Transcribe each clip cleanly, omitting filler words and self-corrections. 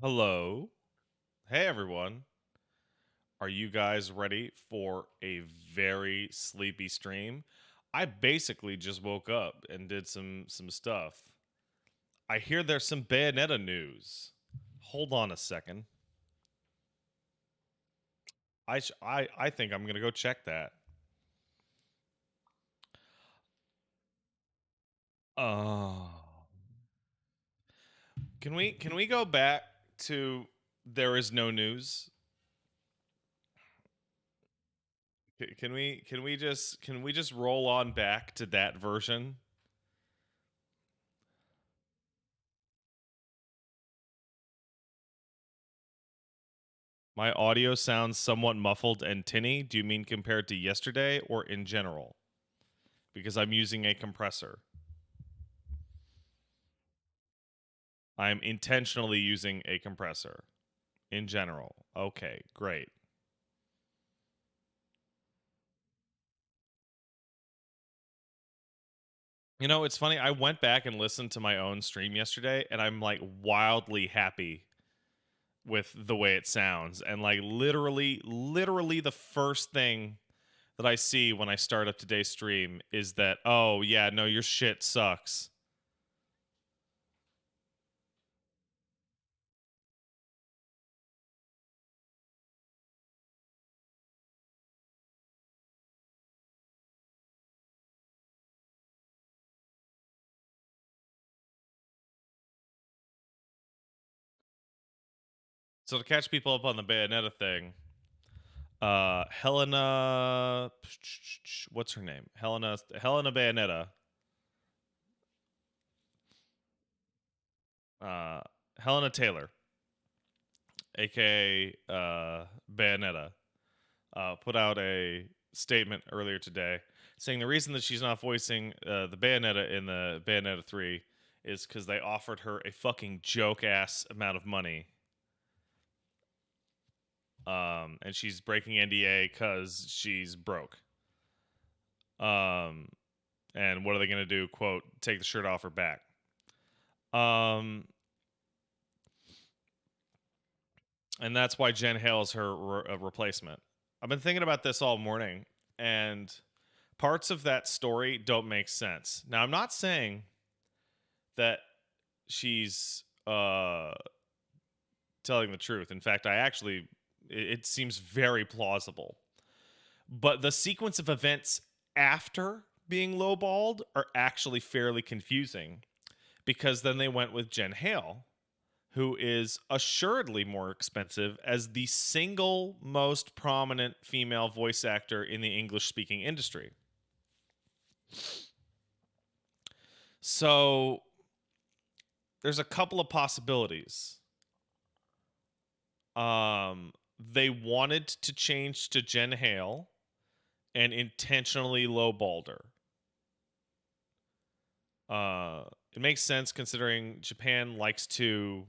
Hello. Hey, everyone. Are you guys ready for a very sleepy stream? I basically just woke up and did some stuff. I hear there's some Bayonetta news. Hold on a second. I think I'm gonna go check that. Oh, can we go back to there is no news? Can we just roll on back to that version? My audio sounds somewhat muffled and tinny. Do you mean compared to yesterday or in general? Because I'm using a compressor. I'm intentionally using a compressor in general. Okay, great. You know, it's funny. I went back and listened to my own stream yesterday, and I'm like wildly happy with the way it sounds. And like literally the first thing that I see when I start up today's stream is that, oh, yeah, no, your shit sucks. So to catch people up on the Bayonetta thing, Helena, what's her name? Helena Bayonetta. Uh, Helena Taylor, aka Bayonetta, put out a statement earlier today saying the reason that she's not voicing the Bayonetta in the Bayonetta 3 is because they offered her a fucking joke ass amount of money. And she's breaking NDA because she's broke. Um, and what are they going to do? Quote, take the shirt off her back. Um, and that's why Jen Hale is her replacement. I've been thinking about this all morning, and parts of that story don't make sense. Now, I'm not saying that she's telling the truth. In fact, it seems very plausible. But the sequence of events after being lowballed are actually fairly confusing because then they went with Jen Hale, who is assuredly more expensive as the single most prominent female voice actor in the English speaking industry. So there's a couple of possibilities. They wanted to change to Jen Hale and intentionally lowballed her. It makes sense considering Japan likes to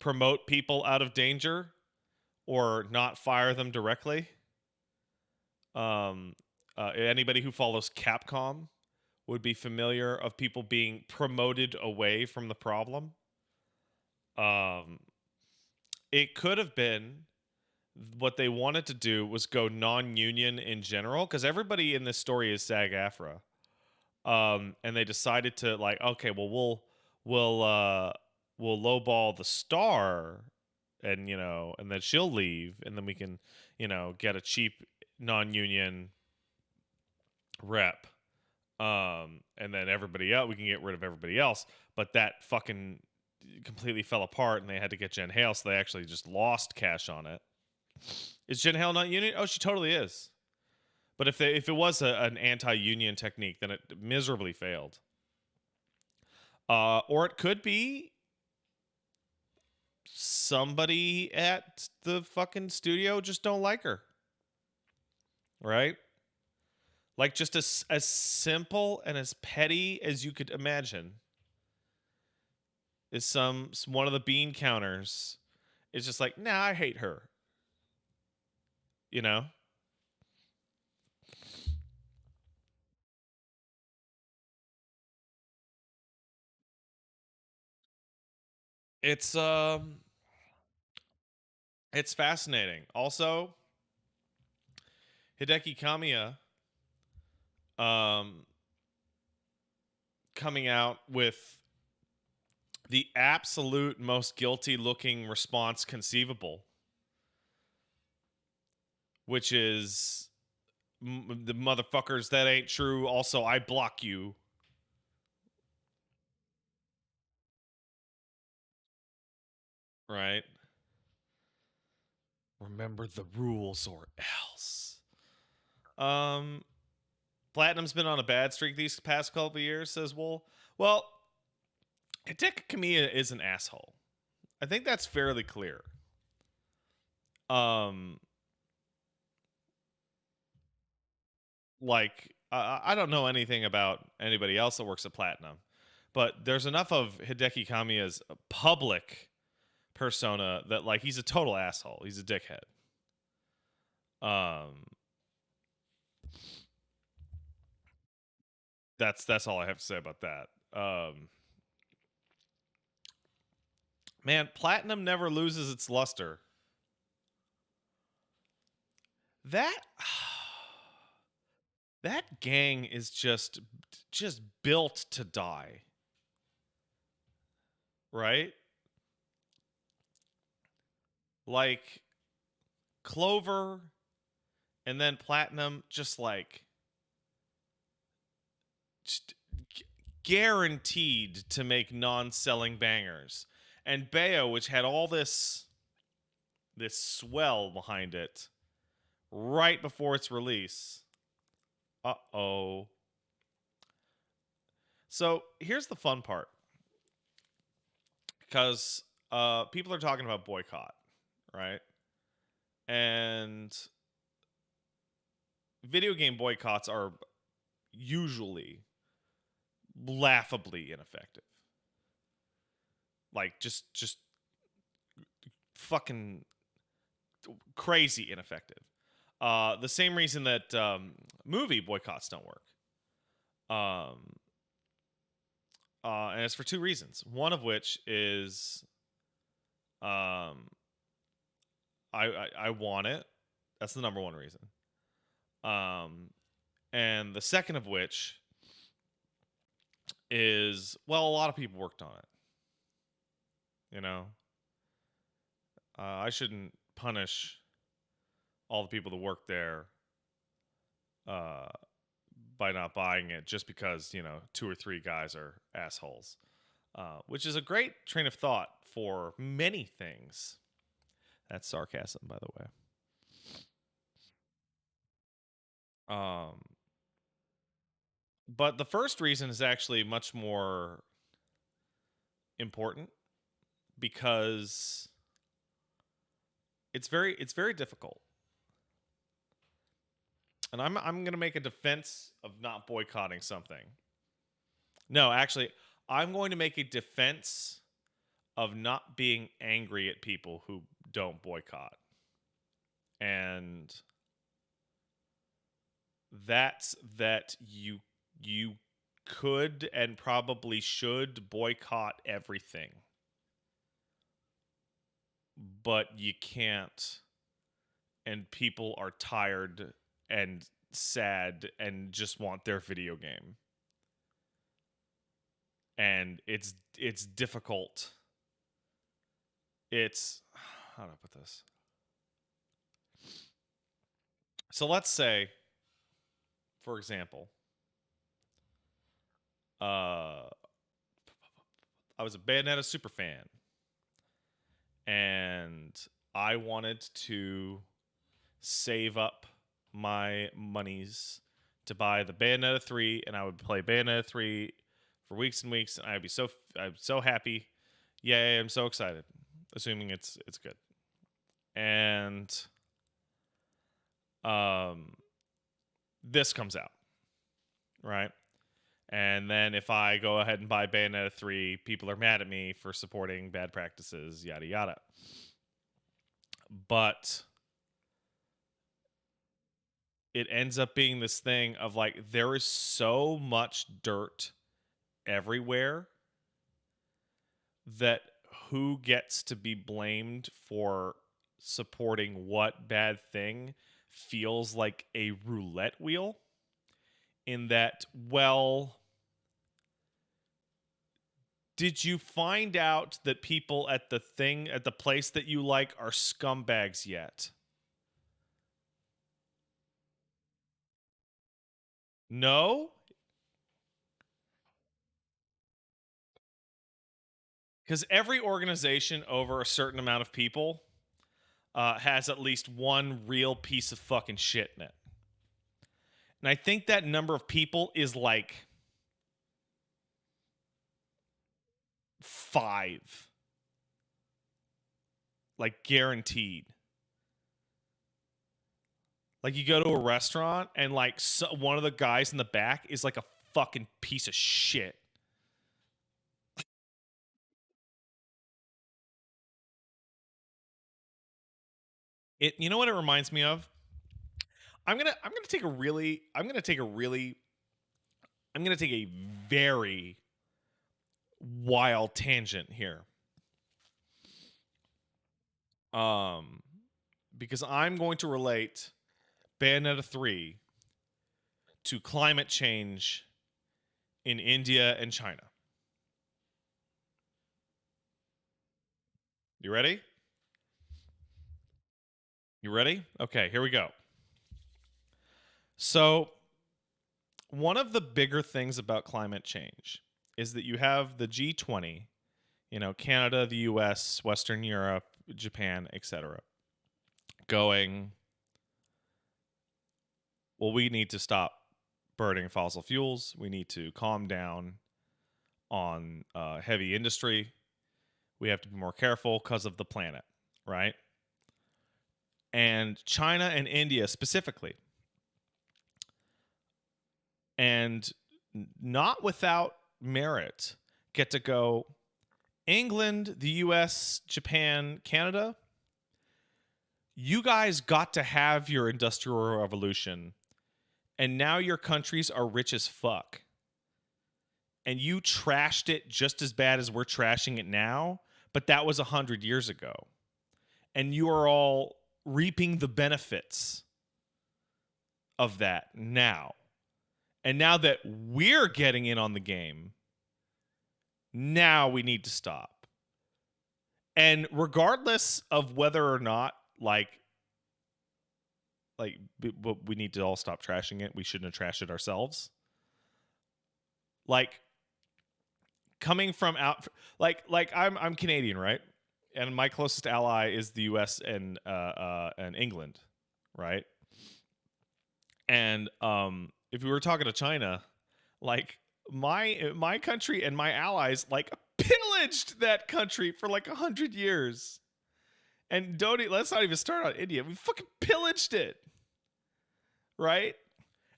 promote people out of danger or not fire them directly. Anybody who follows Capcom would be familiar of people being promoted away from the problem. Um, it could have been what they wanted to do was go non-union in general because everybody in this story is SAG-AFTRA. And they decided to like, okay, well, we'll lowball the star, and and then she'll leave, and then we can get a cheap non-union rep. And then everybody else, we can get rid of everybody else. But that fucking completely fell apart, and they had to get Jen Hale, so they actually just lost cash on it. Is Jen Hale not union? Oh, she totally is. But if it was an anti-union technique, then it miserably failed. Or it could be somebody at the fucking studio just don't like her, right? Like just as simple and as petty as you could imagine is one of the bean counters is just like, nah, I hate her. You know? It's it's fascinating. Also, Hideki Kamiya um coming out with the absolute most guilty looking response conceivable, which is the motherfuckers that ain't true. Also, I block you. Right? Remember the rules or else. Um, Platinum's been on a bad streak these past couple of years, says Wool. Well, Hideki Kamiya is an asshole. I think that's fairly clear. Um, I don't know anything about anybody else that works at Platinum, but there's enough of Hideki Kamiya's public persona that like he's a total asshole. He's a dickhead. Um, that's all I have to say about that. Man, Platinum never loses its luster. That that gang is just built to die, right? Like Clover and then Platinum just like just guaranteed to make non-selling bangers. And Bayo, which had all this swell behind it right before its release. Uh-oh. So, here's the fun part. Cuz people are talking about boycott, right? And video game boycotts are usually laughably ineffective. Like just fucking crazy ineffective. The same reason that movie boycotts don't work. Um, and it's for two reasons. One of which is um, I want it. That's the number one reason. Um, and the second of which is, well, a lot of people worked on it. You know, I shouldn't punish all the people that work there uh, by not buying it just because two or three guys are assholes, which is a great train of thought for many things. That's sarcasm, by the way. Um, but the first reason is actually much more important because it's very difficult. And I'm going to make a defense of not boycotting something. No, actually, I'm going to make a defense of not being angry at people who don't boycott. And that's that you could and probably should boycott everything. But you can't, and people are tired and sad and just want their video game. And it's difficult. It's how do I put this? So let's say, for example, I was a Bayonetta super fan, and I wanted to save up my monies to buy the Bayonetta 3, and I would play Bayonetta 3 for weeks and weeks, and I'm so happy. Yay, I'm so excited. Assuming it's good. And um this comes out, right? And then if I go ahead and buy Bayonetta 3, people are mad at me for supporting bad practices, yada yada. But it ends up being this thing of like there is so much dirt everywhere that who gets to be blamed for supporting what bad thing feels like a roulette wheel. In that, well, did you find out that people at the place that you like are scumbags yet? No? Because every organization over a certain amount of people has at least one real piece of fucking shit in it. And I think that number of people is like 5. Like guaranteed. Like you go to a restaurant and like one of the guys in the back is like a fucking piece of shit. You know what it reminds me of? I'm gonna take a really I'm gonna take a really I'm gonna take a very wild tangent here. Um because I'm going to relate Bayonetta 3 to climate change in India and China. You ready? You ready? Okay, here we go. So, one of the bigger things about climate change is that you have the G20, Canada, the US, Western Europe, Japan, etc., going, well, we need to stop burning fossil fuels. We need to calm down on heavy industry. We have to be more careful because of the planet, right? And China and India specifically, and not without merit, get to go, England, the US, Japan, Canada, you guys got to have your industrial revolution, and now your countries are rich as fuck. And you trashed it just as bad as we're trashing it now, but that was 100 years ago. And you are all reaping the benefits of that now. And now that we're getting in on the game, now we need to stop. And regardless of whether or not, we need to all stop trashing it. We shouldn't have trashed it ourselves. Like, coming from out, I'm Canadian, right? And my closest ally is the U.S. and England, right? And if we were talking to China, like my country and my allies like pillaged that country for like 100 years. And let's not even start on India. We fucking pillaged it, right?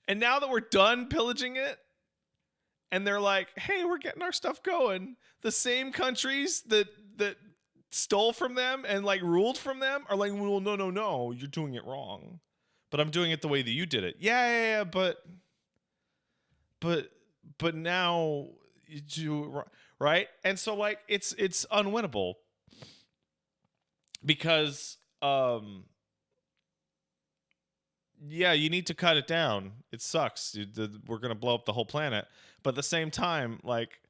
And now that we're done pillaging it, and they're like, "Hey, we're getting our stuff going." The same countries that stole from them and like ruled from them are like, "Well, no, you're doing it wrong." But I'm doing it the way that you did it. Yeah, but now you do, right? And so like it's unwinnable because yeah, you need to cut it down. It sucks. We're going to blow up the whole planet. But at the same time, like,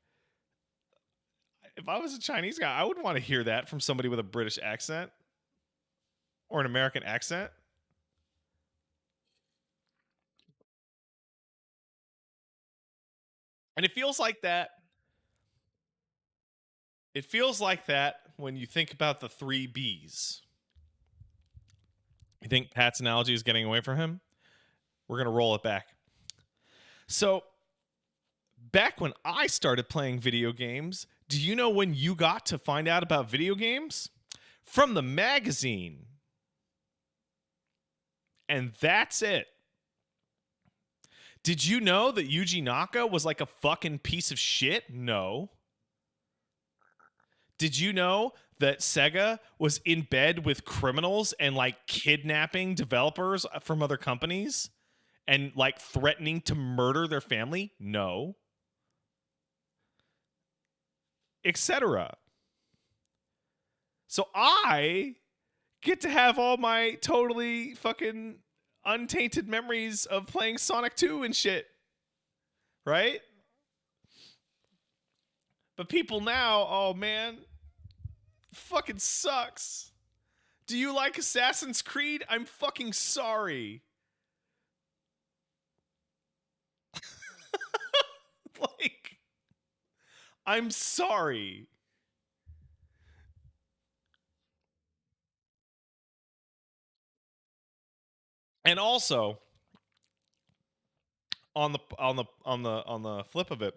if I was a Chinese guy, I would want to hear that from somebody with a British accent or an American accent. And it feels like that. It feels like that when you think about the 3 Bs. You think Pat's analogy is getting away from him? We're going to roll it back. So, back when I started playing video games, do you know when you got to find out about video games? From the magazine. And that's it. Did you know that Yuji Naka was like a fucking piece of shit? No. Did you know that Sega was in bed with criminals and like kidnapping developers from other companies and like threatening to murder their family? No. Etc. So I get to have all my totally fucking untainted memories of playing Sonic 2 and shit, right? But people now, oh man, fucking sucks. Do you like Assassin's Creed? I'm fucking sorry. Like, I'm sorry. And also, on the flip of it,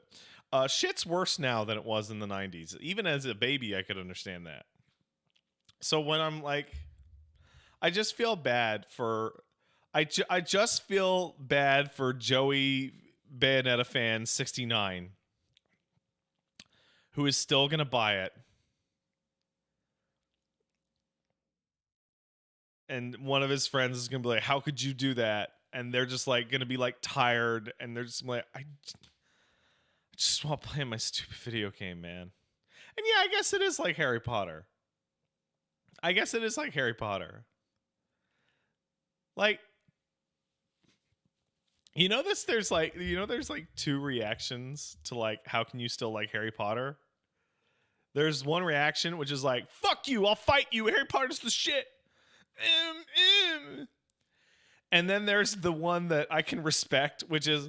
shit's worse now than it was in the 90s. Even as a baby, I could understand that. So when I'm like, I just feel bad for, I just feel bad for Joey Bayonetta fan 69, who is still gonna buy it, and one of his friends is gonna be like, "How could you do that?" And they're just like gonna be like tired, and they're just like, I just want to play my stupid video game, man. And yeah, I guess it is like Harry Potter. I guess it is like Harry Potter. Like, you know this there's like two reactions to like how can you still like Harry Potter? There's one reaction which is like, "Fuck you, I'll fight you. Harry Potter's the shit." And then there's the one that I can respect, which is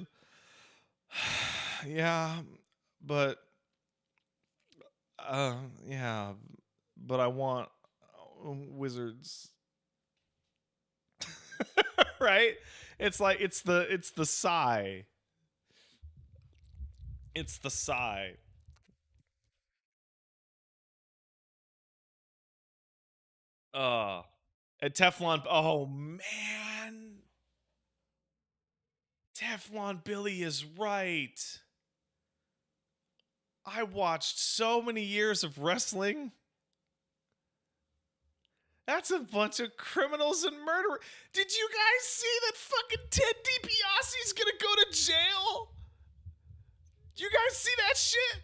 yeah, but uh yeah, but I want wizards. Right? It's like it's the sigh. It's the sigh. Uh and Teflon, oh man. Teflon Billy is right. I watched so many years of wrestling. That's a bunch of criminals and murderers. Did you guys see that fucking Ted DiBiase's gonna go to jail? You guys see that shit?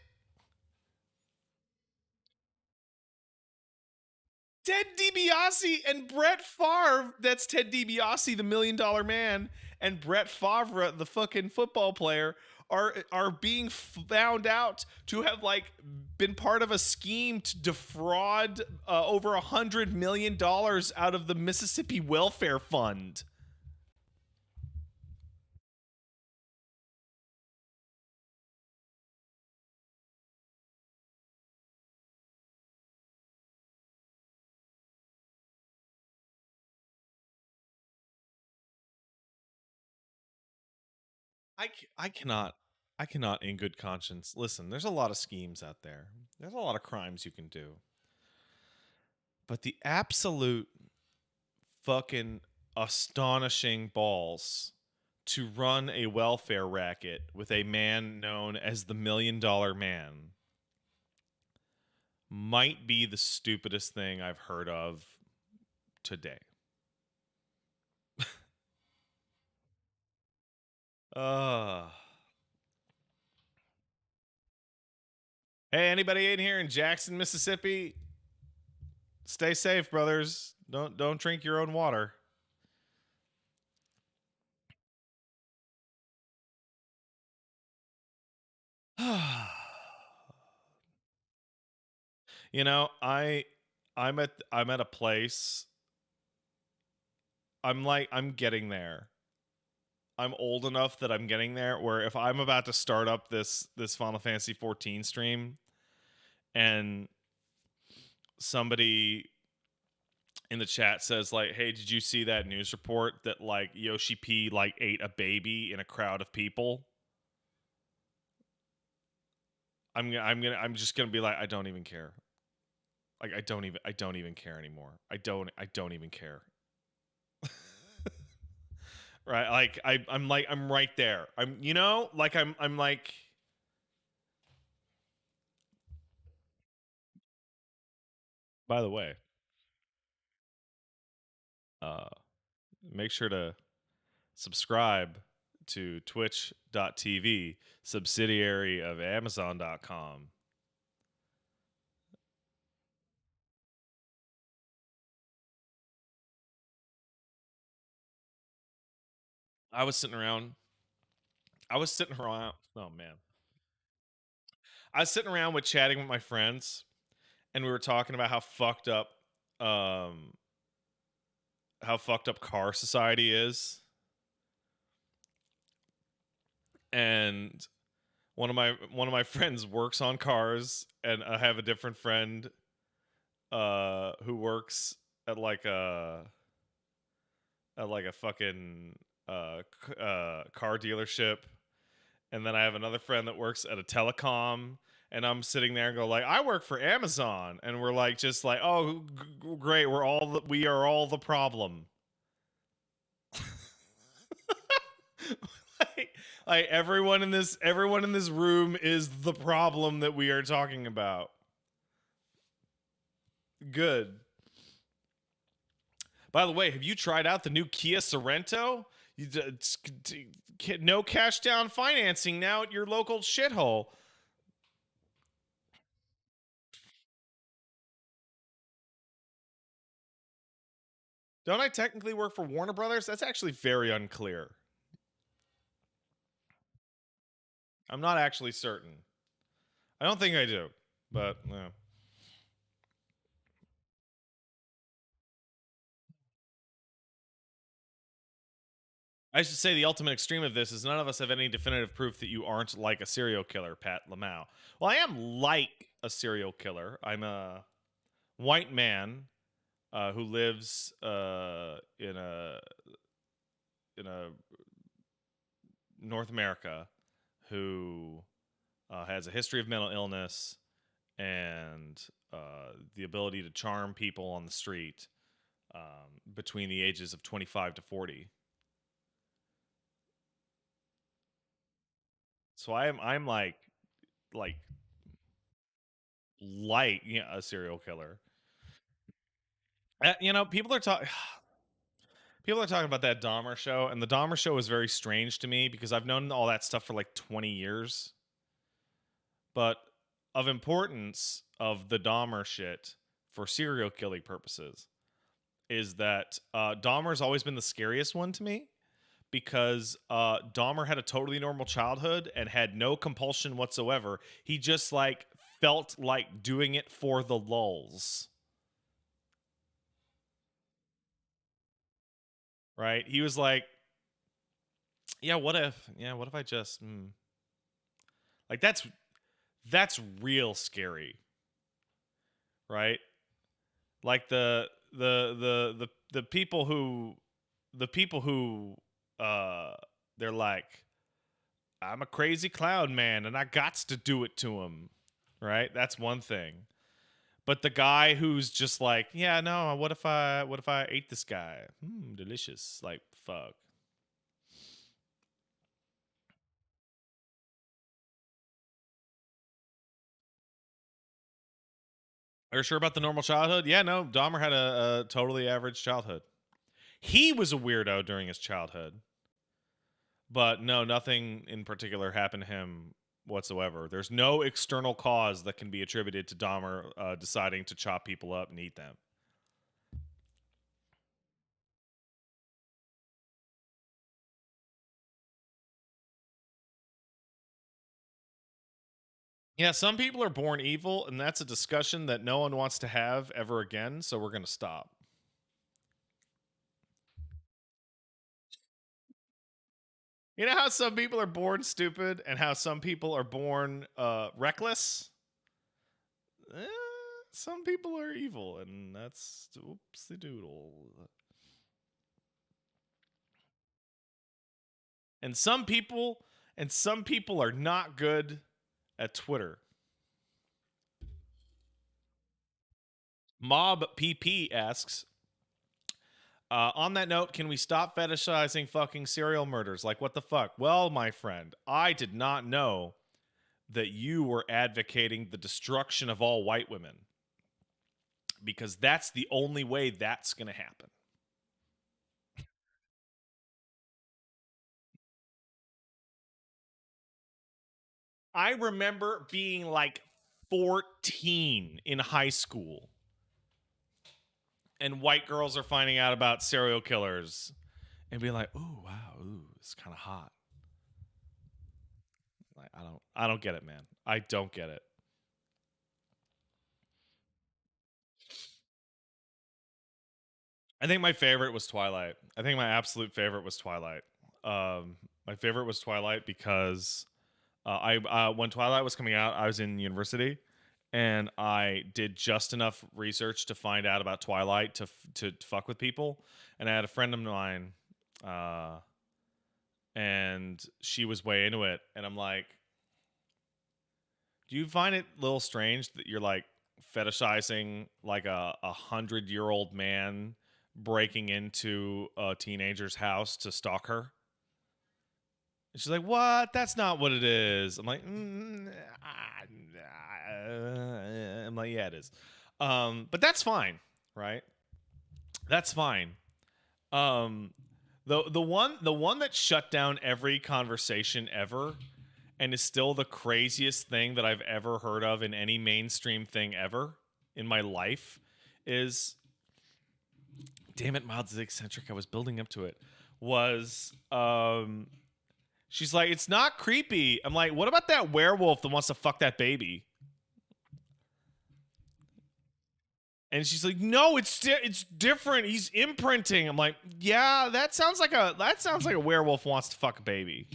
Ted DiBiase and Brett Favre, that's Ted DiBiase, the $1 million man, and Brett Favre, the fucking football player, are being found out to have like been part of a scheme to defraud over $100 million out of the Mississippi Welfare Fund. I cannot I cannot in good conscience listen. There's a lot of schemes out there. There's a lot of crimes you can do, but the absolute fucking astonishing balls to run a welfare racket with a man known as the $1 million man might be the stupidest thing I've heard of today. Uh Hey, anybody in here in Jackson, Mississippi? Stay safe, brothers. Don't drink your own water. You know, I'm at a place. I'm getting there. I'm old enough that I'm getting there where if I'm about to start up this Final Fantasy 14 stream and somebody in the chat says like, "Hey, did you see that news report that like Yoshi P like ate a baby in a crowd of people?" I'm just going to be like, "I don't even care." Like I don't even care anymore. I don't even care. Right? Like I'm right there. I'm like by the way, uh make sure to subscribe to twitch.tv, subsidiary of amazon.com. I was sitting around. I was sitting around. Oh man, I was sitting around with chatting with my friends, and we were talking about um, how fucked up car society is, and one of my friends works on cars, and I have a different friend who works at like a fucking car dealership, and then I have another friend that works at a telecom, and I'm sitting there and go like, I work for Amazon, and we're like, just like, oh, great, we are all the problem. like, like everyone in this room is the problem that we are talking about. Good. By the way, have you tried out the new Kia Sorento? No cash down financing now at your local shithole. Don't I technically work for Warner Brothers? That's actually very unclear. I'm not actually certain. I don't think I do, but I should say the ultimate extreme of this is none of us have any definitive proof that you aren't like a serial killer, Pat Lamau. Well, I am like a serial killer. I'm a white man who lives in a North America who has a history of mental illness and the ability to charm people on the street between the ages of 25 to 40. So I'm like a serial killer. People are talking. People are talking about that Dahmer show, and the Dahmer show is very strange to me because I've known all that stuff for like 20 years. But of importance of the Dahmer shit for serial killing purposes is that Dahmer's always been the scariest one to me because Dahmer had a totally normal childhood and had no compulsion whatsoever. He just like felt like doing it for the lulz, right? He was like, what if I just like that's real scary, right? Like the people who uh they're like, I'm a crazy clown man and I gots to do it to him, right? That's one thing. But the guy who's just like, yeah, no, what if I ate this guy? Delicious. Like, fuck. Are you sure about the normal childhood? Yeah, no, Dahmer had a totally average childhood. He was a weirdo during his childhood, but no, nothing in particular happened to him whatsoever. There's no external cause that can be attributed to Dahmer deciding to chop people up and eat them. Yeah, some people are born evil, and that's a discussion that no one wants to have ever again, so we're going to stop. You know how some people are born stupid and how some people are born reckless? Eh, some people are evil, and that's oopsie doodle. And some people are not good at Twitter. Mob PP asks, on that note, can we stop fetishizing fucking serial murders? Like, what the fuck? Well, my friend, I did not know that you were advocating the destruction of all white women because that's the only way that's going to happen. I remember being like 14 in high school, and white girls are finding out about serial killers and be like, "Ooh, wow, ooh, it's kind of hot." Like, I don't get it, man. I don't get it. I think my favorite was Twilight. I think my absolute favorite was Twilight. My favorite was Twilight because I when Twilight was coming out, I was in university, and I did just enough research to find out about Twilight to fuck with people. And I had a friend of mine, uh, and she was way into it, and I'm like, do you find it a little strange that you're like fetishizing like a 100-year-old man breaking into a teenager's house to stalk her? And she's like, "What? That's not what it is." I'm like, I'm like, "Yeah, it is." But that's fine, right? That's fine. Um, the one that shut down every conversation ever and is still the craziest thing that I've ever heard of in any mainstream thing ever in my life is, damn it, Miles is eccentric. I was building up to it. Was she's like, it's not creepy. I'm like, what about that werewolf that wants to fuck that baby? And she's like, no, it's different. He's imprinting. I'm like, yeah, that sounds like a werewolf wants to fuck a baby.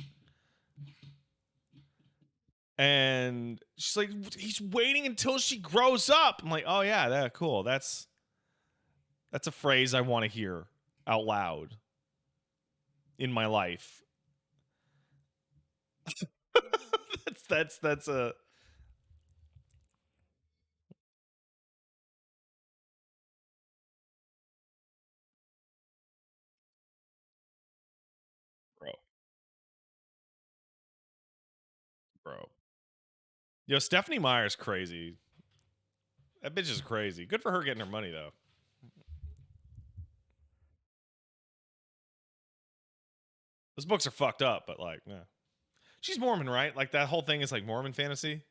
And she's like, he's waiting until she grows up. I'm like, oh yeah, cool. That's a phrase I want to hear out loud in my life. That's a bro, bro. Yo, Stephanie Meyer's crazy. That bitch is crazy. Good for her getting her money though. Those books are fucked up, but like, yeah. She's Mormon, right? Like that whole thing is like Mormon fantasy,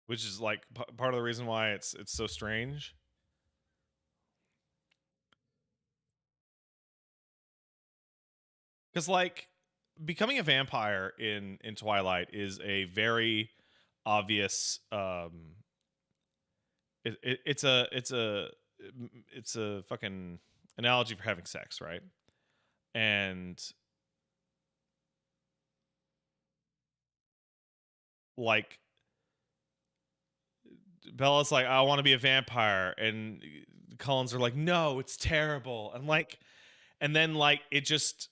which is like part of the reason why it's so strange. Because like becoming a vampire in Twilight is a very obvious it's a fucking analogy for having sex, right? And like Bella's like, I want to be a vampire, and Collins are like, no, it's terrible, and like, and then like it just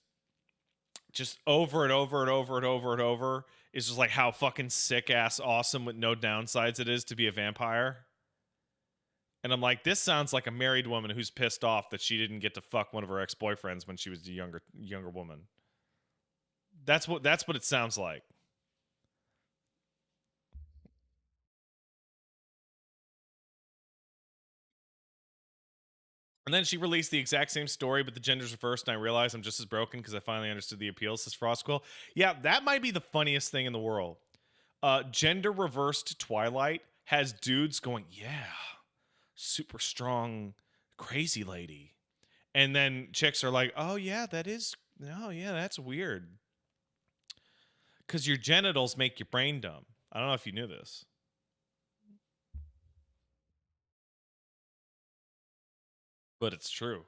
over and over and over and over and over is just like how fucking sick ass awesome with no downsides it is to be a vampire. And I'm like, this sounds like a married woman who's pissed off that she didn't get to fuck one of her ex boyfriends when she was a younger woman. That's what it sounds like. And then she released the exact same story, but the genders reversed, and I realized I'm just as broken because I finally understood the appeal, says Frostquill. Yeah, that might be the funniest thing in the world. Gender reversed Twilight has dudes going, yeah, super strong, crazy lady. And then chicks are like, oh, yeah, that's weird. Because your genitals make your brain dumb. I don't know if you knew this, but it's true.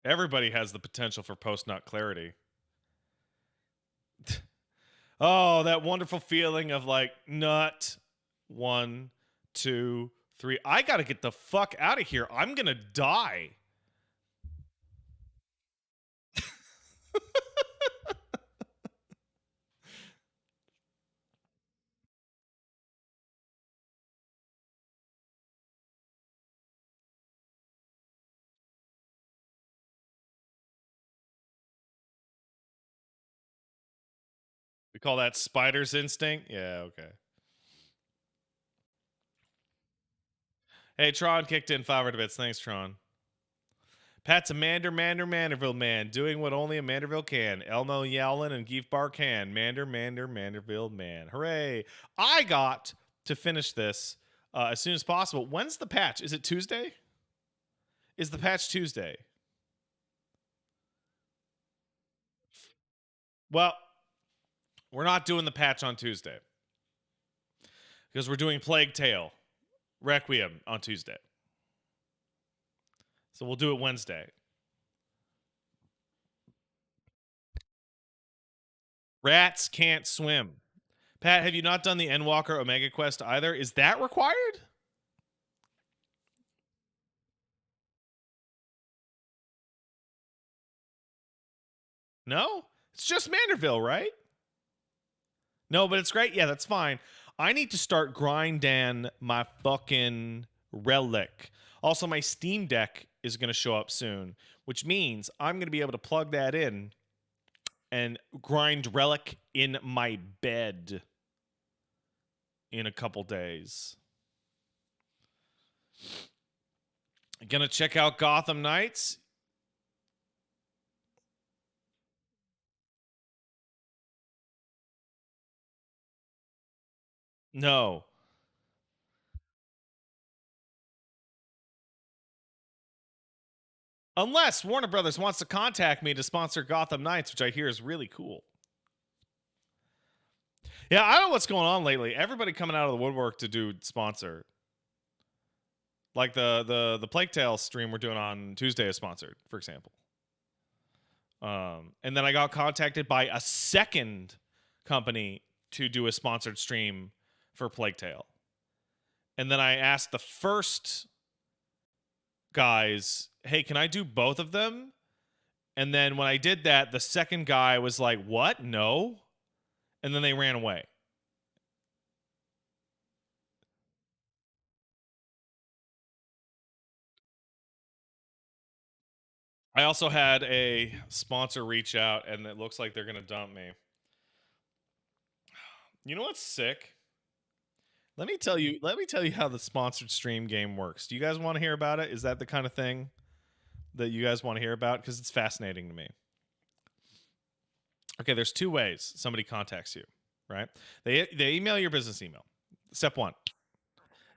Everybody has the potential for post nut clarity. Oh, that wonderful feeling of like nut, 1, 2, 3. I gotta get the fuck out of here. I'm gonna die. We call that spider's instinct. Yeah, okay. Hey, Tron kicked in 500 bits. Thanks, Tron. Pat's a Manderville man, doing what only a Manderville can. Elmo Yowlin and Geef Bar can. Manderville man. Hooray! I got to finish this as soon as possible. When's the patch? Is it Tuesday? Is the patch Tuesday? Well, we're not doing the patch on Tuesday because we're doing Plague Tale Requiem on Tuesday. So we'll do it Wednesday. Rats can't swim. Pat, have you not done the Endwalker Omega Quest either? Is that required? No? It's just Manderville, right? No, but it's great. Yeah, that's fine. I need to start grinding my fucking relic. Also, my Steam Deck is going to show up soon, which means I'm going to be able to plug that in and grind relic in my bed in a couple days. Gonna check out Gotham Knights. No. Unless Warner Brothers wants to contact me to sponsor Gotham Knights, which I hear is really cool. Yeah, I don't know what's going on lately. Everybody coming out of the woodwork to do sponsor. Like the Plague Tale stream we're doing on Tuesday is sponsored, for example. And then I got contacted by a second company to do a sponsored stream for Plague Tale. And then I asked the first guys, hey, can I do both of them? And then when I did that, the second guy was like, what? No. And then they ran away. I also had a sponsor reach out, and it looks like they're going to dump me. You know what's sick? Let me tell you how the sponsored stream game works. Do you guys want to hear about it? Is that the kind of thing that you guys want to hear about? Because it's fascinating to me. Okay, there's two ways somebody contacts you, right? They email your business email. Step one.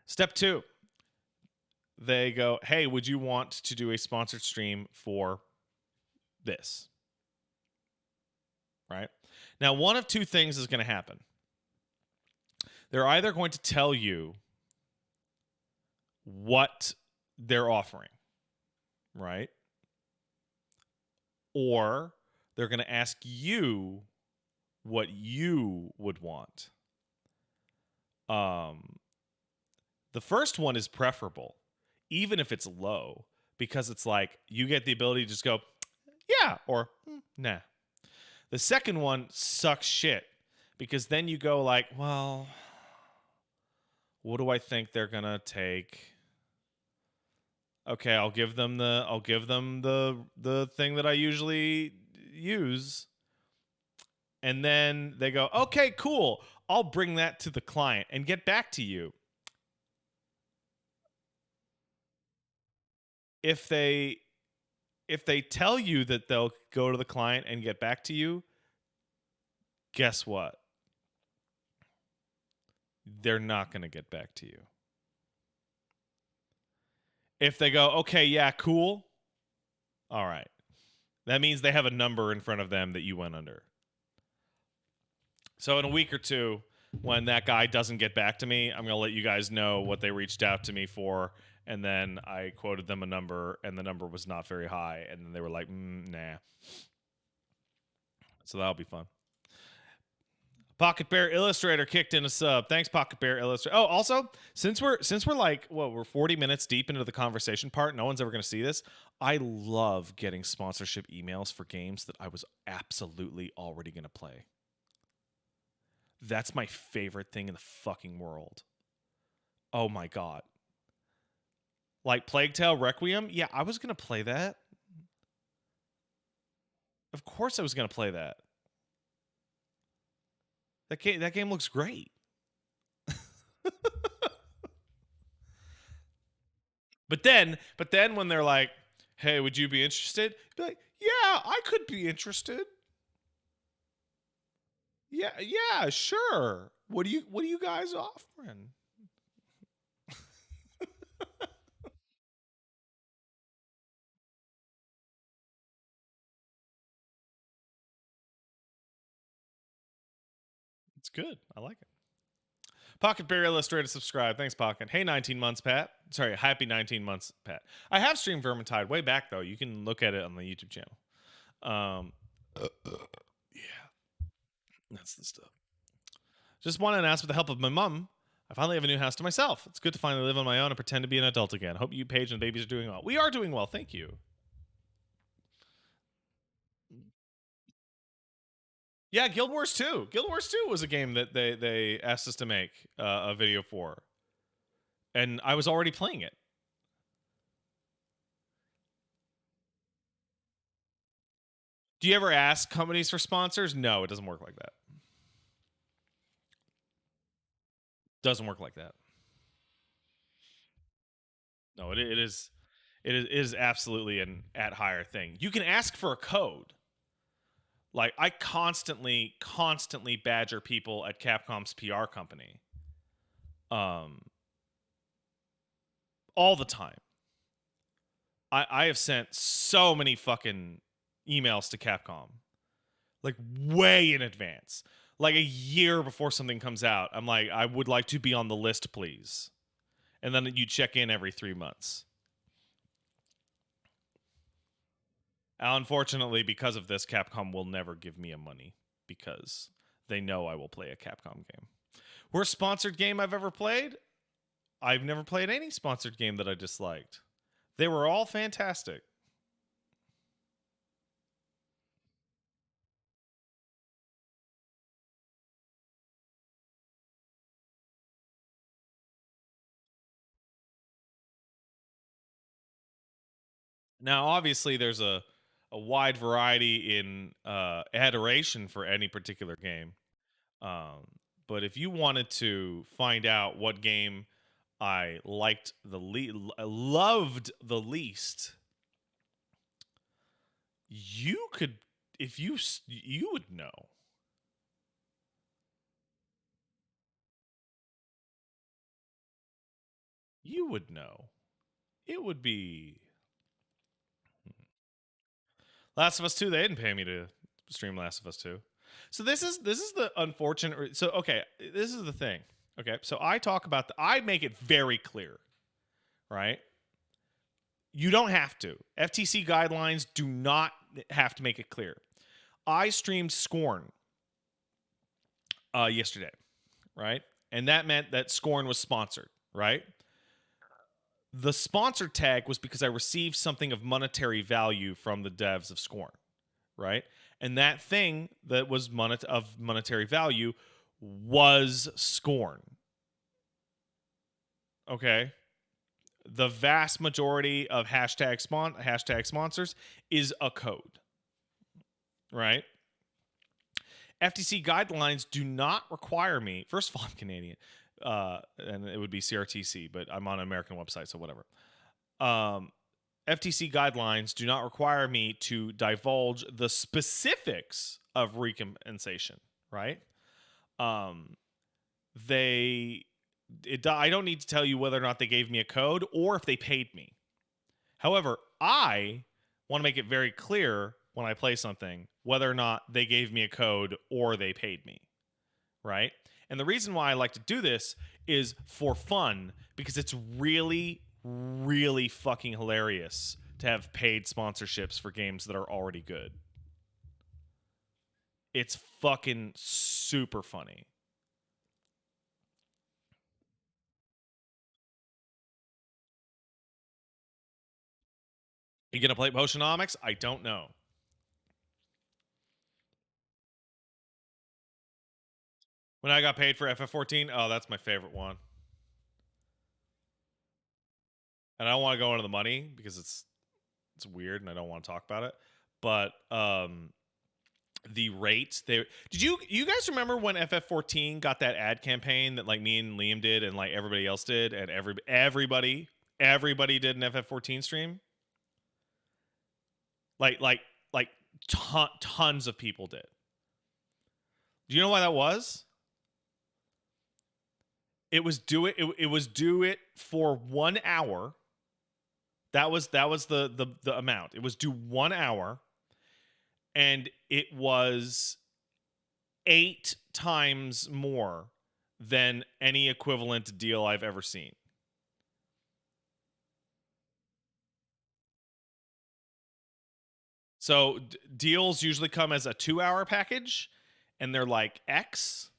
Step two, they go, hey, would you want to do a sponsored stream for this? Right? Now, one of two things is going to happen. They're either going to tell you what they're offering, right? Or they're going to ask you what you would want. The first one is preferable, even if it's low, because it's like you get the ability to just go, yeah, or nah. The second one sucks shit because then you go like, well, what do I think they're gonna take? Okay, I'll give them the thing that I usually use. And then they go, okay, cool. I'll bring that to the client and get back to you. If they tell you that they'll go to the client and get back to you, guess what? They're not going to get back to you. If they go, okay, yeah, cool. All right. That means they have a number in front of them that you went under. So in a week or two, when that guy doesn't get back to me, I'm going to let you guys know what they reached out to me for. And then I quoted them a number, and the number was not very high. And then they were like, nah. So that'll be fun. Pocket Bear Illustrator kicked in a sub. Thanks, Pocket Bear Illustrator. Oh, also, since we're like, we're 40 minutes deep into the conversation part. No one's ever going to see this. I love getting sponsorship emails for games that I was absolutely already going to play. That's my favorite thing in the fucking world. Oh my god. Like Plague Tale Requiem? Yeah, I was going to play that. Of course I was going to play that. That game looks great. But then when they're like, "Hey, would you be interested?" Be like, "Yeah, I could be interested." Yeah, sure. What are you guys offering? It's good. I like it. Pocket Bear Illustrated subscribe. Thanks, Pocket. Hey, 19 months, Pat. Sorry, happy 19 months, Pat. I have streamed Vermintide way back, though. You can look at it on the YouTube channel. Yeah, that's the stuff. Just wanted to ask with the help of my mom. I finally have a new house to myself. It's good to finally live on my own and pretend to be an adult again. Hope you, Paige, and the babies are doing well. We are doing well. Thank you. Yeah, Guild Wars 2. Guild Wars 2 was a game that they asked us to make a video for. And I was already playing it. Do you ever ask companies for sponsors? No, it doesn't work like that. Doesn't work like that. No, it is absolutely an at hire thing. You can ask for a code. Like I constantly badger people at Capcom's PR company. All the time. I have sent so many fucking emails to Capcom. Like way in advance. Like a year before something comes out. I'm like, I would like to be on the list, please. And then you check in every 3 months. Unfortunately, because of this, Capcom will never give me a money because they know I will play a Capcom game. Worst sponsored game I've ever played? I've never played any sponsored game that I disliked. They were all fantastic. Now, obviously, there's a wide variety in adoration for any particular game. Um, but if you wanted to find out what game I liked loved the least, you could, if you would know. You would know. It would be Last of Us 2. They didn't pay me to stream Last of Us 2. So this is the unfortunate. So okay, this is the thing. Okay, so I make it very clear, right? You don't have to. FTC guidelines do not have to make it clear. I streamed Scorn yesterday, right? And that meant that Scorn was sponsored, right? The sponsor tag was because I received something of monetary value from the devs of Scorn, right? And that thing that was of monetary value was Scorn. Okay? The vast majority of hashtag sponsors is a code, right? FTC guidelines do not require me. First of all, I'm Canadian, and it would be CRTC, but I'm on an American website, so whatever. FTC guidelines do not require me to divulge the specifics of recompensation, right? I don't need to tell you whether or not they gave me a code or if they paid me. However, I want to make it very clear when I play something whether or not they gave me a code or they paid me, right? And the reason why I like to do this is for fun, because it's really, really fucking hilarious to have paid sponsorships for games that are already good. It's fucking super funny. You gonna play Potionomics? I don't know. When I got paid for FF14, oh, that's my favorite one. And I don't want to go into the money because it's weird and I don't want to talk about it. But the rate did you guys remember when FF14 got that ad campaign that like me and Liam did and like everybody else did and everybody did an FF14 stream? Like tons of people did. Do you know why that was? It was do it for 1 hour. That was the amount. It was do 1 hour, and it was 8 times more than any equivalent deal I've ever seen. So deals usually come as a 2-hour package, and they're like X.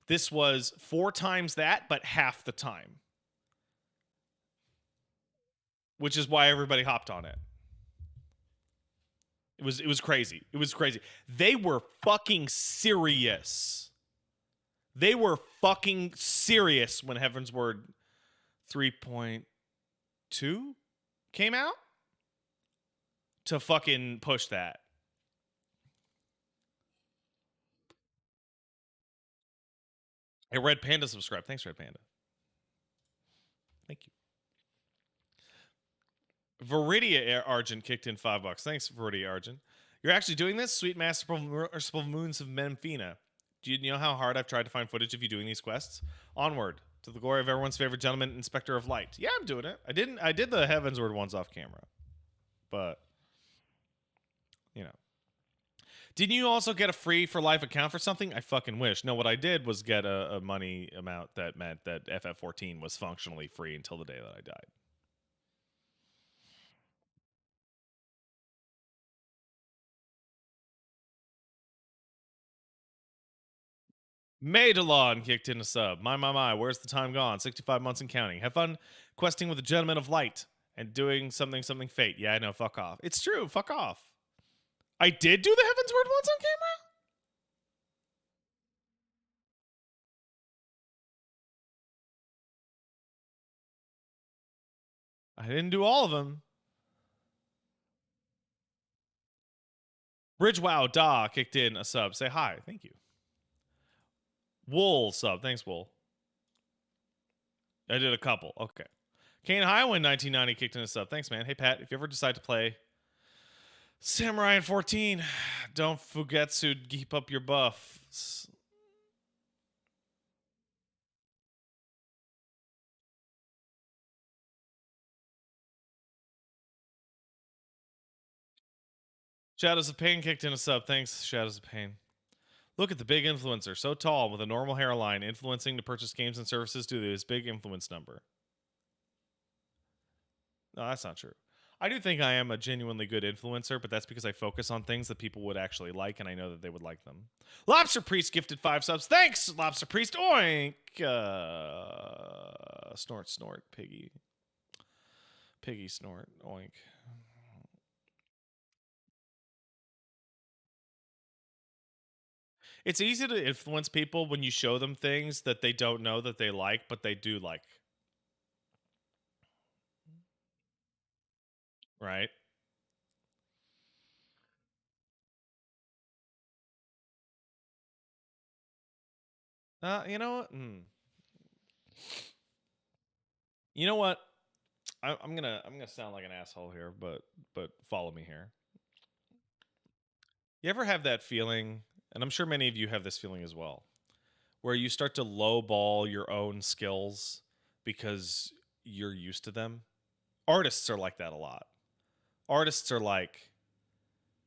This was 4 times that, but half the time, which is why everybody hopped on it. It was crazy. It was crazy. They were fucking serious. They were fucking serious when Heaven's Word 3.2 came out to fucking push that. Hey, Red Panda subscribe. Thanks, Red Panda. Thank you. Viridia Argent kicked in $5. Thanks, Viridia Argent. You're actually doing this? Sweet Masterful Moons of Memphina. Do you know how hard I've tried to find footage of you doing these quests? Onward to the glory of everyone's favorite gentleman, Inspector of Light. Yeah, I'm doing it. I did the Heaven's Word ones off camera, but you know. Didn't you also get a free for life account for something? I fucking wish. No, what I did was get a money amount that meant that FF14 was functionally free until the day that I died. Maidalon kicked in a sub. My, where's the time gone? 65 months and counting. Have fun questing with the Gentleman of Light and doing something fate. Yeah, I know, fuck off. It's true, fuck off. I did do the Heaven's Word once on camera? I didn't do all of them. Bridgewow Da kicked in a sub. Say hi. Thank you. Wool sub. Thanks, Wool. I did a couple. Okay. Kane Highwind 1990 kicked in a sub. Thanks, man. Hey, Pat, if you ever decide to play Samurai in 14, don't Fugetsu keep up your buffs. Shadows of Pain kicked in a sub. Thanks, Shadows of Pain. Look at the big influencer, so tall with a normal hairline, influencing to purchase games and services due to his big influence number. No, that's not true. I do think I am a genuinely good influencer, but that's because I focus on things that people would actually like, and I know that they would like them. Lobster Priest gifted 5 subs. Thanks, Lobster Priest. Oink. Snort, snort, piggy. Piggy snort. Oink. It's easy to influence people when you show them things that they don't know that they like, but they do like. Right? You know what? You know what? I'm gonna sound like an asshole here, but follow me here. You ever have that feeling, and I'm sure many of you have this feeling as well, where you start to lowball your own skills because you're used to them? Artists are like that a lot. Artists are like,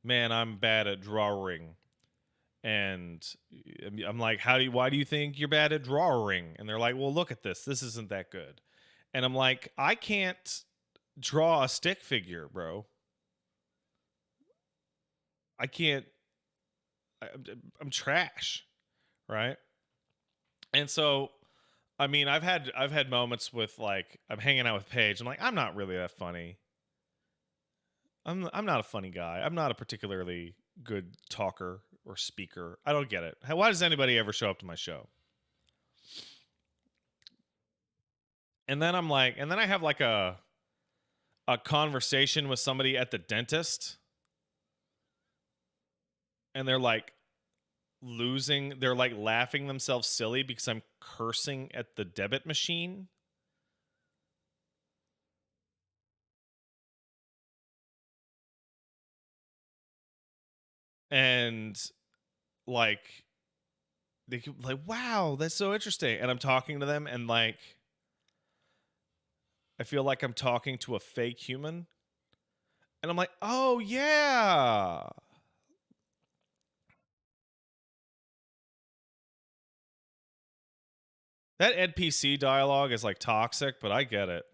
man, I'm bad at drawing. And I'm like, why do you think you're bad at drawing? And they're like, well, look at this. This isn't that good. And I'm like, I can't draw a stick figure, bro. I can't. I'm trash, right? And so, I mean, I've had moments with like I'm hanging out with Paige. I'm like, I'm not really that funny. I'm not a funny guy. I'm not a particularly good talker or speaker. I don't get it. Why does anybody ever show up to my show? And then I'm like, and then I have like a conversation with somebody at the dentist, and they're like laughing themselves silly because I'm cursing at the debit machine. And like they could like, wow, that's so interesting. And I'm talking to them, and like I feel like I'm talking to a fake human. And I'm like, oh yeah. That NPC dialogue is like toxic, but I get it.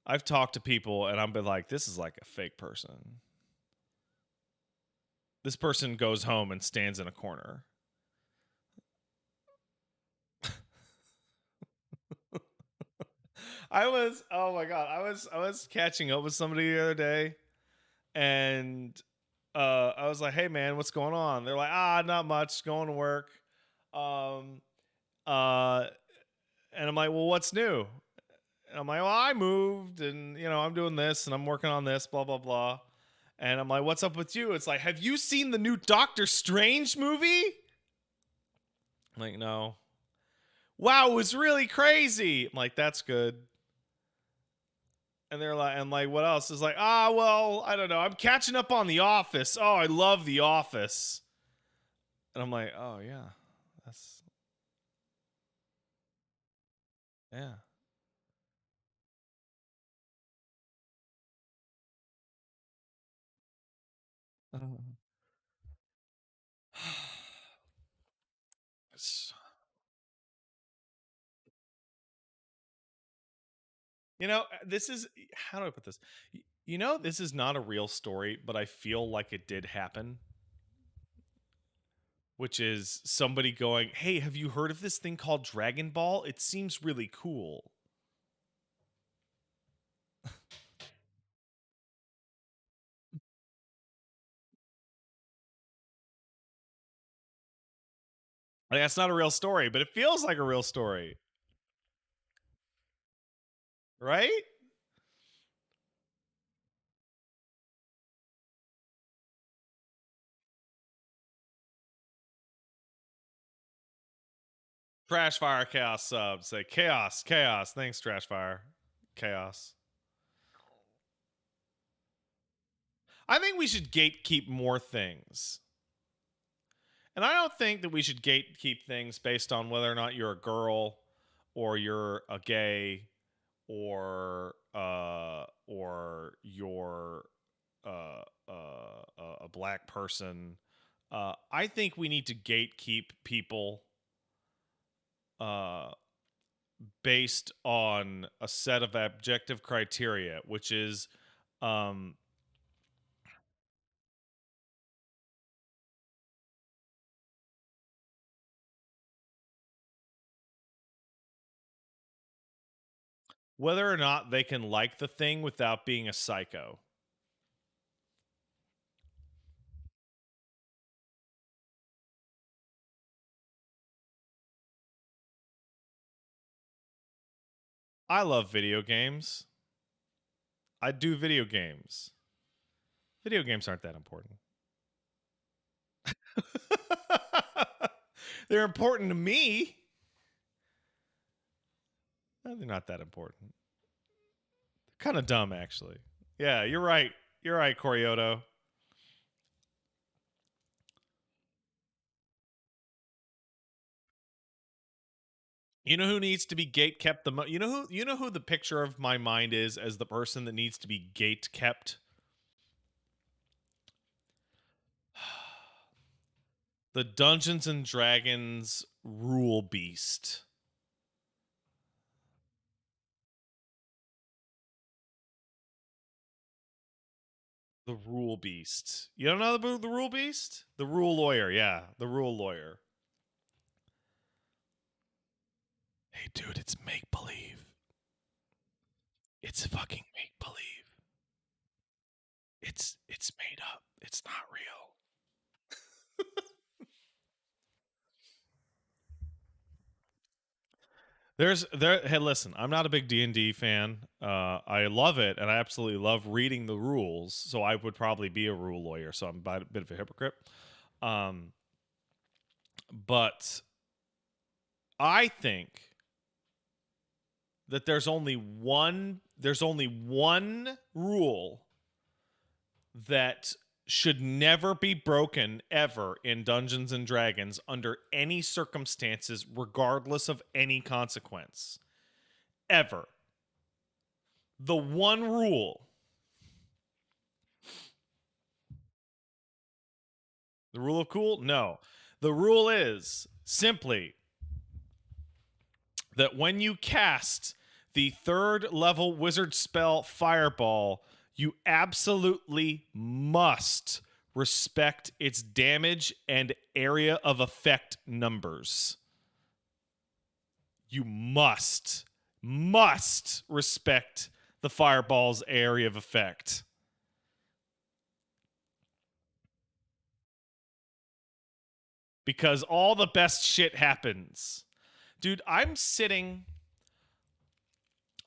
I've talked to people and I've been like, this is like a fake person. This person goes home and stands in a corner. Oh my god, I was catching up with somebody the other day, and I was like, hey man, what's going on? They're like, not much, going to work. Um uh and I'm like, well, what's new? And I'm like, well, I moved, and I'm doing this and I'm working on this, blah blah blah. And I'm like, what's up with you? It's like, have you seen the new Doctor Strange movie? I'm like, no. Wow, it was really crazy. I'm like, that's good. And they're like, and like, what else? Is like, well, I don't know. I'm catching up on The Office. Oh, I love The Office. And I'm like, oh yeah, that's yeah. It's- this is how do I put this? This is not a real story, but I feel like it did happen. Which is somebody going, "Hey, have you heard of this thing called Dragon Ball? It seems really cool." Like, that's not a real story, but it feels like a real story, right? Trash Fire Chaos subs say chaos, chaos. Thanks, Trash Fire, chaos. I think we should gatekeep more things. And I don't think that we should gatekeep things based on whether or not you're a girl or you're a gay or you're a black person. I think we need to gatekeep people uh, based on a set of objective criteria, which is um, whether or not they can like the thing without being a psycho. I love video games. I do video games. Video games aren't that important. They're important to me. No, they're not that important. They're kind of dumb, actually. Yeah, you're right. You're right, Corioto. You know who needs to be gate kept the most? You know who the picture of my mind is as the person that needs to be gate kept? The Dungeons and Dragons rule beast. The rule beast. You don't know the rule beast? The rule lawyer, yeah. The rule lawyer. Hey dude, it's make believe. It's fucking make believe. It's made up. It's not real. Hey, listen, I'm not a big D&D fan. I love it and I absolutely love reading the rules, so I would probably be a rule lawyer, so I'm a bit of a hypocrite. Um but I think that there's only one rule that should never be broken ever in Dungeons and Dragons under any circumstances, regardless of any consequence. Ever. The one rule. The rule of cool? No. The rule is simply that when you cast the 3rd level wizard spell Fireball, you absolutely must respect its damage and area of effect numbers. You must respect the Fireball's area of effect. Because all the best shit happens. Dude, I'm sitting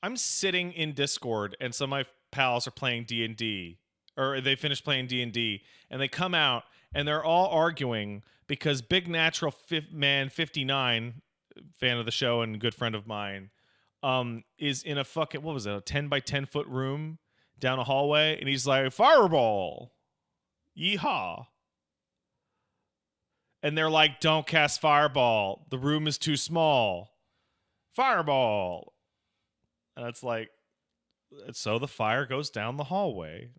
in Discord and some of my pals are playing D&D, or they finished playing D&D, and they come out and they're all arguing because Big Natural Man 59, fan of the show and good friend of mine, is in a fucking, what was it, a 10 by 10 foot room down a hallway, and he's like, Fireball, yeehaw. And they're like, don't cast Fireball, the room is too small. Fireball. And it's like, so the fire goes down the hallway.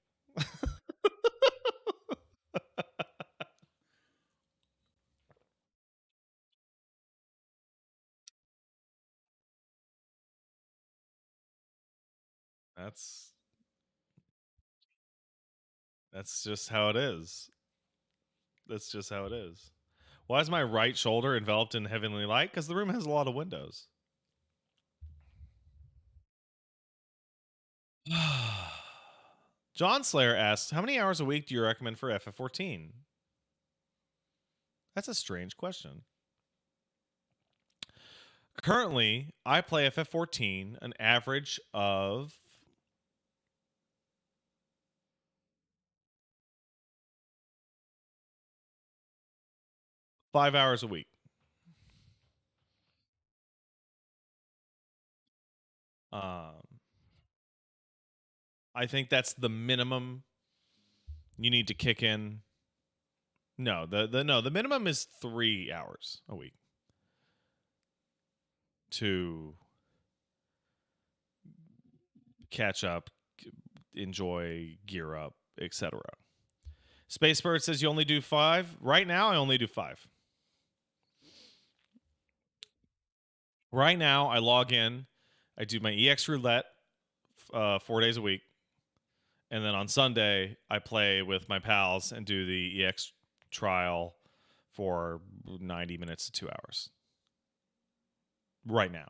That's just how it is. That's just how it is. Why is my right shoulder enveloped in heavenly light? Because the room has a lot of windows. John Slayer asks, how many hours a week do you recommend for FF14? That's a strange question. Currently, I play FF14 an average of 5 hours a week. I think that's the minimum you need to kick in. No, the minimum is 3 hours a week to catch up, enjoy, gear up, etc. Spacebird says you only do 5. Right now, I only do 5. Right now, I log in, I do my EX roulette 4 days a week, and then on Sunday, I play with my pals and do the EX trial for 90 minutes to 2 hours. Right now.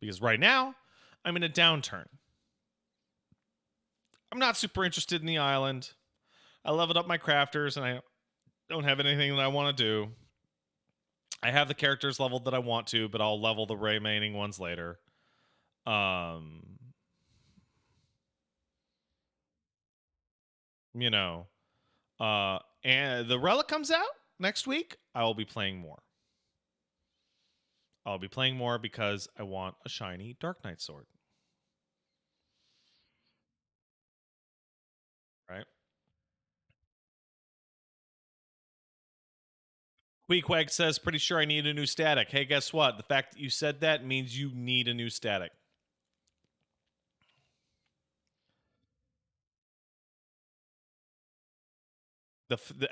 Because right now, I'm in a downturn. I'm not super interested in the island. I leveled up my crafters and I don't have anything that I want to do. I have the characters leveled that I want to, but I'll level the remaining ones later. You know, and the Relic comes out next week. I will be playing more. I'll be playing more because I want a shiny Dark Knight sword. Right? Queequeg says, pretty sure I need a new static. Hey, guess what? The fact that you said that means you need a new static.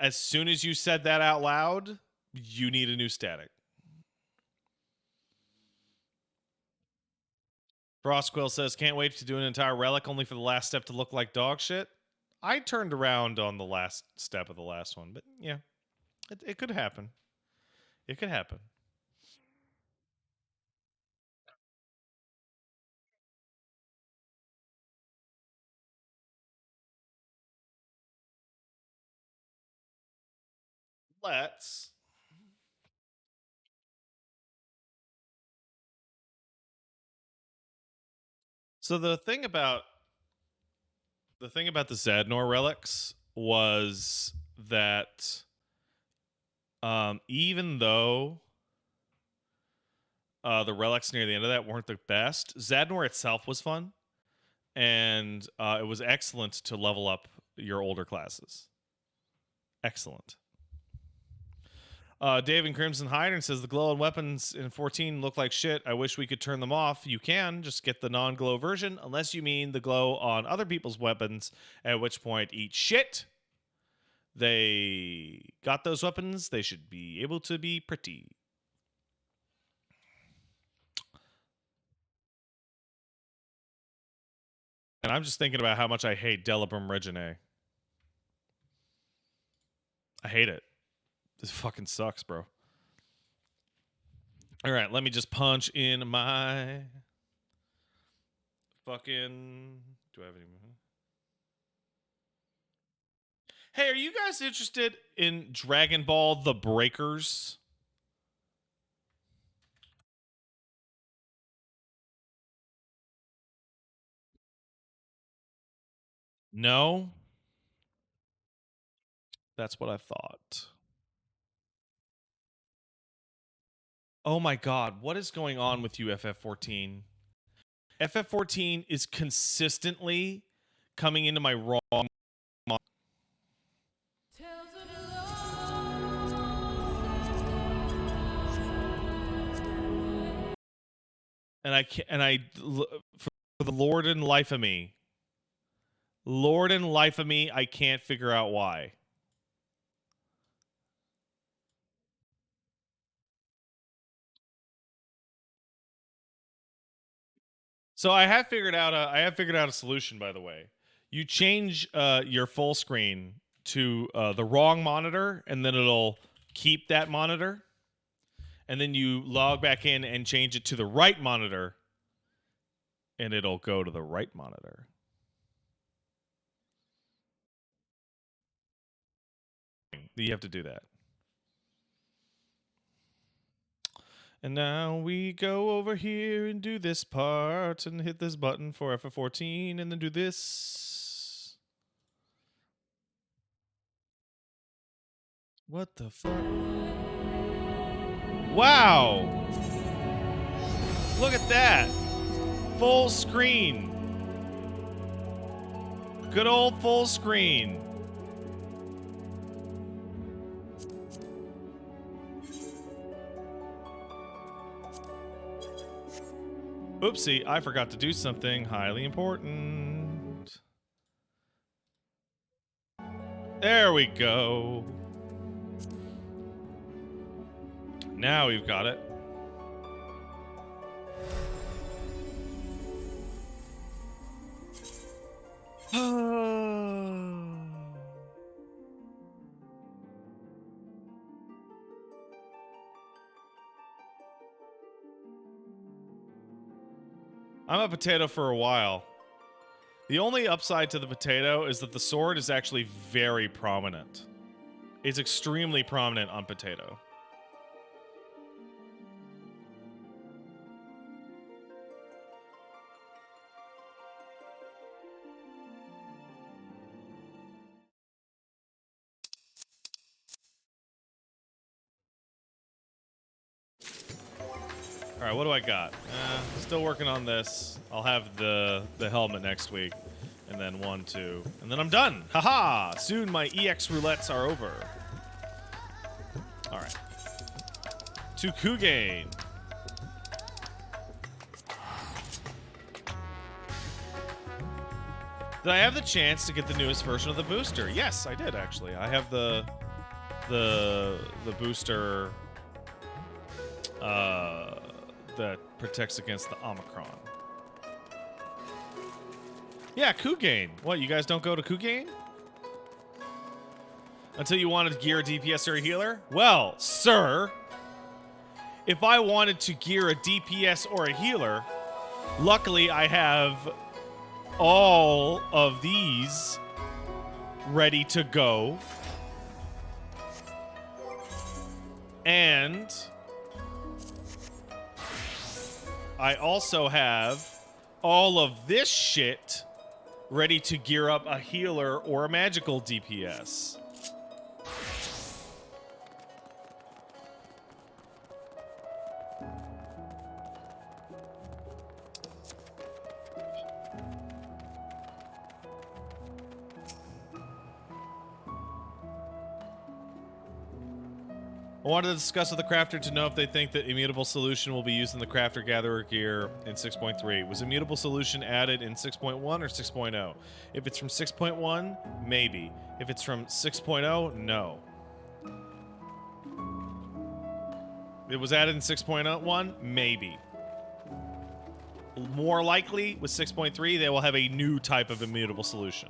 As soon as you said that out loud, you need a new static. Frostquill says, can't wait to do an entire relic only for the last step to look like dog shit. I turned around on the last step of the last one, but yeah, it could happen. It could happen. Let's. So the thing about the Zadnor relics was that even though the relics near the end of that weren't the best, Zadnor itself was fun, and it was excellent to level up your older classes. Excellent. Dave and Crimson Hydrant says the glow on weapons in 14 look like shit. I wish we could turn them off. You can just get the non-glow version, unless you mean the glow on other people's weapons. At which point, eat shit. They got those weapons. They should be able to be pretty. And I'm just thinking about how much I hate Delibrum Regine. I hate it. This fucking sucks, bro. All right, let me just punch in my fucking... Do I have any... Hey, are you guys interested in Dragon Ball The Breakers? No? That's what I thought. Oh my god, what is going on with you, FF14? FF14 is consistently coming into my wrong... And I can't, and I, for the Lord and life of me, I can't figure out why. So I have figured out a solution, by the way. You change your full screen to the wrong monitor, and then it'll keep that monitor. And then you log back in and change it to the right monitor, and it'll go to the right monitor. You have to do that. And now we go over here and do this part and hit this button for FF14 and then do this. What the fuck? Wow! Look at that! Full screen. Good old full screen. Oopsie, I forgot to do something highly important. There we go. Now we've got it. I'm a potato for a while. The only upside to the potato is that the sword is actually very prominent. It's extremely prominent on potato. All right, what do I got? Still working on this. I'll have the helmet next week. And then 1, 2. And then I'm done. Haha! Soon my EX roulettes are over. All right. To Kugain. Did I have the chance to get the newest version of the booster? Yes, I did actually. I have the booster that protects against the Omicron. Yeah, Kugain. What, you guys don't go to Kugain? Until you wanted to gear a DPS or a healer? Well, sir, if I wanted to gear a DPS or a healer, luckily I have all of these ready to go. And I also have all of this shit ready to gear up a healer or a magical DPS. I wanted to discuss with the crafter to know if they think that immutable solution will be used in the crafter gatherer gear in 6.3. Was immutable solution added in 6.1 or 6.0? If it's from 6.1, maybe. If it's from 6.0, no. It was added in 6.1, maybe. more likely with 6.3, they will have a new type of immutable solution.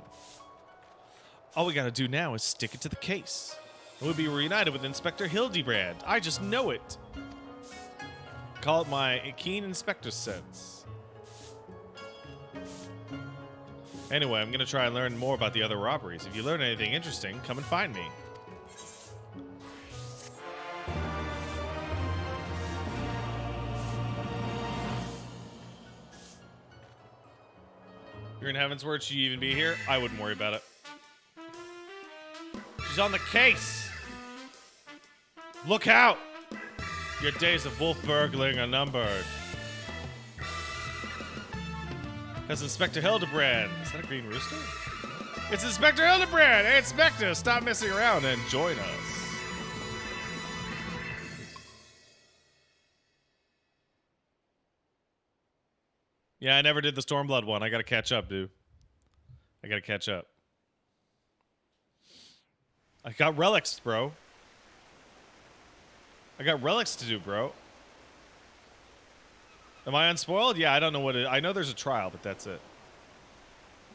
All we gotta do now is stick it to the case. And we'll be reunited with Inspector Hildibrand. I just know it. Call it my keen inspector sense. Anyway, I'm gonna try and learn more about the other robberies. If you learn anything interesting, come and find me. You're in Heaven's Word. Should you even be here? I wouldn't worry about it. She's on the case. Look out. Your days of wolf burgling are numbered. That's Inspector Hildibrand. Is that a green rooster? It's Inspector Hildibrand. Hey, Inspector, stop messing around and join us. Yeah, I never did the Stormblood one. I gotta catch up, dude. I gotta catch up. I got relics, bro. I got relics to do, bro. Am I unspoiled? Yeah, I don't know what it is. I know there's a trial, but that's it.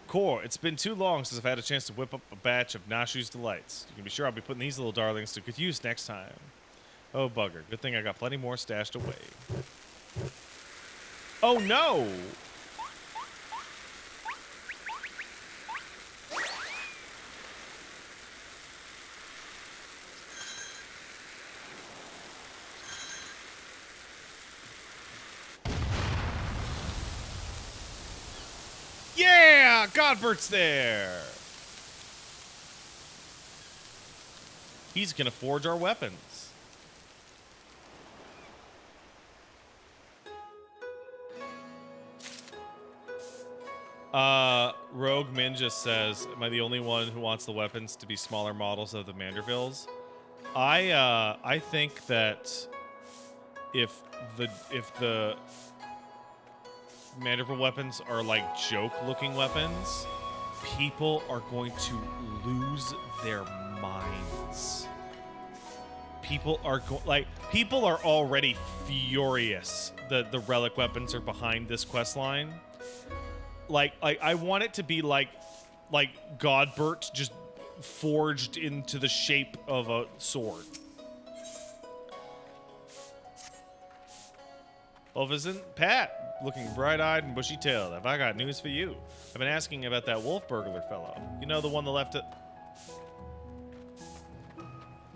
Core, it's been too long since I've had a chance to whip up a batch of Nashu's Delights. You can be sure I'll be putting these little darlings to good use next time. Oh, bugger. Good thing I got plenty more stashed away. Oh, no! Yeah! Godbert's there! He's gonna forge our weapons. Rogue Min just says, am I the only one who wants the weapons to be smaller models of the Mandervilles? I think that if the Manderville weapons are like joke-looking weapons, people are going to lose their minds. People are already furious that the relic weapons are behind this quest line. Like I want it to be like Godbert just forged into the shape of a sword. Well, isn't Pat looking bright-eyed and bushy-tailed? Have I got news for you? I've been asking about that wolf burglar fellow. You know, the one that left it.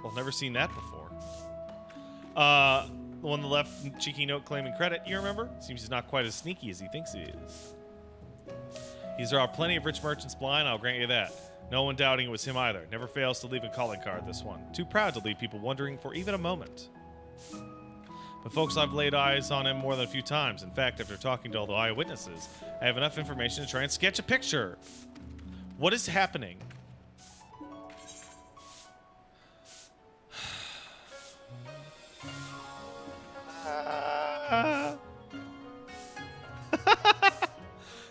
Well, never seen that before. The one that left cheeky note claiming credit. You remember? Seems he's not quite as sneaky as he thinks he is. There are plenty of rich merchants blind, I'll grant you that. No one doubting it was him either. Never fails to leave a calling card, this one. Too proud to leave people wondering for even a moment. But folks, I've laid eyes on him more than a few times. In fact, after talking to all the eyewitnesses, I have enough information to try and sketch a picture. What is happening?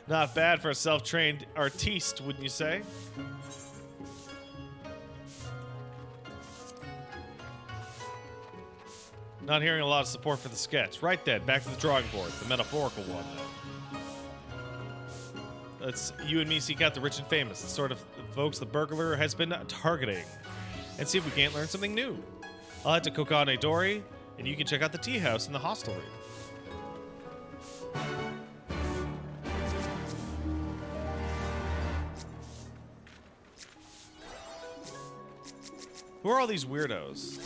Not bad for a self-trained artiste, wouldn't you say? Not hearing a lot of support for the sketch. Right then, back to the drawing board, the metaphorical one. Let's you and me seek out the rich and famous, the sort of folks the burglar has been targeting, and see if we can't learn something new. I'll head to Kokane Dori, and you can check out the tea house and the hostelry. Who are all these weirdos?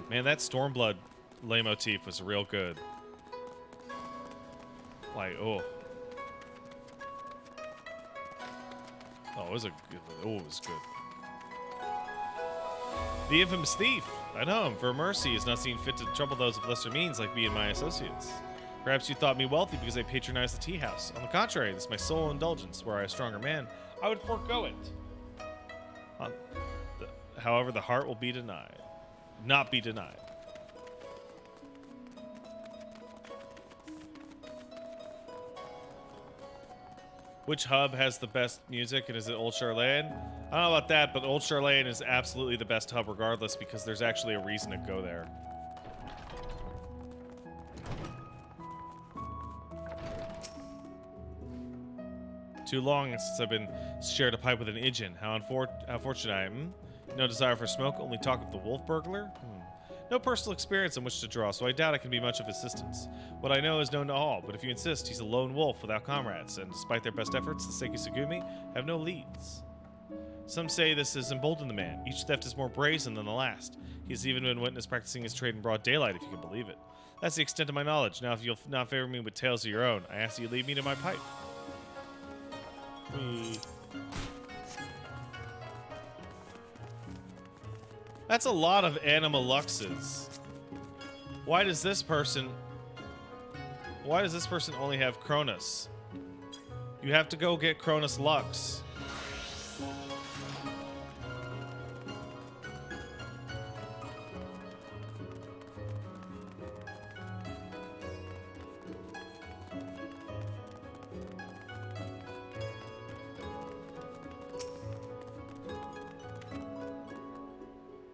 Man, that Stormblood leitmotif was real good. Like, oh. Oh, it was a good. Oh, it was good. The infamous thief. I know him. For mercy, is not seen fit to trouble those of lesser means like me and my associates. Perhaps you thought me wealthy because I patronized the tea house. On the contrary, this is my sole indulgence. Were I a stronger man, I would forego it. However, the heart will be denied. Not be denied. Which hub has the best music, and is it Old Charlene? I don't know about that, but Old Charlene is absolutely the best hub regardless because there's actually a reason to go there. Too long since I've been shared a pipe with an Ijin. How unfortunate I am. No desire for smoke, only talk of the wolf burglar? No personal experience on which to draw, so I doubt I can be much of assistance. What I know is known to all, but if you insist, he's a lone wolf without comrades, and despite their best efforts, the Sekisugumi have no leads. Some say this has emboldened the man. Each theft is more brazen than the last. He's even been witnessed practicing his trade in broad daylight, if you can believe it. That's the extent of my knowledge. Now, if you'll not favor me with tales of your own, I ask you to lead me to my pipe. That's a lot of Animaluxes. Why does this person only have Cronus? You have to go get Cronus Lux.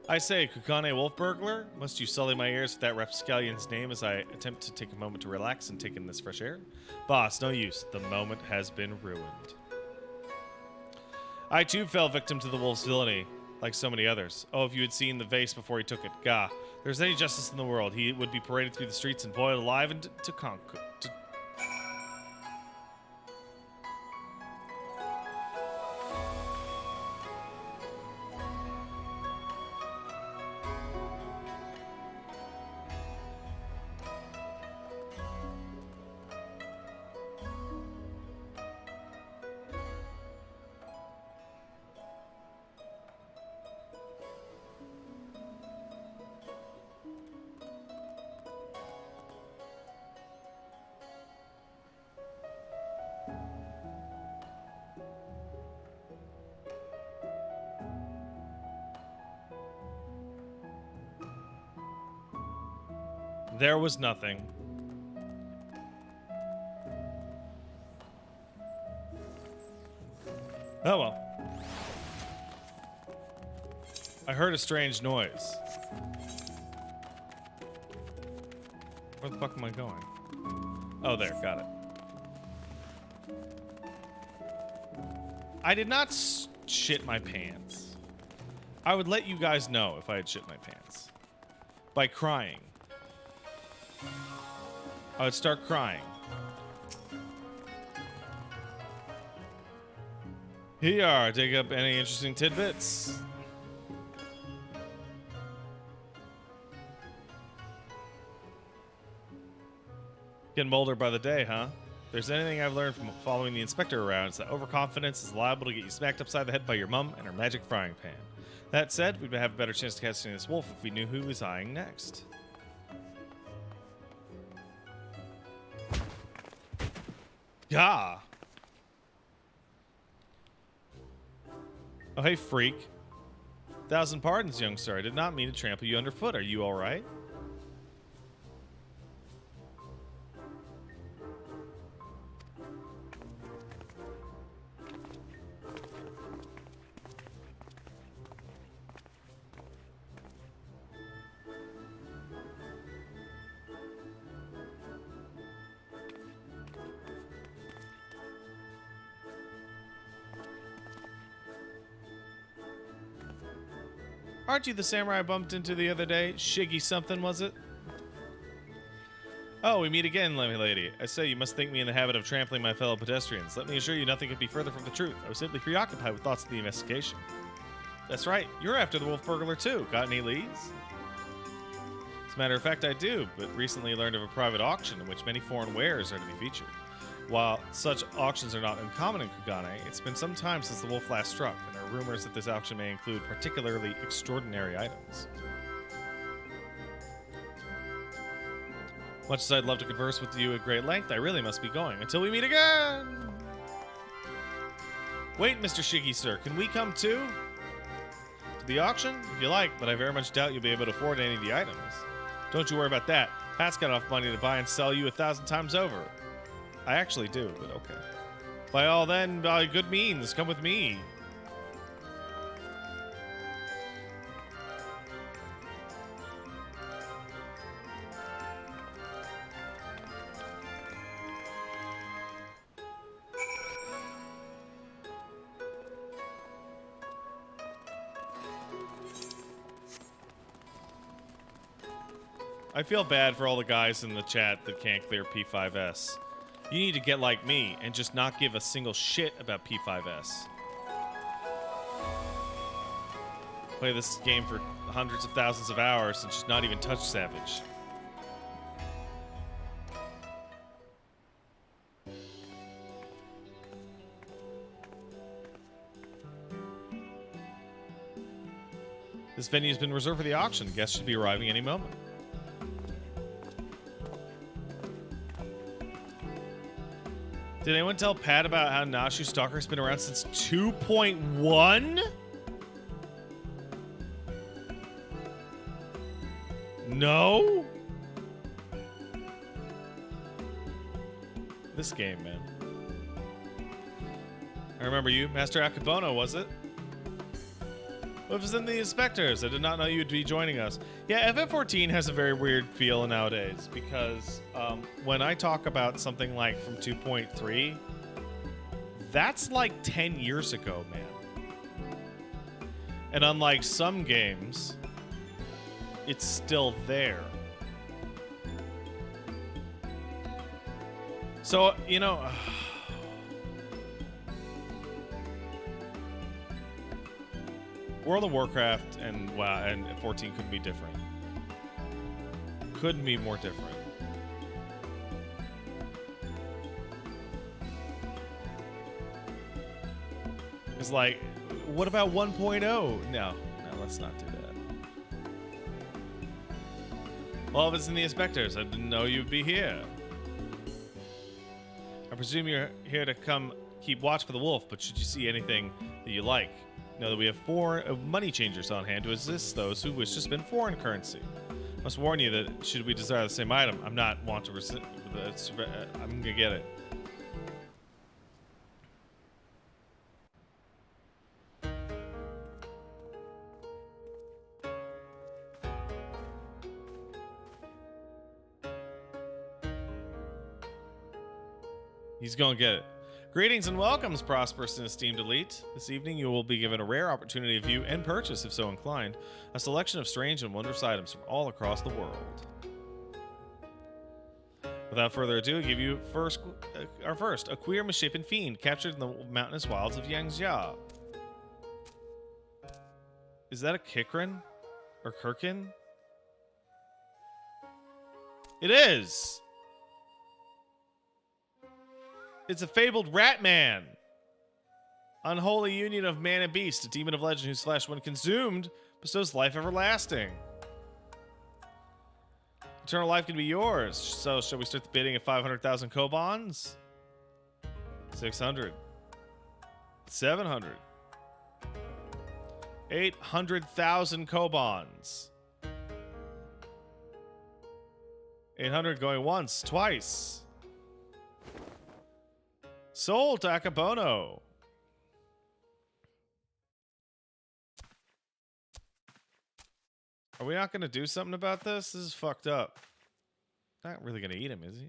I say, Kukane Wolf Burglar, must you sully my ears with that rapscallion's name as I attempt to take a moment to relax and take in this fresh air? Boss, no use. The moment has been ruined. I too fell victim to the wolf's villainy, like so many others. Oh, if you had seen the vase before he took it. Gah. If there's any justice in the world, he would be paraded through the streets and boiled alive and to conquer. There was nothing. Oh well. I heard a strange noise. Where the fuck am I going? Oh, there. Got it. I did not shit my pants. I would let you guys know if I had shit my pants. By crying. I would start crying. Here you are. Dig up any interesting tidbits. Getting bolder by the day, huh? If there's anything I've learned from following the inspector around, it's that overconfidence is liable to get you smacked upside the head by your mum and her magic frying pan. That said, we'd have a better chance of catching this wolf if we knew who was eyeing next. Gah! Oh, hey, freak. 1,000 pardons, young sir. I did not mean to trample you underfoot. Are you all right? Aren't you the samurai I bumped into the other day? Shiggy something, was it? Oh, we meet again, lady. I say, you must think me in the habit of trampling my fellow pedestrians. Let me assure you nothing could be further from the truth. I was simply preoccupied with thoughts of the investigation. That's right. You're after the wolf burglar, too. Got any leads? As a matter of fact, I do, but recently learned of a private auction in which many foreign wares are to be featured. While such auctions are not uncommon in Kugane, it's been some time since the wolf last struck, and there are rumors that this auction may include particularly extraordinary items. Much as I'd love to converse with you at great length, I really must be going. Until we meet again! Wait, Mr. Shiggy, sir, can we come too? To the auction? If you like, but I very much doubt you'll be able to afford any of the items. Don't you worry about that. Pat's got enough money to buy and sell you 1,000 times over. I actually do, but okay. By all then, by good means, come with me. I feel bad for all the guys in the chat that can't clear P5S. You need to get like me and just not give a single shit about P5S. Play this game for hundreds of thousands of hours and just not even touch Savage. This venue has been reserved for the auction. Guests should be arriving any moment. Did anyone tell Pat about how Nashu Stalker's been around since 2.1? No? This game, man. I remember you. Master Akabono, was it? What was in the Inspectors? I did not know you'd be joining us. Yeah, FF14 has a very weird feel nowadays because when I talk about something like from 2.3, that's like 10 years ago, man. And unlike some games, it's still there. So, you know... World of Warcraft and WoW and 14 couldn't be different. Couldn't be more different. It's like, what about 1.0? No, let's not do that. Well, if it's in the Inspectors, I didn't know you'd be here. I presume you're here to come keep watch for the wolf, but should you see anything that you like, know that we have 4 money changers on hand to assist those who wish to spend foreign currency. I must warn you that should we desire the same item, I'm not want to I'm gonna get it. He's gonna get it. Greetings and welcomes, prosperous and esteemed elite. This evening you will be given a rare opportunity to view and purchase, if so inclined, a selection of strange and wondrous items from all across the world. Without further ado, I give you our first, a queer misshapen fiend captured in the mountainous wilds of Yangxia. Is that a Kikrin? Or Kirkin? It is! It's a fabled rat man. Unholy union of man and beast, a demon of legend whose flesh, when consumed, bestows life everlasting. Eternal life can be yours. So, shall we start the bidding at 500,000 kobons? 600. 700. 800,000 kobons. 800 going once, twice. Sold to Akabono. Are we not going to do something about this? This is fucked up. Not really going to eat him, is he?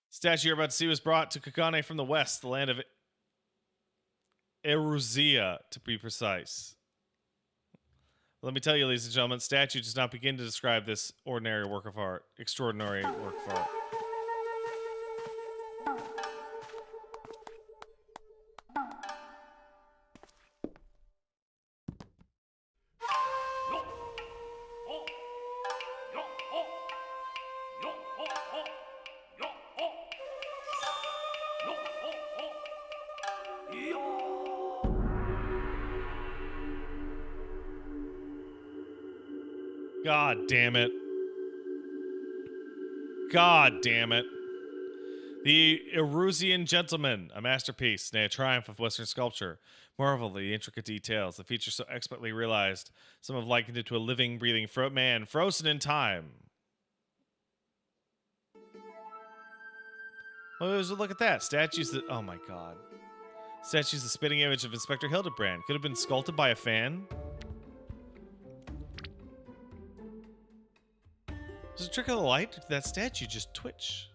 Statue you're about to see was brought to Kakane from the west, the land of Eruzia, to be precise. Let me tell you, ladies and gentlemen, statue does not begin to describe this ordinary work of art, extraordinary work of art. God damn it. God damn it. The Erusian Gentleman, a masterpiece, nay, a triumph of Western sculpture. Marvel at the intricate details, the features so expertly realized. Some have likened it to a living, breathing man, frozen in time. Oh, so look at that. Statues that... Oh, my God. Statue's the spitting image of Inspector Hildibrand. Could have been sculpted by a fan. Was it a trick of the light? Or did that statue just twitch?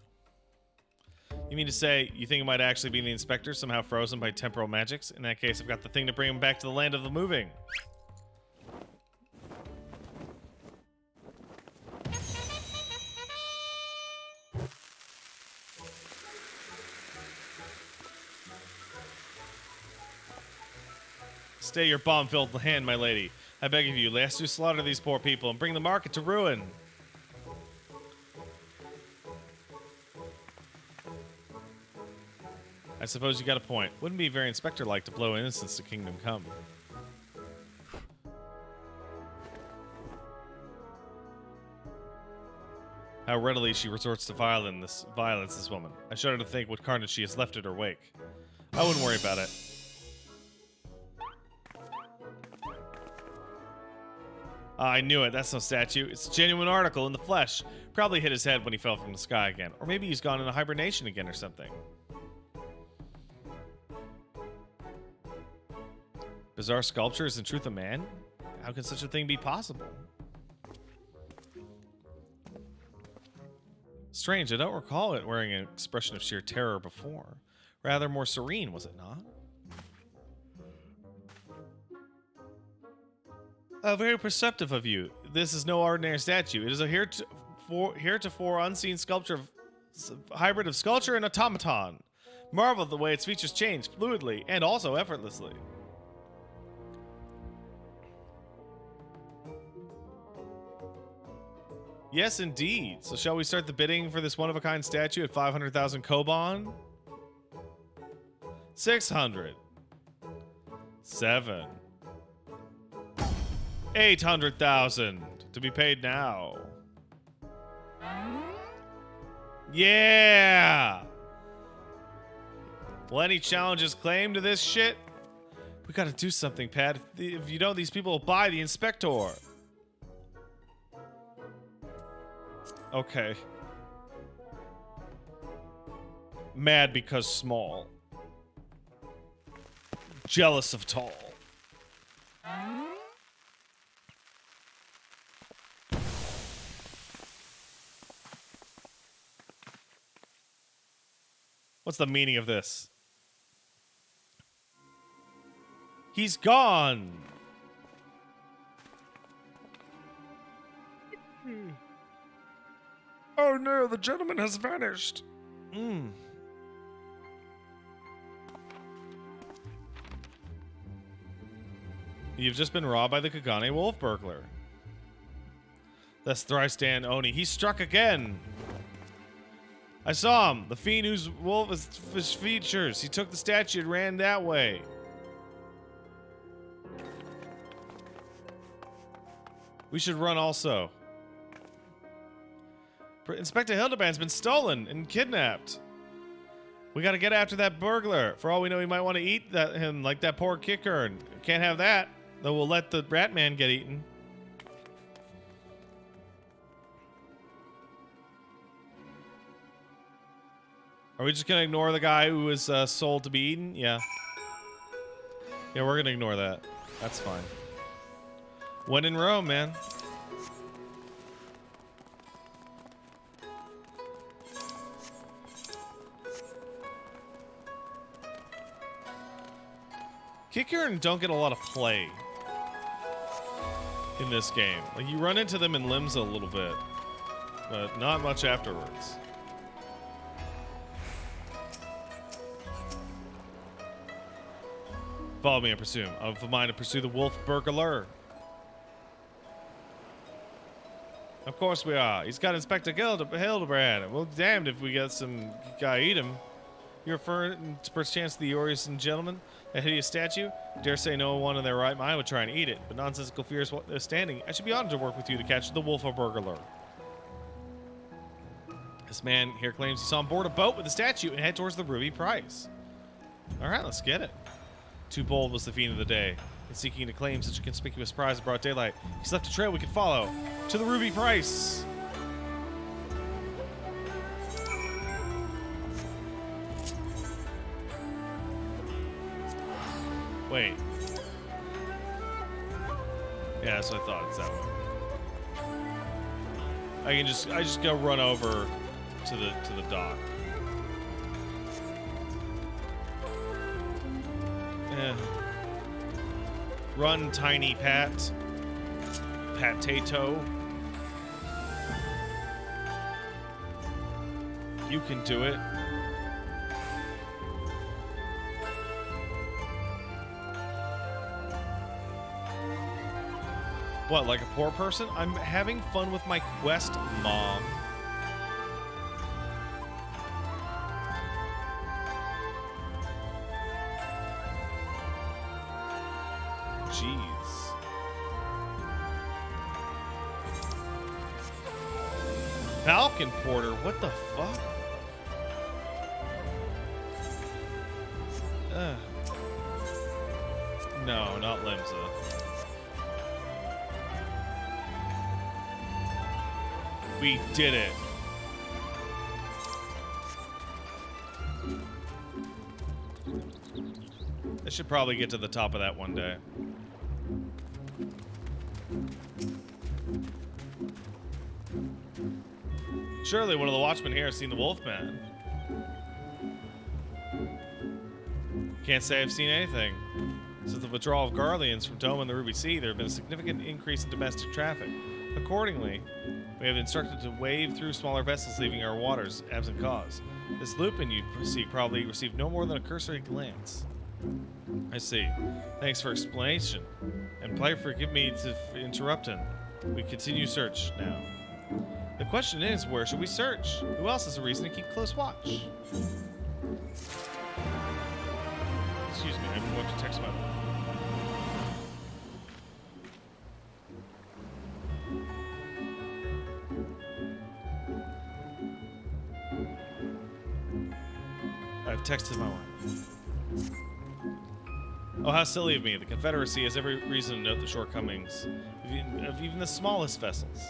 You mean to say you think it might actually be the Inspector, somehow frozen by temporal magics? In that case, I've got the thing to bring him back to the land of the moving. Stay your bomb-filled hand, my lady. I beg of you, lay us to slaughter these poor people and bring the market to ruin. I suppose you got a point. Wouldn't be very Inspector-like to blow innocence to kingdom come. How readily she resorts to violence, this woman. I shudder to think what carnage she has left in her wake. I wouldn't worry about it. I knew it. That's no statue. It's a genuine article in the flesh. Probably hit his head when he fell from the sky again. Or maybe he's gone into hibernation again or something. Bizarre sculpture is in truth a man? How can such a thing be possible? Strange, I don't recall it wearing an expression of sheer terror before. Rather more serene, was it not? Very perceptive of you. This is no ordinary statue. It is a heretofore unseen sculpture hybrid of sculpture and automaton. Marvel at the way its features change fluidly and also effortlessly. Yes, indeed. So shall we start the bidding for this one-of-a-kind statue at 500,000 koban? 600. 7. 800,000 to be paid now. Yeah! Will any challenges claim to this shit? We gotta do something, Pat. If you don't, these people will buy the Inspector. Okay. Mad because small. Jealous of tall. What's the meaning of this? He's gone. Oh no, the gentleman has vanished. You've just been robbed by the Kagane wolf burglar. That's Thristan Oni. He struck again. I saw him. The fiend whose wolf is his features. He took the statue and ran that way. We should run also. Inspector Hildibrand's been stolen and kidnapped. We gotta get after that burglar. For all we know, he might want to eat him like that poor kicker. And can't have that. Though we'll let the rat man get eaten. Are we just gonna ignore the guy who was sold to be eaten? Yeah. Yeah, we're gonna ignore that. That's fine. When in Rome, man. Kicker don't get a lot of play in this game. Like, you run into them in Limsa a little bit, but not much afterwards. Follow me, I presume. Of a mind to pursue the wolf burglar. Of course we are. He's got Inspector Hildibrand. Well, damned if we get some guy eat him. You're referring to perchance the Orison gentleman? That hideous statue? I dare say no one in their right mind would try and eat it, but nonsensical fears standing. I should be honored to work with you to catch the wolf burglar. This man here claims he saw on board a boat with a statue and head towards the ruby prize. Alright, let's get it. Too bold was the fiend of the day. In seeking to claim such a conspicuous prize in broad daylight, he's left a trail we could follow. To the ruby price! Wait. Yeah, that's what I thought. It's that way. I just go run over to the dock. Yeah. Run, tiny Pat. Potato. You can do it. What, like a poor person? I'm having fun with my quest, Mom. Jeez. Falcon Porter, what the fuck? No, not Limsa. We did it. I should probably get to the top of that one day. Surely one of the watchmen here has seen the Wolfman. Can't say I've seen anything. Since the withdrawal of Garleans from Dome and the Ruby Sea, there have been a significant increase in domestic traffic. Accordingly, we have been instructed to wade through smaller vessels leaving our waters, absent cause. This Lupin you seek probably received no more than a cursory glance. I see. Thanks for explanation. And please forgive me to interrupting. We continue search now. The question is, where should we search? Who else has a reason to keep close watch? Excuse me, I'm going to text my mom. I've texted my wife. Oh, how silly of me. The Confederacy has every reason to note the shortcomings of even the smallest vessels.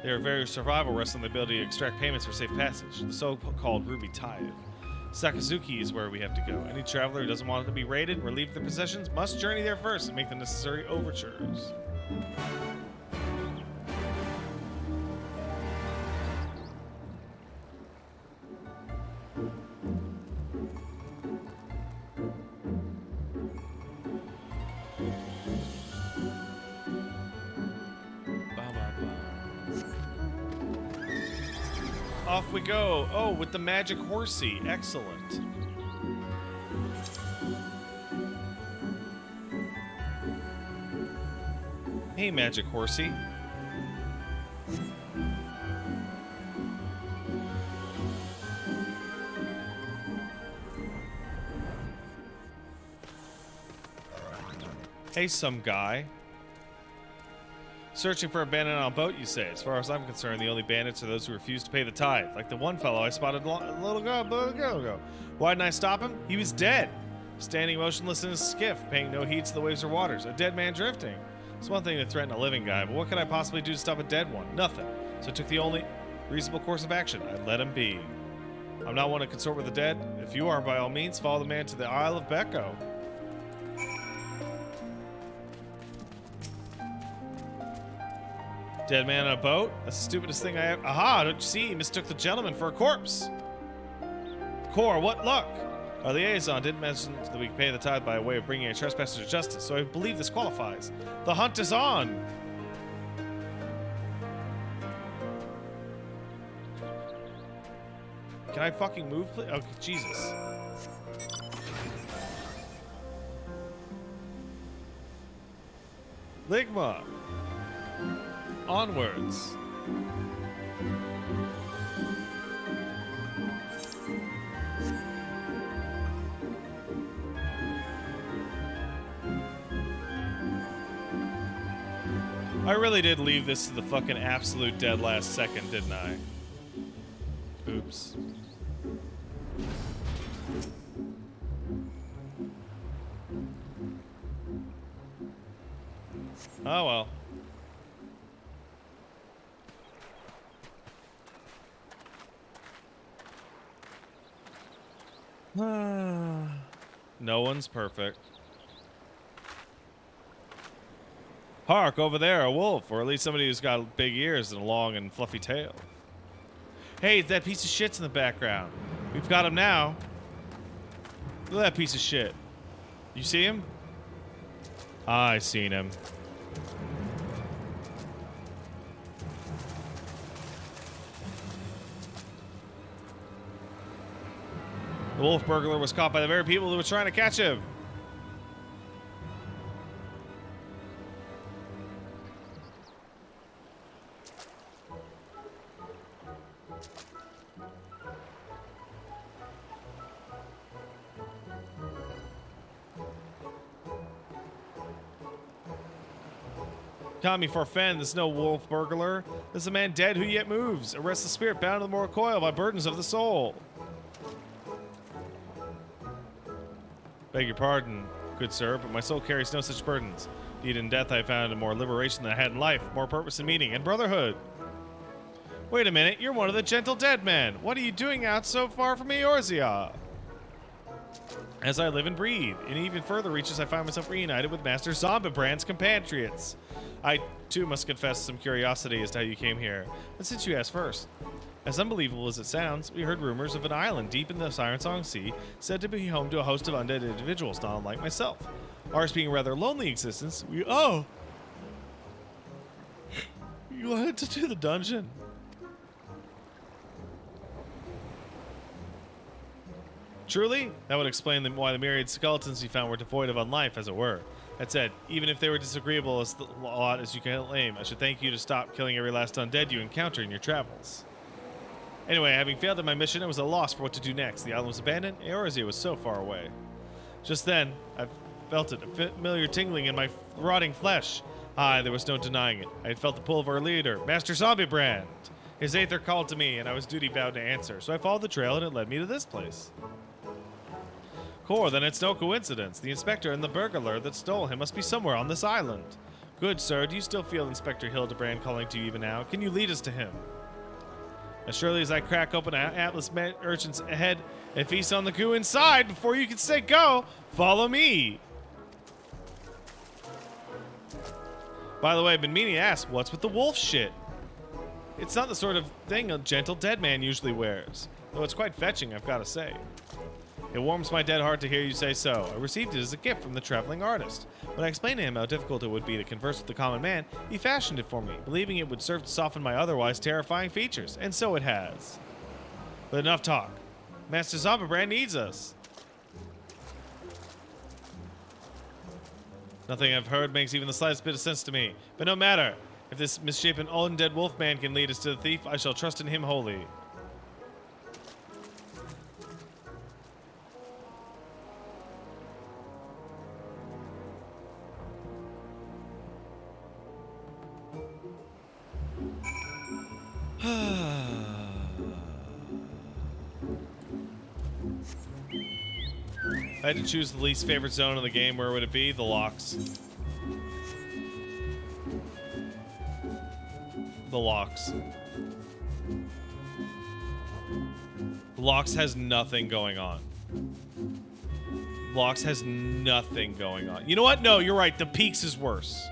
Their very survival rests on the ability to extract payments for safe passage, the so-called Ruby Tithe. Sakazuki is where we have to go. Any traveler who doesn't want to be raided and relieve their possessions must journey there first and make the necessary overtures. Off we go. Oh, with the magic horsey. Excellent. Hey, magic horsey. Hey, some guy. Searching for a bandit on a boat, you say? As far as I'm concerned, the only bandits are those who refuse to pay the tithe. Like the one fellow I spotted a little ago. Why didn't I stop him? He was dead. Standing motionless in his skiff, paying no heed to the waves or waters. A dead man drifting. It's one thing to threaten a living guy, but what could I possibly do to stop a dead one? Nothing. So I took the only reasonable course of action. I let him be. I'm not one to consort with the dead. If you are, by all means, follow the man to the Isle of Becco. Dead man on a boat? That's the stupidest thing I ever... Aha! Don't you see? He mistook the gentleman for a corpse. Cor, what luck! Our liaison didn't mention that we could pay the tithe by way of bringing a trespasser to justice, so I believe this qualifies. The hunt is on! Can I fucking move, please? Okay, Jesus. Ligma! Onwards. I really did leave this to the fucking absolute dead last second, didn't I? Oops. Oh well. No one's perfect. Hark, over there, a wolf, or at least somebody who's got big ears and a long and fluffy tail. Hey, that piece of shit's in the background. We've got him now. Look at that piece of shit. You see him? I seen him. The wolf burglar was caught by the very people who were trying to catch him. Caught me for a fan. There's no wolf burglar. There's a man dead who yet moves. A restless spirit bound to the mortal coil by burdens of the soul. Beg your pardon, good sir, but my soul carries no such burdens. Indeed, in death I found more liberation than I had in life, more purpose and meaning, and brotherhood. Wait a minute, you're one of the gentle dead men. What are you doing out so far from Eorzea? As I live and breathe, in even further reaches I find myself reunited with Master Hildibrand's compatriots. I, too, must confess some curiosity as to how you came here, but since you asked first. As unbelievable as it sounds, we heard rumors of an island deep in the Siren Song Sea, said to be home to a host of undead individuals not unlike myself. Ours being a rather lonely existence, you wanted to do the dungeon. Truly? That would explain why the myriad skeletons you found were devoid of unlife, as it were. That said, even if they were disagreeable as a lot as you can claim, I should thank you to stop killing every last undead you encounter in your travels. Anyway, having failed in my mission, I was at a loss for what to do next. The island was abandoned, and Eorzea was so far away. Just then, I felt it, a familiar tingling in my rotting flesh. Aye, there was no denying it. I had felt the pull of our leader, Master Hildibrand. His aether called to me, and I was duty-bound to answer, so I followed the trail, and it led me to this place. Core, then it's no coincidence. The inspector and the burglar that stole him must be somewhere on this island. Good, sir. Do you still feel Inspector Hildibrand calling to you even now? Can you lead us to him? As surely as I crack open an Atlas urchin's head and feast on the goo inside, before you can say go, follow me. By the way, I've been meaning to ask, what's with the wolf shit? It's not the sort of thing a gentle dead man usually wears, though it's quite fetching, I've got to say. It warms my dead heart to hear you say so. I received it as a gift from the traveling artist. When I explained to him how difficult it would be to converse with the common man, he fashioned it for me, believing it would serve to soften my otherwise terrifying features, and so it has. But enough talk. Master Hildibrand needs us. Nothing I've heard makes even the slightest bit of sense to me. But no matter. If this misshapen undead wolf man can lead us to the thief, I shall trust in him wholly. I had to choose the least favorite zone in the game. Where would it be? The locks. The locks. The locks has nothing going on. Locks has nothing going on. You know what? No, you're right. The Peaks is worse.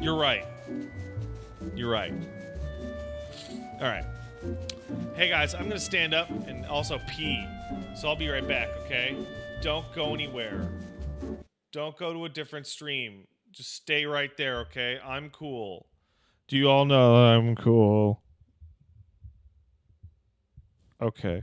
You're right. You're right. All right. Hey guys, I'm gonna stand up and also pee, so I'll be right back. Okay? Don't go anywhere. Don't go to a different stream. Just stay right there. Okay? I'm cool. Do you all know I'm cool? Okay.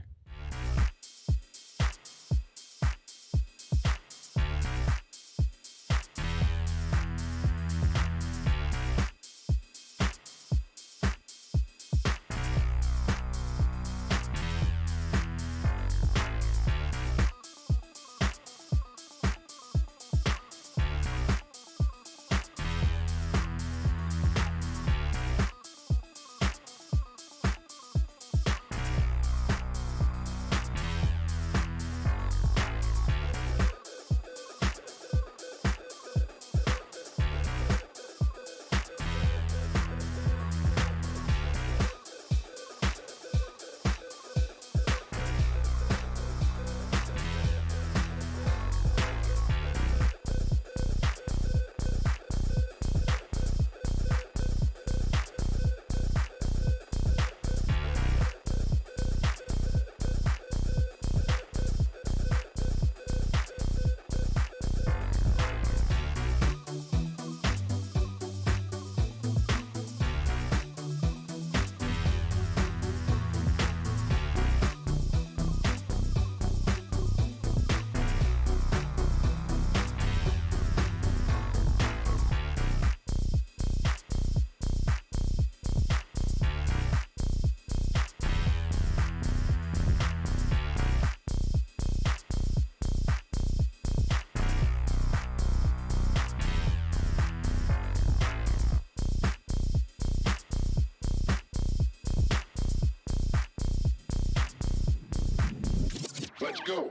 go.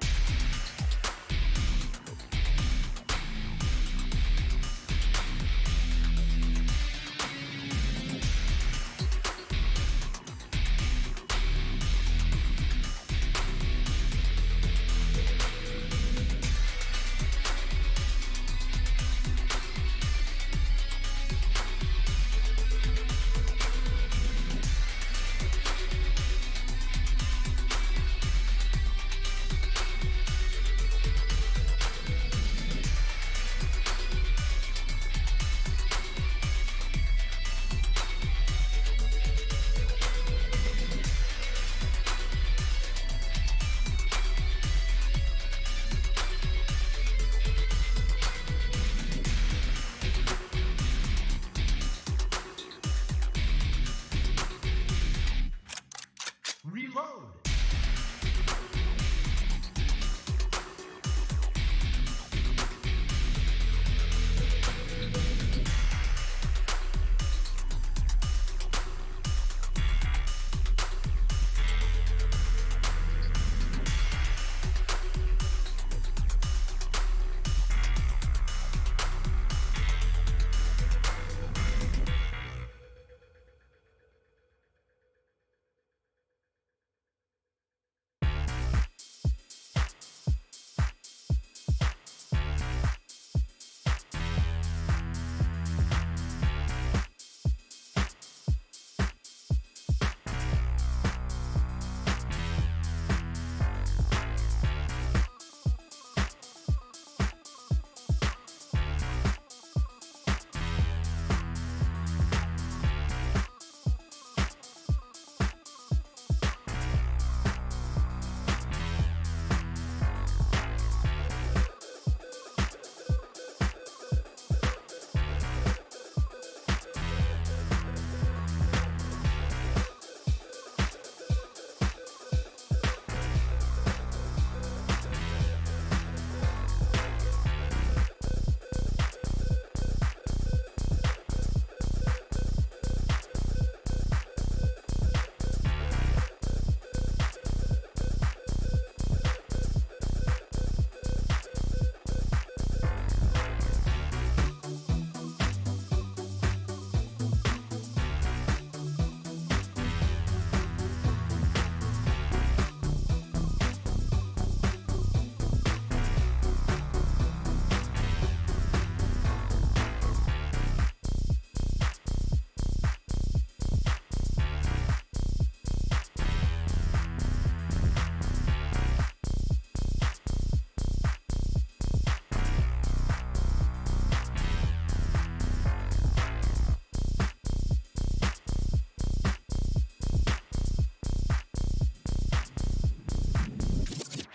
Reload.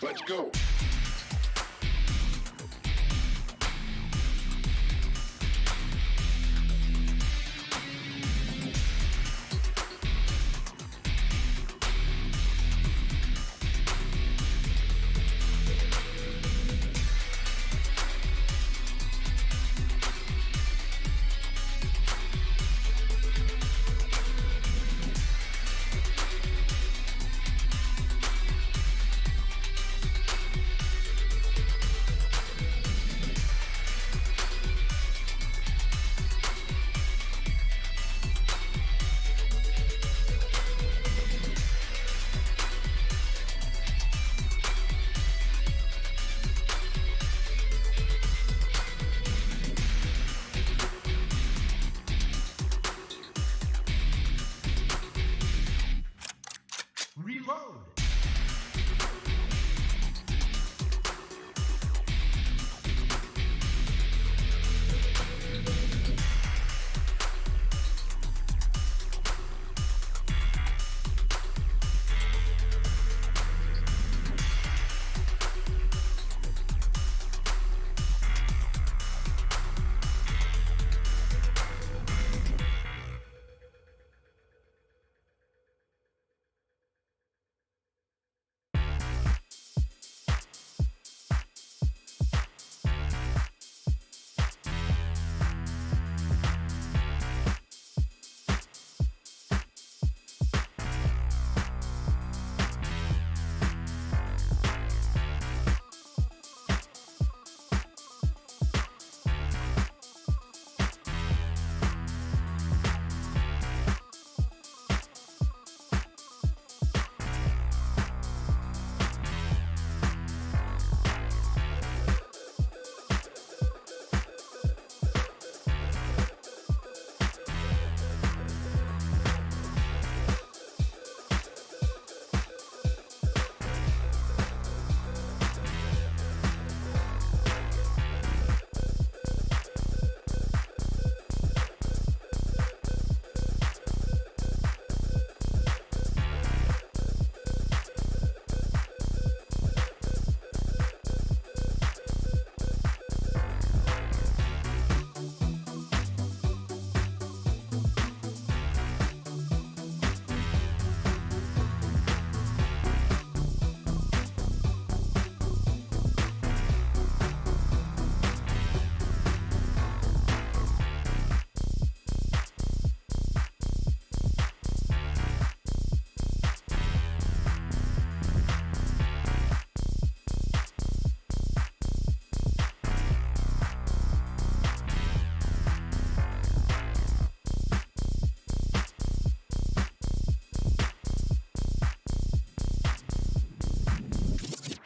Let's go.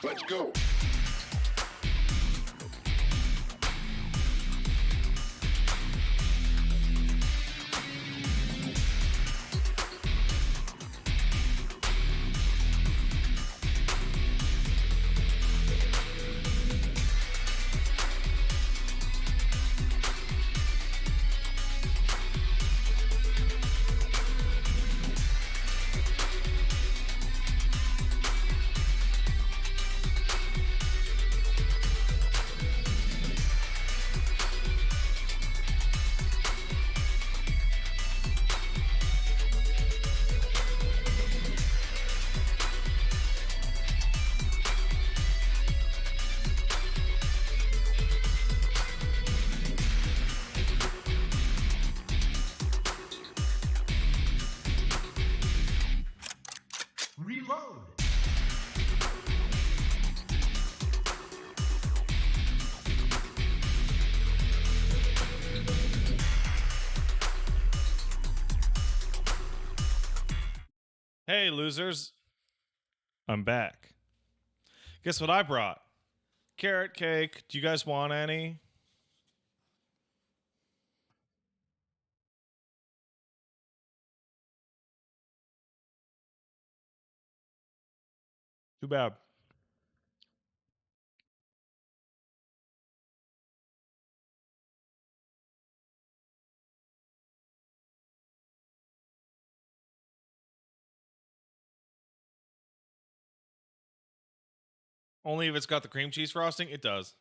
Let's go. Reload. Hey, losers. I'm back. Guess what I brought? Carrot cake. Do you guys want any? Too bad. Only if it's got the cream cheese frosting, it does.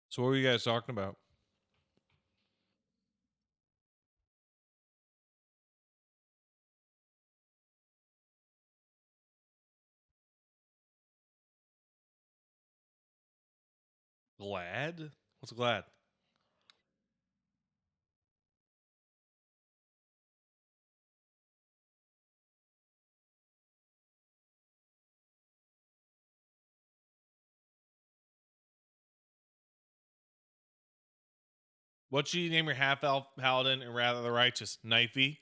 So what were you guys talking about? Glad? What's glad? What should you name your half-elf paladin and rather the righteous? Knifey?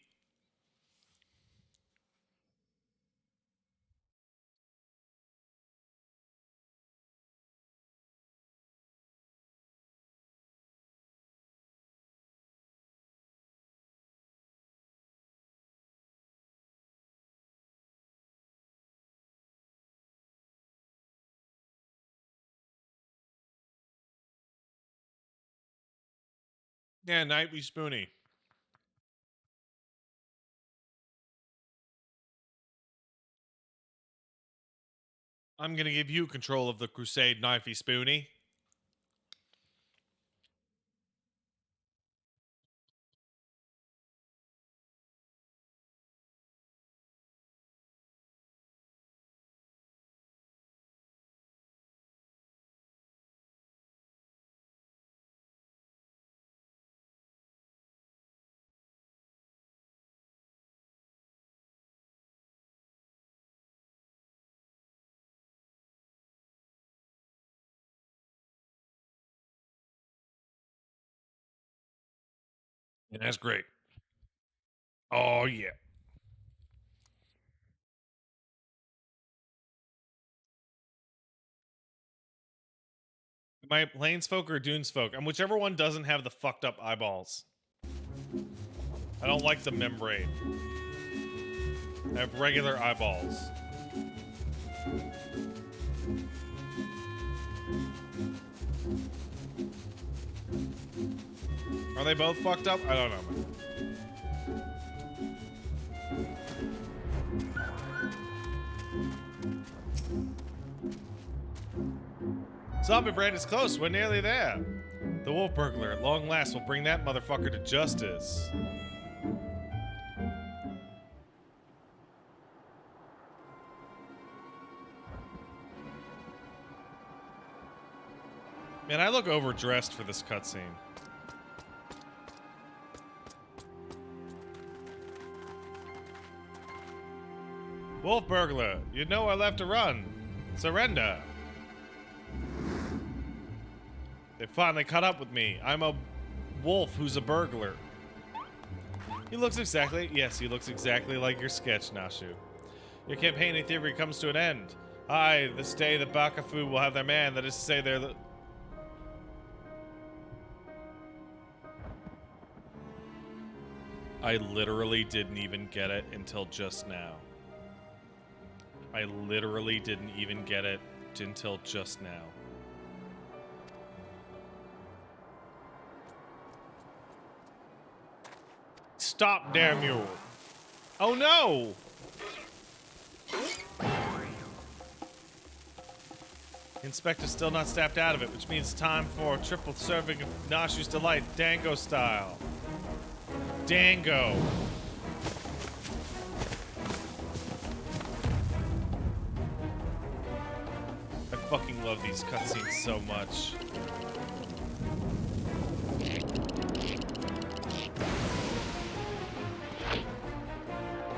Yeah, Knifey Spoonie. I'm gonna give you control of the crusade, Knifey Spoonie. And that's great. Oh yeah. Am I Planesfolk or Dunesfolk? I'm whichever one doesn't have the fucked up eyeballs. I don't like the membrane. I have regular eyeballs. Are they both fucked up? I don't know. Zombie Brand is close. We're nearly there. The Wolf Burglar, at long last, will bring that motherfucker to justice. Man, I look overdressed for this cutscene. Wolf Burglar, you know I left to run. Surrender. They finally caught up with me. I'm a wolf who's a burglar. He looks exactly like your sketch, Nashu. Your campaigning theory comes to an end. Aye, this day the Bakafu will have their man, that is to say they're the... I literally didn't even get it until just now. I literally didn't even get it until just now. Stop, damn you! Oh no! Inspector's still not snapped out of it, which means time for a triple serving of Nashu's Delight, Dango style. Dango. I fucking love these cutscenes so much.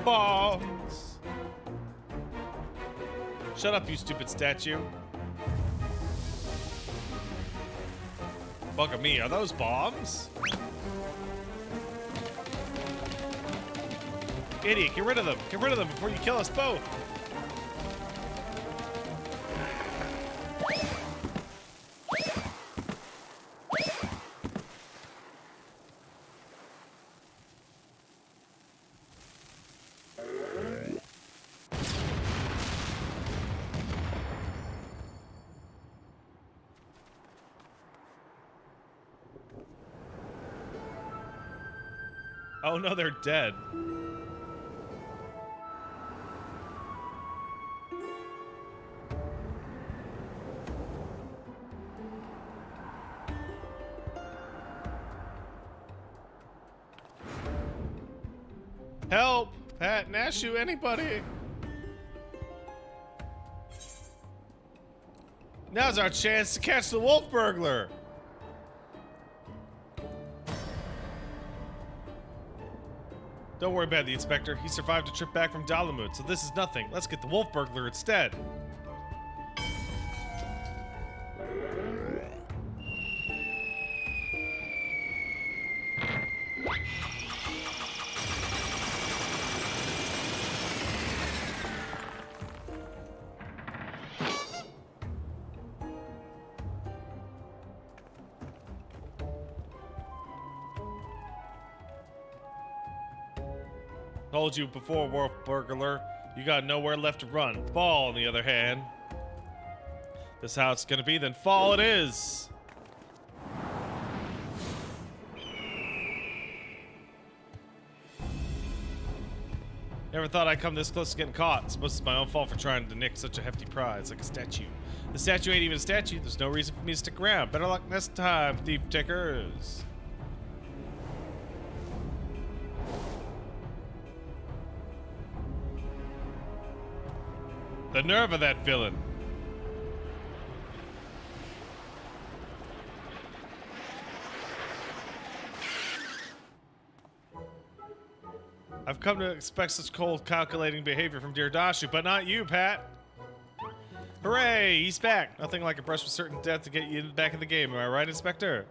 Bombs! Shut up, you stupid statue. Bugger me, are those bombs? Idiot, get rid of them! Get rid of them before you kill us both! Oh no, they're dead. Help! Pat, Nashu, anybody! Now's our chance to catch the wolf burglar! Don't worry about the inspector. He survived a trip back from Dalamud, so this is nothing. Let's get the wolf burglar instead. Told you before, wolf burglar. You got nowhere left to run. Fall, on the other hand. This is how it's gonna be, then fall it is. Never thought I'd come this close to getting caught. I suppose it's my own fault for trying to nick such a hefty prize, like a statue. The statue ain't even a statue. There's no reason for me to stick around. Better luck next time, thief takers. The nerve of that villain. I've come to expect such cold, calculating behavior from dear Dashu, but not you, Pat. Hooray, he's back. Nothing like a brush with certain death to get you back in the game. Am I right, Inspector?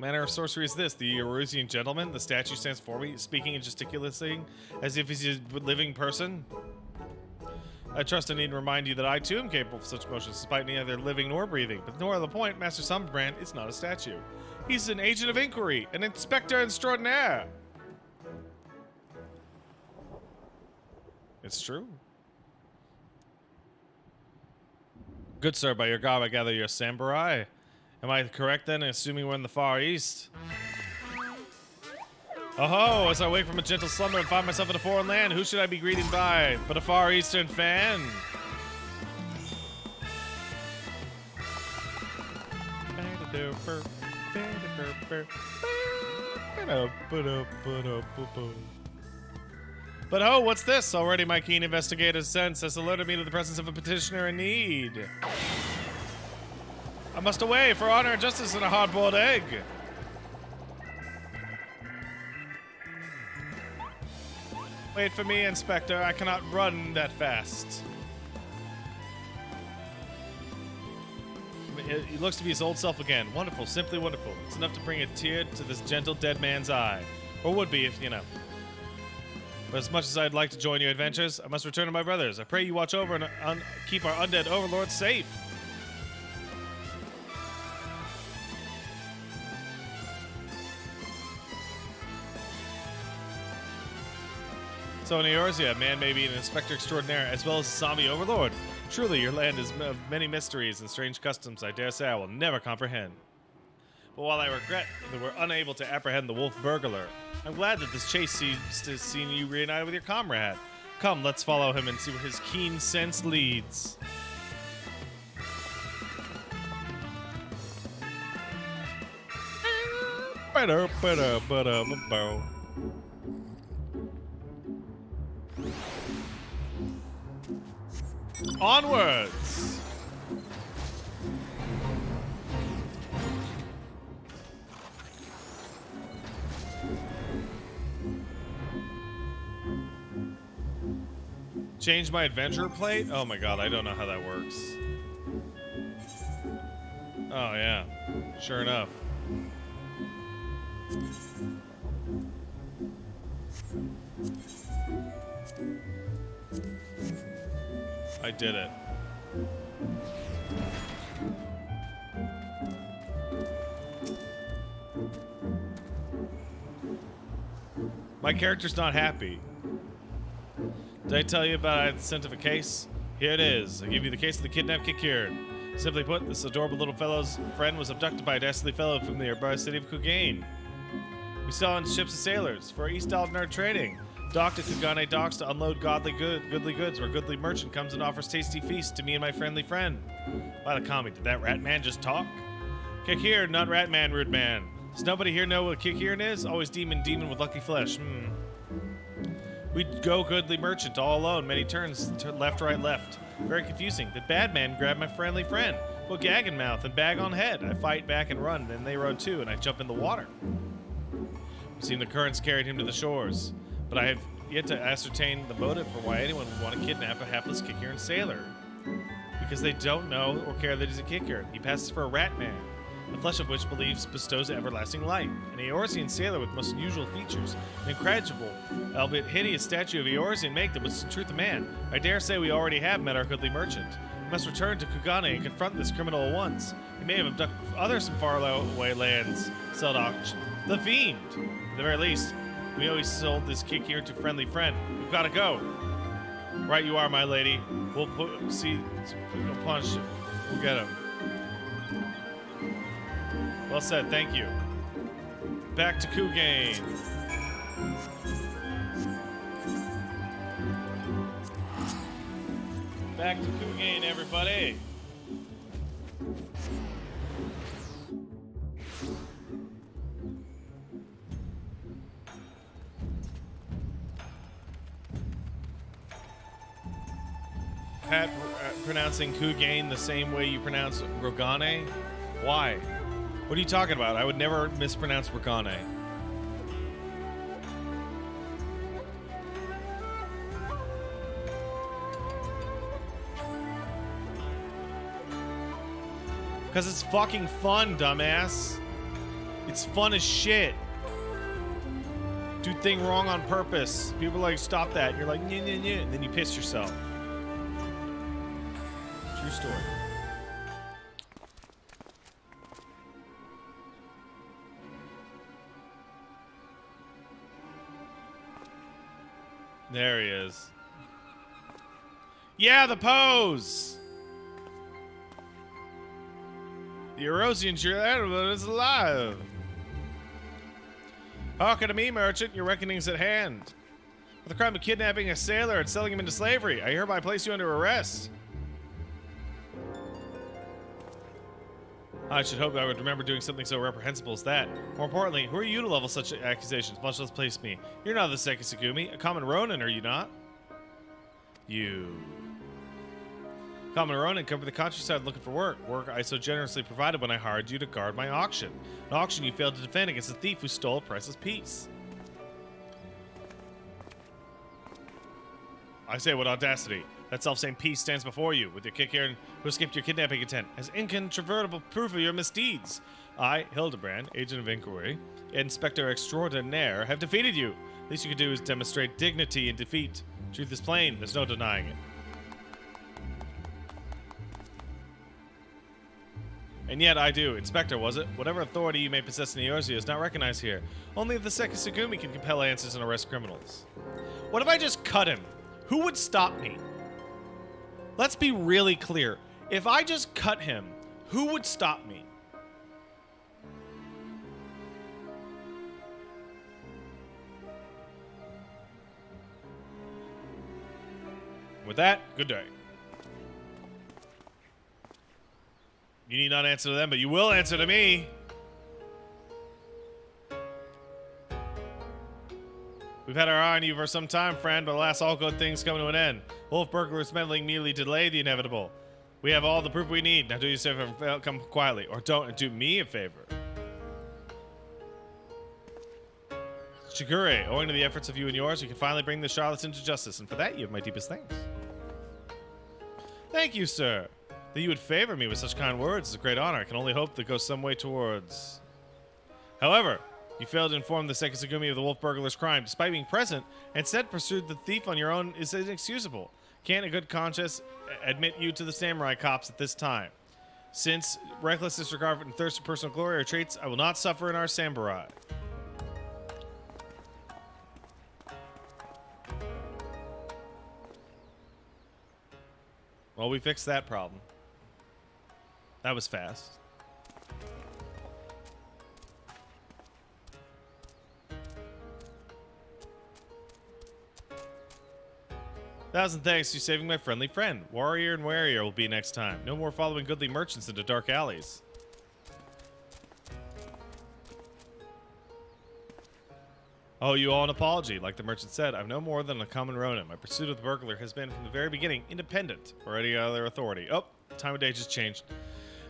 Manner of sorcery is this. The Erusian gentleman, the statue stands before me, speaking and gesticulating as if he's a living person. I trust I need to remind you that I too am capable of such motions, despite neither living nor breathing. But nor the point, Master Hildibrand is not a statue. He's an agent of inquiry, an inspector extraordinaire. It's true. Good sir, by your garb I gather you're a samurai. Am I correct then, assuming we're in the Far East? Oh, as I wake from a gentle slumber and find myself in a foreign land, who should I be greeted by but a Far Eastern fan? But oh, what's this? Already my keen investigative sense has alerted me to the presence of a petitioner in need. I must away for honor and justice and a hard-boiled egg. Wait for me, Inspector. I cannot run that fast. he looks to be his old self again. Wonderful, simply wonderful. It's enough to bring a tear to this gentle dead man's eye. Or would be if, you know. But as much as I'd like to join your adventures, I must return to my brothers. I pray you watch over and keep our undead overlord safe. So in Eorzea, man may be an inspector extraordinaire as well as a zombie overlord. Truly, your land is of many mysteries and strange customs I dare say I will never comprehend. But while I regret that we're unable to apprehend the wolf burglar, I'm glad that this chase seems to see you reunited with your comrade. Come, let's follow him and see where his keen sense leads. Onwards! Change my adventure plate? Oh my god, I don't know how that works. Oh yeah, sure enough. I did it. My character's not happy. Did I tell you about the scent of a case? Here it is. I give you the case of the kidnapped Kikird. Simply put, this adorable little fellow's friend was abducted by a dastardly fellow from the nearby city of Kugane. We sail on ships of sailors for East Aldnar trading. Docked at Kugane docks to unload goodly goods, where goodly merchant comes and offers tasty feasts to me and my friendly friend. By the commie, did that rat man just talk? Kikird, not rat man, rude man. Does nobody here know what Kikird is? Always demon with lucky flesh. We'd go goodly merchant all alone, many turns, left, right, left. Very confusing. The bad man grabbed my friendly friend. Put gag in mouth and bag on head. I fight back and run, then they run too, and I jump in the water. It seemed the currents carried him to the shores, but I have yet to ascertain the motive for why anyone would want to kidnap a hapless Kikird sailor. Because they don't know or care that he's a Kikird. He passes for a rat man, the flesh of which believes bestows everlasting life. An Eorzean sailor with most unusual features, an incredible, albeit hideous statue of Eorzean make that was in truth a man. I dare say we already have met our goodly merchant. We must return to Kugane and confront this criminal at once. He may have abducted others from faraway lands, sold auction. The fiend! At the very least, we always sold this Kikird to friendly friend. We've got to go. Right you are, my lady. We'll punch him. We'll get him. Well said, thank you. Back to Kugane. Back to Kugane, everybody. Pat pronouncing Kugane the same way you pronounce Rogane? Why? What are you talking about? I would never mispronounce Rogane. Because it's fucking fun, dumbass. It's fun as shit. Do thing wrong on purpose. People are like, stop that. You're like, nyeh, nyeh, nyeh. And then you piss yourself. True story. There he is. Yeah, the pose! The Eorzean sure is alive. Hearken to me, merchant, your reckoning's at hand. For the crime of kidnapping a sailor and selling him into slavery, I hereby place you under arrest. I should hope I would remember doing something so reprehensible as that. More importantly, who are you to level such accusations, much less place me? You're not the Sekisugumi, a common Ronin, are you not? You. Common Ronin come to the countryside looking for work. Work I so generously provided when I hired you to guard my auction. An auction you failed to defend against a thief who stole a priceless piece. I say, what audacity. That self-same piece stands before you, with your kick-here who escaped your kidnapping intent, as incontrovertible proof of your misdeeds. I, Hildibrand, agent of inquiry, inspector extraordinaire, have defeated you. Least you can do is demonstrate dignity in defeat. Truth is plain, there's no denying it. And yet I do. Inspector, was it? Whatever authority you may possess in Eorzea is not recognized here. Only the Sekisugumi can compel answers and arrest criminals. What if I just cut him? Who would stop me? Let's be really clear. If I just cut him, who would stop me? With that, good day. You need not answer to them, but you will answer to me. We've had our eye on you for some time, friend, but alas, all good things come to an end. Wolf burglars meddling merely delay the inevitable. We have all the proof we need. Now do yourself a favor, come quietly, or don't, and do me a favor. Shigure, owing to the efforts of you and yours, we can finally bring the charlatan to justice, and for that you have my deepest thanks. Thank you, sir. That you would favor me with such kind words is a great honor. I can only hope that goes some way towards... However, you failed to inform the Sekisugumi of the wolf burglar's crime, despite being present, and instead pursued the thief on your own is inexcusable. Can't a good conscience admit you to the samurai cops at this time? Since reckless disregard and thirst for personal glory are traits I will not suffer in our samurai. Well, we fixed that problem. That was fast. Thousand thanks to saving my friendly friend. Warrior and Warrior will be next time. No more following goodly merchants into dark alleys. Oh, you owe an apology. Like the merchant said, I'm no more than a common ronin. My pursuit of the burglar has been, from the very beginning, independent or any other authority. Oh, time of day just changed.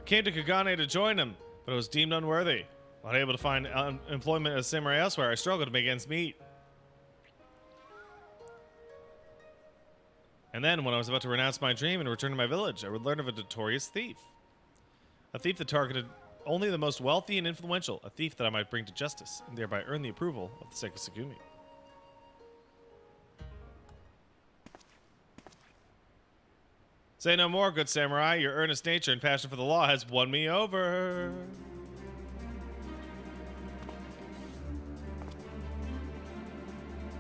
Came to Kagane to join him, but I was deemed unworthy. Not able to find employment as a samurai elsewhere, I struggled to make ends meet. And then, when I was about to renounce my dream and return to my village, I would learn of a notorious thief. A thief that targeted only the most wealthy and influential. A thief that I might bring to justice, and thereby earn the approval of the Sekisugumi. Say no more, good samurai. Your earnest nature and passion for the law has won me over.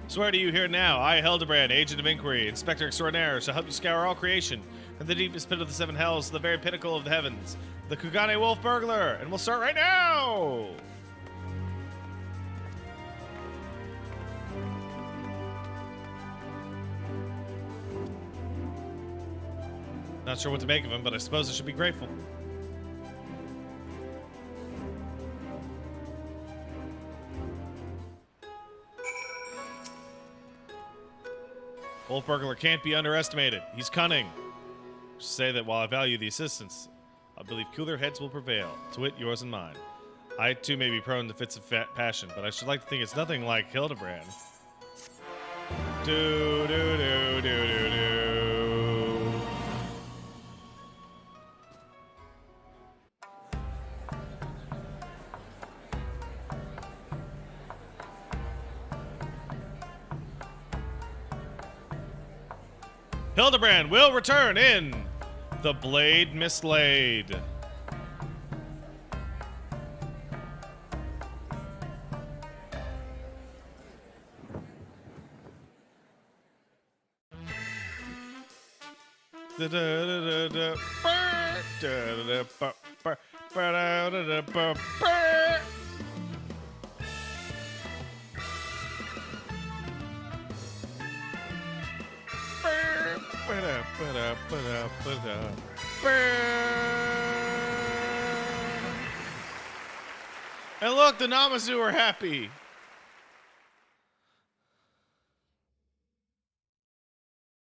Swear to you here now, I, Hildibrand, agent of inquiry, inspector extraordinaire, shall help you scour all creation, from the deepest pit of the seven hells to the very pinnacle of the heavens, the Kugane Wolf Burglar, and we'll start right now! Not sure what to make of him, but I suppose I should be grateful. Wolf Burglar can't be underestimated. He's cunning. Say that while I value the assistance, I believe cooler heads will prevail. To wit, yours and mine. I too may be prone to fits of passion, but I should like to think it's nothing like Hildibrand. Do do do do do do. Hildibrand will return in The Blade Mislaid. And look, the Namazu are happy.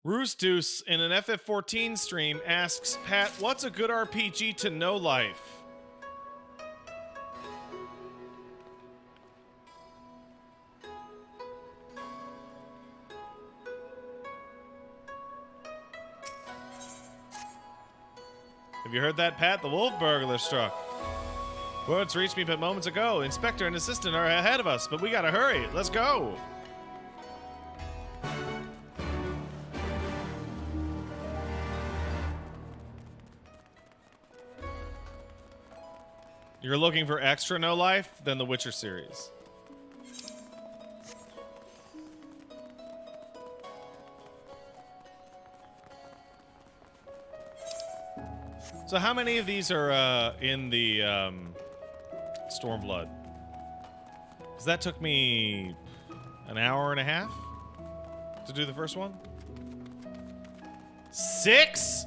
Roosdeuce in an FF14 stream asks, Pat, what's a good RPG to know life? Have you heard that, Pat? The wolf burglar struck. Words reached me but moments ago. Inspector and assistant are ahead of us, but we gotta hurry. Let's go. You're looking for extra no life? Then the Witcher series. So how many of these are in the Stormblood? Because that took me an hour and a half to do the first one. 6?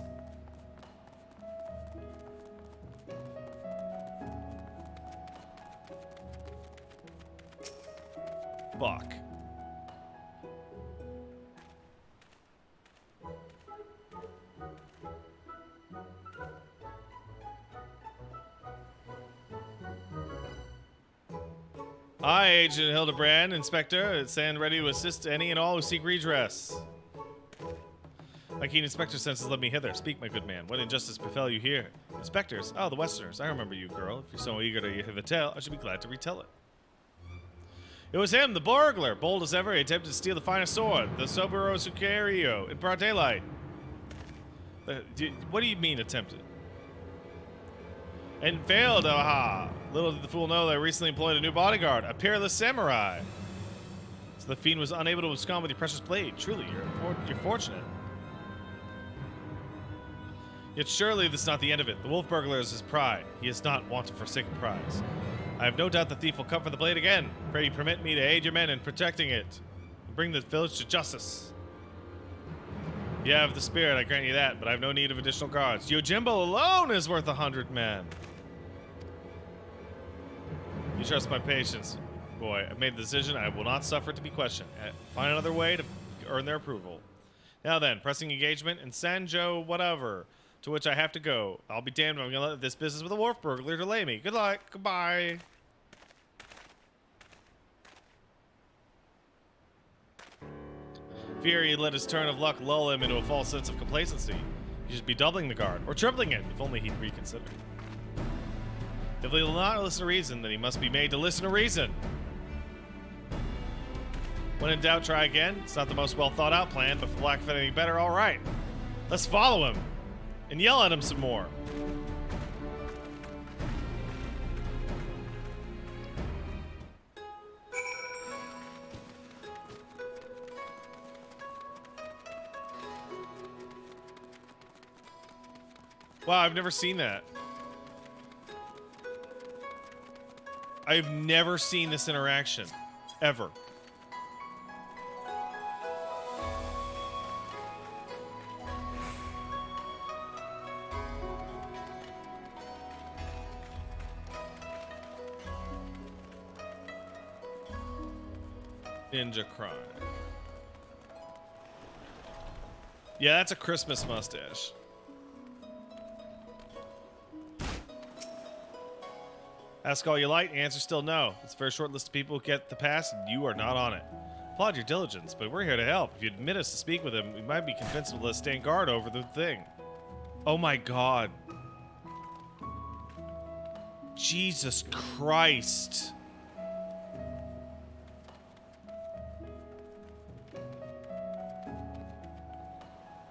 Fuck. Hi, Agent Hildibrand, Inspector. Stand ready to assist any and all who seek redress. My keen inspector senses led me hither. Speak, my good man. What injustice befell you here? Inspectors? Oh, the Westerners. I remember you, girl. If you're so eager to hear the tale, I should be glad to retell it. It was him, the burglar. Bold as ever, he attempted to steal the finest sword, the Sobero Sucario, in broad daylight. What do you mean, attempted? And failed, aha! Little did the fool know that I recently employed a new bodyguard, a peerless samurai. So the fiend was unable to abscond with your precious blade. Truly, you're fortunate. Yet surely this is not the end of it. The wolf burglar is his pride. He is not want to forsake a prize. I have no doubt the thief will come for the blade again. Pray you permit me to aid your men in protecting it. And bring the village to justice. You have the spirit, I grant you that, but I have no need of additional guards. Yojimbo alone is worth 100 men. You trust my patience. Boy, I've made the decision. I will not suffer to be questioned. Find another way to earn their approval. Now then, pressing engagement in Sanjo whatever, to which I have to go. I'll be damned if I'm going to let this business with a wharf burglar delay me. Good luck. Goodbye. Fury let his turn of luck lull him into a false sense of complacency. He should be doubling the guard, or tripling it, if only he'd reconsider. If he will not listen to reason, then he must be made to listen to reason. When in doubt, try again. It's not the most well thought out plan, but for lack of anything better, all right. Let's follow him and yell at him some more. Wow, I've never seen that. I've never seen this interaction. Ever. Ninja crime. Yeah, that's a Christmas mustache. Ask all you like, the answer's still no. It's a very short list of people who get the pass, and you are not on it. Applaud your diligence, but we're here to help. If you admit us to speak with him, we might be convinced to let us stand guard over the thing. Oh my god. Jesus Christ.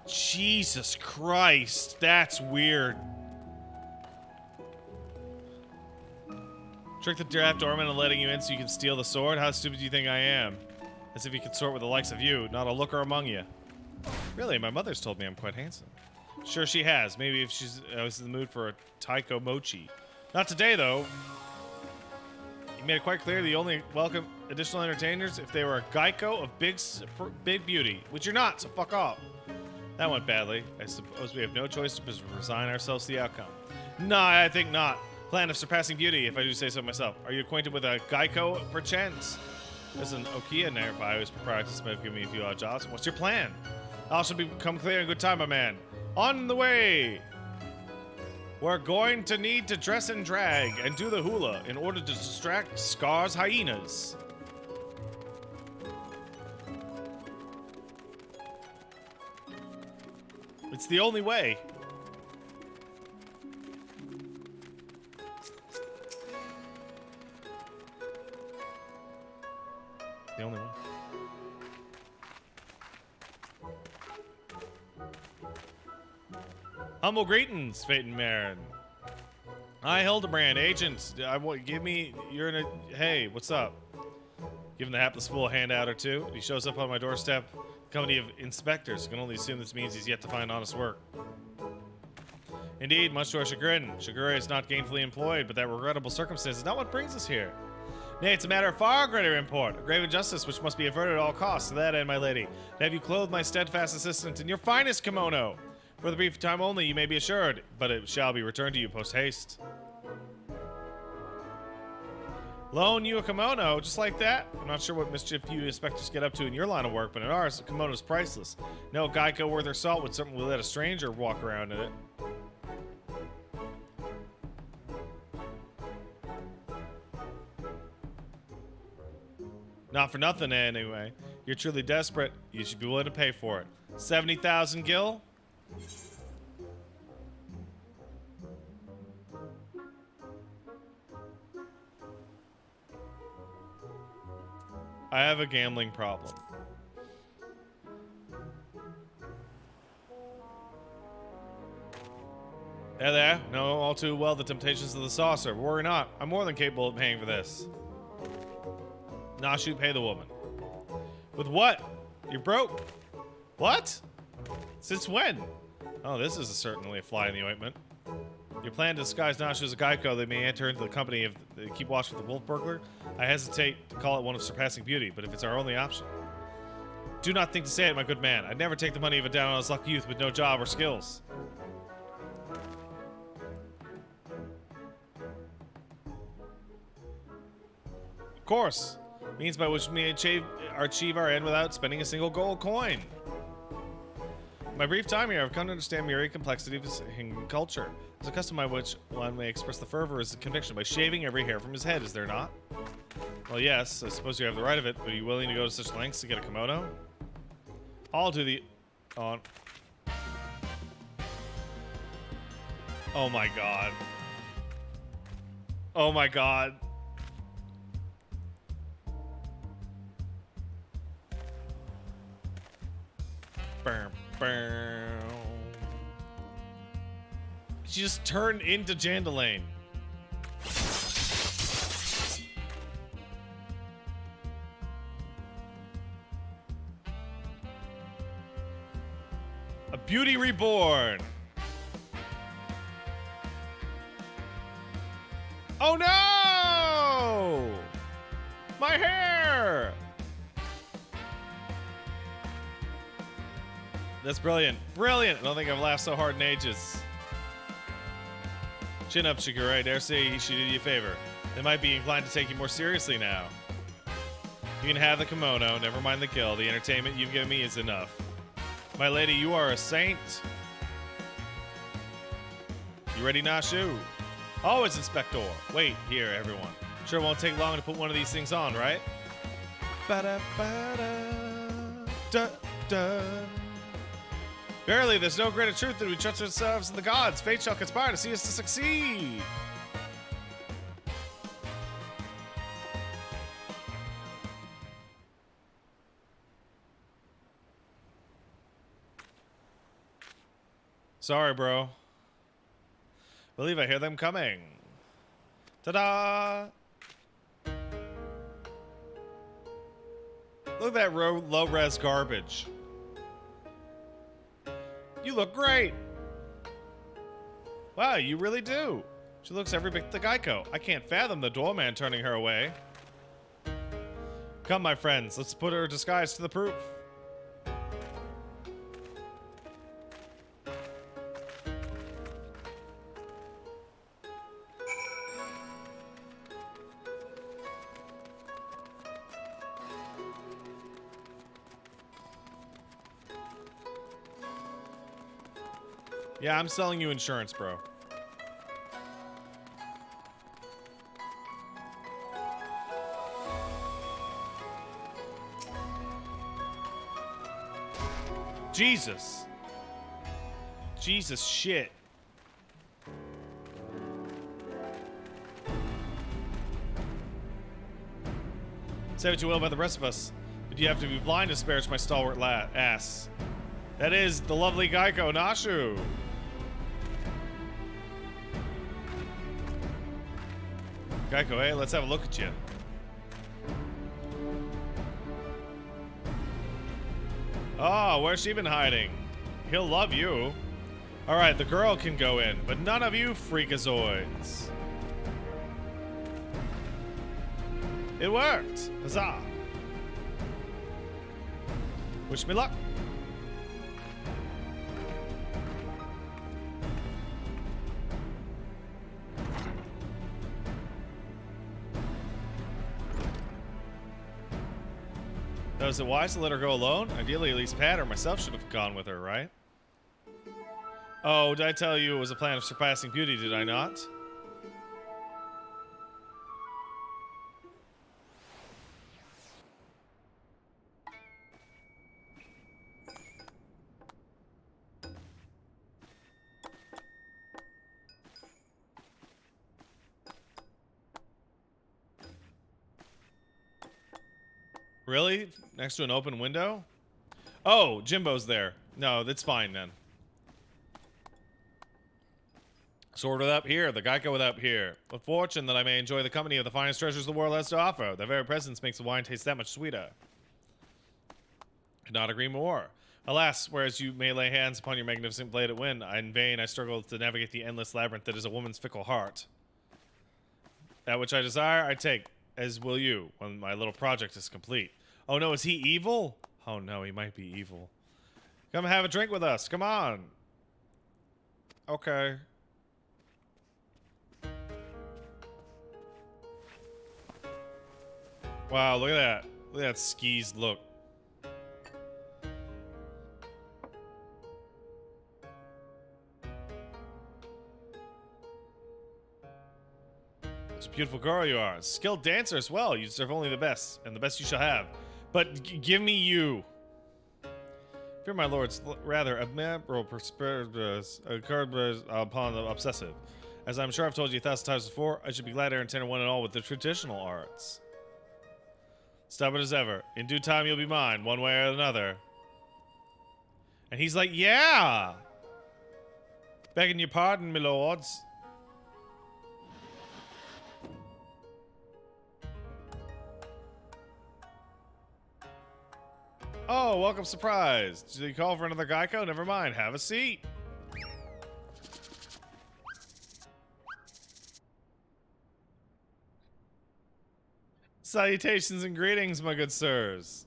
Jesus Christ, that's weird. Trick the draft doorman and letting you in so you can steal the sword? How stupid do you think I am? As if you consort with the likes of you, not a looker among you. Really, my mother's told me I'm quite handsome. Sure she has. Maybe if I was in the mood for a taiko mochi. Not today, though. You made it quite clear the only welcome additional entertainers if they were a Geico of big beauty. Which you're not, so fuck off. That went badly. I suppose we have no choice but to resign ourselves to the outcome. Nah, I think not. Plan of surpassing beauty, if I do say so myself. Are you acquainted with a Geico, perchance? There's an Okia nearby whose proprietress might have given me a few odd jobs. What's your plan? All should become clear in good time, my man. On the way! We're going to need to dress and drag and do the hula in order to distract Scar's hyenas. It's the only way. The only one. Humble greetings, Phaeton Marin. Hi, Hildibrand, agent. Give me. You're in a. Hey, what's up? Give him the hapless fool a handout or two. He shows up on my doorstep. Company of inspectors. I can only assume this means he's yet to find honest work. Indeed, much to our chagrin, Shigure is not gainfully employed, but that regrettable circumstance is not what brings us here. Nay, it's a matter of far greater import, a grave injustice which must be averted at all costs. To that end, my lady, to have you clothe my steadfast assistant in your finest kimono. For the brief time only, you may be assured, but it shall be returned to you post-haste. Loan you a kimono, just like that? I'm not sure what mischief you inspectors get up to in your line of work, but in ours, a kimono's priceless. No Geico worth her salt would certainly let a stranger walk around in it. Not for nothing, anyway. You're truly desperate. You should be willing to pay for it. 70,000 gil? I have a gambling problem. Hey there. Know all too well the temptations of the saucer. Worry not. I'm more than capable of paying for this. Nashu, pay the woman. With what? You're broke. What? Since when? Oh, this is certainly a fly in the ointment. Your plan to disguise Nashu as a Geico, they may enter into the company if they keep watch for the wolf burglar. I hesitate to call it one of surpassing beauty, but if it's our only option. Do not think to say it, my good man. I'd never take the money of a down-on-his-luck youth with no job or skills. Of course. Means by which we may achieve our end without spending a single gold coin. In my brief time here, I've come to understand the myriad complexity of his culture. There's a custom by which one may express the fervor of his conviction by shaving every hair from his head, is there not? Well, yes, I suppose you have the right of it, but are you willing to go to such lengths to get a kimono? I'll do the... on. Oh my god. Oh my god. Bam, bam. She just turned into Jandalane. A beauty reborn. Oh no! My hair! That's brilliant. Brilliant! I don't think I've laughed so hard in ages. Chin up, Shigure. I dare say she did you a favor. They might be inclined to take you more seriously now. You can have the kimono, never mind the kill. The entertainment you've given me is enough. My lady, you are a saint. You ready, Nashu? Oh, it's Inspector. Wait, here, everyone. Sure won't take long to put one of these things on, right? Ba-da-ba-da-da-da. Verily, there's no greater truth than we trust ourselves in the gods. Fate shall conspire to see us to succeed. Sorry, bro. Believe I hear them coming. Ta-da! Look at that low-res garbage. You look great. Wow, you really do. She looks every bit the Geico. I can't fathom the doorman turning her away. Come, my friends, let's put her disguise to the proof. Yeah, I'm selling you insurance, bro. Jesus. Jesus shit. Say what you will about the rest of us, but you have to be blind to disparage my stalwart ass. That is the lovely Geico Nashu. Geico, hey, let's have a look at you. Oh, where's she been hiding? He'll love you. Alright, the girl can go in, but none of you freakazoids. It worked! Huzzah! Wish me luck. Now, is it wise to let her go alone? Ideally, at least Pat or myself should have gone with her, right? Oh, did I tell you it was a plan of surpassing beauty, did I not? Really? Next to an open window? Oh, Jimbo's there. No, that's fine then. Sword without here, the Geico without here. What fortune that I may enjoy the company of the finest treasures the world has to offer. Their very presence makes the wine taste that much sweeter. Could not agree more. Alas, whereas you may lay hands upon your magnificent blade at wind, in vain I struggle to navigate the endless labyrinth that is a woman's fickle heart. That which I desire, I take, as will you, when my little project is complete. Oh no, is he evil? Oh no, he might be evil. Come have a drink with us, come on. Okay. Wow, look at that. Look at that skis look. It's a beautiful girl you are. Skilled dancer as well. You deserve only the best, and the best you shall have. But give me you. Fear my lords, rather admirable perspectives occurred upon the obsessive. As I'm sure I've told you 1,000 times before, I should be glad to entertain one and all with the traditional arts. Stubborn as ever. In due time you'll be mine, one way or another. And he's like, yeah! Begging your pardon, my lords. Oh, welcome surprise. Did you call for another Geico? Never mind, have a seat. Salutations and greetings, my good sirs.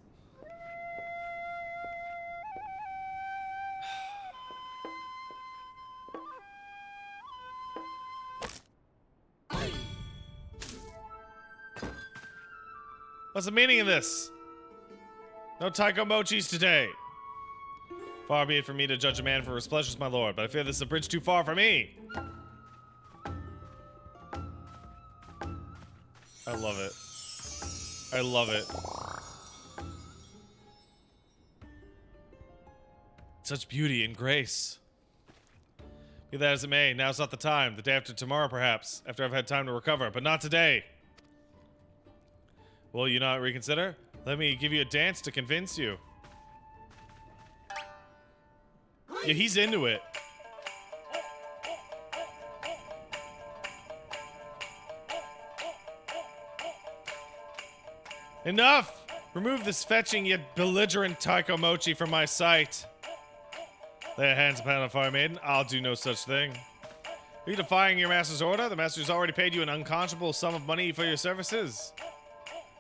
What's the meaning of this? No taiko mochis today. Far be it from me to judge a man for his pleasures, my lord, but I fear this is a bridge too far for me. I love it. I love it. Such beauty and grace. Be that as it may, now's not the time. The day after tomorrow, perhaps, after I've had time to recover, but not today. Will you not reconsider? Let me give you a dance to convince you. Yeah, he's into it. Enough! Remove this fetching yet belligerent taiko mochi from my sight. Lay your hands upon a fire maiden. I'll do no such thing. Are you defying your master's order? The master's already paid you an unconscionable sum of money for your services.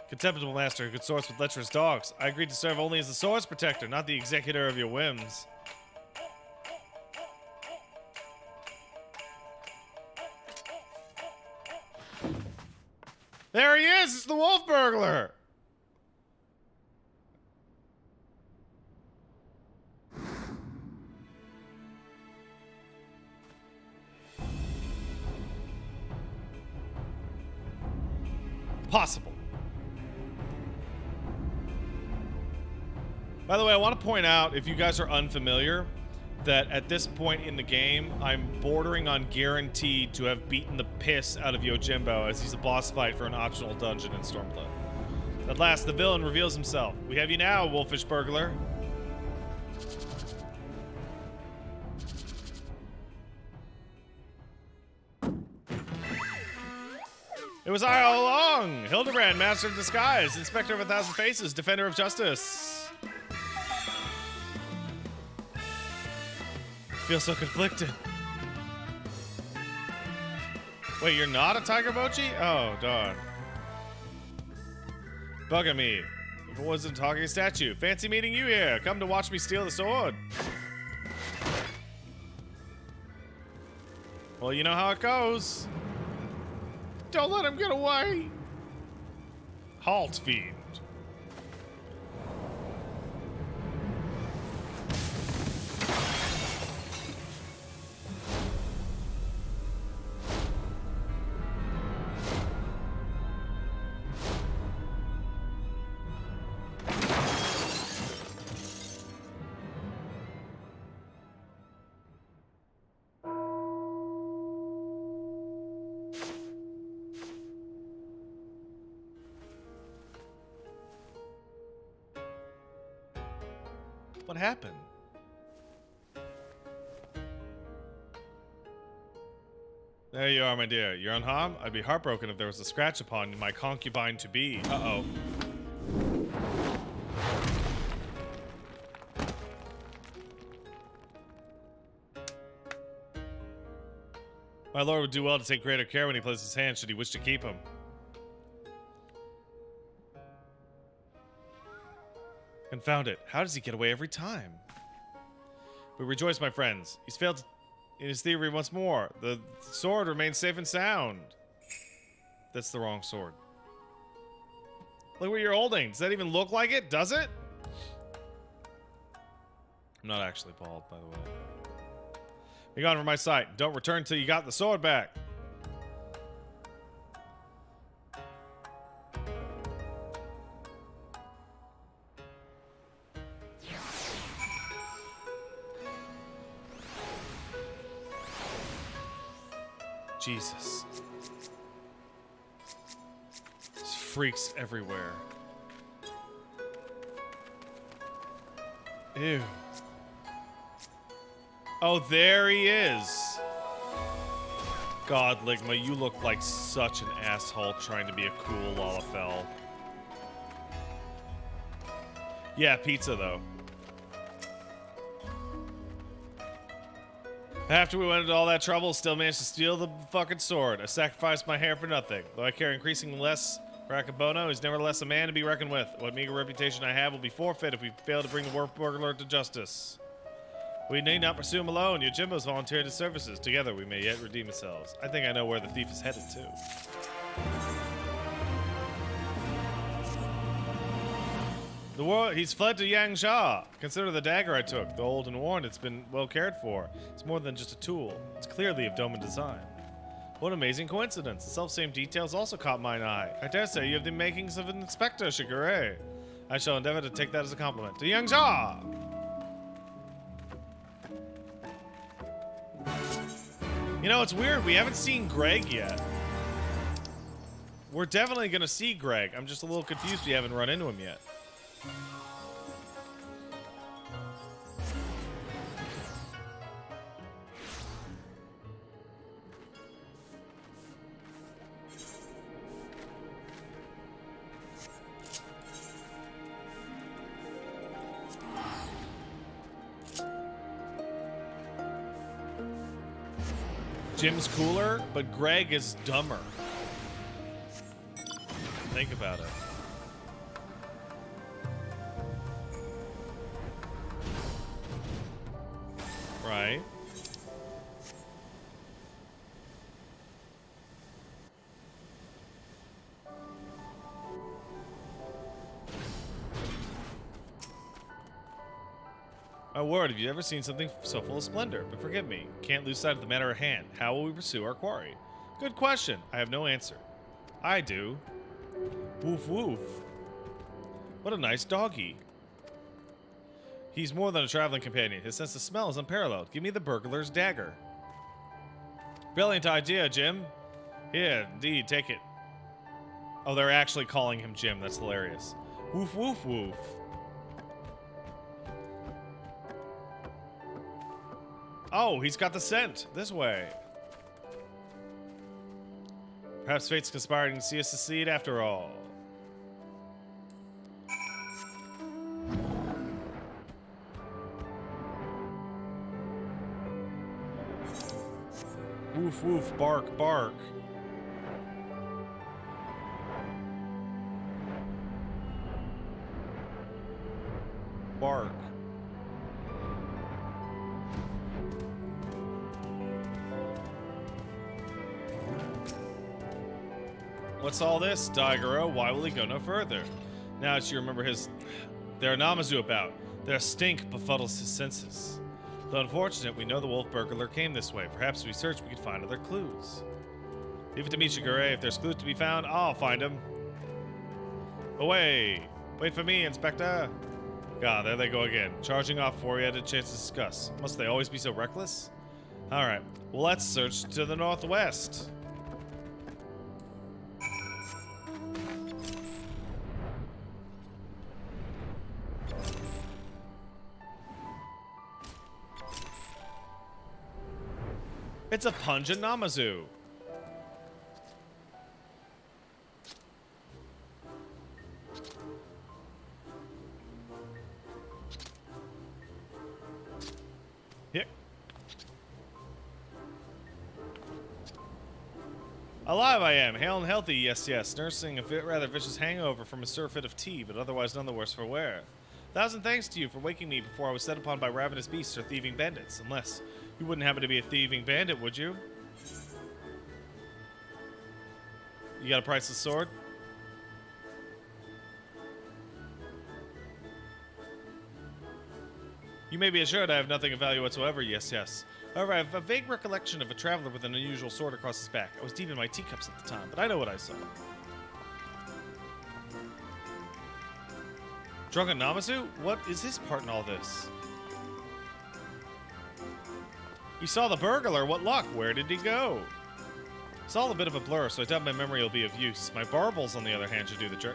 Contemptible master who consorts with lecherous dogs. I agreed to serve only as the sword's protector, not the executor of your whims. There he is! It's the wolf burglar! Possible. By the way, I want to point out, if you guys are unfamiliar, that at this point in the game, I'm bordering on guaranteed to have beaten the piss out of Yojimbo, as he's a boss fight for an optional dungeon in Stormblood. At last, the villain reveals himself. We have you now, wolfish burglar. It was I all along! Hildibrand, master of disguise, inspector of 1,000 faces, defender of justice. Feel so conflicted. Wait, you're not a tiger mochi? Oh, darn. Bugging me. If it wasn't a talking statue. Fancy meeting you here. Come to watch me steal the sword. Well, you know how it goes. Don't let him get away. Halt, fiend. What happened? There you are, my dear. You're unharmed? I'd be heartbroken if there was a scratch upon my concubine-to-be. Uh-oh. My lord would do well to take greater care when he places his hand should he wish to keep him. Confound it. How does he get away every time? But rejoice, my friends. He's failed in his theory once more. The sword remains safe and sound. That's the wrong sword. Look what you're holding. Does that even look like it? Does it? I'm not actually bald, by the way. Be gone from my sight. Don't return till you got the sword back. Jesus. There's freaks everywhere. Ew. Oh, there he is. God, Ligma, you look like such an asshole trying to be a cool Lalafell. Yeah, pizza, though. After we went into all that trouble, still managed to steal the fucking sword. I sacrificed my hair for nothing. Though I care increasingly less for Akabono, he's nevertheless a man to be reckoned with. What meager reputation I have will be forfeit if we fail to bring the warp burglar to justice. We need not pursue him alone. Yojimbo's volunteered his services. Together we may yet redeem ourselves. I think I know where the thief is headed to. He's fled to Yangsha. Consider the dagger I took. The old and worn, it's been well cared for. It's more than just a tool. It's clearly of Doman design. What an amazing coincidence. The self-same details also caught mine eye. I dare say you have the makings of an inspector, Shigure. I shall endeavor to take that as a compliment. To Yangsha! You know, it's weird. We haven't seen Greg yet. We're definitely going to see Greg. I'm just a little confused we haven't run into him yet. Jim's cooler, but Greg is dumber. Think about it. Right. My word, have you ever seen something so full of splendor? But forgive me, can't lose sight of the matter at hand. How will we pursue our quarry? Good question. I have no answer. I do. Woof woof. What a nice doggy. He's more than a traveling companion. His sense of smell is unparalleled. Give me the burglar's dagger. Brilliant idea, Jim. Here, indeed, take it. Oh, they're actually calling him Jim. That's hilarious. Woof, woof, woof. Oh, he's got the scent. This way. Perhaps fate's conspiring to see us succeed after all. Woof, woof, bark, bark. Bark. What's all this, Daigoro? Why will he go no further? Now that you remember there are Namazu about. Their stink befuddles his senses. Though unfortunate, we know the wolf burglar came this way. Perhaps if we search, we could find other clues. Leave it to me, Shigure. If there's clues to be found, I'll find them. Away! Wait for me, Inspector! God, there they go again. Charging off before we had a chance to discuss. Must they always be so reckless? Alright, well let's search to the northwest. It's a pungent Namazu. Here. Alive I am, hale and healthy, yes, yes. Nursing a rather vicious hangover from a surfeit of tea, but otherwise none the worse for wear. 1,000 thanks to you for waking me before I was set upon by ravenous beasts or thieving bandits. Unless you wouldn't happen to be a thieving bandit, would you? You got a priceless sword? You may be assured I have nothing of value whatsoever, yes, yes. However, I have a vague recollection of a traveler with an unusual sword across his back. I was deep in my teacups at the time, but I know what I saw. Drunken Namazu? What is his part in all this? You saw the burglar, what luck? Where did he go? It's all a bit of a blur, so I doubt my memory will be of use. My baubles, on the other hand, should do the trick.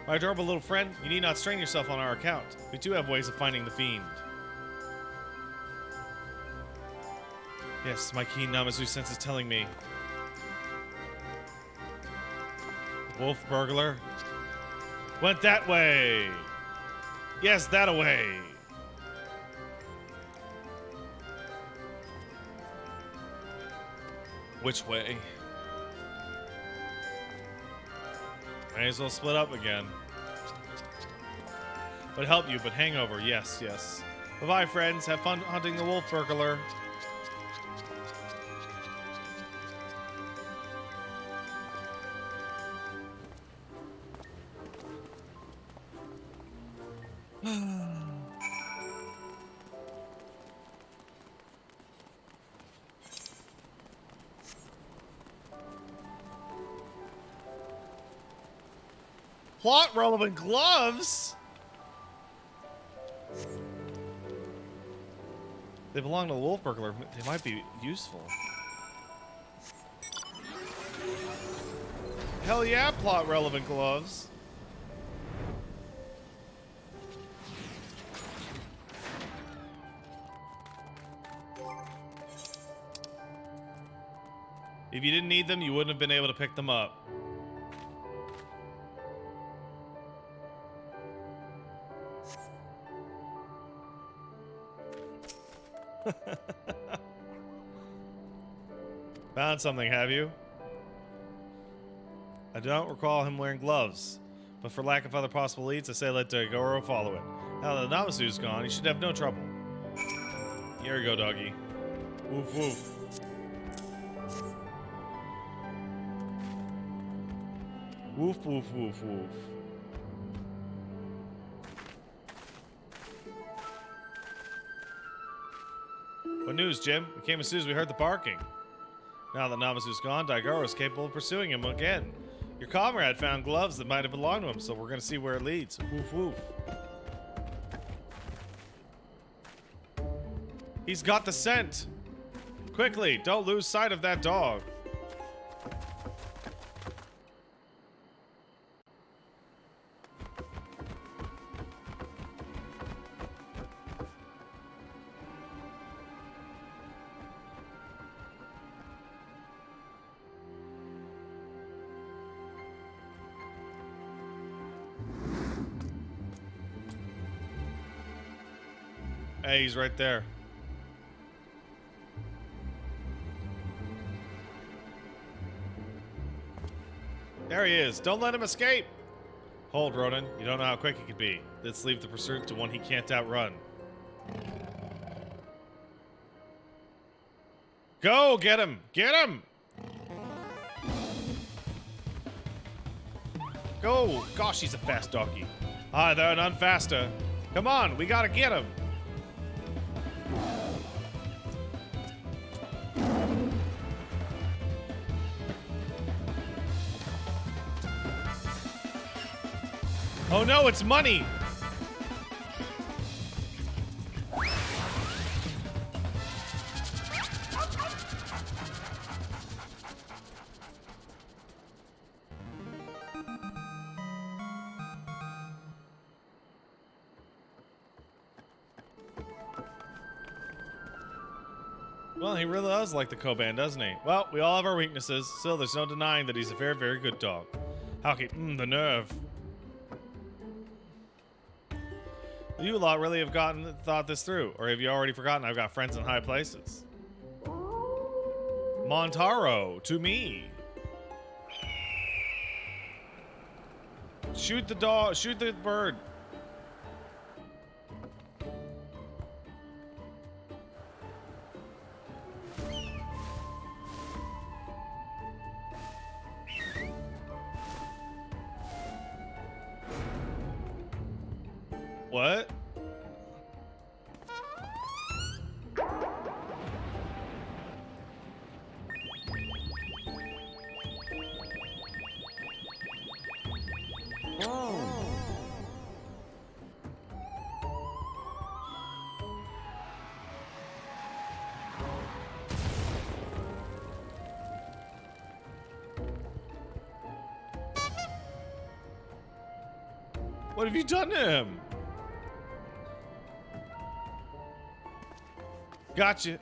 My adorable little friend, you need not strain yourself on our account. We do have ways of finding the fiend. Yes, my keen Namazu sense is telling me. Wolf burglar went that way. Yes, that away. Which way? May as well split up again. Would help you, but hangover, yes, yes. Bye-bye, friends. Have fun hunting the wolf burglar. Plot relevant gloves? They belong to the wolf burglar. They might be useful. Hell yeah, plot relevant gloves. If you didn't need them, you wouldn't have been able to pick them up. Found something, have you? I don't recall him wearing gloves, but for lack of other possible leads, I say let Daigoro follow it. Now that the Namazu's gone, he should have no trouble. Here you go, doggy. Woof woof. Woof woof woof woof. What news, Jim? We came as soon as we heard the barking. Now that Namazu's gone, Daigoro is capable of pursuing him again. Your comrade found gloves that might have belonged to him, so we're gonna see where it leads. Woof woof. He's got the scent. Quickly, don't lose sight of that dog. Hey, he's right there. There he is. Don't let him escape. Hold, Ronan. You don't know how quick he could be. Let's leave the pursuit to one he can't outrun. Go! Get him! Get him! Go! Gosh, he's a fast doggy. Ah, they're none faster. Come on, we gotta get him. Oh no, it's money! Well, he really does like the Koban, doesn't he? Well, we all have our weaknesses. Still, there's no denying that he's a very, very good dog. How can... the nerve. You lot really have thought this through, or have you already forgotten I've got friends in high places? Montaro, to me. Shoot the dog, shoot the bird. What? What have you done to him? Gotcha.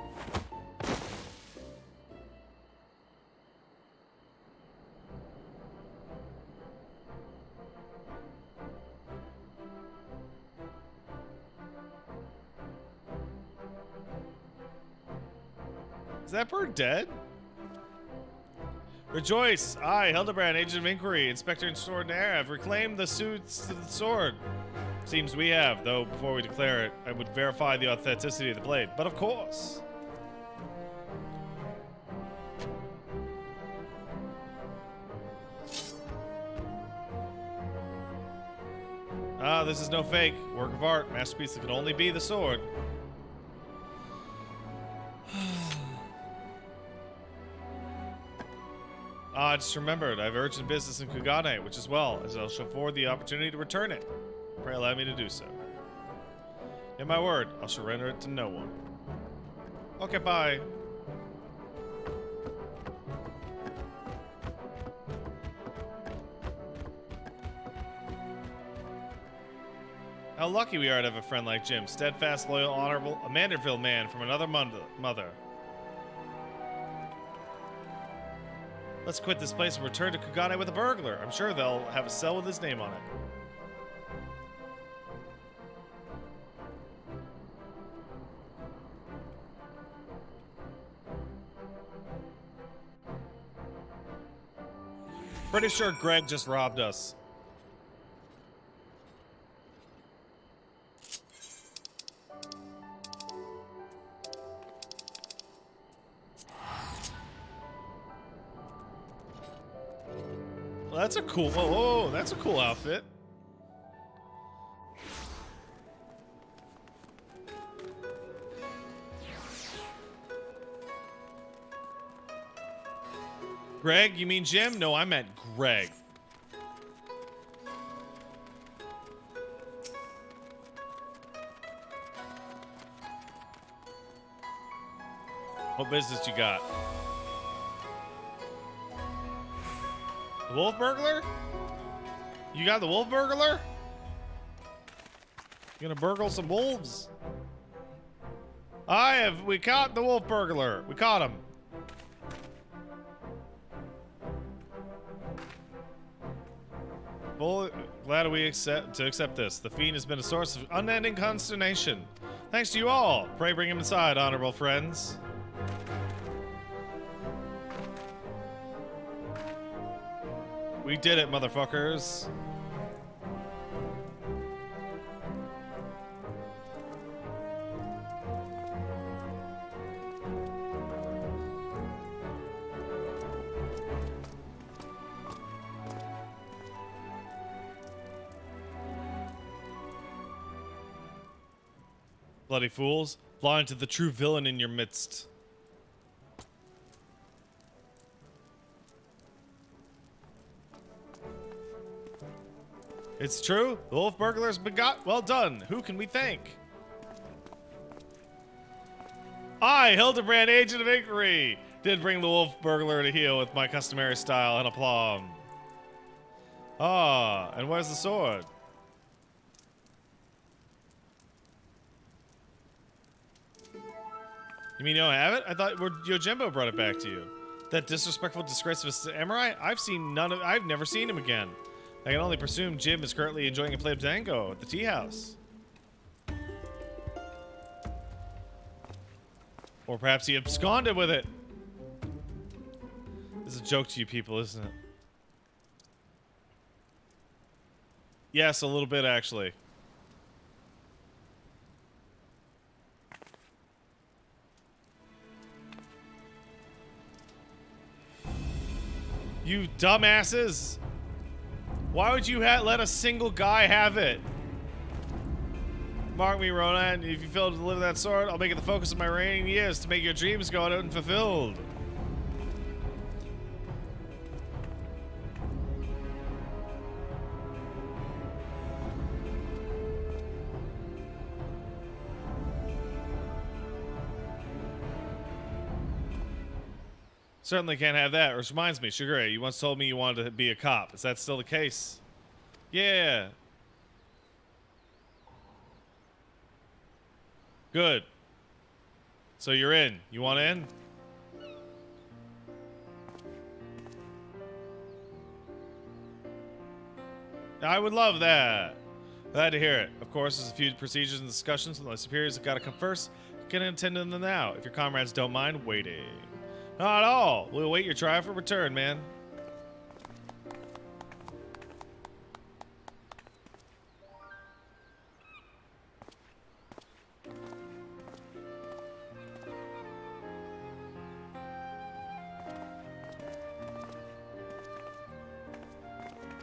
Is that bird dead? Rejoice! I, Hildibrand, Agent of Inquiry, Inspector Extraordinaire, have reclaimed the suits to the sword. Seems we have, though before we declare it, I would verify the authenticity of the blade. But of course! Ah, this is no fake. Work of art, masterpiece that can only be the sword. Ah, I just remembered. I have urgent business in Kugane, which is well, as I shall afford the opportunity to return it. Pray allow me to do so. In my word, I'll surrender it to no one. Okay, bye. How lucky we are to have a friend like Jim. Steadfast, loyal, honorable, a Manderville man from another mother. Let's quit this place and return to Kugane with a burglar. I'm sure they'll have a cell with his name on it. Pretty sure Greg just robbed us. Well, that's a cool. Whoa, that's a cool outfit. Greg, you mean Jim? No, I meant Greg. What business you got? The wolf burglar? You got the wolf burglar? You gonna burgle some wolves? We caught the wolf burglar. We caught him. Well, glad we accept this. The fiend has been a source of unending consternation. Thanks to you all. Pray bring him inside, honorable friends. We did it, motherfuckers. Bloody fools, blind to the true villain in your midst. It's true. The wolf burglar's been got. Well done. Who can we thank? I, Hildibrand, agent of inquiry, did bring the wolf burglar to heel with my customary style and aplomb. Ah, and where's the sword? You mean you don't have it? I thought Yojimbo brought it back to you. That disrespectful disgrace of a samurai? I've never seen him again. I can only presume Jim is currently enjoying a play of tango at the tea house. Or perhaps he absconded with it. This is a joke to you people, isn't it? Yes, a little bit actually. You dumbasses! Why would you let a single guy have it? Mark me, Ronan. If you fail to deliver that sword, I'll make it the focus of my reigning years to make your dreams go out and fulfilled. Certainly can't have that. Which reminds me, Sugar Ray, you once told me you wanted to be a cop. Is that still the case? Yeah. Good. So you're in. You want in? I would love that. Glad to hear it. Of course, there's a few procedures and discussions with my superiors that gotta come first. You can attend to them now, if your comrades don't mind waiting. Not at all. We'll wait your triumphant return, man.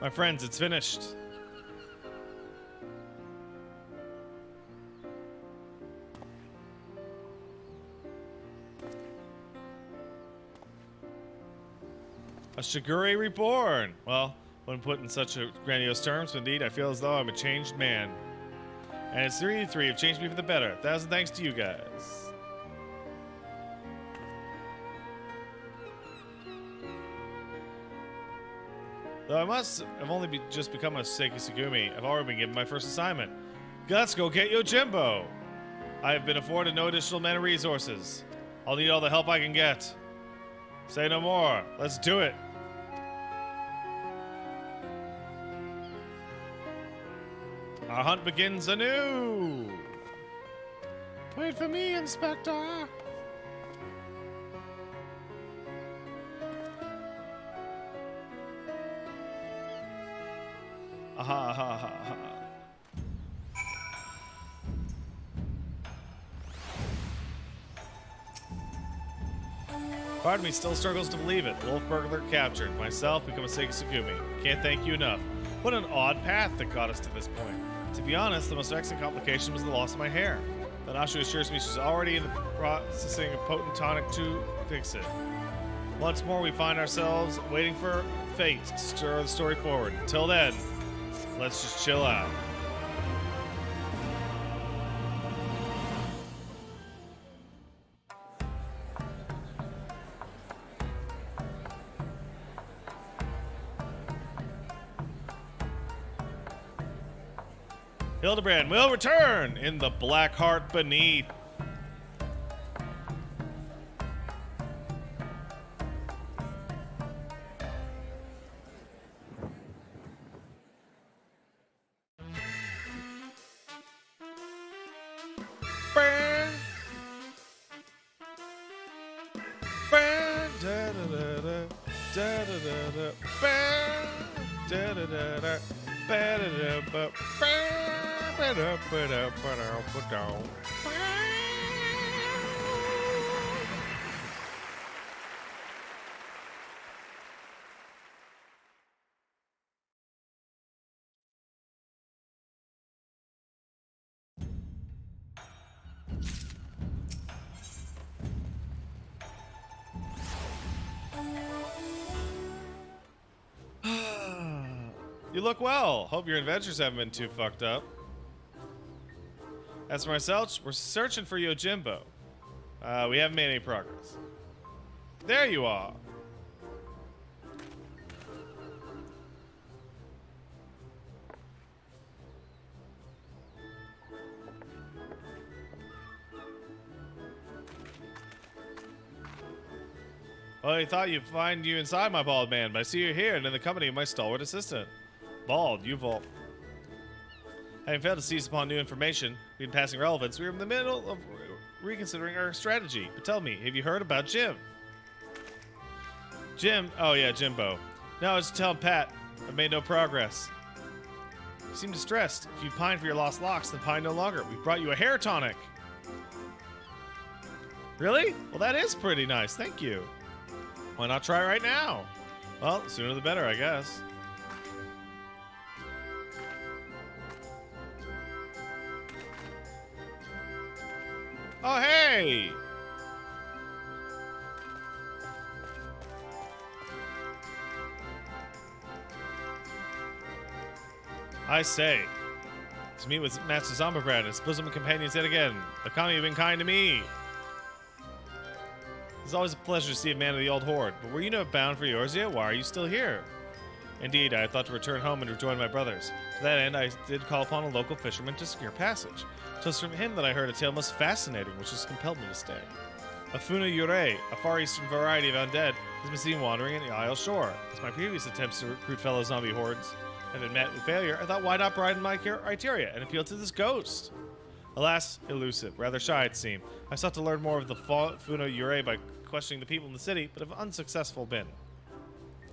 My friends, it's finished. A Shigure reborn. Well, when put in such a grandiose terms, indeed, I feel as though I'm a changed man. And it's 3-3 have changed me for the better. 1,000 thanks to you guys. Though I must have only just become a Seiki Sugumi, I've already been given my first assignment. Let's go get Yojimbo. I have been afforded no additional men or resources. I'll need all the help I can get. Say no more. Let's do it. Our hunt begins anew. Wait for me, Inspector. Aha, ha, ha, ha. Part of me still struggles to believe it. Wolf burglar captured. Myself become a Seiki Sugumi. Can't thank you enough. What an odd path that got us to this point. To be honest, the most vexing complication was the loss of my hair. Nanashu assures me she's already in the processing a potent tonic to fix it. Once more, we find ourselves waiting for fate to stir the story forward. Until then, let's just chill out. Hildibrand will return in the black heart beneath. Burn. Burn. Da-da-da-da. Da-da-da-da. Burn. Da-da-da-da. Ba-da-da-ba. Burn. Ba-da-ba-da-ba-da-ba-da. You look well. Hope your adventures haven't been too fucked up. As for myself, we're searching for Yojimbo. We haven't made any progress. There you are. Well, I thought you'd find you inside, my bald man, but I see you're here and in the company of my stalwart assistant. Bald, you vault. Having failed to seize upon new information, we've been passing relevance. We were in the middle of reconsidering our strategy. But tell me, have you heard about Jim? Jim? Oh yeah, Jimbo. No, I was telling Pat. I've made no progress. You seem distressed. If you pine for your lost locks, then pine no longer. We brought you a hair tonic. Really? Well, that is pretty nice. Thank you. Why not try it right now? Well, the sooner the better, I guess. Oh, hey! I say, to meet with Master Zomberbrand and his bosom companions yet again. The kami have been kind to me. It's always a pleasure to see a man of the old horde, but were you not bound for yours yet? Why are you still here? Indeed, I had thought to return home and rejoin my brothers. To that end, I did call upon a local fisherman to secure passage. It was from him that I heard a tale most fascinating, which has compelled me to stay. A Funa Yurei, a far eastern variety of undead, has been seen wandering in the Isle shore. As my previous attempts to recruit fellow zombie hordes have been met with failure, I thought why not broaden my criteria and appeal to this ghost? Alas, elusive, rather shy it seemed. I sought to learn more of the Funa Yurei by questioning the people in the city, but have unsuccessful been.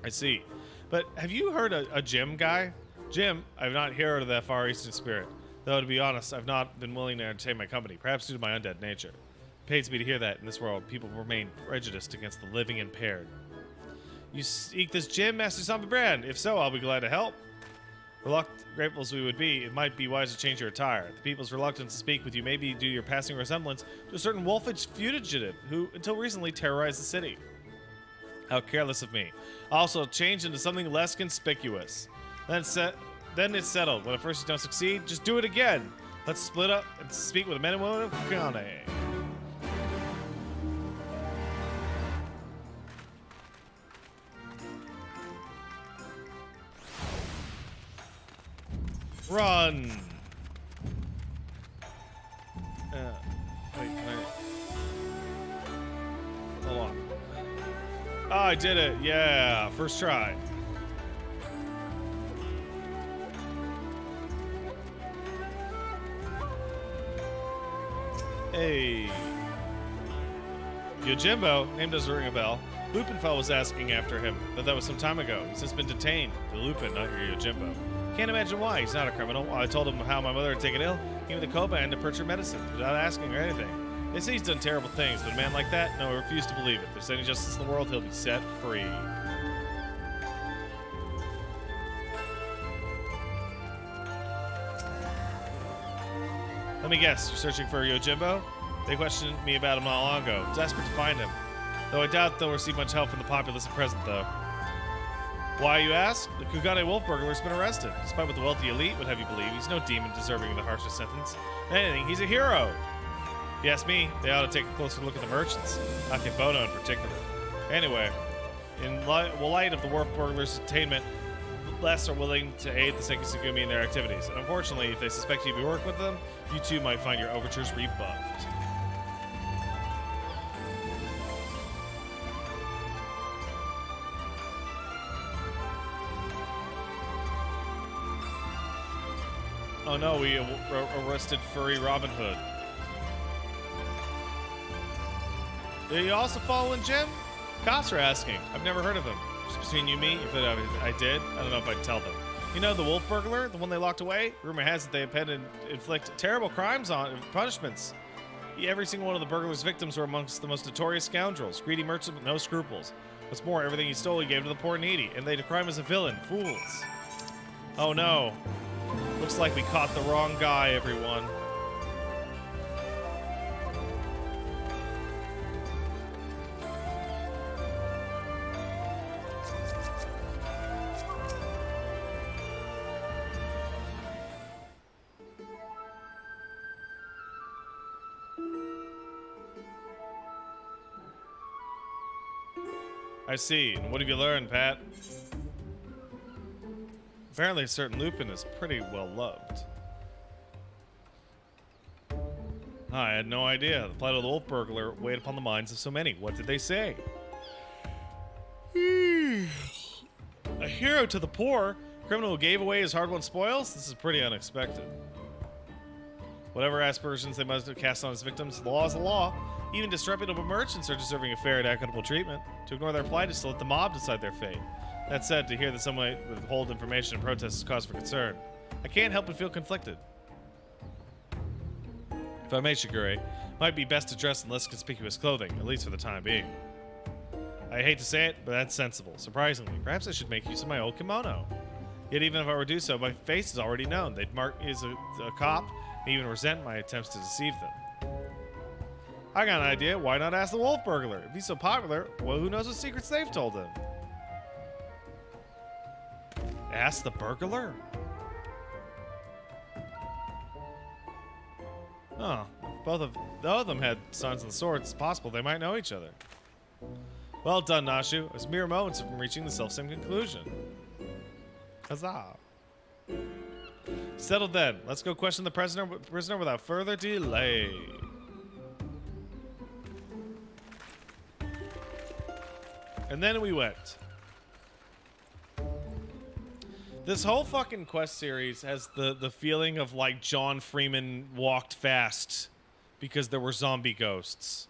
I see. But have you heard a Jim guy? Jim, I've not heard of that far eastern spirit. Though, to be honest, I've not been willing to entertain my company, perhaps due to my undead nature. It pains me to hear that in this world, people remain prejudiced against the living impaired. You seek this Jim, Master Zomberbrand? If so, I'll be glad to help. Grateful as we would be, it might be wise to change your attire. The people's reluctance to speak with you may be due to your passing resemblance to a certain wolfish fugitive who, until recently, terrorized the city. How careless of me. Also, change into something less conspicuous. Then it's settled. When at first you don't succeed, just do it again. Let's split up and speak with the men and women of Kane. Run! Wait. Hold on. Oh, I did it. Yeah, first try. Hey. Yojimbo, name doesn't ring a bell. Lupinfell was asking after him, but that was some time ago. He's since been detained. The Lupin, not your Yojimbo. Can't imagine why. He's not a criminal. I told him how my mother had taken ill, gave me the Koban to purchase medicine without asking or anything. They say he's done terrible things, but a man like that, no, I refuse to believe it. If there's any justice in the world, he'll be set free. Let me guess, you're searching for Yojimbo? They questioned me about him not long ago. Desperate to find him. Though I doubt they'll receive much help from the populace at present, though. Why, you ask? The Kugane wolf burglar's been arrested. Despite what the wealthy elite would have you believe, he's no demon deserving of the harshest sentence. If anything, he's a hero. If you ask me, they ought to take a closer look at the merchants. Akebono in particular. Anyway, in light of the wolf burglar's detainment, less are willing to aid the Sekisugumi in their activities. And unfortunately, if they suspect you work with them, you too might find your overtures rebuffed. Oh no, we arrested furry Robin Hood. Do you also follow in Jim? Cops are asking. I've never heard of him. Just between you and me, if I did, I don't know if I'd tell them. You know the wolf burglar, the one they locked away? Rumor has it they had to inflict terrible crimes on punishments. Every single one of the burglar's victims were amongst the most notorious scoundrels, greedy merchants with no scruples. What's more, everything he stole he gave to the poor and needy, and they decry him as a villain. Fools. Oh no. Looks like we caught the wrong guy, everyone. I see. And what have you learned, Pat? Apparently a certain Lupin is pretty well loved. I had no idea. The plight of the wolf burglar weighed upon the minds of so many. What did they say? A hero to the poor? A criminal who gave away his hard-won spoils? This is pretty unexpected. Whatever aspersions they must have cast on his victims, the law is the law. Even disreputable merchants are deserving of fair and equitable treatment. To ignore their plight is to let the mob decide their fate. That said, to hear that some might withhold information and protest is cause for concern. I can't help but feel conflicted. If I may, Shigure, it might be best to dress in less conspicuous clothing, at least for the time being. I hate to say it, but that's sensible. Surprisingly, perhaps I should make use of my old kimono. Yet even if I were to do so, my face is already known. They'd mark me as a cop and even resent my attempts to deceive them. I got an idea. Why not ask the wolf burglar? If he's so popular, well, who knows what secrets they've told him? Ask the burglar? Oh, if both of them had signs of the sword, it's possible they might know each other. Well done, Nashu. It was mere moments from reaching the self-same conclusion. Huzzah. Settled then. Let's go question the prisoner without further delay. And then we went. This whole fucking quest series has the feeling of like John Freeman walked fast because there were zombie ghosts.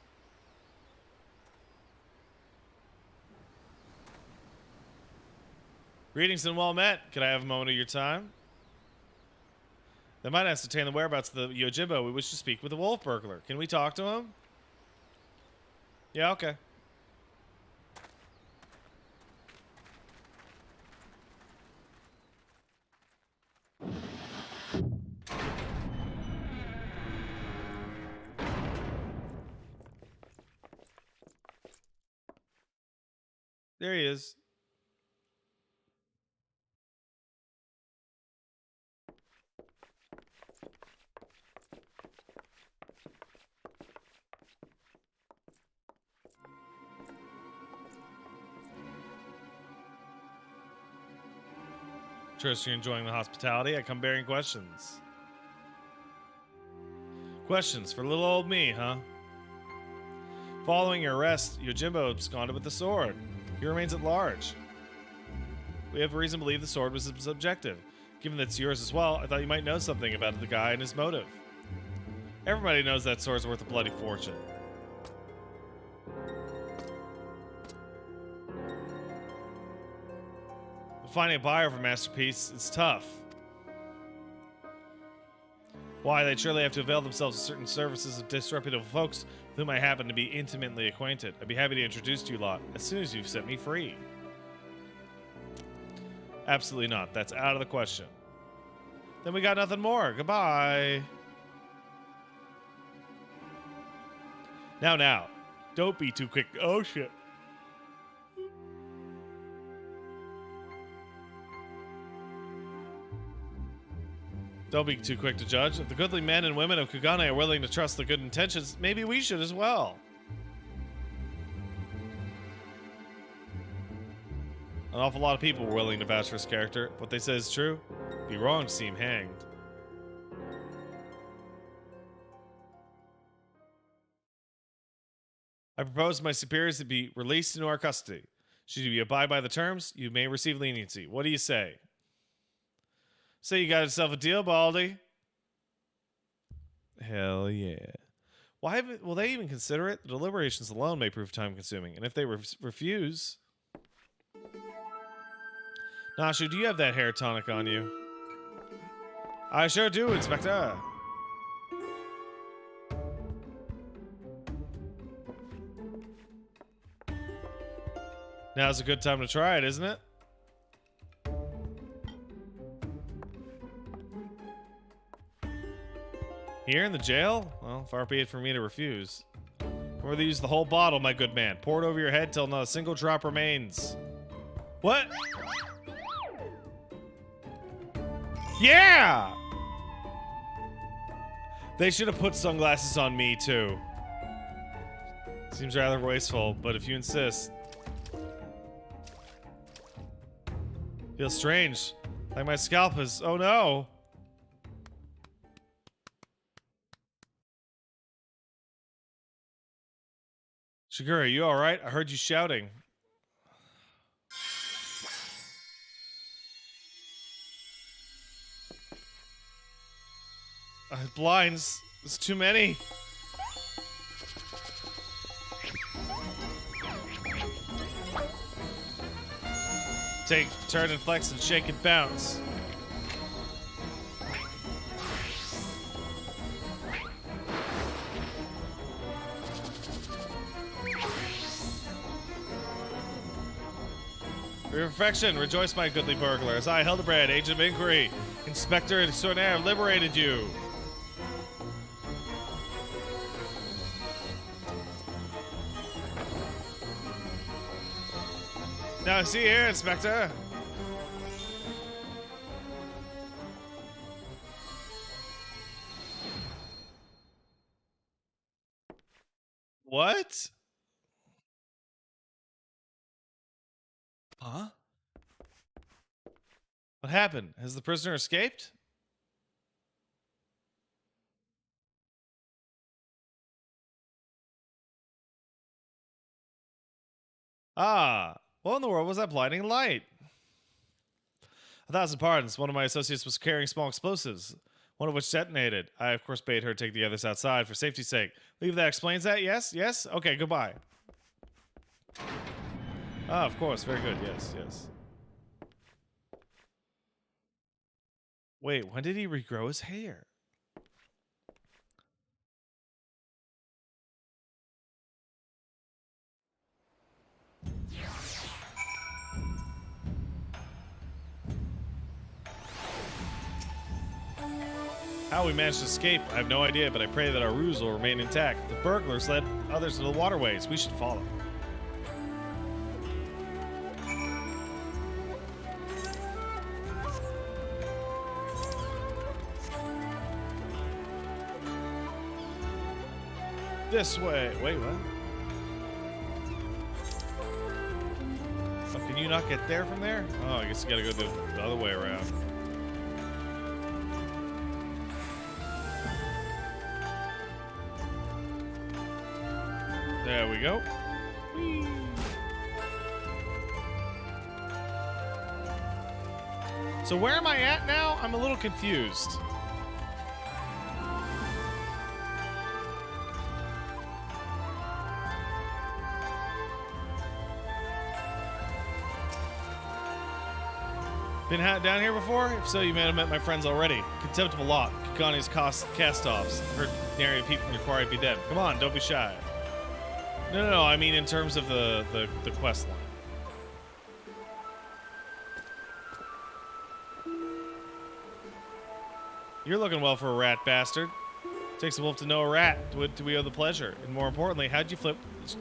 Greetings and well met. Could I have a moment of your time? They might ascertain the whereabouts of the Yojimbo. We wish to speak with the wolf burglar. Can we talk to him? Yeah, okay. There he is. Trust you're enjoying the hospitality. I come bearing questions. Questions for little old me, huh? Following your arrest, Yojimbo absconded with the sword. He remains at large. We have reason to believe the sword was his objective. Given that it's yours as well, I thought you might know something about the guy and his motive. Everybody knows that sword's worth a bloody fortune. Finding a buyer for a masterpiece is tough. Why, they'd surely have to avail themselves of certain services of disreputable folks with whom I happen to be intimately acquainted. I'd be happy to introduce to you lot as soon as you've set me free. Absolutely not. That's out of the question. Then we got nothing more. Goodbye. Now. Don't be too quick. Oh, shit. Don't be too quick to judge. If the goodly men and women of Kugane are willing to trust the good intentions, maybe we should as well. An awful lot of people were willing to vouch for his character. If what they say is true, it'd be wrong to see him hanged. I propose to my superiors to be released into our custody. Should you abide by the terms, you may receive leniency. What do you say? Say you got yourself a deal, Baldy. Hell yeah. Will they even consider it? The deliberations alone may prove time-consuming, and if they refuse... Nashu, do you have that hair tonic on you? I sure do, Inspector. Now's a good time to try it, isn't it? Here in the jail? Well, far be it for me to refuse. Or they use the whole bottle, my good man. Pour it over your head till not a single drop remains. What? Yeah! They should have put sunglasses on me, too. Seems rather wasteful, but if you insist. Feels strange. Like my scalp is... Oh, no! Shigure, you alright? I heard you shouting. Blinds. There's too many. Take, turn and flex and shake and bounce. For your perfection, rejoice, my goodly burglar, as I, Hildibrand, agent of inquiry, inspector extraordinaire, liberated you. Now, see here, Inspector. What? Huh? What happened? Has the prisoner escaped? Ah, what in the world was that blinding light? 1,000 pardons. One of my associates was carrying small explosives, one of which detonated. I, of course, bade her take the others outside for safety's sake. Leave that explains that? Yes? Yes? Okay, goodbye. Ah, of course. Very good. Yes, yes. Wait, when did he regrow his hair? How we managed to escape, I have no idea, but I pray that our ruse will remain intact. The burglars led others to the waterways. We should follow. This way. Wait, what? Oh, can you not get there from there? Oh, I guess you gotta go the other way around. There we go. Whee. So where am I at now? I'm a little confused. Been down here before? If so, you may have met my friends already. Contemptible lot. Kikani's cast-offs. Heard nary a peep from your quarry be dead. Come on, don't be shy. No, I mean in terms of the quest line. You're looking well for a rat, bastard. Takes a wolf to know a rat. Do we owe the pleasure? And more importantly, how'd you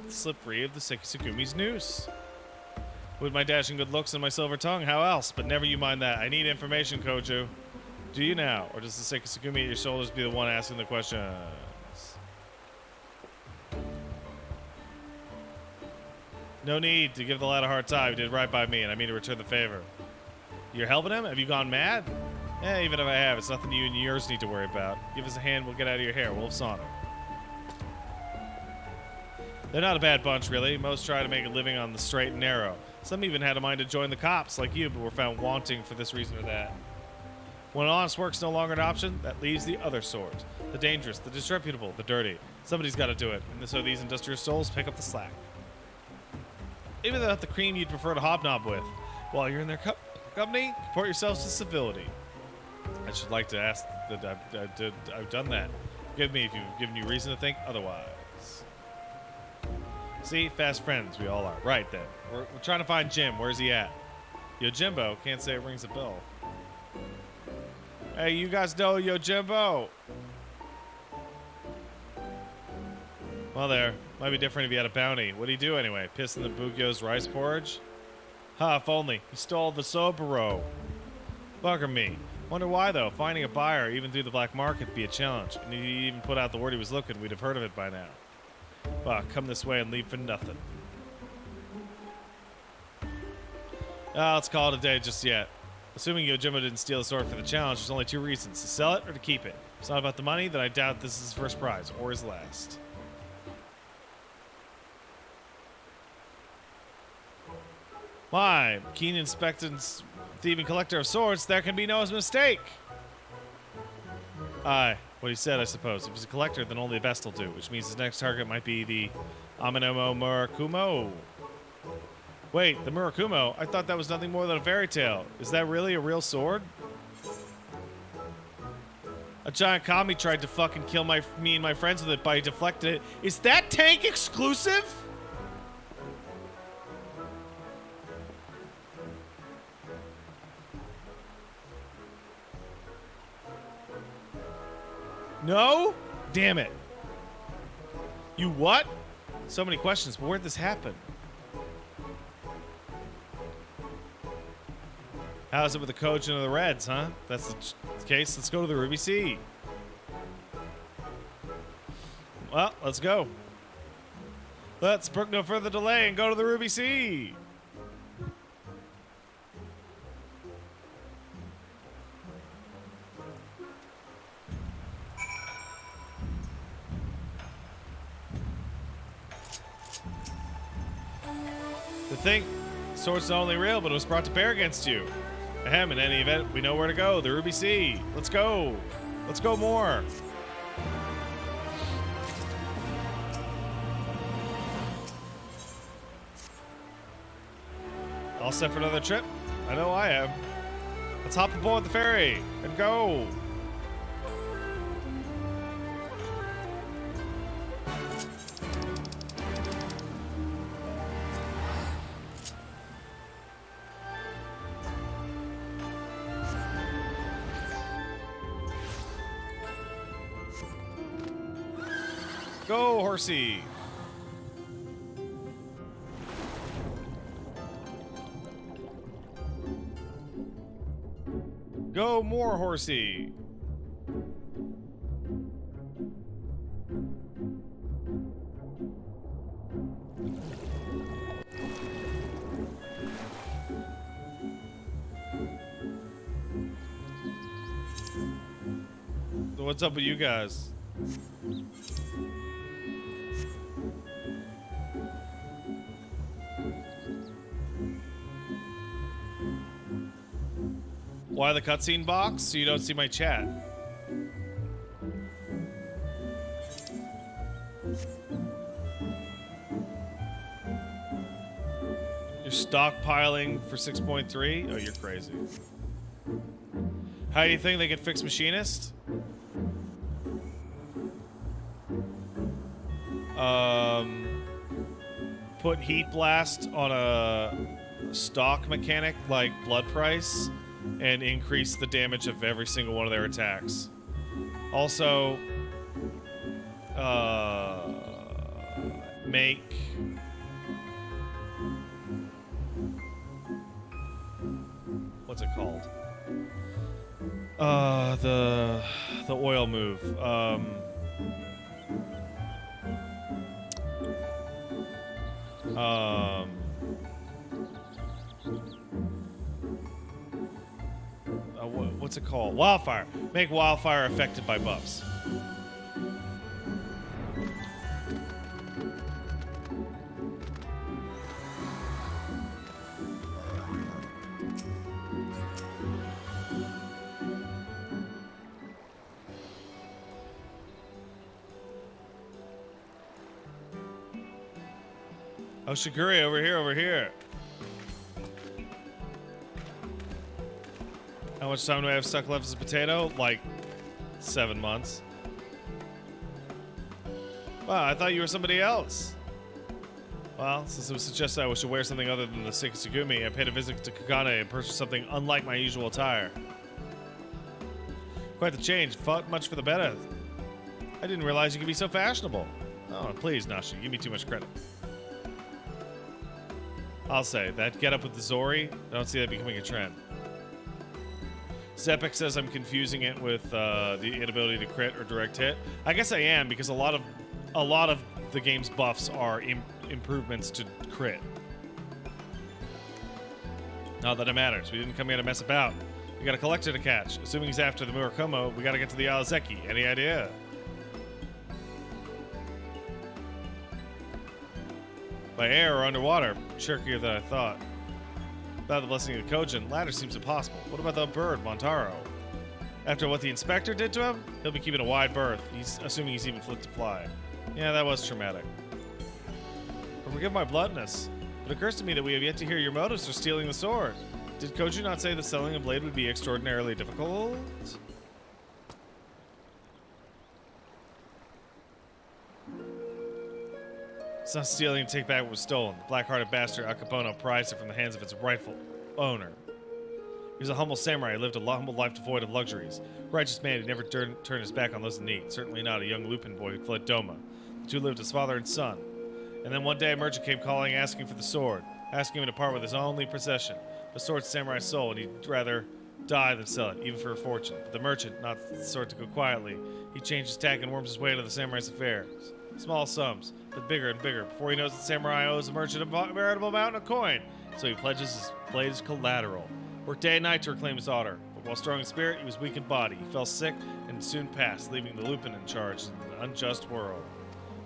slip free of the Sekisukumi's noose? With my dashing good looks and my silver tongue, how else? But never you mind that. I need information, Koju. Do you now? Or does the Sekisukumi at your shoulders be the one asking the questions? No need to give the lad a hard time. He did right by me, and I mean to return the favor. You're helping him? Have you gone mad? Eh, even if I have, it's nothing you and yours need to worry about. Give us a hand, we'll get out of your hair. Wolf's honor. They're not a bad bunch, really. Most try to make a living on the straight and narrow. Some even had a mind to join the cops, like you, but were found wanting for this reason or that. When honest work's no longer an option, that leaves the other sort. The dangerous, the disreputable, the dirty. Somebody's got to do it, and so these industrious souls pick up the slack. Even without the cream you'd prefer to hobnob with. While you're in their company, comport yourselves to civility. I should like to ask that I've done that. Forgive me if you've given you reason to think otherwise. See, fast friends, we all are. Right then. We're trying to find Jim. Where's he at? Yo Jimbo, can't say it rings a bell. Hey, you guys know Yo Jimbo? Well, there. Might be different if he had a bounty. What'd he do anyway? Piss in the Bugyo's rice porridge? Ha, if only. He stole the Soboro. Bugger me. Wonder why, though. Finding a buyer, even through the black market, would be a challenge. And if he even put out the word he was looking, we'd have heard of it by now. Fuck, come this way and leave for nothing. Let's call it a day just yet. Assuming Yojimbo didn't steal the sword for the challenge, there's only two reasons. To sell it or to keep it. If it's not about the money, then I doubt this is his first prize, or his last. My keen inspectant, thieving collector of swords, there can be no mistake. Aye, what he said, I suppose. If he's a collector, then only the best will do, which means his next target might be the Aminomo Murakumo. Wait, the Murakumo? I thought that was nothing more than a fairy tale. Is that really a real sword? A giant kami tried to fucking kill me and my friends with it, but he deflected it. Is that tank exclusive? No? Damn it. You what? So many questions, but where'd this happen? How's it with the Kojin of the Reds, huh? That's the case. Let's go to the Ruby Sea. Well, let's go. Let's brook no further delay and go to the Ruby Sea. To think, sword's not only real, but it was brought to bear against you. Ahem, in any event, we know where to go, the Ruby Sea. Let's go. Let's go more. All set for another trip? I know I am. Let's hop aboard the ferry and go. Go, horsey! Go, more horsey! So what's up with you guys? Why the cutscene box? So you don't see my chat. You're stockpiling for 6.3? Oh, you're crazy. How do you think they can fix Machinist? Put Heat Blast on a stock mechanic like Blood Price and increase the damage of every single one of their attacks. Also, make what's it called? The oil move. what's it called? Wildfire. Make wildfire affected by buffs. Oh, Shiguri, over here, over here. How much time do I have stuck left as a potato? Like 7 months. Wow, I thought you were somebody else. Well, since it was suggested I should wear something other than the Sekisugumi, I paid a visit to Kagane and purchased something unlike my usual attire. Quite the change. Fought much for the better. I didn't realize you could be so fashionable. Oh, please, Nashi, you give me too much credit. I'll say, that get up with the Zori, I don't see that becoming a trend. Zepek says I'm confusing it with the inability to crit or direct hit. I guess I am, because a lot of the game's buffs are improvements to crit. Not that it matters. We didn't come here to mess about. We got a collector to catch. Assuming he's after the Murakumo, we gotta get to the Alazeki. Any idea? By air or underwater, trickier than I thought. Without the blessing of Kojin, ladder seems impossible. What about the bird, Montaro? After what the inspector did to him, he'll be keeping a wide berth. He's assuming he's even fit to fly. Yeah, that was traumatic. But forgive my bluntness. It occurs to me that we have yet to hear your motives for stealing the sword. Did Koji not say that selling a blade would be extraordinarily difficult? It's not stealing to take back what was stolen. The black-hearted bastard Akapono prized it from the hands of its rightful owner. He was a humble samurai who lived a humble life devoid of luxuries. A righteous man who never turned his back on those in need. Certainly not a young Lupin boy who fled Doma. The two lived as father and son. And then one day a merchant came calling, asking for the sword, asking him to part with his only possession, the sword's samurai soul, and he'd rather die than sell it, even for a fortune. But the merchant, not the sort to go quietly, he changed his tack and worms his way into the samurai's affairs. Small sums, but bigger and bigger. Before he knows it, the samurai owes the merchant a veritable mountain of coin, so he pledges his blade as collateral. Worked day and night to reclaim his daughter, but while strong in spirit, he was weak in body. He fell sick and soon passed, leaving the Lupin in charge in an unjust world.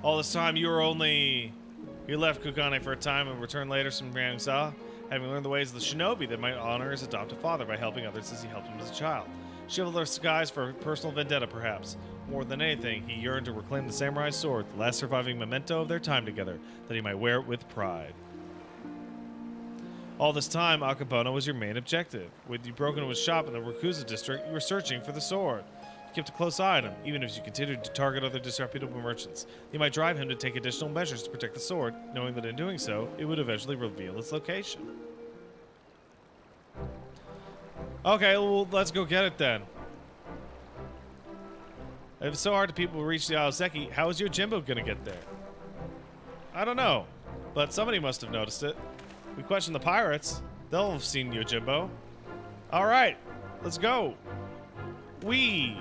All this time, you left Kugane for a time and returned later from Ryangsa, having learned the ways of the shinobi that might honor his adoptive father by helping others as he helped him as a child. Chivalrous skies for personal vendetta, perhaps. More than anything, he yearned to reclaim the samurai's sword, the last surviving memento of their time together, that he might wear it with pride. All this time, Akabono was your main objective. When you broke into his shop in the Rakuza district, you were searching for the sword. You kept a close eye on him, even as you continued to target other disreputable merchants. You might drive him to take additional measures to protect the sword, knowing that in doing so, it would eventually reveal its location. Okay, well, let's go get it then. If it's so hard to people to reach the Aoseki, how is your Jimbo gonna get there? I don't know, but somebody must have noticed it. We questioned the pirates. They'll have seen Yojimbo. All right, let's go. We.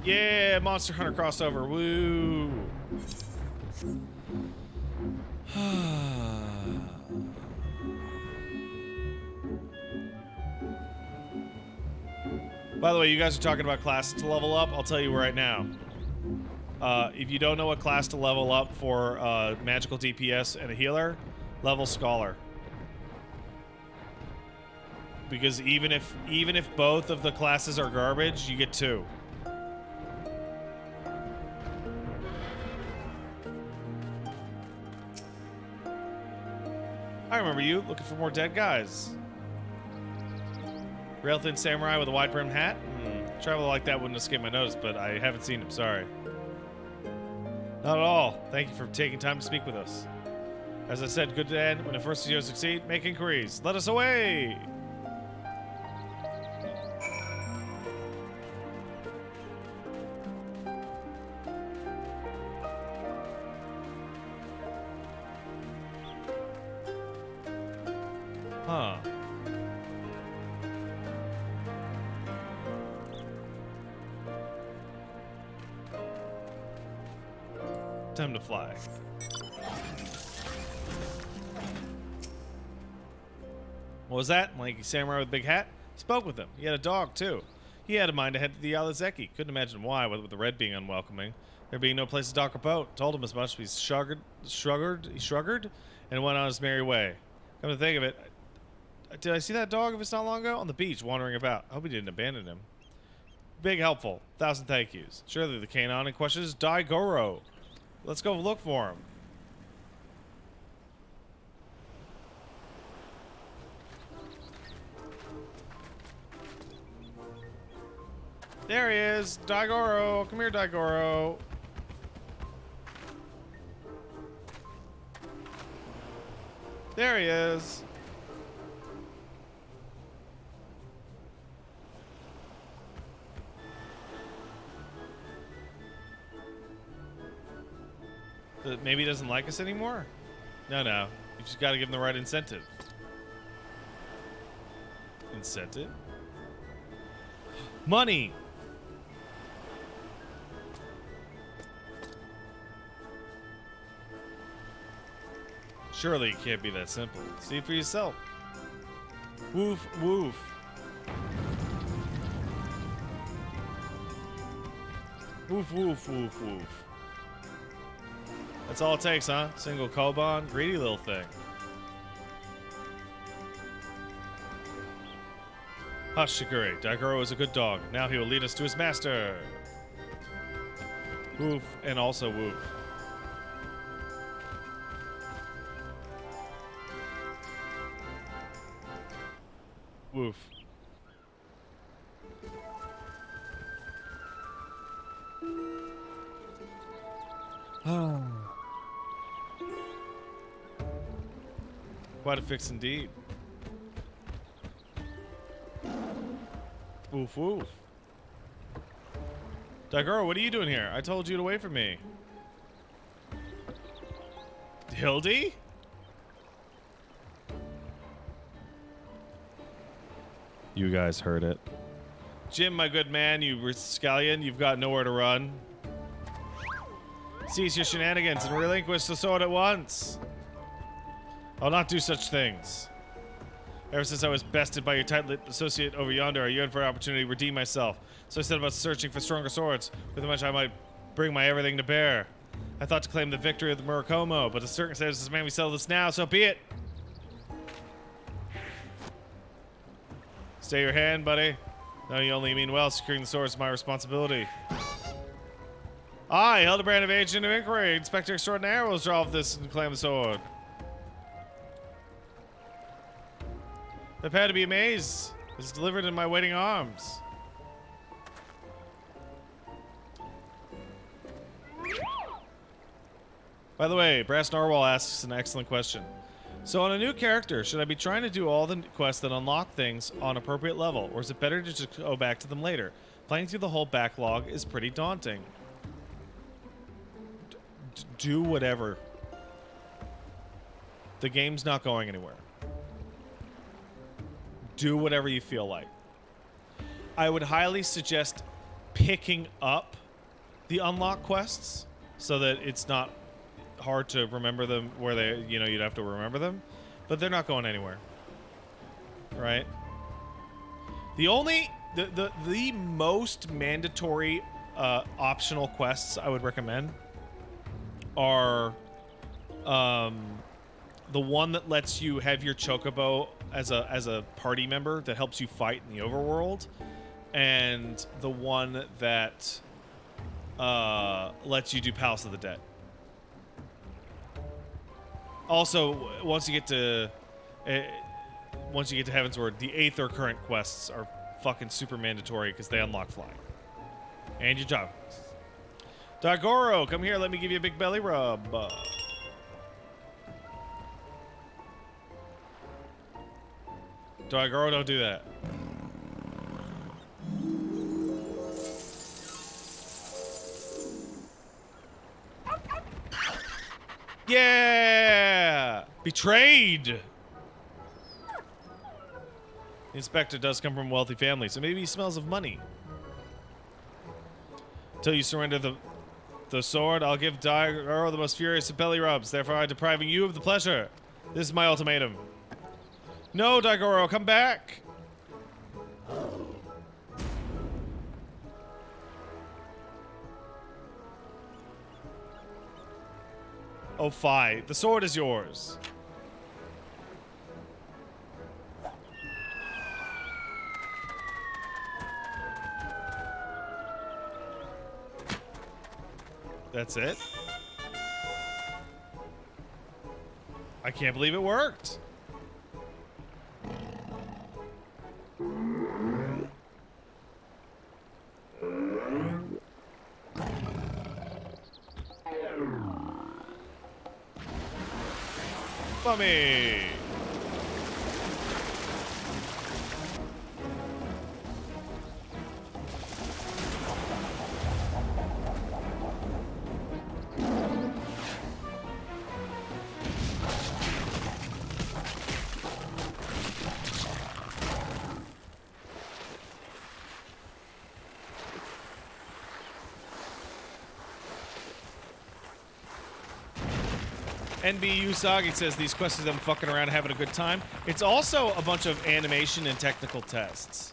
Yeah, Monster Hunter crossover. Woo. By the way, you guys are talking about classes to level up. I'll tell you right now. If you don't know what class to level up for magical DPS and a healer, level Scholar. Because even if both of the classes are garbage, you get 2. I remember you looking for more dead guys. Rail thin samurai with a wide brimmed hat? Travel like that wouldn't escape my notice, but I haven't seen him, sorry. Not at all. Thank you for taking time to speak with us. As I said, good to end. When the first year succeed, make inquiries. Let us away! Huh. Time to fly. What was that? Lanky samurai with a big hat? Spoke with him. He had a dog, too. He had a mind to head to the Yalizeki. Couldn't imagine why, with the red being unwelcoming. There being no place to dock a boat. Told him as much, but he shrugged, and went on his merry way. Come to think of it, did I see that dog if it's not long ago? On the beach, wandering about. I hope he didn't abandon him. Big helpful. 1,000 thank yous. Surely the canine in question is Daigoro. Let's go look for him. There he is. Daigoro. Come here, Daigoro. There he is. Maybe he doesn't like us anymore? No. You just gotta give him the right incentive. Incentive? Money! Surely it can't be that simple. See for yourself. Woof, woof. Woof, woof, woof, woof. That's all it takes, huh? Single Koban, greedy little thing. Hush, Shigure. Daigoro is a good dog. Now he will lead us to his master. Woof, and also woof. Woof. Quite a fix indeed. Woof woof. Daigoro, what are you doing here? I told you to wait for me. Hildy? You guys heard it. Jim, my good man, you scallion, you've got nowhere to run. Cease your shenanigans and relinquish the sword at once. I'll not do such things. Ever since I was bested by your tight-lipped associate over yonder, I yearned for an opportunity to redeem myself. So I set about searching for stronger swords, with which I might bring my everything to bear. I thought to claim the victory of the Murakomo, but the circumstances made me settle this now, so be it. Stay your hand, buddy. No, you only mean well. Securing the sword is my responsibility. I, Hildibrand of Agent of Inquiry, Inspector Extraordinaire, will resolve this and claim the sword. Prepare to be amazed. It's delivered in my waiting arms. By the way, Brass Narwhal asks an excellent question. So on a new character, should I be trying to do all the quests that unlock things on appropriate level, or is it better to just go back to them later? Playing through the whole backlog is pretty daunting. Do whatever. The game's not going anywhere. Do whatever you feel like. I would highly suggest picking up the unlock quests so that it's not hard to remember them where they, you know, you'd have to remember them, but they're not going anywhere. Right? The most mandatory optional quests I would recommend are the one that lets you have your chocobo as a party member that helps you fight in the overworld, and the one that lets you do Palace of the Dead. Also, once you get to Heavensward, the 8th or current quests are fucking super mandatory because they unlock flying. And your job. Daigoro, come here, let me give you a big belly rub. Daigoro, don't do that. Yeah! Betrayed! The inspector does come from a wealthy family, so maybe he smells of money. Until you surrender the sword, I'll give Daigoro the most furious of belly rubs, therefore depriving you of the pleasure. This is my ultimatum. No, Daigoro, come back! Oh, Fi, the sword is yours. That's it? I can't believe it worked. Mummy! NB Usagi says these quests are them fucking around having a good time. It's also a bunch of animation and technical tests.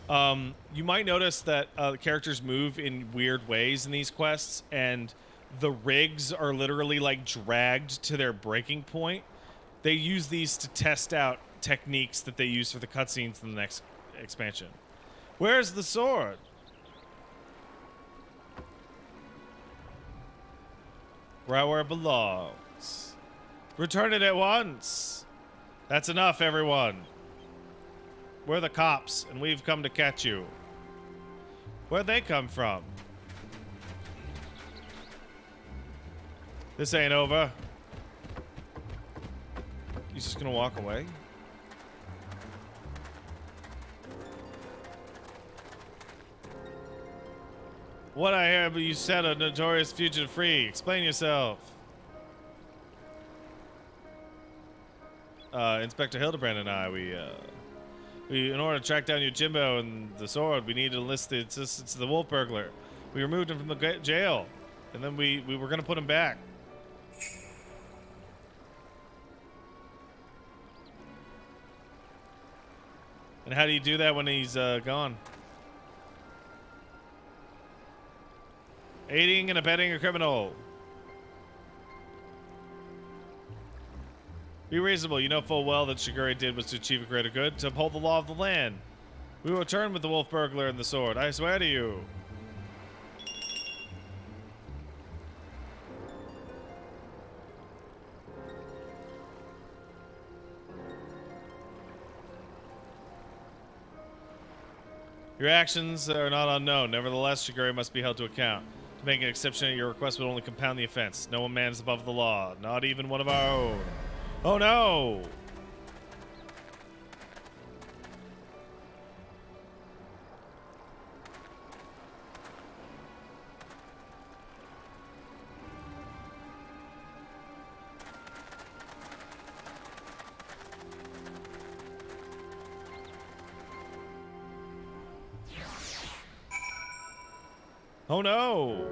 You might notice that the characters move in weird ways in these quests, and the rigs are literally like dragged to their breaking point. They use these to test out techniques that they use for the cutscenes in the next expansion. Where's the sword? Right where it belongs. Return it at once. That's enough, everyone. We're the cops, and we've come to catch you. Where'd they come from? This ain't over. He's just gonna walk away? What I hear, but you said a notorious fugitive free. Explain yourself. Inspector Hildibrand and I, we, in order to track down Yojimbo and the sword, we needed to enlist the assistance of the wolf burglar. We removed him from the jail, and then we were gonna put him back. And how do you do that when he's gone? Aiding and abetting a criminal. Be reasonable. You know full well that Shigure did was to achieve a greater good, to uphold the law of the land. We will return with the wolf burglar and the sword. I swear to you. Your actions are not unknown. Nevertheless, Shigure must be held to account. To make an exception at your request would only compound the offense. No one man is above the law, not even one of our own. Oh no! Oh no!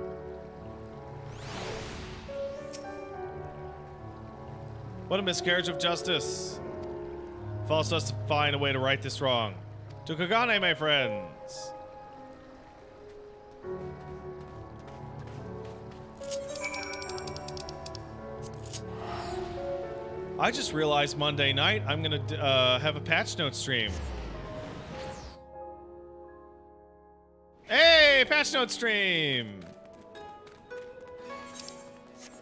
What a miscarriage of justice. Falls to us to find a way to right this wrong. To Kagane, my friends! I just realized Monday night I'm gonna have a patch note stream. Hey, patch note stream!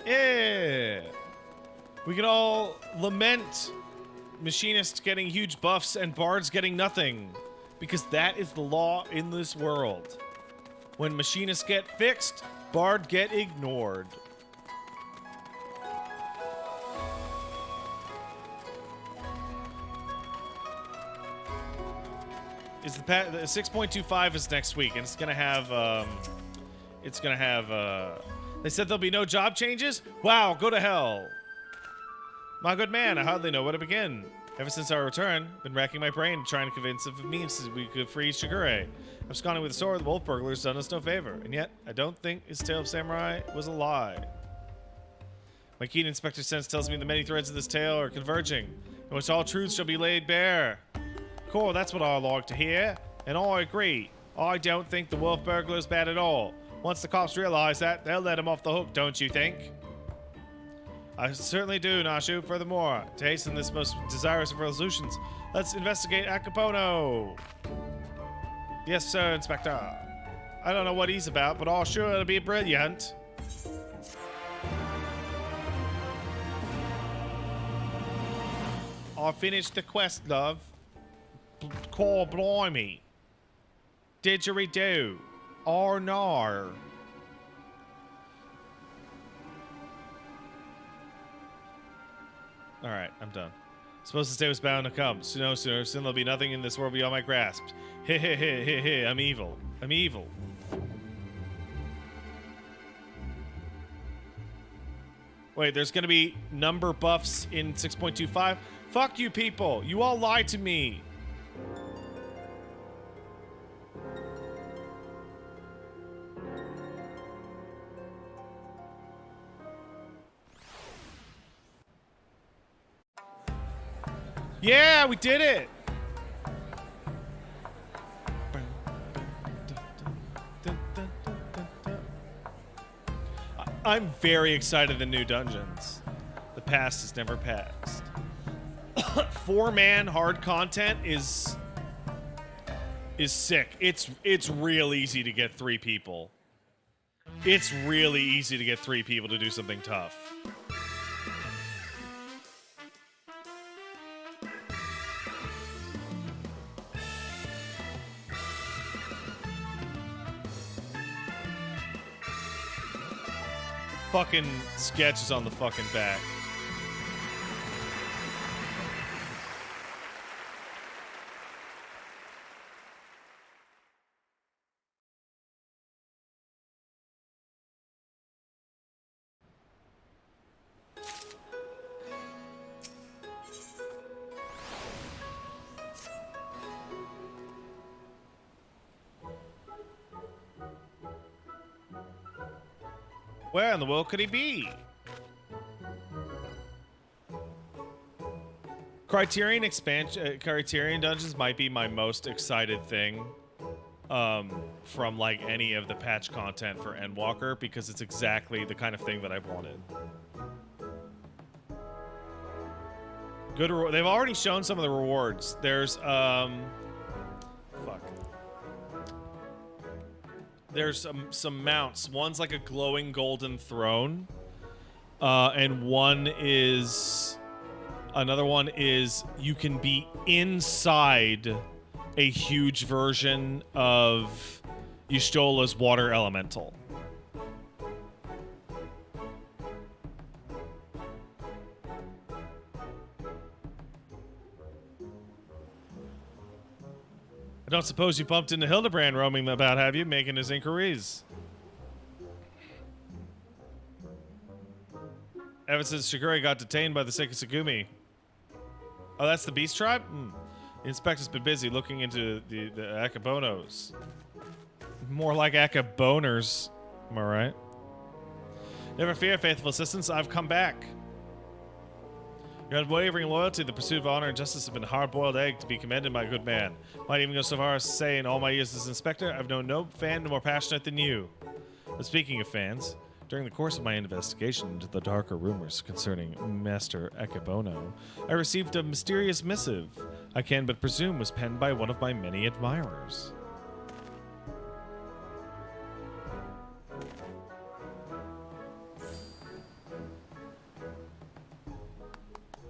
Yeah! We can all lament Machinists getting huge buffs and Bards getting nothing. Because that is the law in this world. When Machinists get fixed, Bard get ignored. Is the 6.25 is next week, and it's gonna have they said there'll be no job changes? Wow, go to hell. My good man, I hardly know where to begin. Ever since our return, been racking my brain trying to convince of means we could free Shigure. Absconding with the sword, the wolf burglar's done us no favor, and yet I don't think his tale of samurai was a lie. My keen inspector sense tells me the many threads of this tale are converging, in which all truths shall be laid bare. Cool, that's what I like to hear, and I agree. I don't think the wolf burglar's bad at all. Once the cops realize that, they'll let him off the hook, don't you think? I certainly do, Nashu. Furthermore, to hasten this most desirous of resolutions, let's investigate Acapono. Yes, sir, Inspector. I don't know what he's about, but I'm sure it'll be brilliant. I finished the quest, love. Call blimey. Didgeridoo. Or nar. Alright, I'm done. Suppose this day was bound to come. No sooner, soon there'll be nothing in this world beyond my grasp. Heh heh heh heh heh, I'm evil. I'm evil. Wait, there's gonna be number buffs in 6.25? Fuck you people! You all lied to me! Yeah, we did it! I'm very excited the new dungeons. The past is never past. 4-man hard content is sick. It's real easy to get 3 people. It's really easy to get 3 people to do something tough. Fucking sketches on the fucking back. Where in the world could he be? Criterion expansion, Criterion dungeons might be my most excited thing from like any of the patch content for Endwalker, because it's exactly the kind of thing that I've wanted. Good. They've already shown some of the rewards. There's fuck. There's some mounts. One's like a glowing golden throne, and another one is you can be inside a huge version of Y'shtola's water elemental. I don't suppose you bumped into Hildibrand roaming about, have you? Making his inquiries. Ever since Shigure got detained by the Sekisugumi. Oh, that's the Beast Tribe? The inspector's been busy looking into the Akabonos. More like Akaboners. Am I right? Never fear, faithful assistants. I've come back. Your unwavering loyalty, the pursuit of honor and justice have been a hard-boiled egg to be commended by a good man. Might even go so far as to say, in all my years as inspector, I've known no fan more passionate than you. But speaking of fans, during the course of my investigation into the darker rumors concerning Master Akabono, I received a mysterious missive I can but presume was penned by one of my many admirers.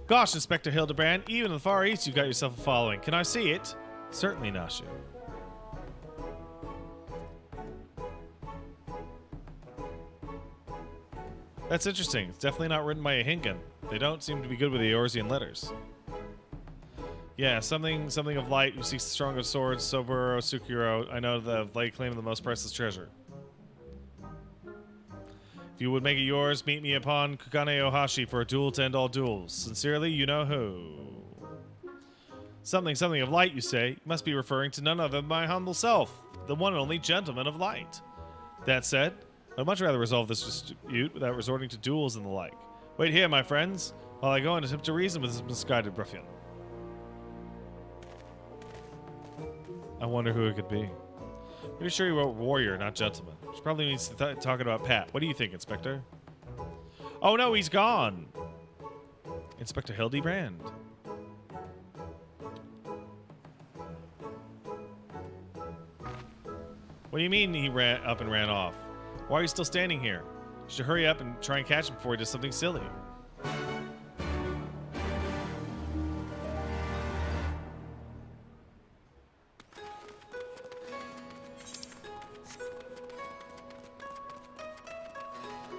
Gosh, Inspector Hildibrand, even in the Far East you've got yourself a following. Can I see it? Certainly, Nashu. That's interesting. It's definitely not written by a Hingan. They don't seem to be good with the Eorzean letters. Yeah, something of light who seeks the strongest swords, Soburo, Sukiro. I know the light claim the most priceless treasure. If you would make it yours, meet me upon Kukane Ohashi for a duel to end all duels. Sincerely, you know who. Something of light, you say? You must be referring to none other than my humble self, the one and only gentleman of light. That said, I'd much rather resolve this dispute without resorting to duels and the like. Wait here, my friends, while I go and attempt to reason with this misguided ruffian. I wonder who it could be. Pretty sure he wrote warrior, not gentleman. Which probably means talking about Pat. What do you think, Inspector? Oh no, he's gone. Inspector Hildibrand. What do you mean he ran up and ran off? Why are you still standing here? You should hurry up and try and catch him before he does something silly.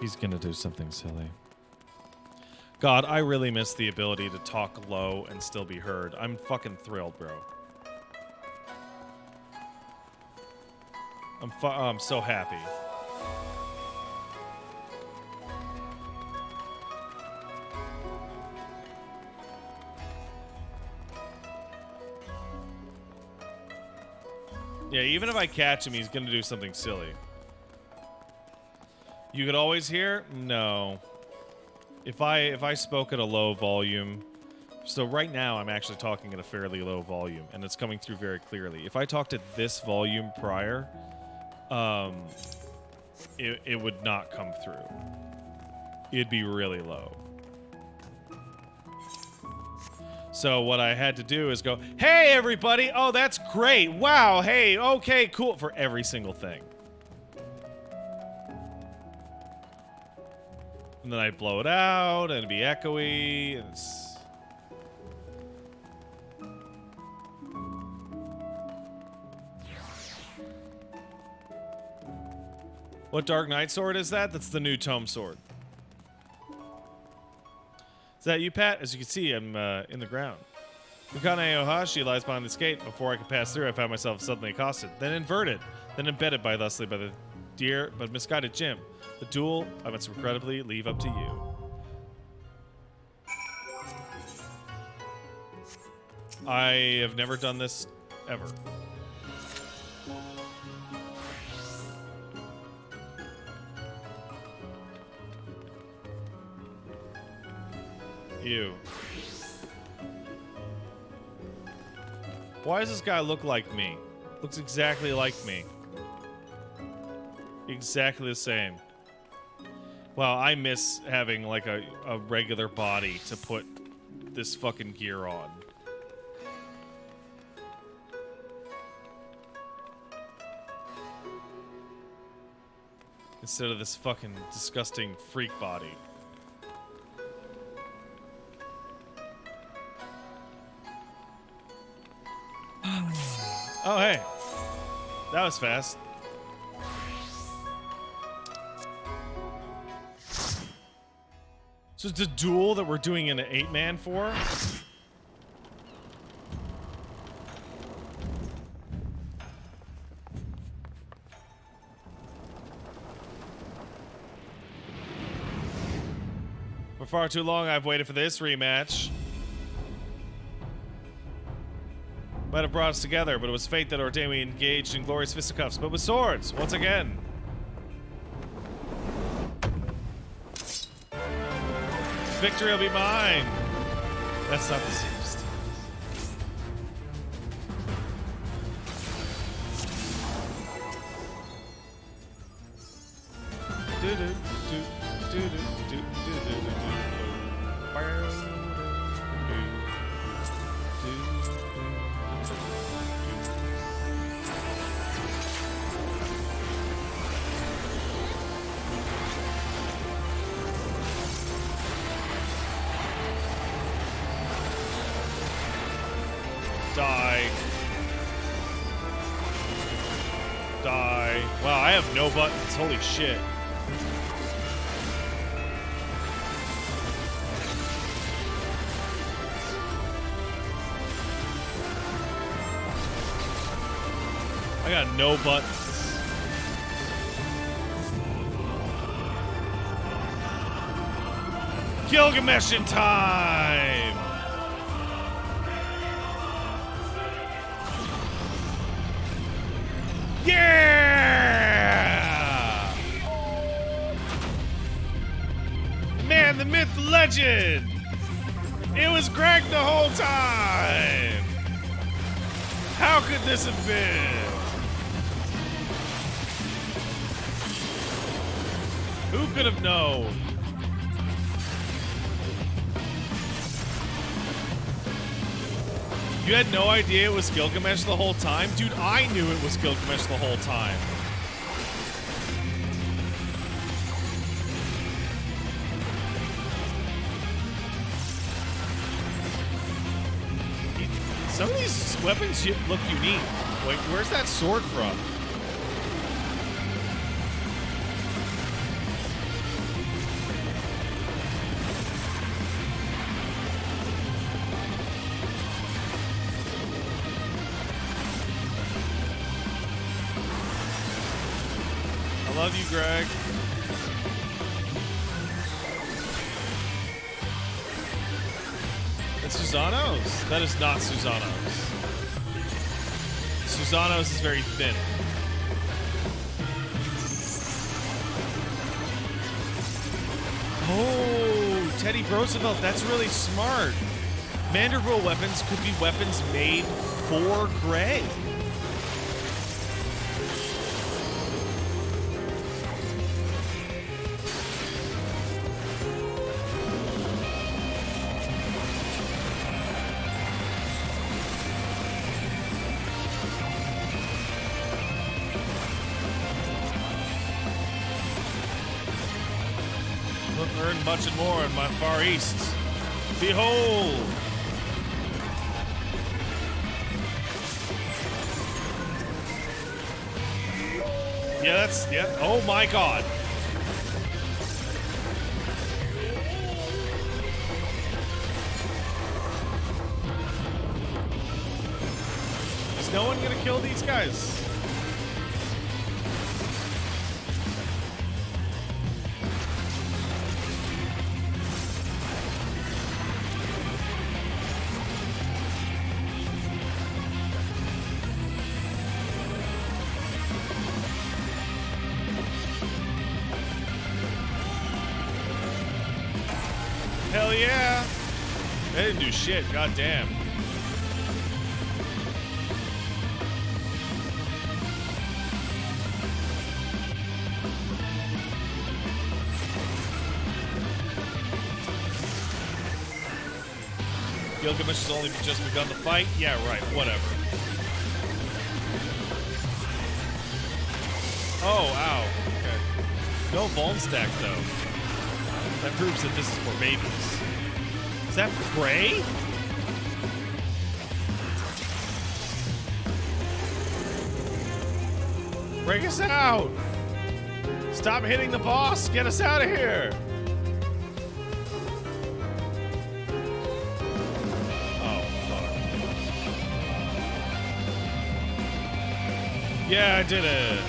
He's gonna do something silly. God, I really miss the ability to talk low and still be heard. I'm fucking thrilled, bro. I'm so happy. Yeah, even if I catch him, he's gonna do something silly. You could always hear? No. If I spoke at a low volume, so right now I'm actually talking at a fairly low volume, and it's coming through very clearly. If I talked at this volume prior, it would not come through. It'd be really low. So what I had to do is go, hey everybody, oh that's great, wow, hey, okay, cool, for every single thing. And then I'd blow it out, and it'd be echoey, and it's... What Dark Knight sword is that? That's the new tome sword. Is that you, Pat? As you can see, I'm in the ground. Mukane Ohashi lies behind this gate. Before I could pass through, I found myself suddenly accosted, then inverted, then embedded thusly by the dear but misguided Jim. The duel, I must regrettably leave up to you. I have never done this ever. Ew. Why does this guy look like me? Looks exactly like me. Exactly the same. Wow, I miss having like a regular body to put this fucking gear on. Instead of this fucking disgusting freak body. Oh, hey. That was fast. So it's a duel that we're doing in an 8-man for? For far too long, I've waited for this rematch. Might have brought us together, but it was fate that ordained we engaged in glorious fisticuffs, but with swords, once again. Victory will be mine. That's not the safest. Die. Die. Wow, I have no buttons. Holy shit. I got no buttons. Gilgamesh in time! Yeah! Man, the myth, the legend. It was Greg the whole time. How could this have been? Who could have known? You had no idea it was Gilgamesh the whole time? Dude, I knew it was Gilgamesh the whole time. Some of these weapons look unique. Wait, where's that sword from? I love you, Greg. It's Susano's. That is not Susano's. Susano's is very thin. Oh, Teddy Roosevelt. That's really smart. Manderville weapons could be weapons made for Greg. Earn much and more in my Far East. Behold! Yeah, that's, yeah. Oh my god. Is no one gonna kill these guys? Hell yeah! They didn't do shit, goddamn. Gilgamesh has only just begun the fight? Yeah, right, whatever. Oh, ow. Okay. No Vuln stack, though. That proves that this is for babies. Is that prey? Break us out! Stop hitting the boss! Get us out of here! Oh, fuck. Yeah, I did it!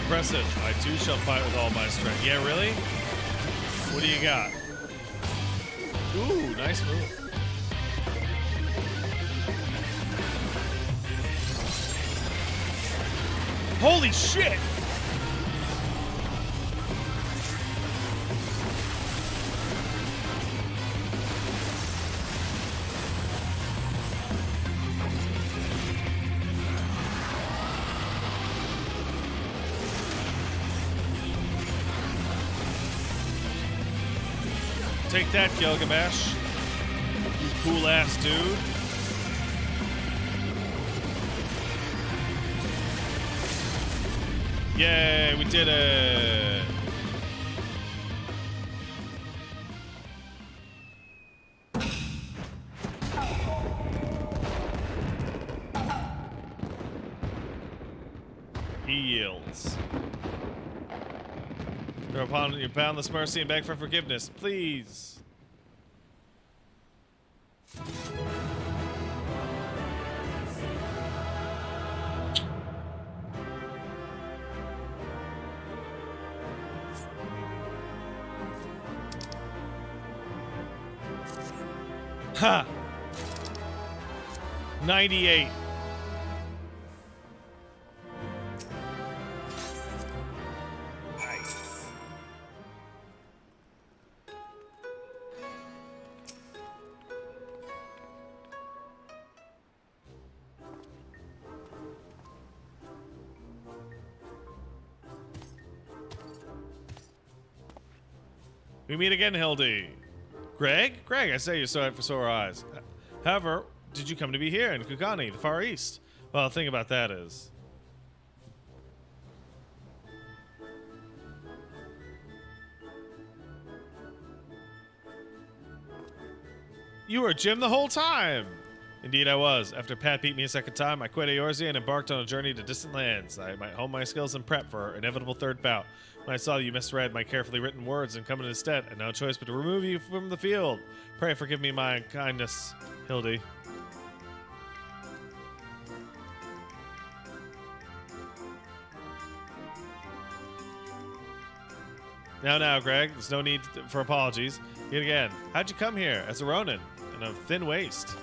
Impressive. I too shall fight with all my strength. Yeah, really? What do you got? Ooh, nice move. Holy shit! Take that, Gilgamesh. You cool ass dude. Yay, we did it. He yields. Upon your boundless mercy and beg for forgiveness, please. Ha! 98. Nice. We meet again, Hildy. Greg? Greg, I say you're sorry for sore eyes. However, did you come to be here in Kugani, the Far East? Well, the thing about that is... You were Jim the whole time! Indeed I was. After Pat beat me a second time, I quit Eorzea and embarked on a journey to distant lands. I might hone my skills and prep for our inevitable third bout. When I saw you misread my carefully written words and come in instead, I had no choice but to remove you from the field. Pray forgive me my unkindness, Hildy. Now, Greg, there's no need for apologies. Yet again, how'd you come here as a Ronin in a thin waist?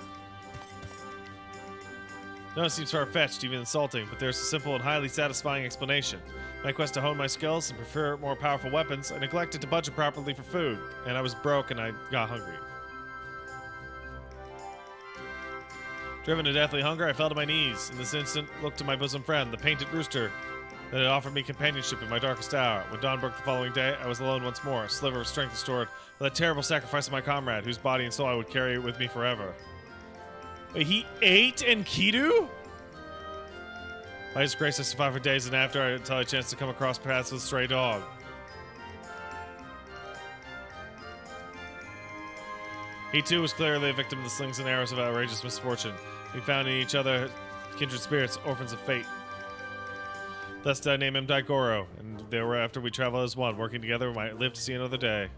No, it seems far-fetched, even insulting, but there's a simple and highly satisfying explanation. My quest to hone my skills and prefer more powerful weapons, I neglected to budget properly for food, and I was broke and I got hungry. Driven to deathly hunger, I fell to my knees. In this instant, looked to my bosom friend, the painted rooster, that had offered me companionship in my darkest hour. When dawn broke the following day, I was alone once more, a sliver of strength restored, with that terrible sacrifice of my comrade, whose body and soul I would carry with me forever. He ate Enkidu? By his grace, I survived for days and after until I chanced to come across paths with a stray dog. He too was clearly a victim of the slings and arrows of outrageous misfortune. We found in each other kindred spirits, orphans of fate. Thus did I name him Daigoro, and thereafter we travel as one, working together we might live to see another day.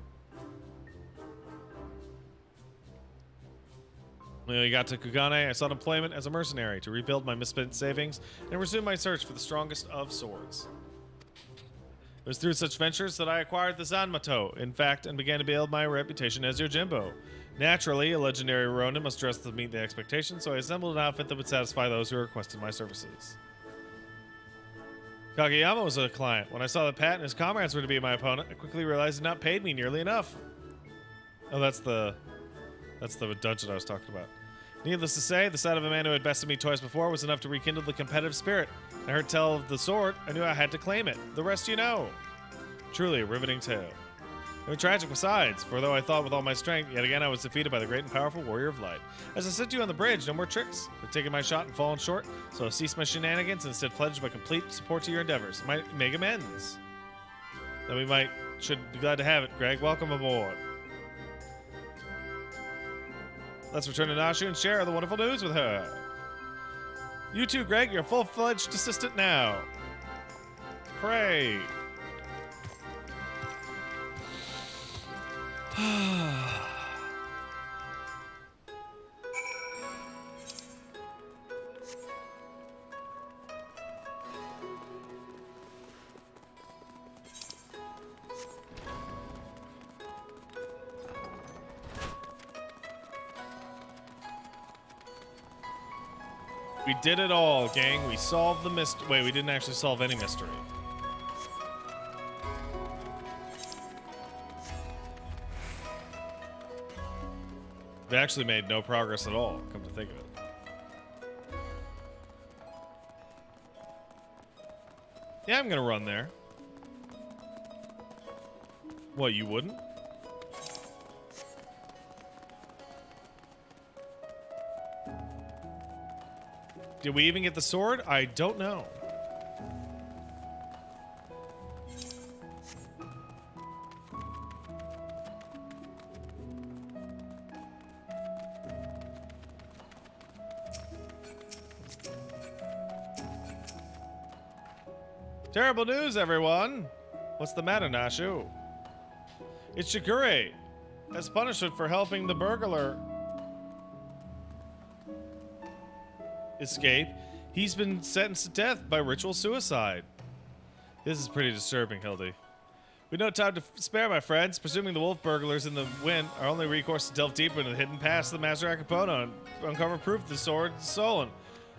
When we got to Kugane, I sought employment as a mercenary to rebuild my misspent savings and resume my search for the strongest of swords. It was through such ventures that I acquired the Zanmato, in fact, and began to build my reputation as Yojimbo. Naturally, a legendary Ronin must dress to meet the expectations, so I assembled an outfit that would satisfy those who requested my services. Kageyama was a client. When I saw that Pat and his comrades were to be my opponent, I quickly realized he had not paid me nearly enough. Oh, that's the dungeon I was talking about. Needless to say, the sight of a man who had bested me twice before was enough to rekindle the competitive spirit. I heard tell of the sword, I knew I had to claim it. The rest you know. Truly a riveting tale. And tragic besides, for though I thought with all my strength, yet again I was defeated by the great and powerful warrior of light. As I said to you on the bridge, no more tricks. I've taken my shot and fallen short, so I've ceased my shenanigans and instead pledged my complete support to your endeavors. Might make amends. Then we should be glad to have it, Greg. Welcome aboard. Let's return to Nashu and share the wonderful news with her. You too, Greg. You're a full-fledged assistant now. Hooray. We did it all, gang. We solved the mystery. Wait, we didn't actually solve any mystery. We actually made no progress at all, come to think of it. Yeah, I'm gonna run there. What, you wouldn't? Did we even get the sword? I don't know. Terrible news, everyone! What's the matter, Nashu? It's Shigure. As punishment for helping the burglar escape, he's been sentenced to death by ritual suicide. This is pretty disturbing, Hildy. With no time to spare, my friends. Presuming the wolf burglars in the wind, our only recourse is to delve deeper into the hidden past of the Master Acapona and uncover proof of the sword is stolen.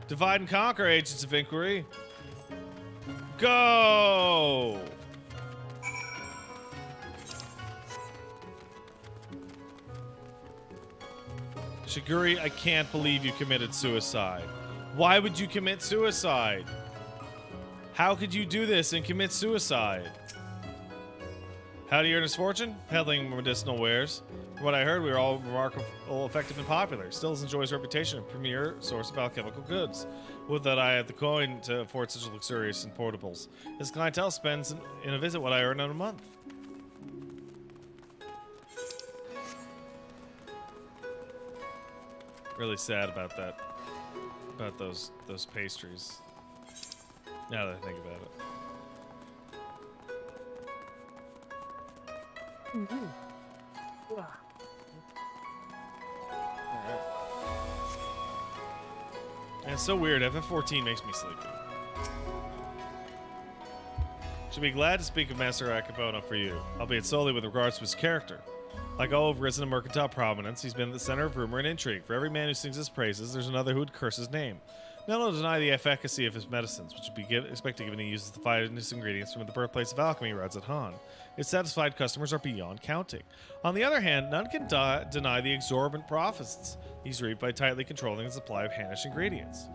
Divide and conquer, agents of inquiry. Go! Shiguri, I can't believe you committed suicide. Why would you commit suicide? How could you do this and commit suicide? How do you earn his fortune? Peddling medicinal wares. From what I heard, we were all remarkable, effective, and popular. Still enjoys reputation, a premier source of alchemical goods. Would that I had the coin to afford such luxurious and portables. His clientele spends in a visit what I earn in a month. Really sad about that. About those pastries. Now that I think about it. And it's so weird. FF14 makes me sleepy. Should be glad to speak of Master Acapona for you, albeit solely with regards to his character. Like all who've risen to mercantile prominence, he's been at the center of rumor and intrigue. For every man who sings his praises, there's another who would curse his name. None will deny the efficacy of his medicines, which would be expected given he uses the finest ingredients from the birthplace of alchemy, rides at Han. His satisfied customers are beyond counting. On the other hand, none can deny the exorbitant profits he's reaped by tightly controlling the supply of Hanish ingredients.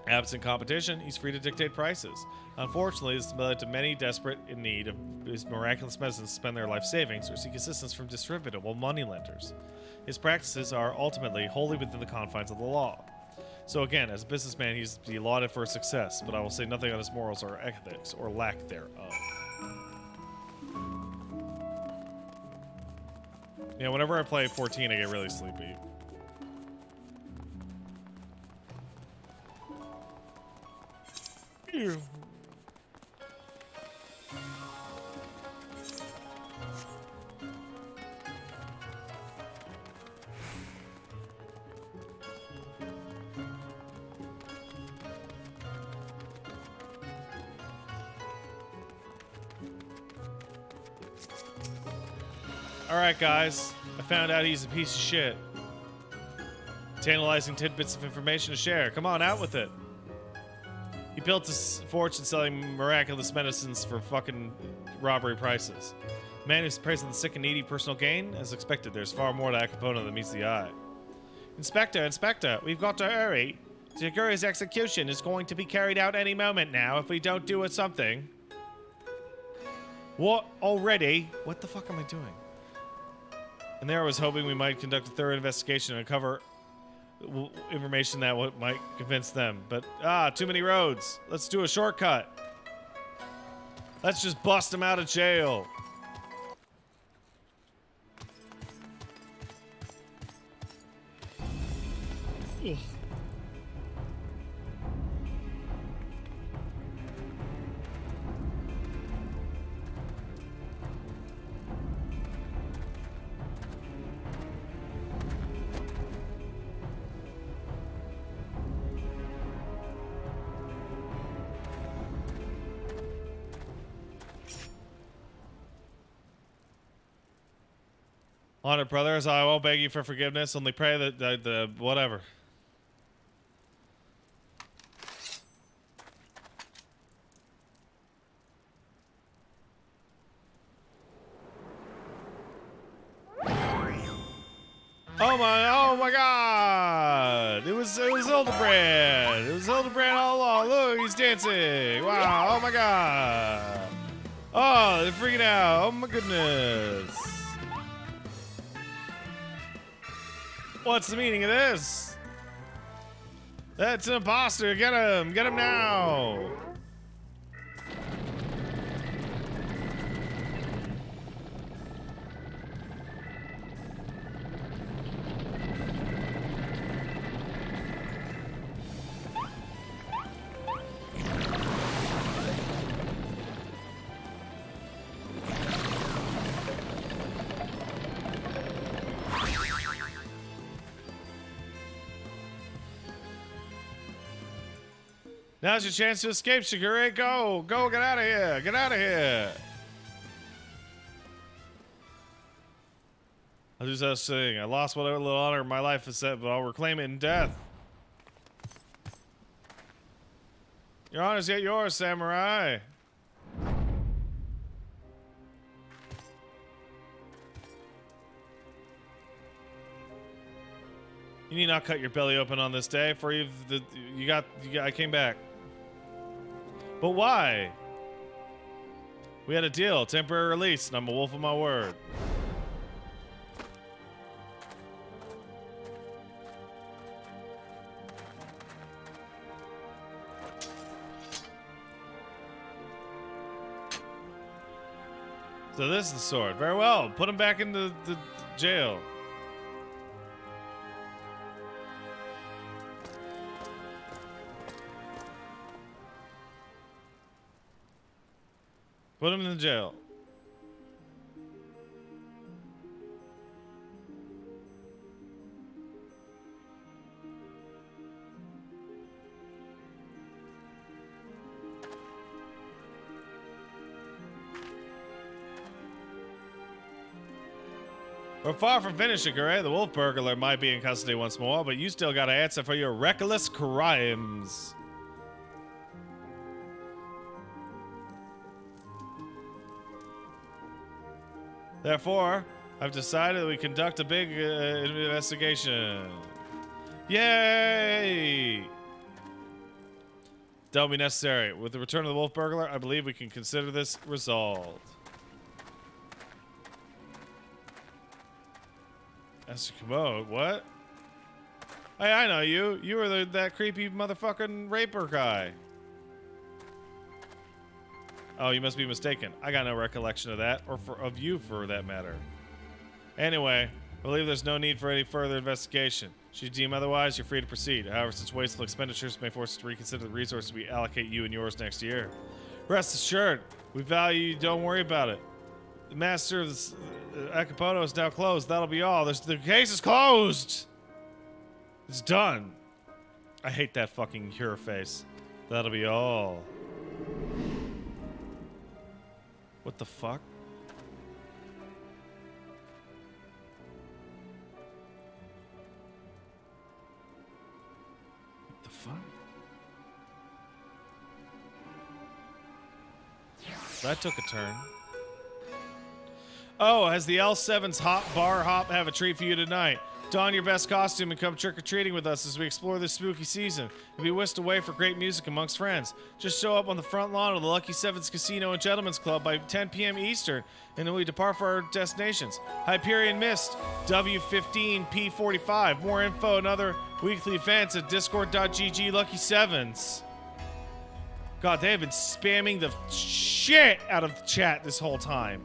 Absent competition, he's free to dictate prices. Unfortunately, this has led to many desperate in need of his miraculous medicines to spend their life savings or seek assistance from disreputable moneylenders. His practices are ultimately wholly within the confines of the law. So again, as a businessman, he's to be lauded for his success, but I will say nothing on his morals or ethics, or lack thereof. Yeah, whenever I play 14, I get really sleepy. Ew. Alright, guys. I found out he's a piece of shit. Tantalizing tidbits of information to share. Come on, out with it. He built his fortune selling miraculous medicines for fucking robbery prices. Man who's praising the sick and needy personal gain? As expected, there's far more to Acapona than meets the eye. Inspector, we've got to hurry. Shiguri's execution is going to be carried out any moment now if we don't do something. What? Already? What the fuck am I doing? And there I was hoping we might conduct a thorough investigation and uncover information that might convince them. But, too many roads. Let's do a shortcut. Let's just bust them out of jail. Ugh. Honored brothers, I won't beg you for forgiveness, only pray that the whatever. Oh my god! It was Hildibrand! It was Hildibrand all along. Look, he's dancing! Wow, oh my god! Oh, they're freaking out! Oh my goodness! What's the meaning of this? That's an imposter! Get him! Get him now! Now's your chance to escape, Shigure. Go! Go! Get out of here! Get out of here! I'll do such thing. I lost whatever little honor my life has set, but I'll reclaim it in death. Your honor's yet yours, samurai. You need not cut your belly open on this day, for you got. I came back. But why? We had a deal, temporary release, and I'm a wolf of my word. So this is the sword. Very well. Put him back in the jail. Put him in the jail. We're far from finishing, Gray. The wolf burglar might be in custody once more, but you still gotta answer for your reckless crimes. Therefore, I've decided that we conduct a big investigation. Yay! Don't be necessary. With the return of the wolf burglar, I believe we can consider this resolved. Esther Commode, what? Hey, I know you. You were that creepy motherfucking raper guy. Oh, you must be mistaken. I got no recollection of that, or of you for that matter. Anyway, I believe there's no need for any further investigation. Should you deem otherwise, you're free to proceed. However, since wasteful expenditures may force us to reconsider the resources we allocate you and yours next year. Rest assured, we value you, don't worry about it. The master of the Akapoto is now closed. That'll be all. The case is closed! It's done. I hate that fucking your face. That'll be all. What the fuck? What the fuck? That took a turn. Oh, has the L7's bar hop have a treat for you tonight? Don your best costume and come trick-or-treating with us as we explore this spooky season. You'll be whisked away for great music amongst friends. Just show up on the front lawn of the Lucky Sevens Casino and Gentlemen's Club by 10 p.m. Eastern, and then we depart for our destinations. Hyperion Mist, W15P45. More info and other weekly events at discord.gg Lucky Sevens. God, they have been spamming the shit out of the chat this whole time.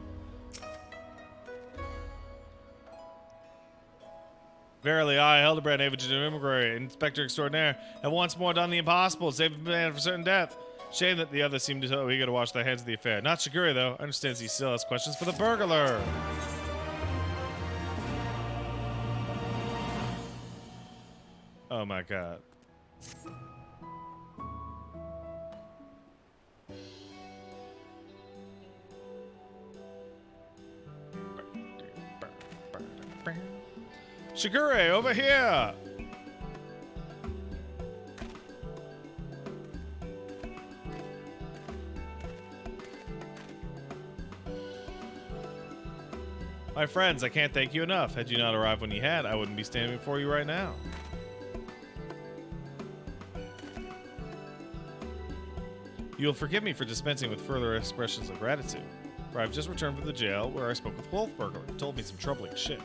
Verily, I, Hildibrand, agent of Immigrant, Inspector Extraordinaire, have once more done the impossible, saved the man from certain death. Shame that the others seem to so eager to wash their hands of the affair. Not Shiguri, though. Understands he still has questions for the burglar. Oh my god. Shigure, over here! My friends, I can't thank you enough. Had you not arrived when you had, I wouldn't be standing before you right now. You'll forgive me for dispensing with further expressions of gratitude, for I've just returned from the jail where I spoke with Wolf Burglar and told me some troubling shit.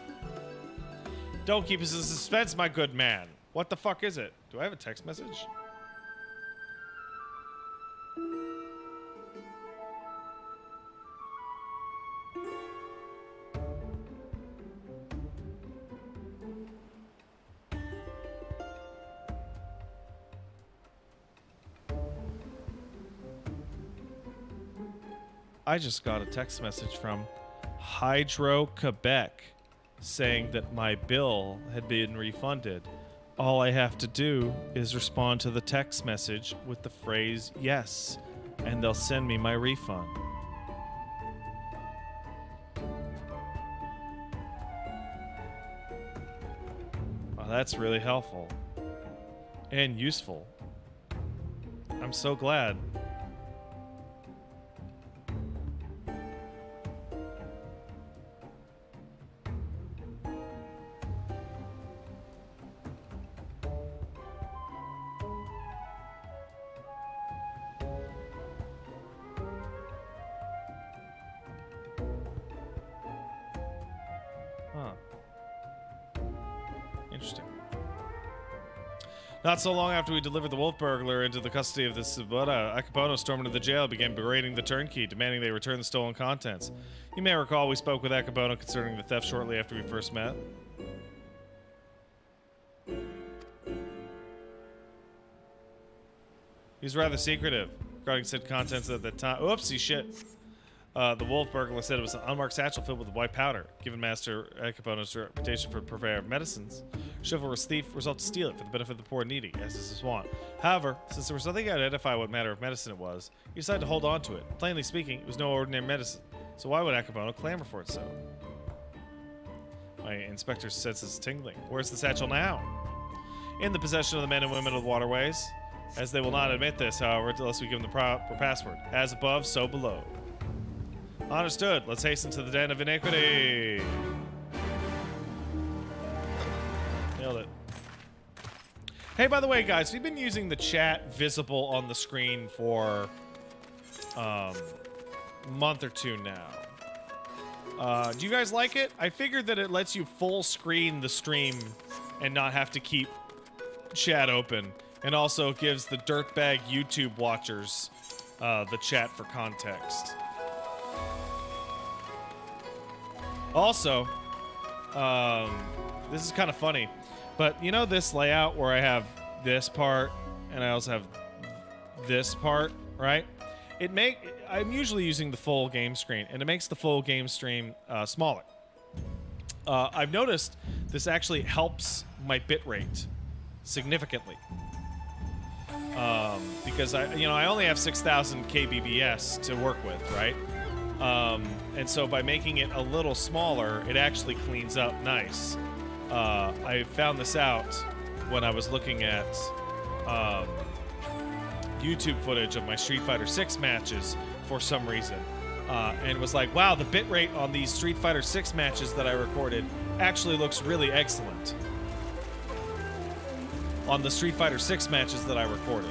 Don't keep us in suspense, my good man. What the fuck is it? Do I have a text message? I just got a text message from Hydro Quebec saying that my bill had been refunded. All I have to do is respond to the text message with the phrase yes, and they'll send me my refund. That's really helpful. And useful. I'm so glad. Huh. Interesting. Not so long after we delivered the wolf burglar into the custody of the Subota, Akapono stormed into the jail and began berating the turnkey, demanding they return the stolen contents. You may recall we spoke with Akapono concerning the theft shortly after we first met. He's rather secretive regarding said contents at the time. Oopsie shit. The wolf burglar said it was an unmarked satchel filled with white powder. Given Master Akapono's reputation for purveyor of medicines, chivalrous thief resolved to steal it for the benefit of the poor and needy, as is his wont. However, since there was nothing to identify what matter of medicine it was, he decided to hold on to it. Plainly speaking, it was no ordinary medicine. So why would Akapono clamor for it so? My inspector's senses tingling. Where's the satchel now? In the possession of the men and women of the waterways. As they will not admit this, however, unless we give them the proper password. As above, so below. Understood. Let's hasten to the den of iniquity. Nailed it. Hey, by the way, guys, we've been using the chat visible on the screen for a month or two now. Do you guys like it? I figured that it lets you full screen the stream and not have to keep chat open. And also gives the dirtbag YouTube watchers the chat for context. Also, this is kind of funny, but you know this layout where I have this part and I also have this part, right? I'm usually using the full game screen, and it makes the full game stream smaller. I've noticed this actually helps my bitrate significantly. Because I only have 6,000 kbps to work with, right? And so by making it a little smaller, it actually cleans up nice. I found this out when I was looking at YouTube footage of my Street Fighter 6 matches for some reason. And was like, wow, the bitrate on these Street Fighter 6 matches that I recorded actually looks really excellent. On the Street Fighter 6 matches that I recorded.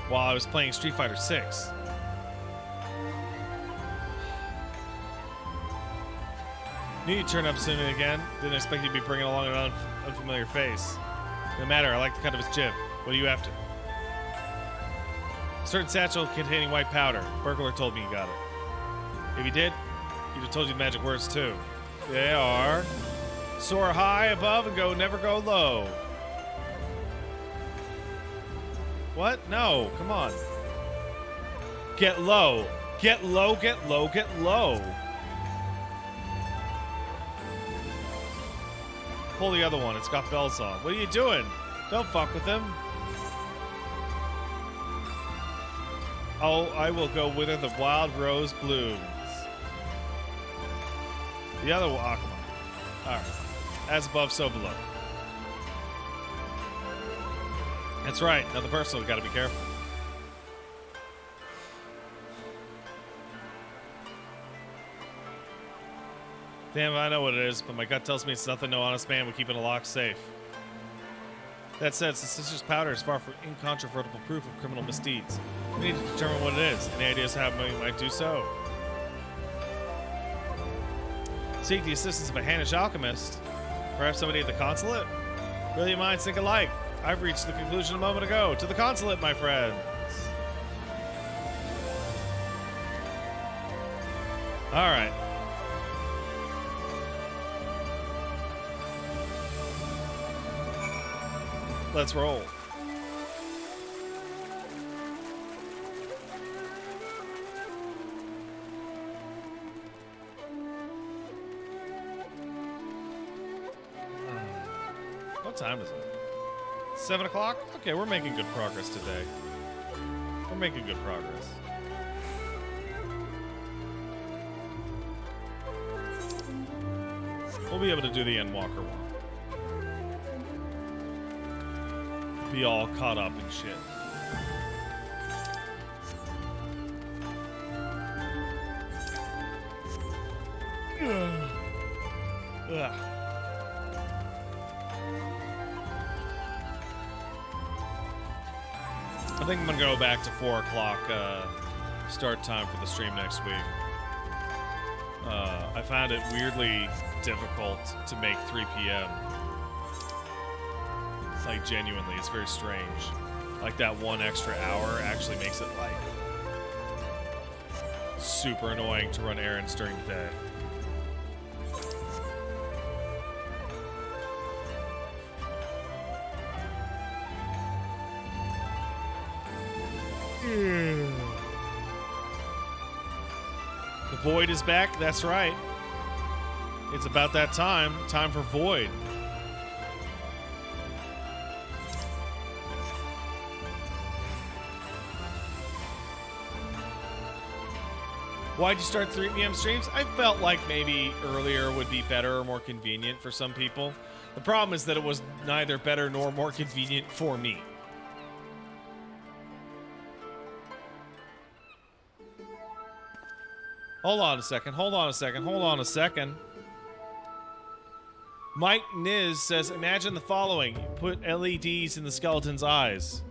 While I was playing Street Fighter 6. Knew you'd turn up soon again. Didn't expect you to be bringing along an unfamiliar face. No matter, I like the cut of his jib. What are you after? Certain satchel containing white powder. Burglar told me you got it. If he did, he'd have told you the magic words too. They are: soar high above and never go low. What? No, come on. Get low. Get low, get low, get low. Pull the other one, it's got bells on. What are you doing? Don't fuck with him. Oh, I will go wither the wild rose blooms. The other one, come on. Alright. As above, so below. That's right. Another personal, gotta be careful. Damn, I know what it is, but my gut tells me it's nothing no honest man would keep in a locked safe. That said, since Sister's powder is far from incontrovertible proof of criminal misdeeds, we need to determine what it is. Any ideas how we might do so? Seek the assistance of a Hannish alchemist. Perhaps somebody at the consulate? Brilliant minds think alike. I've reached the conclusion a moment ago. To the consulate, my friends. All right. Let's roll. What time is it? 7 o'clock? Okay, we're making good progress today. We're making good progress. We'll be able to do the Endwalker one. Be all caught up and shit. Ugh. I think I'm gonna go back to 4 o'clock start time for the stream next week. I found it weirdly difficult to make 3 p.m. Like, genuinely, it's very strange. Like, that 1 extra hour actually makes it, like, super annoying to run errands during the day. The Void is back, that's right. It's about that time. Time for Void. Why'd you start 3 p.m. streams? I felt like maybe earlier would be better or more convenient for some people. The problem is that it was neither better nor more convenient for me. Hold on a second, hold on a second, hold on a second. Mike Niz says, imagine the following. Put LEDs in the skeleton's eyes.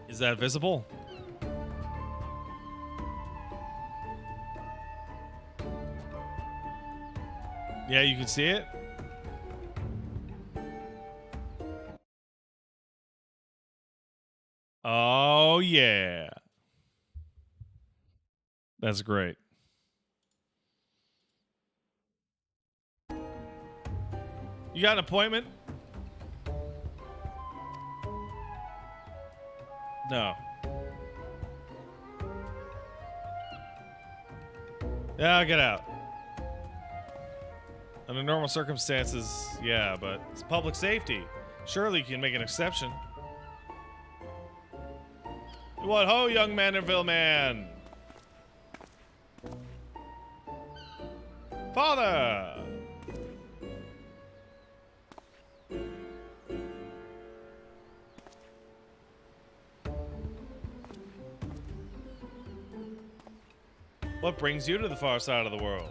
Is that visible? Yeah, you can see it. Oh, yeah. That's great. You got an appointment? No. Yeah, I'll get out. Under normal circumstances, yeah, but it's public safety. Surely you can make an exception. What ho, young Manderville man? Father! What brings you to the far side of the world?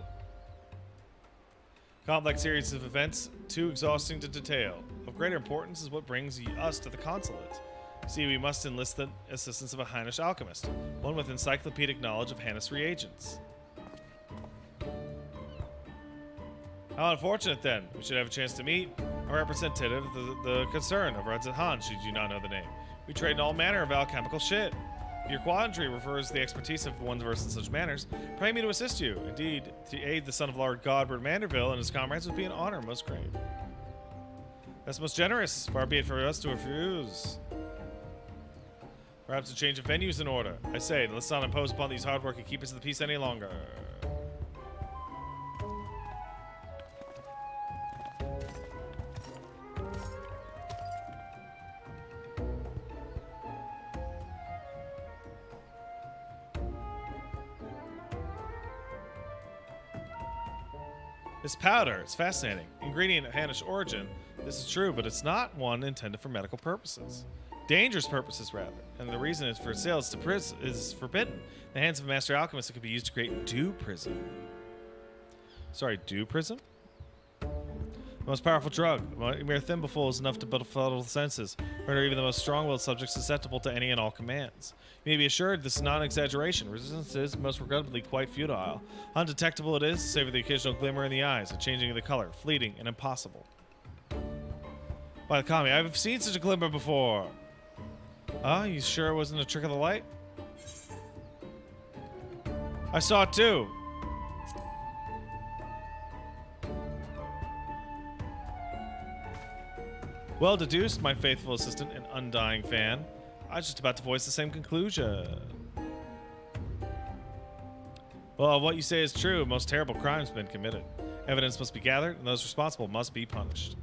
Complex series of events, too exhausting to detail. Of greater importance is what brings us to the consulate. See, we must enlist the assistance of a Hainish alchemist, one with encyclopedic knowledge of Hainish reagents. How unfortunate, then. We should have a chance to meet a representative of the concern of Radzat Han, should you not know the name. We trade in all manner of alchemical shit. If your quandary refers to the expertise of one versed in such matters, pray me to assist you. Indeed, to aid the son of Lord Godbert Manderville and his comrades would be an honor most great. That's most generous. Far be it for us to refuse. Perhaps a change of venue is in order. I say, let's not impose upon these hardworking keepers of the peace any longer. This powder, it's fascinating. Ingredient of Hainish origin. This is true, but it's not one intended for medical purposes. Dangerous purposes, rather. And the reason it's for sale is forbidden. In the hands of a master alchemist, it could be used to create dew prism. Sorry, dew prism? The most powerful drug. A mere thimbleful is enough to befuddle the senses, render even the most strong-willed subject susceptible to any and all commands. You may be assured this is not an exaggeration. Resistance is, most regrettably, quite futile. Undetectable it is, save for the occasional glimmer in the eyes, a changing of the color, fleeting and impossible. By the Kami, I've seen such a glimmer before. Ah, you sure it wasn't a trick of the light? I saw it too. Well deduced, my faithful assistant and undying fan. I was just about to voice the same conclusion. Well, what you say is true. A most terrible crime's been committed. Evidence must be gathered, and those responsible must be punished.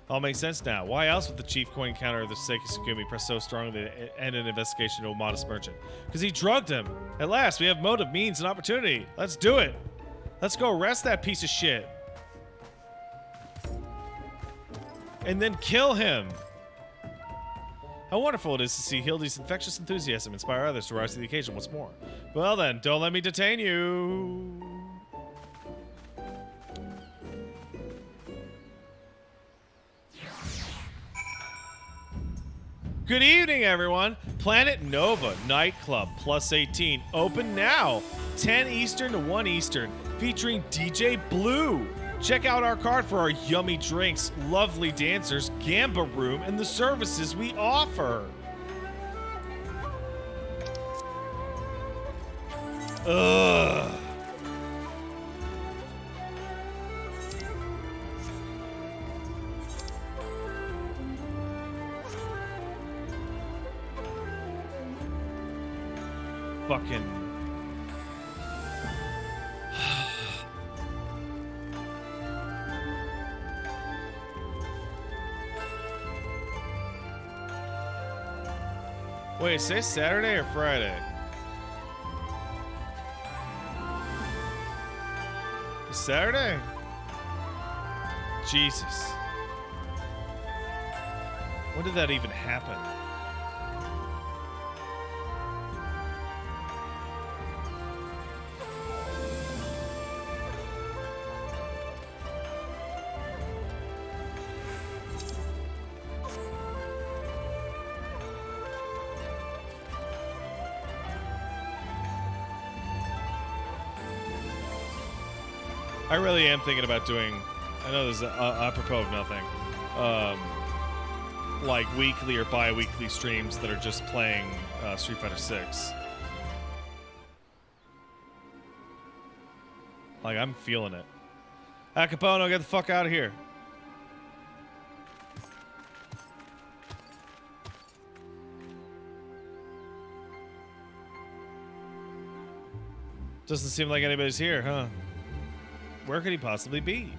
All makes sense now. Why else would the chief coin counter of the Seiki Sugumi press so strongly to end an investigation into a modest merchant? Because he drugged him. At last, we have motive, means, and opportunity. Let's do it. Let's go arrest that piece of shit. And then kill him. How wonderful it is to see Hildy's infectious enthusiasm inspire others to rise to the occasion once more. Well then, don't let me detain you. Good evening, everyone. Planet Nova Nightclub Plus 18. Open now. 10 Eastern to 1 Eastern. Featuring DJ Blue. Check out our card for our yummy drinks, lovely dancers, gamba room, and the services we offer. Ugh. Fucking. Wait, is this Saturday or Friday? It's Saturday? Jesus. When did that even happen? I really am thinking about doing, I know this is apropos of nothing, like weekly or bi-weekly streams that are just playing Street Fighter 6. Like, I'm feeling it. Acapono, get the fuck out of here. Doesn't seem like anybody's here, huh? Where could he possibly be?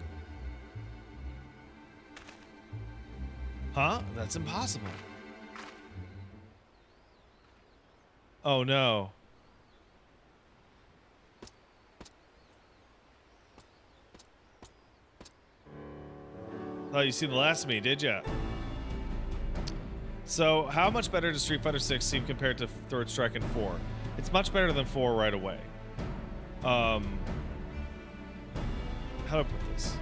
Huh? That's impossible. Oh no. Oh, you seen the last of me, did ya? So, how much better does Street Fighter 6 seem compared to Third Strike and 4? It's much better than 4 right away. How do I put this?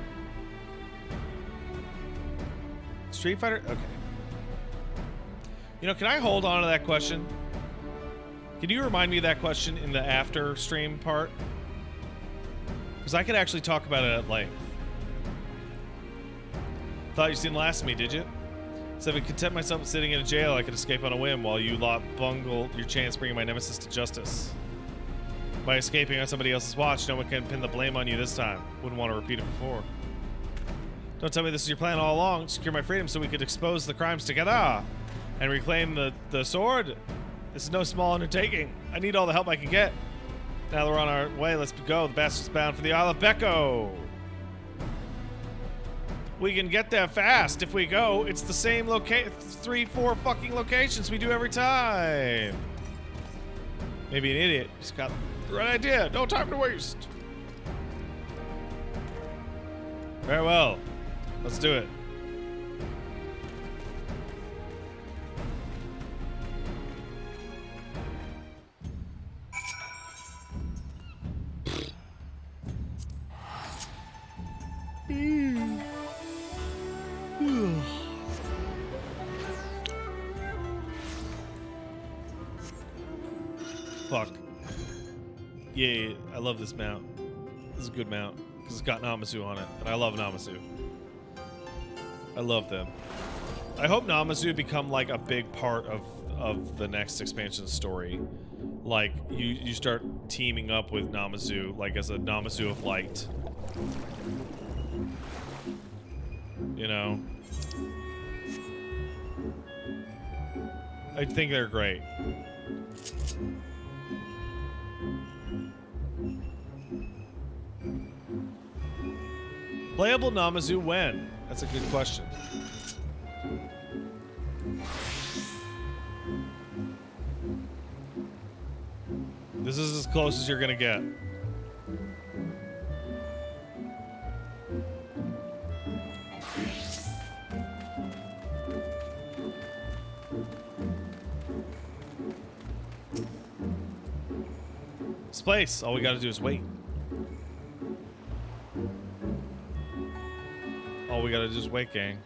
Street Fighter? Okay. You know, can I hold on to that question? Can you remind me of that question in the after stream part? Because I could actually talk about it at length. Thought you seen the last of me, did you? So if I content myself with sitting in a jail, I could escape on a whim while you lot bungle your chance bringing my nemesis to justice. By escaping on somebody else's watch, no one can pin the blame on you this time. Wouldn't want to repeat it before. Don't tell me this is your plan all along. Secure my freedom so we could expose the crimes together and reclaim the sword. This is no small undertaking. I need all the help I can get. Now that we're on our way, let's go. The bastard's bound for the Isle of Becco. We can get there fast if we go. It's the same 3-4 fucking locations we do every time. Maybe an idiot. He's got the right idea. No time to waste. Very well. Let's do it. Fuck. Yeah, I love this mount. This is a good mount because it's got Namazu on it, and I love Namazu. I love them. I hope Namazu become like a big part of the next expansion story. Like you start teaming up with Namazu, like as a Namazu of light. You know? I think they're great. Playable Namazu when? That's a good question. This is as close as you're gonna get. This place, all we gotta do is wait. All we gotta do is wait, gang.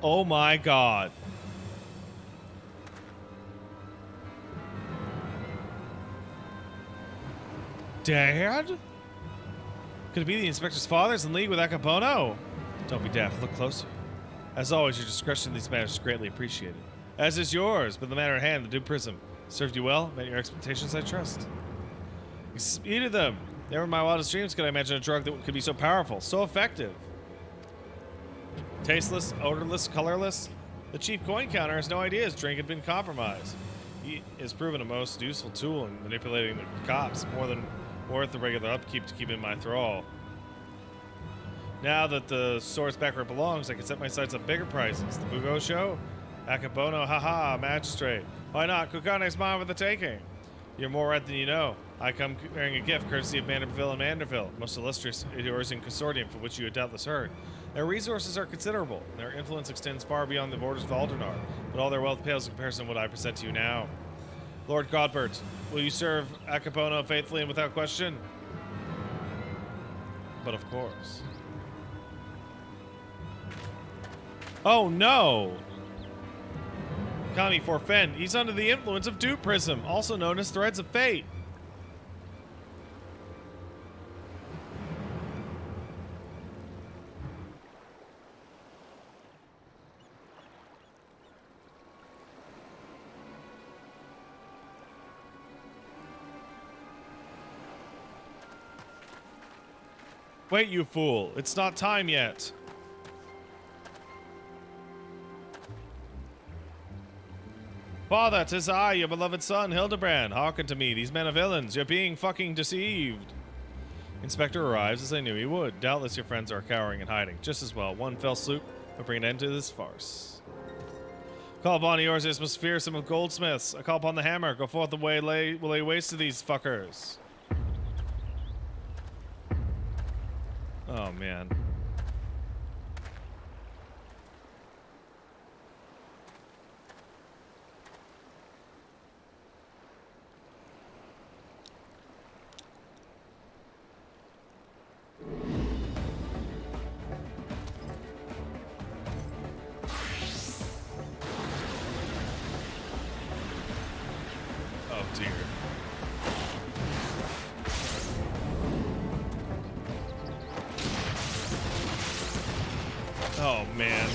Oh my god. Dad? Could it be the inspector's father's in league with Akapono? Don't be daft, look closer. As always, your discretion in these matters is greatly appreciated. As is yours, but the matter at hand, the Duke Prism, served you well, met your expectations, I trust. You speeded them. Never in my wildest dreams could I imagine a drug that could be so powerful, so effective. Tasteless, odorless, colorless. The chief coin counter has no idea his drink had been compromised. He has proven a most useful tool in manipulating the cops, more than worth the regular upkeep to keep in my thrall. Now that the source back where it belongs, I can set my sights on bigger prizes. The Bugo show? Akabono, haha, magistrate. Why not? Kukane's mine for the taking. You're more right than you know. I come carrying a gift courtesy of Manderville and Manderville, most illustrious Eorzean consortium for which you have doubtless heard. Their resources are considerable, and their influence extends far beyond the borders of Aldernar, but all their wealth pales in comparison to what I present to you now. Lord Godbert, will you serve Akapono faithfully and without question? But of course. Oh no! Kami Forfen, he's under the influence of Duke Prism, also known as Threads of Fate. Wait, you fool. It's not time yet. Father, 'tis I, your beloved son, Hildibrand. Hearken to me. These men are villains. You're being fucking deceived. Inspector arrives as I knew he would. Doubtless your friends are cowering and hiding. Just as well. One fell swoop will bring an end to this farce. Call upon Eorzeus most fearsome of goldsmiths. I call upon the hammer. Go forth the way will lay waste to these fuckers. Oh, man. Oh, dear. Oh, man.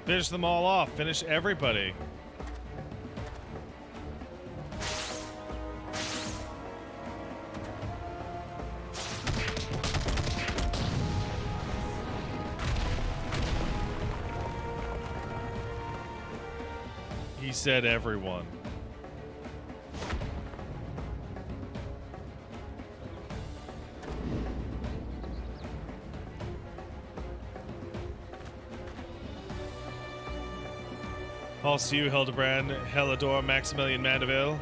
Finish them all off. Finish everybody. He said everyone. Also you, Hildibrand, Helidor, Maximilian Mandeville.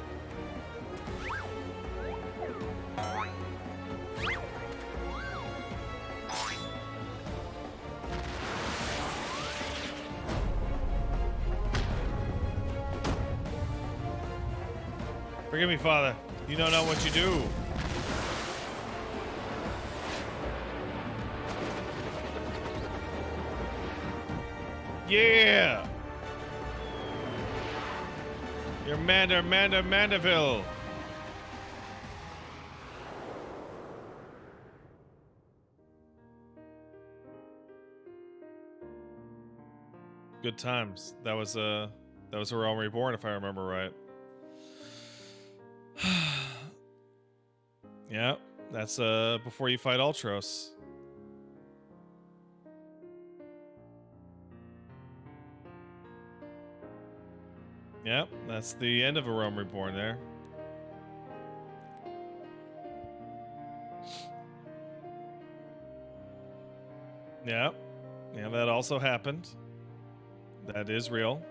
Forgive me, Father. You know not what you do. Yeah! You're Mandeville. Good times. That was a Realm Reborn, if I remember right. Yeah, that's before you fight Ultros. Yep, that's the end of a Realm Reborn there. Yep. Yeah, that also happened. That is real.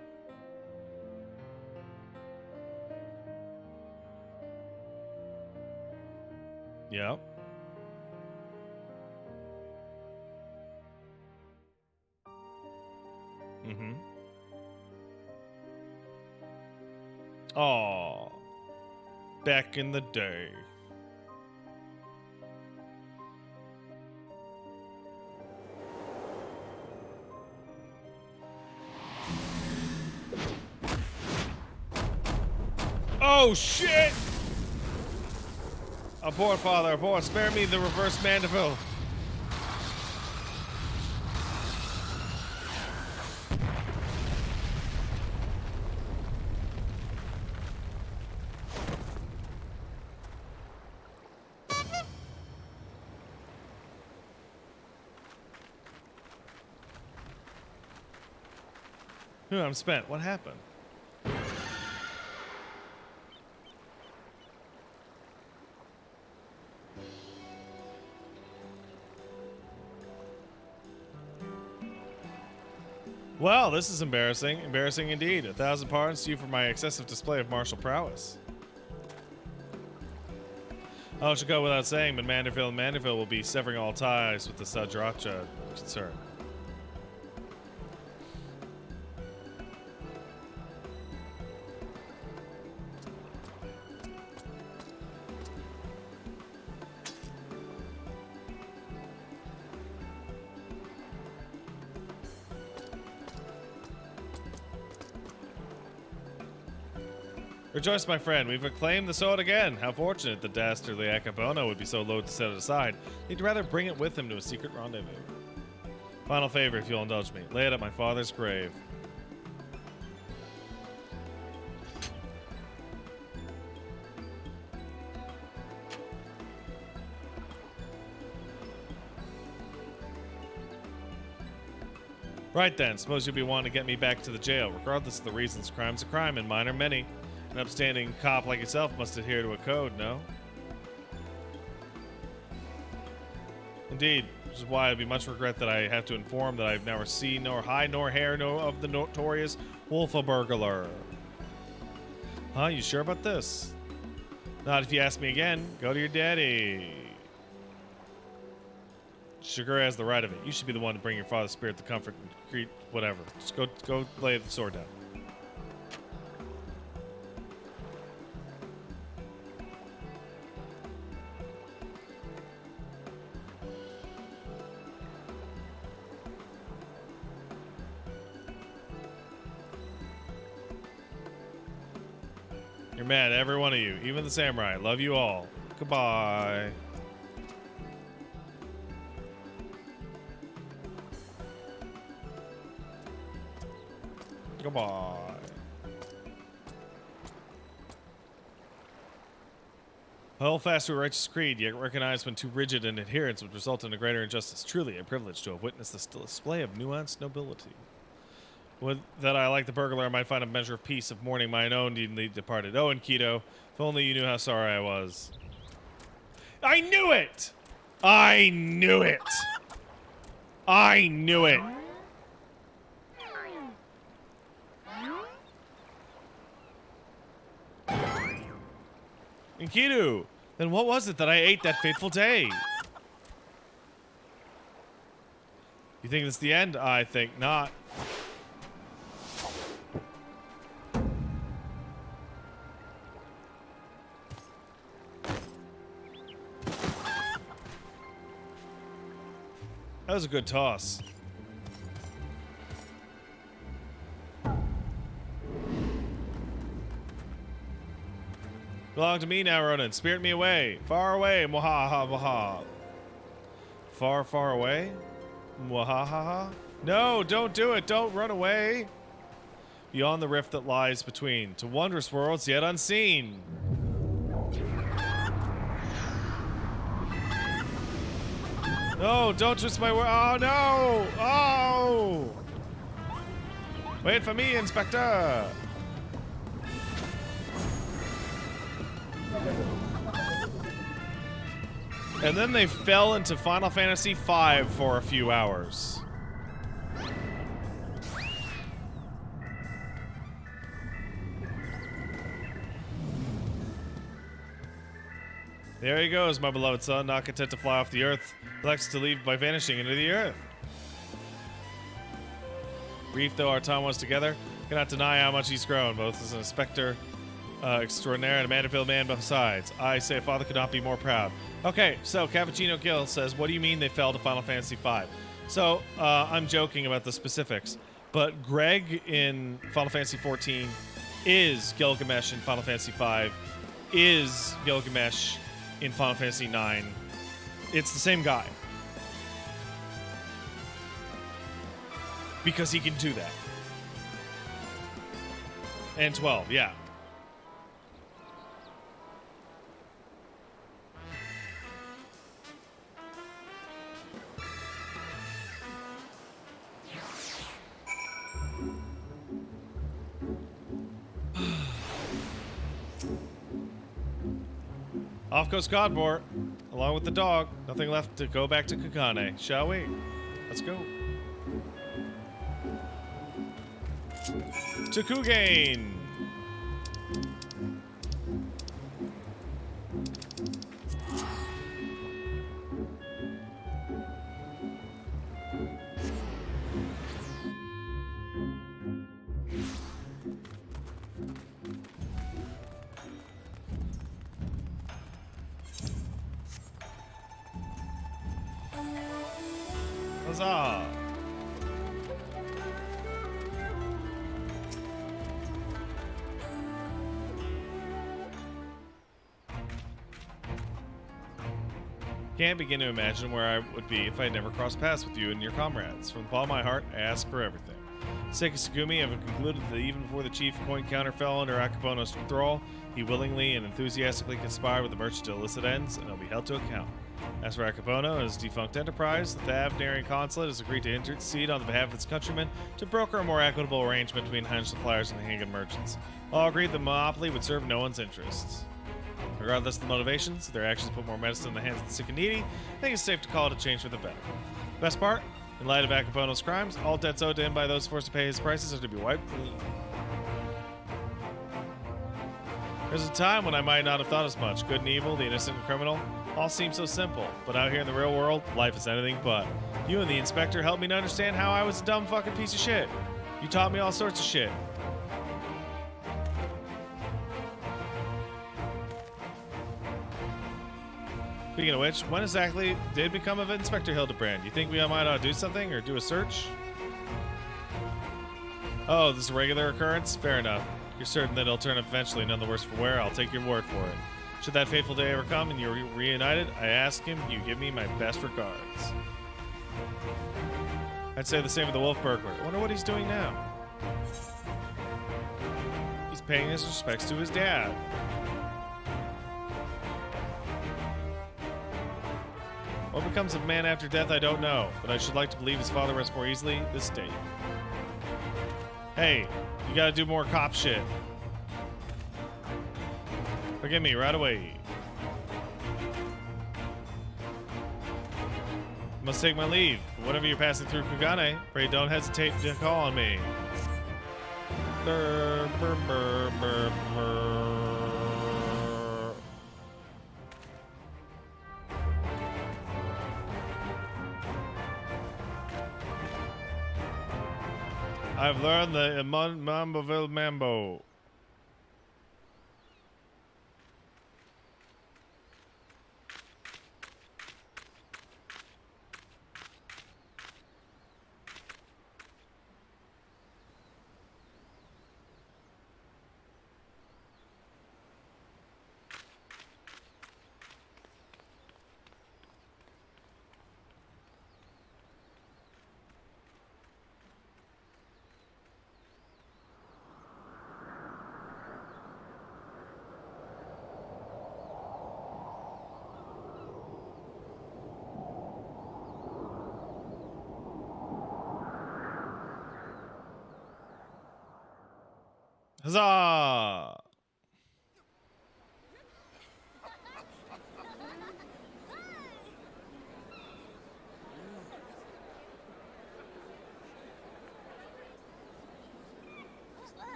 Yep. Mm-hmm. Aw. Back in the day. Oh, shit! Abort, father, abort. Spare me the reverse Mandeville. I'm spent. What happened? Well, this is embarrassing. Embarrassing indeed. 1,000 pardons to you for my excessive display of martial prowess. Oh, it should go without saying, but Mandeville will be severing all ties with the Sajracha concern. Rejoice, my friend. We've reclaimed the sword again. How fortunate the dastardly Akabona would be so loath to set it aside. He'd rather bring it with him to a secret rendezvous. Final favor, if you'll indulge me. Lay it at my father's grave. Right then, suppose you'll be wanting to get me back to the jail. Regardless of the reasons, crime's a crime, and mine are many. An upstanding cop like yourself must adhere to a code, no? Indeed, which is why it'd be much regret that I have to inform that I've never seen nor hide nor hair nor of the notorious Wolf-a-Burglar. Huh, you sure about this? Not if you ask me again. Go to your daddy. Sugar has the right of it. You should be the one to bring your father's spirit the comfort and create whatever. Just go lay the sword down. You're mad, every one of you, even the samurai. Love you all. Goodbye. Goodbye. Hold fast to a righteous creed, yet recognize when too rigid an adherence would result in a greater injustice. Truly a privilege to have witnessed this display of nuanced nobility. Would that I, like the burglar, might find a measure of peace of mourning mine own dearly departed. Oh, and Keto, if only you knew how sorry I was. I knew it! I knew it! I knew it! Enkidu, then what was it that I ate that fateful day? You think it's the end? I think not. That was a good toss. Belong to me now, Ronan. Spirit me away. Far away. Mwahaha mwaha. Far, far away? Mwahaha. No, don't do it. Don't run away. Beyond the rift that lies between. To wondrous worlds yet unseen. No, don't twist my word. Oh, no. Oh. Wait for me, Inspector. And then they fell into Final Fantasy V for a few hours. There he goes, my beloved son, not content to fly off the earth, elects to leave by vanishing into the earth. Brief though our time was together, cannot deny how much he's grown, both as an inspector extraordinaire and a man-to-fill man besides. I say father could not be more proud. Okay, so Cappuccino Gill says, what do you mean they fell to Final Fantasy V? So, I'm joking about the specifics, but Greg in Final Fantasy XIV is Gilgamesh in Final Fantasy V, is Gilgamesh in Final Fantasy IX. It's the same guy. Because he can do that. And 12, yeah. Off goes Godmore, along with the dog. Nothing left to go back to Kagane, shall we? Let's go. To Kugane! Huzzah! Can't begin to imagine where I would be if I had never crossed paths with you and your comrades. From the bottom of my heart, I ask for everything. Seiki Segumi have concluded that even before the chief coin counter fell under Akapono's thrall, he willingly and enthusiastically conspired with the merchant to illicit ends, and he'll be held to account. As for Akapono and his defunct enterprise, the Thavnarian consulate has agreed to intercede on the behalf of its countrymen to broker a more equitable arrangement between Henge suppliers and the Hangan merchants. All agreed the monopoly would serve no one's interests. Regardless of the motivations, their actions put more medicine in the hands of the sick and needy. I think it's safe to call it a change for the better. Best part, in light of Akapono's crimes, all debts owed to him by those forced to pay his prices are to be wiped clean. There's a time when I might not have thought as much. Good and evil, the innocent and criminal, all seem so simple. But out here in the real world, life is anything but. You and the inspector helped me to understand how I was a dumb fucking piece of shit. You taught me all sorts of shit. Speaking of which, when exactly did become of Inspector Hildibrand? You think we might ought to do something or do a search? Oh, this is a regular occurrence? Fair enough. You're certain that it'll turn up eventually, none the worse for wear. I'll take your word for it. Should that fateful day ever come and you're reunited, I ask him you give me my best regards. I'd say the same with the wolf burglar. I wonder what he's doing now. He's paying his respects to his dad. What becomes of man after death, I don't know, but I should like to believe his father rests more easily this day. Hey, you gotta do more cop shit. Forgive me, right away. Must take my leave. Whenever you're passing through Kugane, pray don't hesitate to call on me. Brr, brr, brr, brr, brr. I've learned the Mamboville Mambo. Huzzah!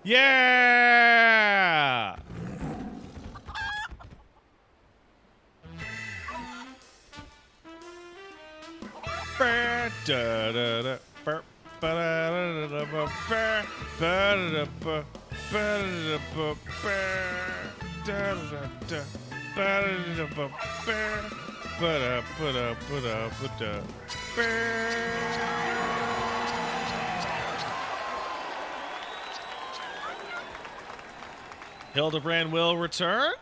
Yeah! Hildibrand will return.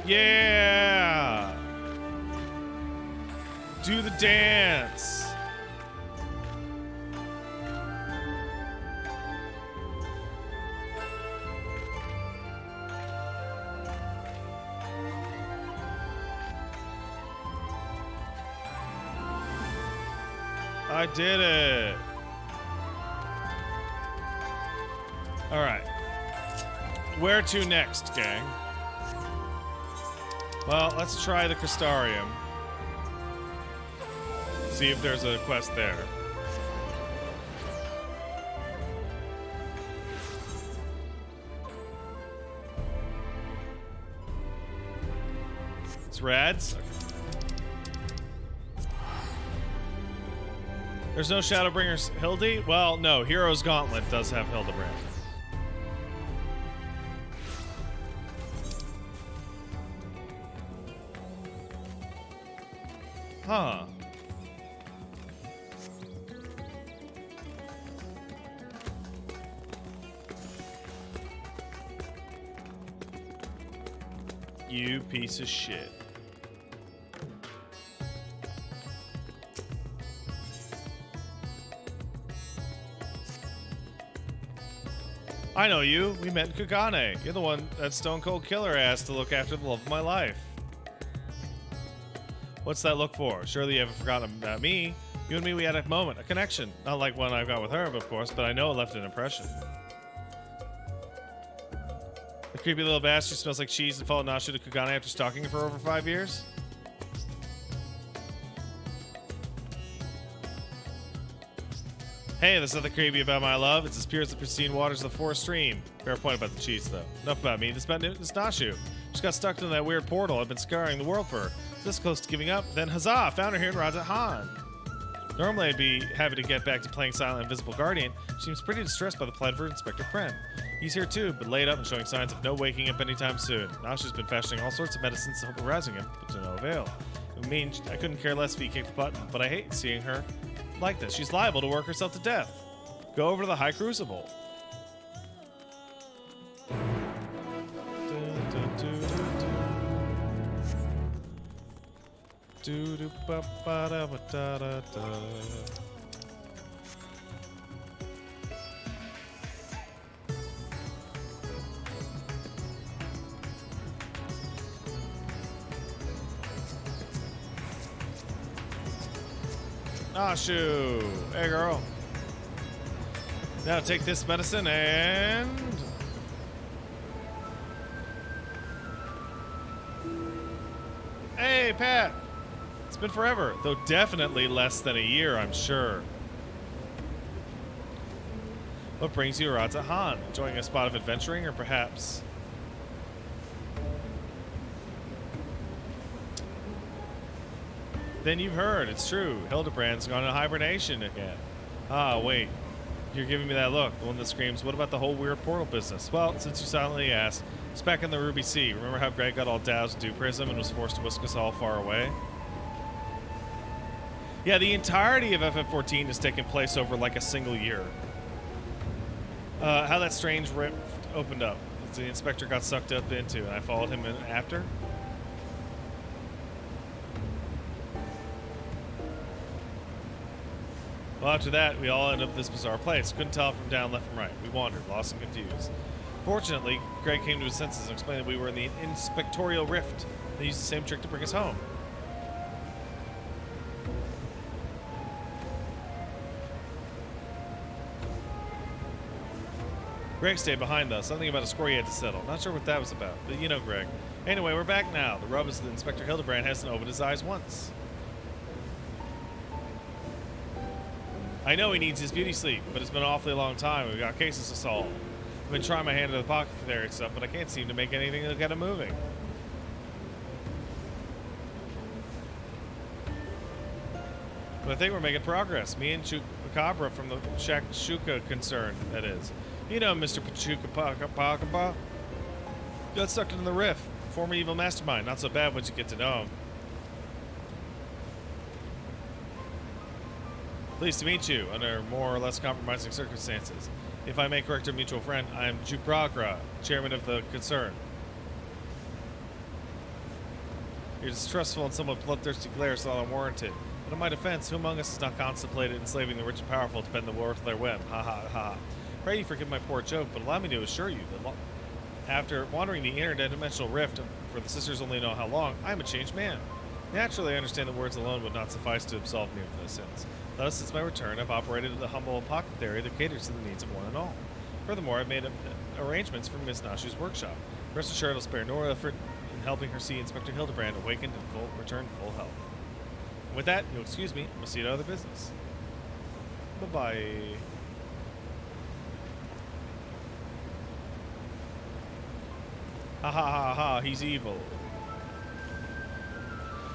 Yeah! Do the dance! I did it! Alright. Where to next, gang? Well, let's try the Crystarium. See if there's a quest there. It's Rads? Okay. There's no Shadowbringer's Hildy? Well, no. Hero's Gauntlet does have Hildibrand. Huh. You piece of shit. I know you. We met in Kagane. You're the one that Stone Cold Killer asked to look after the love of my life. What's that look for? Surely you haven't forgotten about me. You and me, we had a moment, a connection. Not like one I've got with her, of course, but I know it left an impression. The creepy little bastard who smells like cheese and followed Nashu to Kagane after stalking her for over 5 years? Hey, there's nothing creepy about my love. It's as pure as the pristine waters of the forest stream. Fair point about the cheese, though. Enough about me. This about this Nashu. She got stuck in that weird portal I've been scarring the world for. This close to giving up, then huzzah! Found her here in Raja Han. Normally I'd be happy to get back to playing Silent Invisible Guardian. She seems pretty distressed by the plight of her Inspector friend. He's here too, but laid up and showing signs of no waking up anytime soon. Nashu's been fashioning all sorts of medicines to hope of rousing him, but to no avail. I mean, I couldn't care less if he kicked the button, but I hate seeing her like this. She's liable to work herself to death. Go over to the High Crucible. Ah, shoo. Hey, girl. Now take this medicine and... Hey, Pat. It's been forever, though definitely less than a year, I'm sure. What brings you to Raza Han? Enjoying a spot of adventuring, or perhaps... Then you've heard, it's true. Hildibrand's gone into hibernation again. Ah, wait. You're giving me that look, the one that screams, what about the whole weird portal business? Well, since you silently asked, it's back in the Ruby Sea. Remember how Greg got all doused in dew prism and was forced to whisk us all far away? Yeah, the entirety of FF14 has taken place over like a single year. How that strange rift opened up. The inspector got sucked up into, and I followed him in after. Well, after that, we all ended up in this bizarre place. Couldn't tell from down, left from right. We wandered, lost and confused. Fortunately, Greg came to his senses and explained that we were in the inspectorial rift. They used the same trick to bring us home. Greg stayed behind us. Something about a score he had to settle. Not sure what that was about, but you know Greg. Anyway, we're back now. The rub is that Inspector Hildibrand hasn't opened his eyes once. I know he needs his beauty sleep, but it's been an awfully long time. We've got cases to solve. I've been trying my hand at the apothecary stuff, but I can't seem to make anything that get him moving. But I think we're making progress. Me and Chupacabra from the Shakshuka concern, that is. You know Mr. Chupacabra. Got sucked into the rift. Former evil mastermind. Not so bad once you get to know him. Pleased to meet you under more or less compromising circumstances. If I may correct our mutual friend, I am Chupacabra, chairman of the concern. Your distrustful and somewhat bloodthirsty glare is not unwarranted. But in my defense, who among us has not contemplated enslaving the rich and powerful to bend the world to their whim? Ha ha ha. Pray you forgive my poor joke, but allow me to assure you that after wandering the interdimensional rift for the sisters only know how long, I am a changed man. Naturally, I understand that words alone would not suffice to absolve me of those sins. Thus, since my return, I've operated the humble apothecary that caters to the needs of one and all. Furthermore, I've made arrangements for Miss Nashu's workshop. Rest assured, I'll spare no effort in helping her see Inspector Hildibrand awakened and return to full health. And with that, you'll excuse me, I'm going to see you to other business. Bye-bye. Ha ha ha ha, he's evil.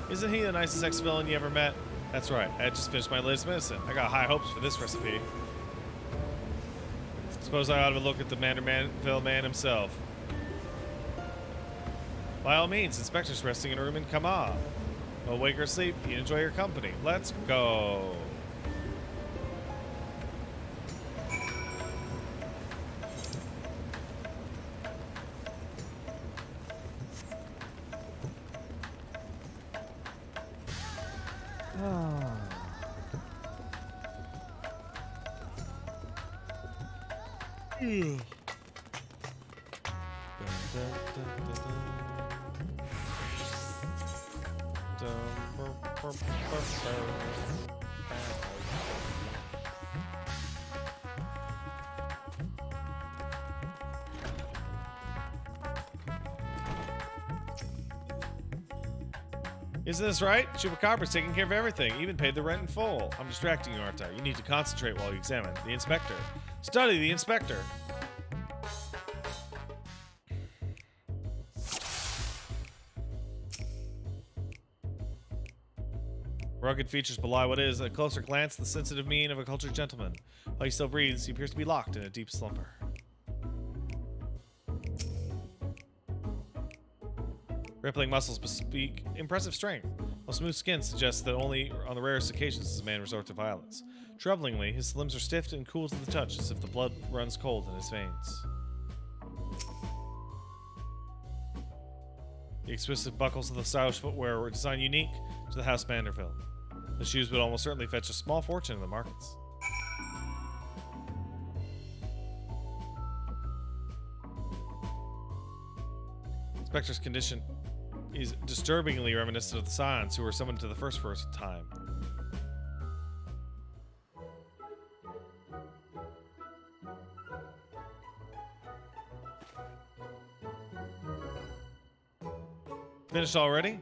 Isn't he the nicest ex-villain you ever met? That's right, I had just finished my latest medicine. I got high hopes for this recipe. Suppose I ought to look at the Manderville man himself. By all means, Inspector's resting in a room in Kama. Well, wake or sleep, you enjoy your company. Let's go. Isn't this right? Chupacabra's taking care of everything, even paid the rent in full. I'm distracting you, aren't I? You need to concentrate while you examine the inspector. Study the inspector. Rugged features belie what is, at a closer glance, the sensitive mien of a cultured gentleman. While he still breathes, he appears to be locked in a deep slumber. Rippling muscles bespeak impressive strength, while smooth skin suggests that only on the rarest occasions does a man resort to violence. Troublingly, his limbs are stiff and cool to the touch, as if the blood runs cold in his veins. The exquisite buckles of the stylish footwear were designed unique to the House Manderville. The shoes would almost certainly fetch a small fortune in the markets. Inspector's condition is disturbingly reminiscent of the Scions who were summoned to the first time. Finished already?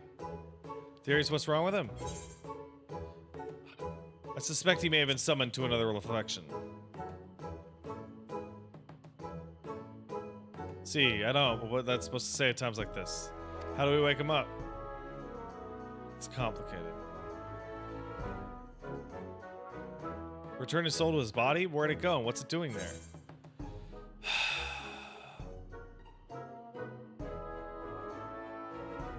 Theories, what's wrong with him? I suspect he may have been summoned to another reflection. See, I don't know what that's supposed to say at times like this. How do we wake him up? It's complicated. Return his soul to his body? Where'd it go and what's it doing there?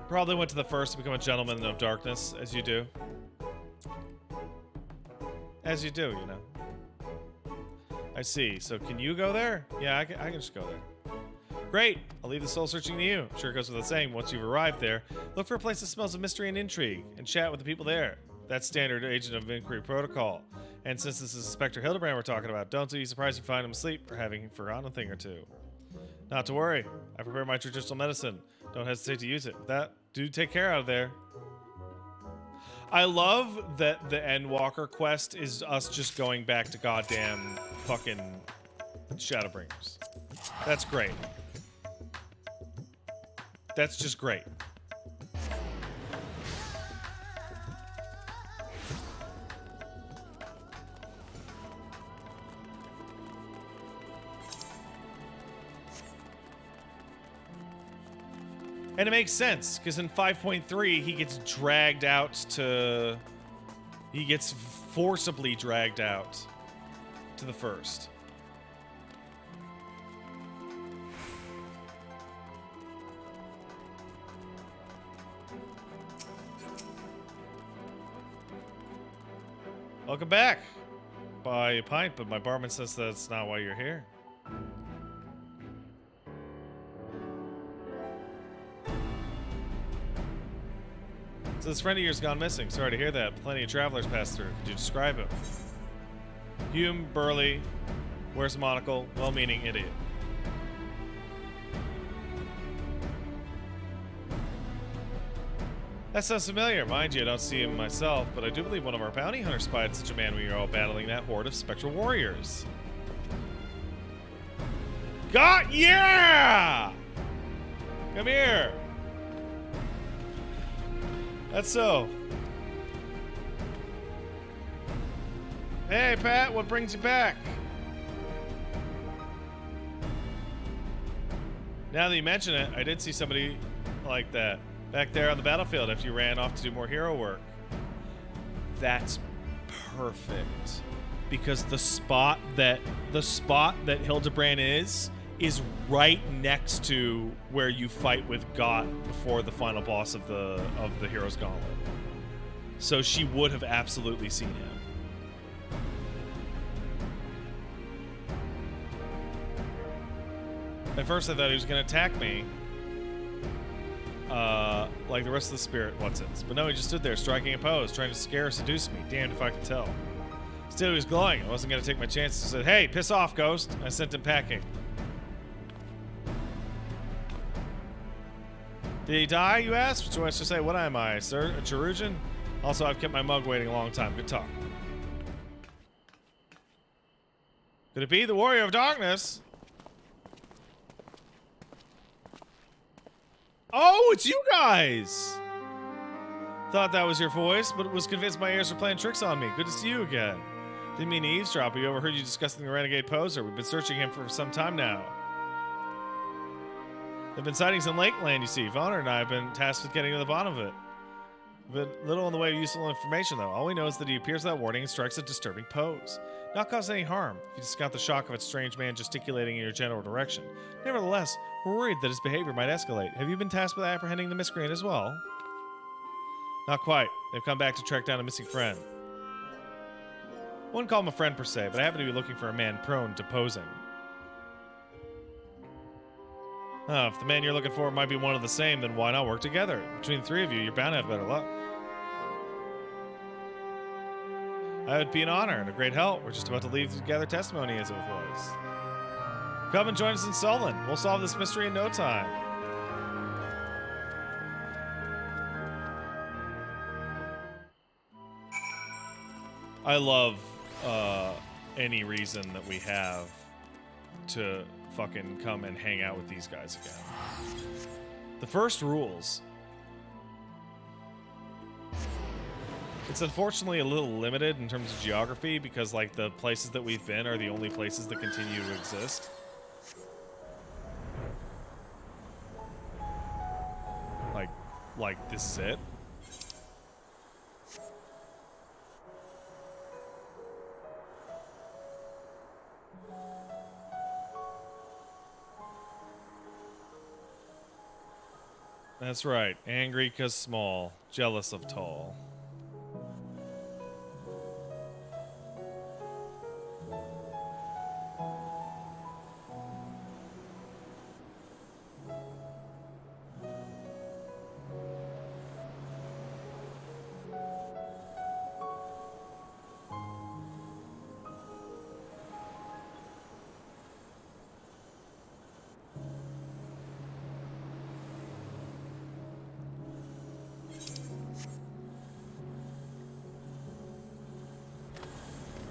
Probably went to the first to become a gentleman of darkness, as you do. As you do, you know. I see. So can you go there? Yeah, I can just go there. Great. I'll leave the soul searching to you. I'm sure it goes without saying, once you've arrived there, look for a place that smells of mystery and intrigue, and chat with the people there. That's standard agent of inquiry protocol. And since this is Inspector Hildibrand we're talking about, don't be surprised if you find him asleep or having forgotten a thing or two. Not to worry. I prepared my traditional medicine. Don't hesitate to use it. That, do take care out there. I love that the Endwalker quest is us just going back to goddamn fucking Shadowbringers. That's great. That's just great. And it makes sense, because in 5.3, he gets dragged out to... He gets forcibly dragged out to the first. Welcome back. Buy a pint, but my barman says that's not why you're here. So this friend of yours gone missing. Sorry to hear that. Plenty of travelers passed through. Could you describe him? Hume, burly, wears a monocle, well-meaning idiot. That sounds familiar. Mind you, I don't see him myself, but I do believe one of our bounty hunters spied such a man when you were all battling that horde of spectral warriors. Yeah! Come here! That's so. Hey, Pat, what brings you back? Now that you mention it, I did see somebody like that back there on the battlefield after you ran off to do more hero work. That's perfect. Because the spot that Hildibrand is right next to where you fight with Got before the final boss of the Hero's Gauntlet. So she would have absolutely seen him. At first I thought he was going to attack me. Like the rest of the spirit what's-its. But no, he just stood there striking a pose, trying to scare or seduce me. Damned if I could tell. Still, he was glowing. I wasn't going to take my chances. I said, hey, piss off, ghost. I sent him packing. Did he die, you asked? What do I to say? What am I, sir? A Cherugian? Also, I've kept my mug waiting a long time. Good talk. Could it be the Warrior of Darkness? Oh, it's you guys! Thought that was your voice, but was convinced my ears were playing tricks on me. Good to see you again. Didn't mean to eavesdrop, but you overheard you discussing the renegade poser. We've been searching him for some time now. There've been sightings in Lakeland, you see. Vonner and I have been tasked with getting to the bottom of it. But little in the way of useful information, though. All we know is that he appears without warning and strikes a disturbing pose. Not cause any harm, if you discount the shock of a strange man gesticulating in your general direction. Nevertheless, we're worried that his behavior might escalate. Have you been tasked with apprehending the miscreant as well? Not quite. They've come back to track down a missing friend. Wouldn't call him a friend per se, but I happen to be looking for a man prone to posing. If the man you're looking for might be one of the same, then why not work together? Between the three of you, you're bound to have better luck. That would be an honor and a great help. We're just about to leave to gather testimony as it was. Come and join us in Solon. We'll solve this mystery in no time. I love any reason that we have to fucking come and hang out with these guys again. The first rules. It's unfortunately a little limited in terms of geography because, like, the places that we've been are the only places that continue to exist. Like this is it. . That's right. Angry 'cause small. Jealous of tall.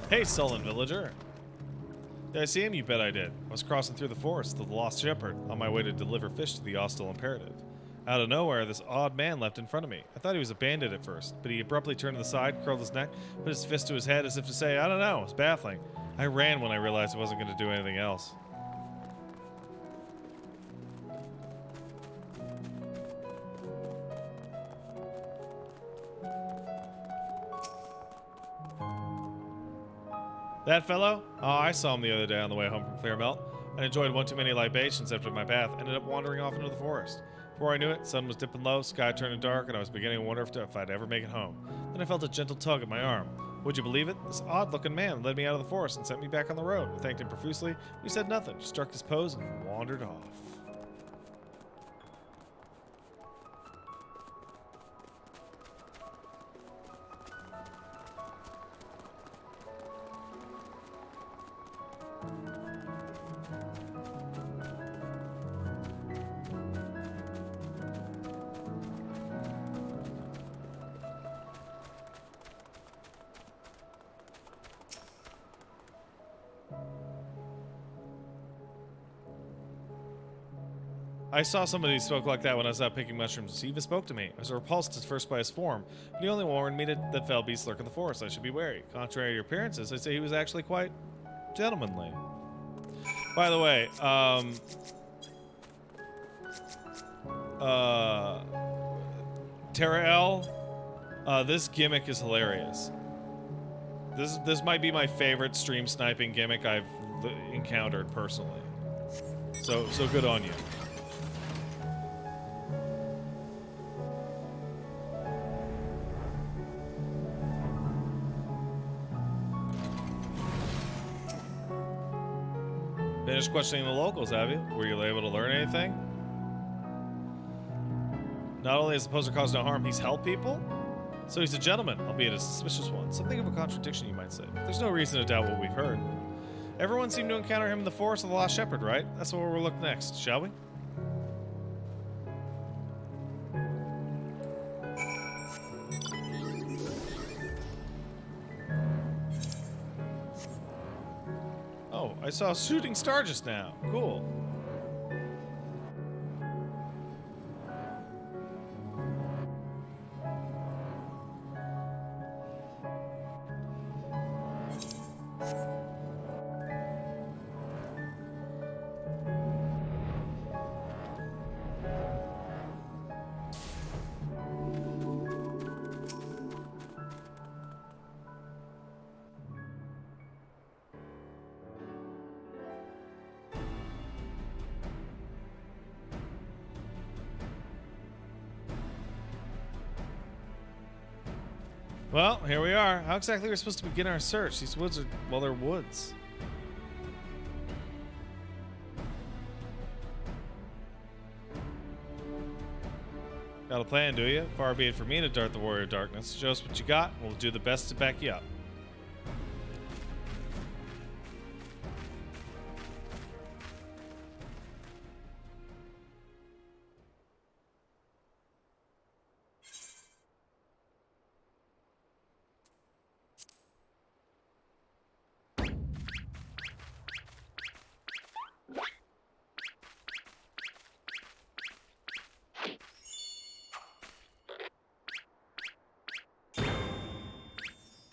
Hey, sullen villager. Did I see him? You bet I did. I was crossing through the forest to the Lost Shepherd, on my way to deliver fish to the hostile imperative. Out of nowhere, this odd man leapt in front of me. I thought he was a bandit at first, but he abruptly turned to the side, curled his neck, put his fist to his head as if to say, I don't know. It was baffling. I ran when I realized I wasn't going to do anything else. That fellow? Oh, I saw him the other day on the way home from Clearmelt. I enjoyed one too many libations after my bath, ended up wandering off into the forest. Before I knew it, sun was dipping low, sky turning dark, and I was beginning to wonder if I'd ever make it home. Then I felt a gentle tug at my arm. Would you believe it? This odd-looking man led me out of the forest and sent me back on the road. I thanked him profusely. He said nothing, just struck his pose and wandered off. I saw somebody who spoke like that when I was out picking mushrooms. He even spoke to me. I was repulsed at first by his form, but he only warned me that fell beasts lurk in the forest. I should be wary. Contrary to your appearances, I'd say he was actually quite gentlemanly. By the way, Terra L, this gimmick is hilarious. This might be my favorite stream sniping gimmick I've encountered personally. So good on you. Finished questioning the locals, have you? Were you able to learn anything? Not only has the poser caused no harm, he's helped people? So he's a gentleman, albeit a suspicious one. Something of a contradiction, you might say. But there's no reason to doubt what we've heard. Everyone seemed to encounter him in the forest of the Lost Shepherd, right? That's where we'll look next, shall we? Oh, I saw a shooting star just now. Cool. Well, here we are. How exactly are we supposed to begin our search? These woods are, well, they're woods. Got a plan, do you? Far be it for me to dart the warrior of darkness. Show us what you got, and we'll do the best to back you up.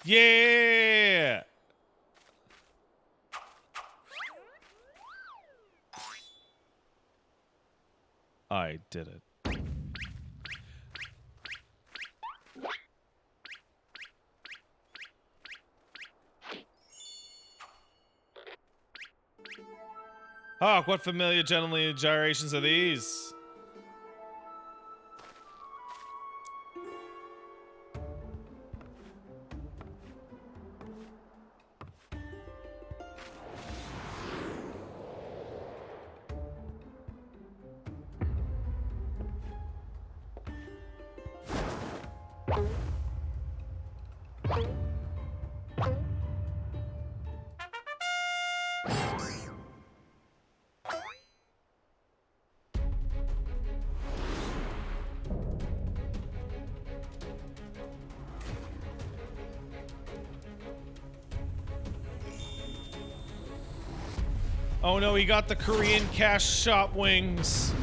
Yeah! I did it. Oh, what familiar gentlemanly gyrations are these? Oh no, he got the Korean cash shop wings.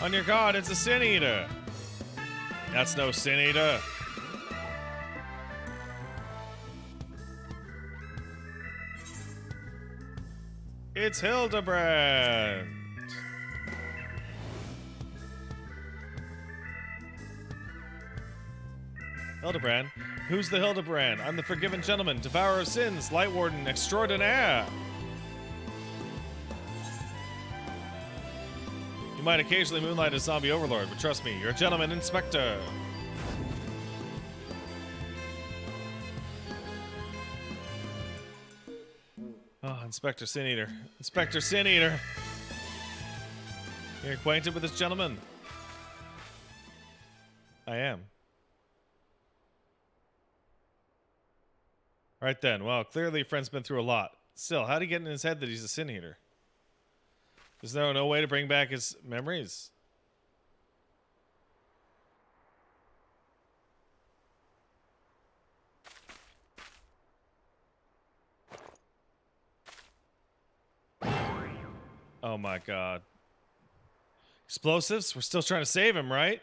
On your god, it's a Sin Eater. That's no Sin Eater. It's Hildibrand. Hildibrand? Who's the Hildibrand? I'm the Forgiven Gentleman, Devourer of Sins, Light Warden Extraordinaire. You might occasionally moonlight as zombie overlord, but trust me, you're a gentleman inspector. Oh, Inspector Sin Eater. Inspector Sin Eater. You're acquainted with this gentleman? I am. Right then. Well, clearly your friend's been through a lot. Still, how'd he get in his head that he's a Sin Eater? Is there no way to bring back his memories? Oh my god. Explosives? We're still trying to save him, right?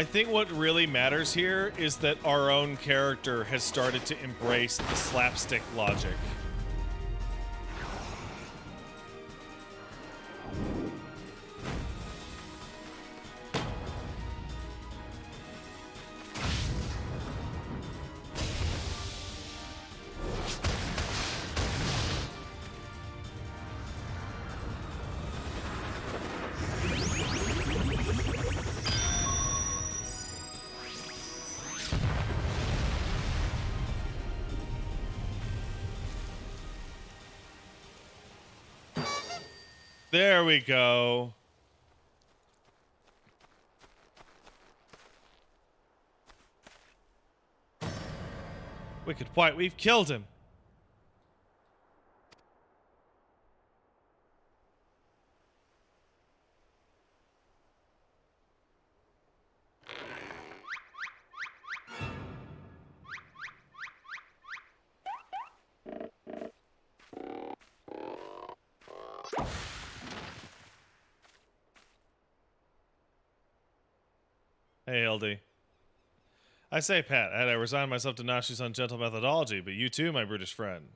I think what really matters here is that our own character has started to embrace the slapstick logic. There we go. Wicked White, we've killed him. Hey, LD. I say, Pat, had I resigned myself to Nashi's ungentle methodology, but you too, my brutish friend.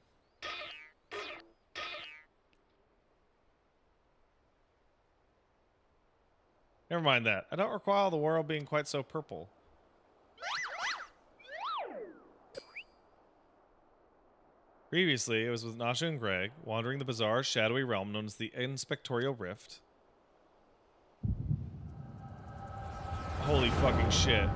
Never mind that. I don't recall the world being quite so purple. Previously, it was with Nasha and Greg, wandering the bizarre, shadowy realm known as the Inspectorial Rift. Holy fucking shit.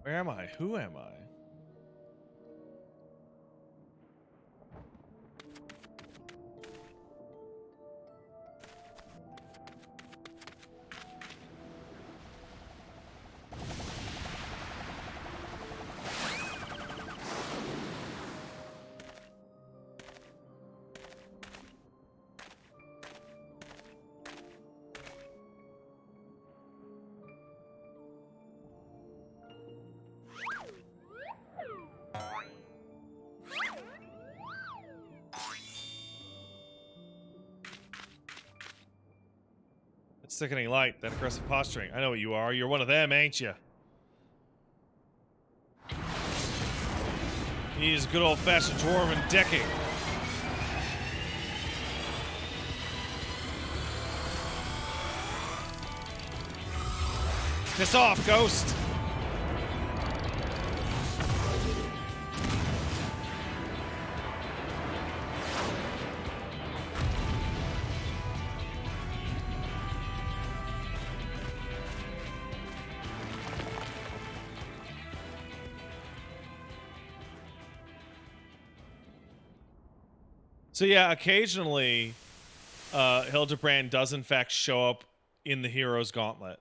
Where am I? Who am I? Sickening light, that aggressive posturing. I know what you are. You're one of them, ain't you? He's good old-fashioned dwarven decking. Piss off, ghost! So yeah, occasionally, Hildibrand does in fact show up in the Hero's Gauntlet,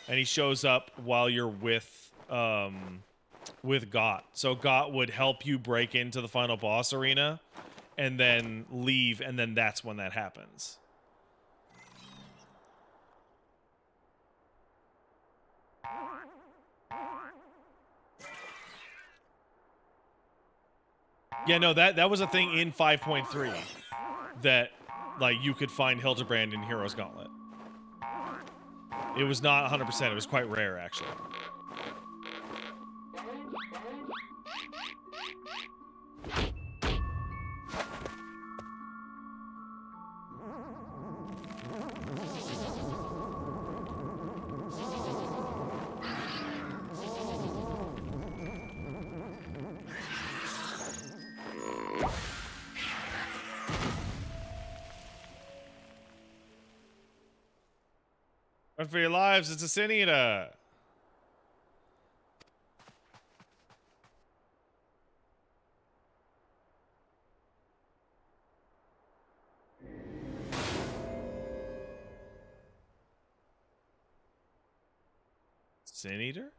and he shows up while you're with Got. So Got would help you break into the final boss arena, and then leave, and then that's when that happens. Yeah, no, that was a thing in 5.3 that, like, you could find Hildibrand in Hero's Gauntlet. It was not 100%. It was quite rare, actually. Run for your lives, it's a Sin Eater! Sin Eater?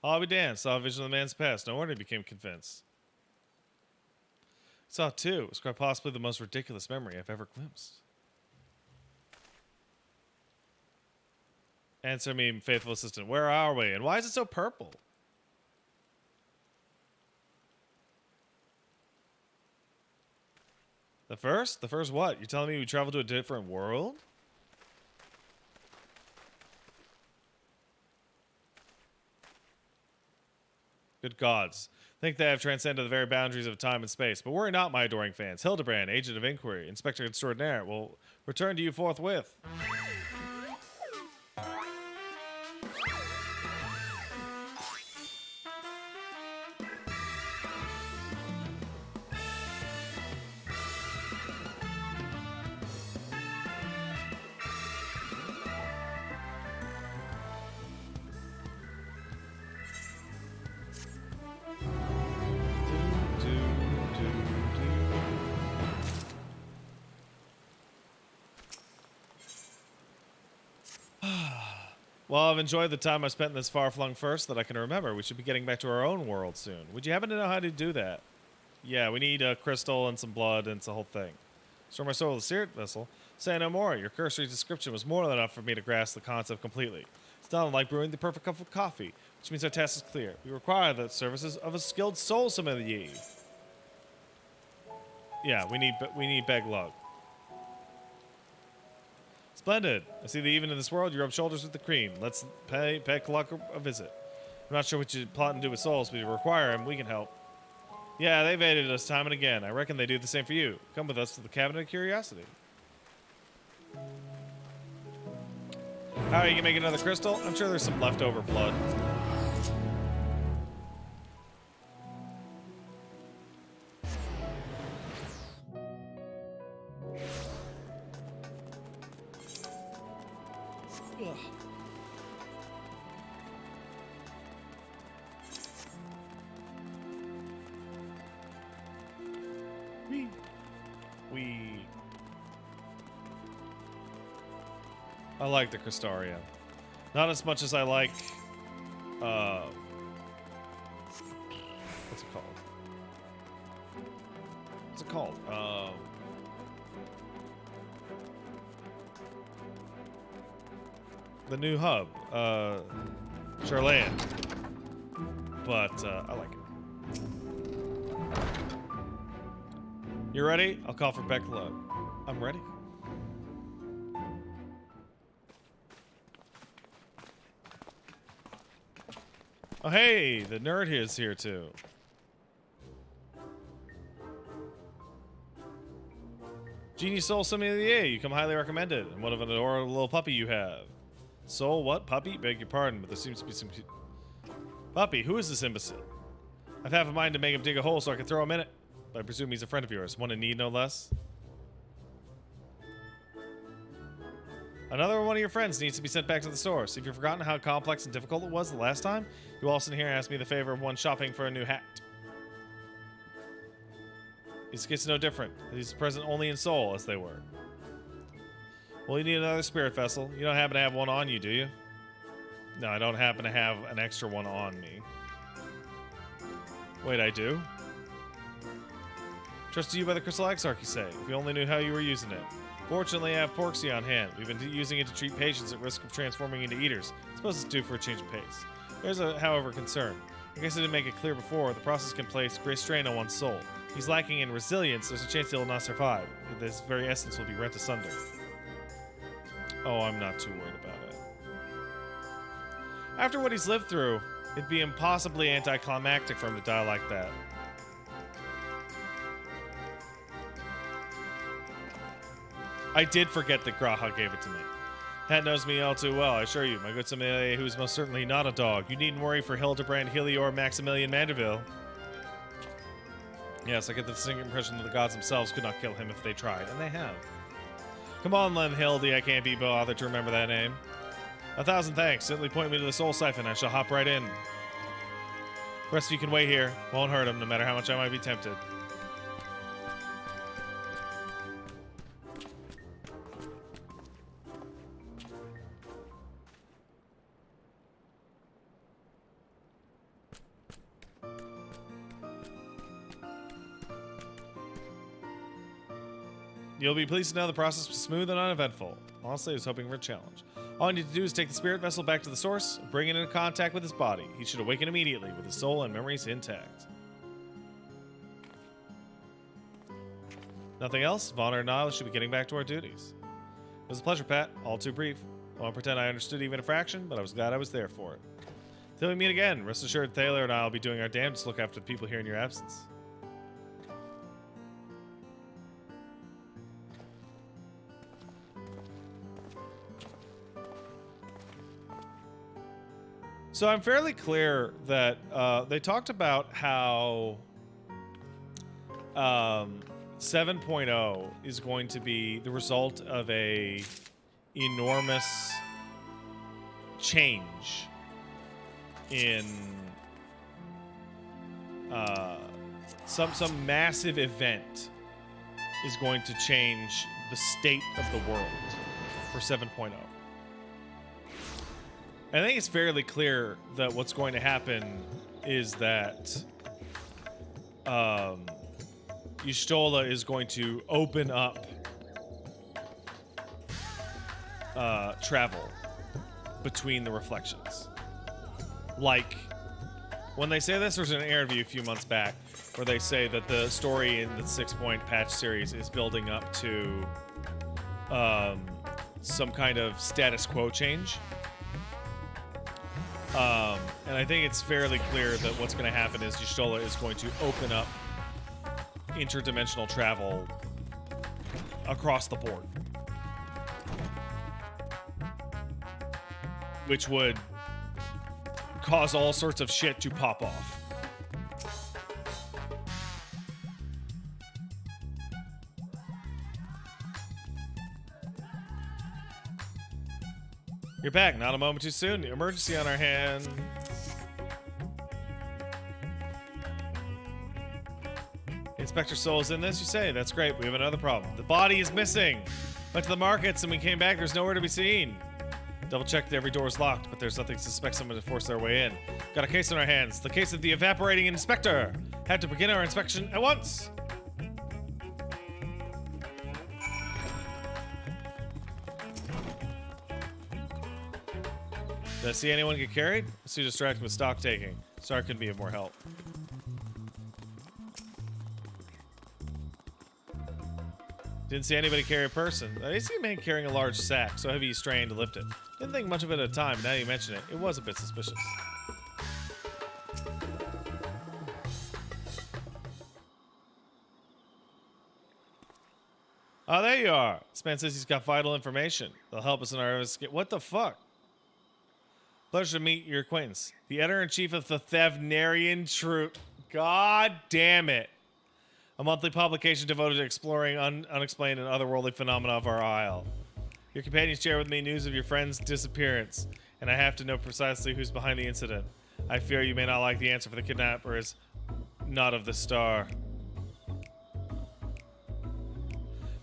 Hobby dance, saw a vision of the man's past. No wonder he became convinced. Saw it too. It was quite possibly the most ridiculous memory I've ever glimpsed. Answer me, faithful assistant. Where are we? And why is it so purple? The first? The first what? You're telling me we traveled to a different world? Good gods. Think they have transcended the very boundaries of time and space. But worry not, my adoring fans. Hildibrand, agent of inquiry, inspector extraordinaire, will return to you forthwith. Well, I've enjoyed the time I spent in this far-flung first that I can remember. We should be getting back to our own world soon. Would you happen to know how to do that? Yeah, we need a crystal and some blood and it's the whole thing. Store my soul with a seared vessel. Say no more. Your cursory description was more than enough for me to grasp the concept completely. It's not like brewing the perfect cup of coffee, which means our task is clear. We require the services of a skilled soul sommelier. Yeah, we need beg lug. Splendid. I see that even in this world, you rub shoulders with the cream. Let's pay Clark a visit. I'm not sure what you plot and do with souls, but if you require him, we can help. Yeah, they've aided us time and again. I reckon they do the same for you. Come with us to the Cabinet of Curiosity. How are you gonna make another crystal? I'm sure there's some leftover blood. Ugh. We. I like the Crystarium. Not as much as I like. What's it called? What's it called? the new hub, Charlayan. But I like it. You ready? I'll call for Becklow. I'm ready. Oh hey, the nerd is here too. Genius Soul Sommelier, you come highly recommended, and what of an adorable little puppy you have. Soul, what? Puppy? Beg your pardon, but there seems to be some... Puppy, who is this imbecile? I've half a mind to make him dig a hole so I can throw him in it. But I presume he's a friend of yours. One in need, no less. Another one of your friends needs to be sent back to the source. If you've forgotten how complex and difficult it was the last time, you also in here asked me the favor of one shopping for a new hat. These kids are no different. He's present only in soul, as they were. Well, you need another spirit vessel. You don't happen to have one on you, do you? No, I don't happen to have an extra one on me. Wait, I do? Trusted you by the Crystal Exarch, you say. If you only knew how you were using it. Fortunately, I have Porksy on hand. We've been using it to treat patients at risk of transforming into eaters. I suppose it's due for a change of pace. There's a, however, concern. In case I didn't make it clear before, the process can place great strain on one's soul. If he's lacking in resilience, there's a chance he'll not survive. This very essence will be rent asunder. Oh, I'm not too worried about it. After what he's lived through, it'd be impossibly anticlimactic for him to die like that. I did forget that Graha gave it to me. Hat knows me all too well, I assure you. My good sommelier, who's most certainly not a dog. You needn't worry for Hildibrand, Helior, Maximilian Mandeville. Yes, I get the distinct impression that the gods themselves could not kill him if they tried, and they have. Come on, Len Hildy, I can't be bothered to remember that name. 1,000 thanks. Simply point me to the soul siphon. I shall hop right in. The rest of you can wait here. Won't hurt him, no matter how much I might be tempted. You'll be pleased to know the process was smooth and uneventful. Honestly, I was hoping for a challenge. All you need to do is take the spirit vessel back to the source, bring it into contact with his body. He should awaken immediately with his soul and memories intact. Nothing else? Vonner and I should be getting back to our duties. It was a pleasure, Pat. All too brief. I won't pretend I understood even a fraction, but I was glad I was there for it. Till we meet again, rest assured Thaler and I will be doing our damnedest to look after the people here in your absence. So I'm fairly clear that they talked about how 7.0 is going to be the result of a enormous change in some massive event is going to change the state of the world for 7.0. I think it's fairly clear that what's going to happen is that Y'shtola is going to open up travel between the reflections. Like, when they say this, there's an interview a few months back where they say that the story in the 6-point patch series is building up to some kind of status quo change. And I think it's fairly clear that what's going to happen is Y'shtola is going to open up interdimensional travel across the board. Which would cause all sorts of shit to pop off. You're back, not a moment too soon. Emergency on our hands. Inspector Soul is in this, you say? That's great. We have another problem. The body is missing. Went to the markets and we came back. There's nowhere to be seen. Double checked every door is locked, but there's nothing to suspect someone to force their way in. Got a case on our hands. The case of the evaporating inspector. Had to begin our inspection at once. Did I see anyone get carried? I see distracted with stock taking. Sorry, couldn't be of more help. Didn't see anybody carry a person. I did see a man carrying a large sack, so heavy he's straining to lift it. Didn't think much of it at the time, but now you mention it, it was a bit suspicious. Oh, there you are. This man says he's got vital information. They'll help us in our investigation. What the fuck? Pleasure to meet your acquaintance. The editor-in-chief of the Thavnarian Troop. God damn it. A monthly publication devoted to exploring unexplained and otherworldly phenomena of our isle. Your companions share with me news of your friend's disappearance, and I have to know precisely who's behind the incident. I fear you may not like the answer, for the kidnapper is not of the star.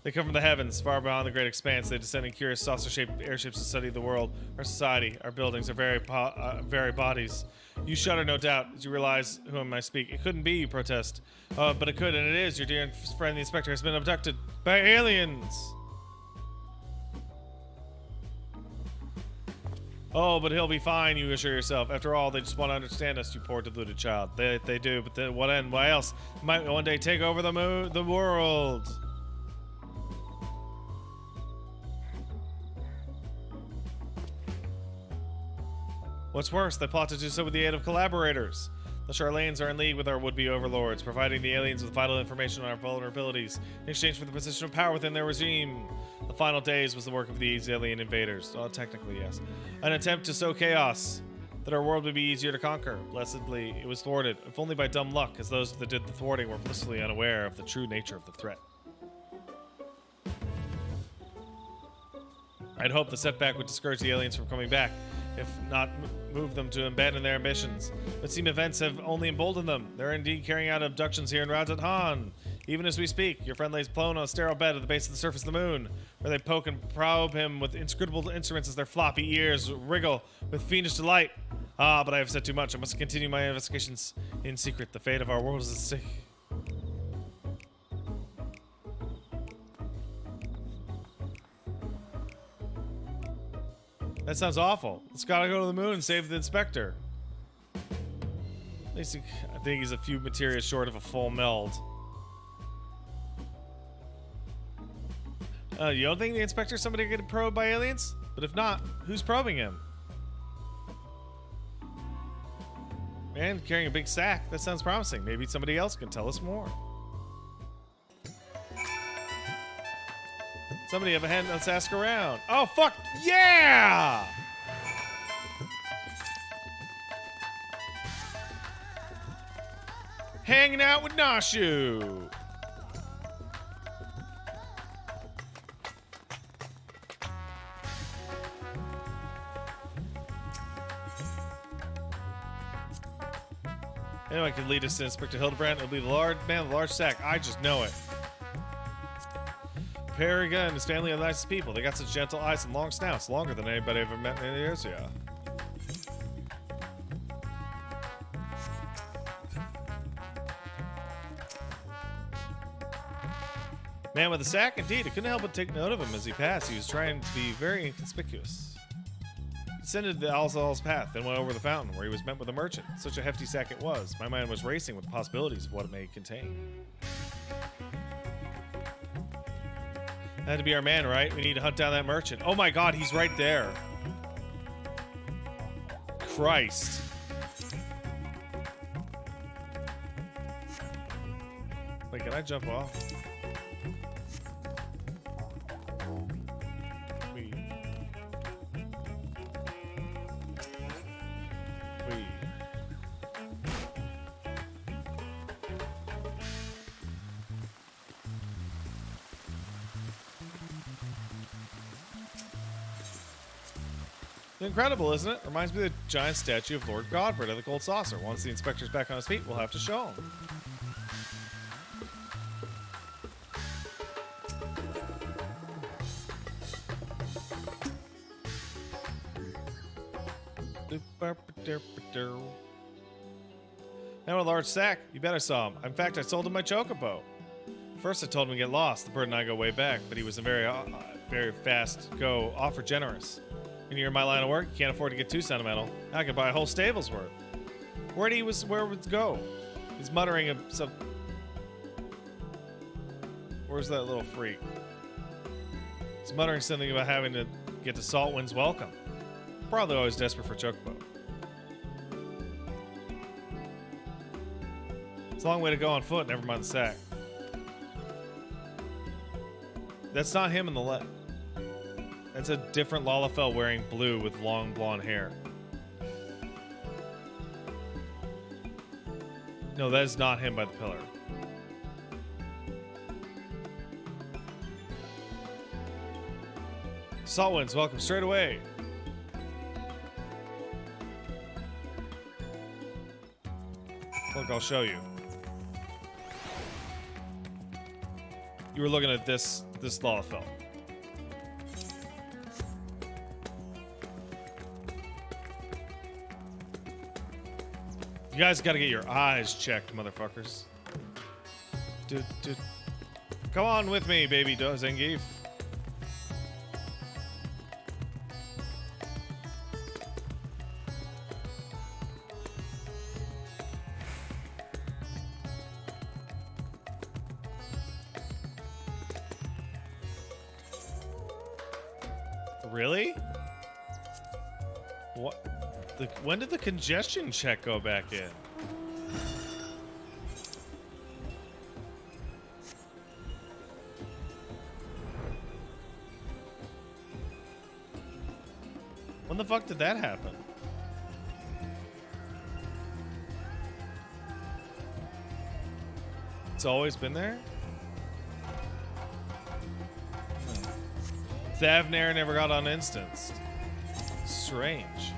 They come from the heavens, far beyond the great expanse. They descend in curious saucer-shaped airships to study the world, our society, our buildings, our very bodies. You shudder, no doubt, as you realize whom I speak. It couldn't be, you protest. But it could, and it is. Your dear friend, the inspector, has been abducted by aliens. Oh, but he'll be fine, you assure yourself. After all, they just want to understand us, you poor deluded child. They do, but then what end? Why else? Might one day take over the world. What's worse, they plot to do so with the aid of collaborators. The Charlanes are in league with our would-be overlords, providing the aliens with vital information on our vulnerabilities in exchange for the position of power within their regime. The final days was the work of these alien invaders. Oh, technically, yes. An attempt to sow chaos, that our world would be easier to conquer. Blessedly, it was thwarted, if only by dumb luck, as those that did the thwarting were blissfully unaware of the true nature of the threat. I'd hoped the setback would discourage the aliens from coming back, if not move them to abandon their ambitions. But seem events have only emboldened them. They're indeed carrying out abductions here in Radzat Han. Even as we speak, your friend lays prone on a sterile bed at the base of the surface of the moon, where they poke and probe him with inscrutable instruments as their floppy ears wriggle with fiendish delight. Ah, but I have said too much. I must continue my investigations in secret. The fate of our world is at stake. That sounds awful. Let's gotta go to the moon and save the inspector. At least I think he's a few materia short of a full meld. You don't think the inspector's somebody getting probed by aliens? But if not, who's probing him? Man, carrying a big sack. That sounds promising. Maybe somebody else can tell us more. Somebody have a hand, let's ask around. Oh, fuck, yeah! Hanging out with Nashu. Anyone could lead us to Inspector Hildibrand. It'll be the large man with the large sack. I just know it. Periga and his family are the nicest people. They got such gentle eyes and long snouts, longer than anybody ever met in the area. Man with a sack, indeed. I couldn't help but take note of him as he passed. He was trying to be very inconspicuous. He descended the Alzal's path, then went over the fountain, where he was met with a merchant. Such a hefty sack it was. My mind was racing with the possibilities of what it may contain. That had to be our man, right? We need to hunt down that merchant. Oh my god, he's right there. Christ. Wait, can I jump off? Wait. Wait. Incredible, isn't it? Reminds me of the giant statue of Lord Godfrey of the Gold Saucer. Once the inspector's back on his feet, we'll have to show him. Now a large sack. You bet I saw him. In fact, I sold him my chocobo. First I told him to get lost. The bird and I go way back, but he was a very fast go, offer generous. And you're in my line of work, you can't afford to get too sentimental. I could buy a whole stable's worth. Where would it go? He's muttering some. Where's that little freak? He's muttering something about having to get to Saltwind's welcome. Probably always desperate for Chocobo. It's a long way to go on foot, never mind the sack. That's not him in the left. That's a different Lalafell wearing blue with long blonde hair. No, that is not him by the pillar. Saltwinds, welcome straight away. Look, I'll show you. You were looking at this Lalafell. You guys gotta get your eyes checked, motherfuckers. Dude. Come on with me, baby Zangief. Really? What? When did the congestion check go back in? When the fuck did that happen? It's always been there? Thavnair never got uninstanced. Strange.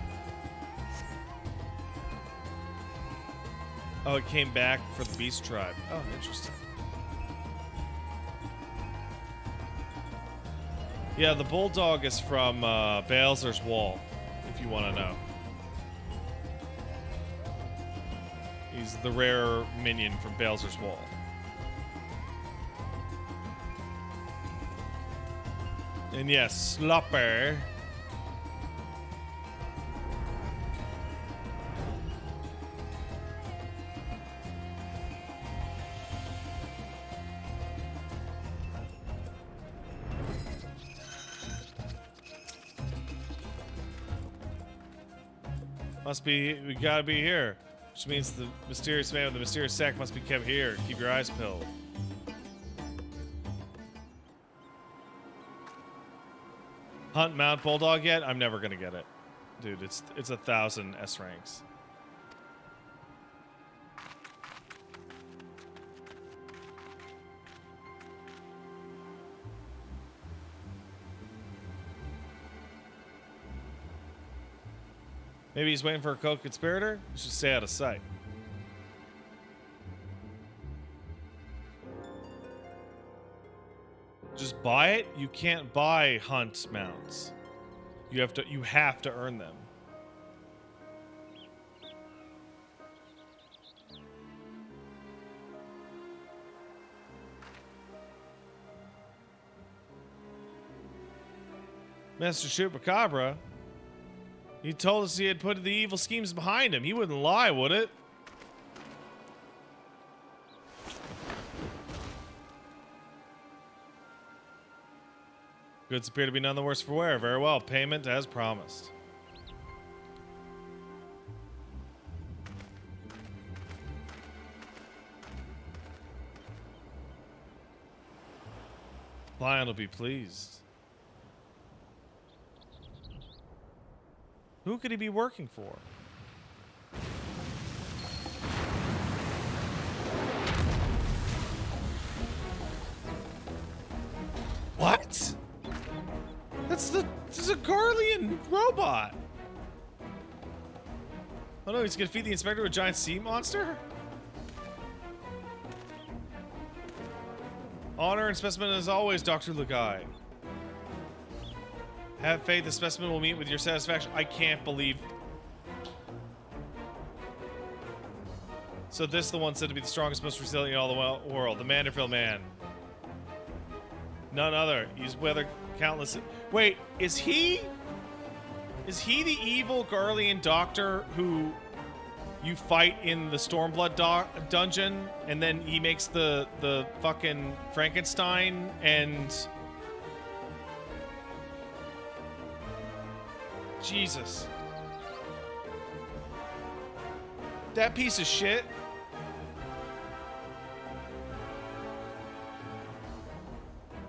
Oh, it came back for the Beast Tribe. Oh, interesting. Yeah, the Bulldog is from Balzer's Wall, if you want to know. He's the rare minion from Balzer's Wall. And yes, Slopper. We gotta be here. Which means the mysterious man with the mysterious sack must be kept here. Keep your eyes peeled. Hunt Mount Bulldog yet? I'm never gonna get it. Dude, it's 1,000 S ranks. Maybe he's waiting for a co-conspirator? You should stay out of sight. Just buy it? You can't buy hunt mounts. You have to earn them. Master Chupacabra? He told us he had put the evil schemes behind him. He wouldn't lie, would it? Goods appear to be none the worse for wear. Very well. Payment as promised. Lion will be pleased. Who could he be working for? What? This is a Garlean robot. Oh no, he's gonna feed the inspector with a giant sea monster? Honor and specimen as always, Dr. Lugai. Have faith the specimen will meet with your satisfaction. I can't believe. So this is the one said to be the strongest, most resilient in all the world. The Manderville man. None other. He's weathered countless... Wait, is he Is he the evil Garlean doctor who you fight in the Stormblood dungeon, and then he makes the fucking Frankenstein and... Jesus. That piece of shit?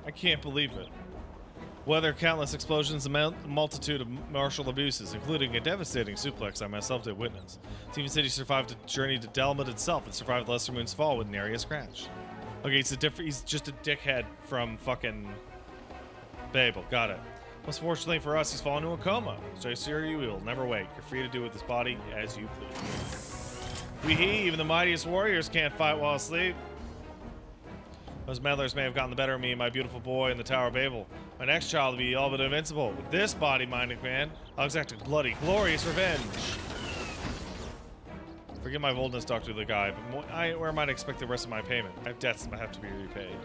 I can't believe it. Weather countless explosions and a multitude of martial abuses, including a devastating suplex I myself did witness. Steven City survived a journey to Delmut itself and survived Lester Moon's fall with nary a scratch. Okay, he's just a dickhead from fucking Babel. Got it. Most fortunately for us, he's fallen into a coma. So I assure you, he will never wake. You're free to do with his body as you please. Even the mightiest warriors can't fight while asleep. Those meddlers may have gotten the better of me and my beautiful boy in the Tower of Babel. My next child will be all but invincible. With this body-minded man, I'll exact a bloody, glorious revenge. Forgive my boldness, Dr. the Guy, but where might I expect the rest of my payment? I have debts that have to be repaid.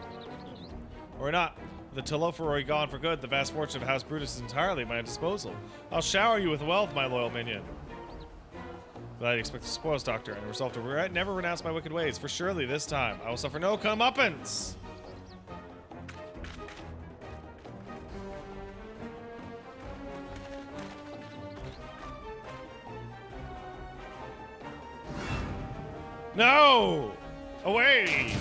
Or not. With the Telophoroi gone for good, the vast fortune of House Brutus is entirely at my disposal. I'll shower you with wealth, my loyal minion. But I expect the spoils, Doctor, and resolve to never renounce my wicked ways, for surely this time I will suffer no comeuppance! No! Away!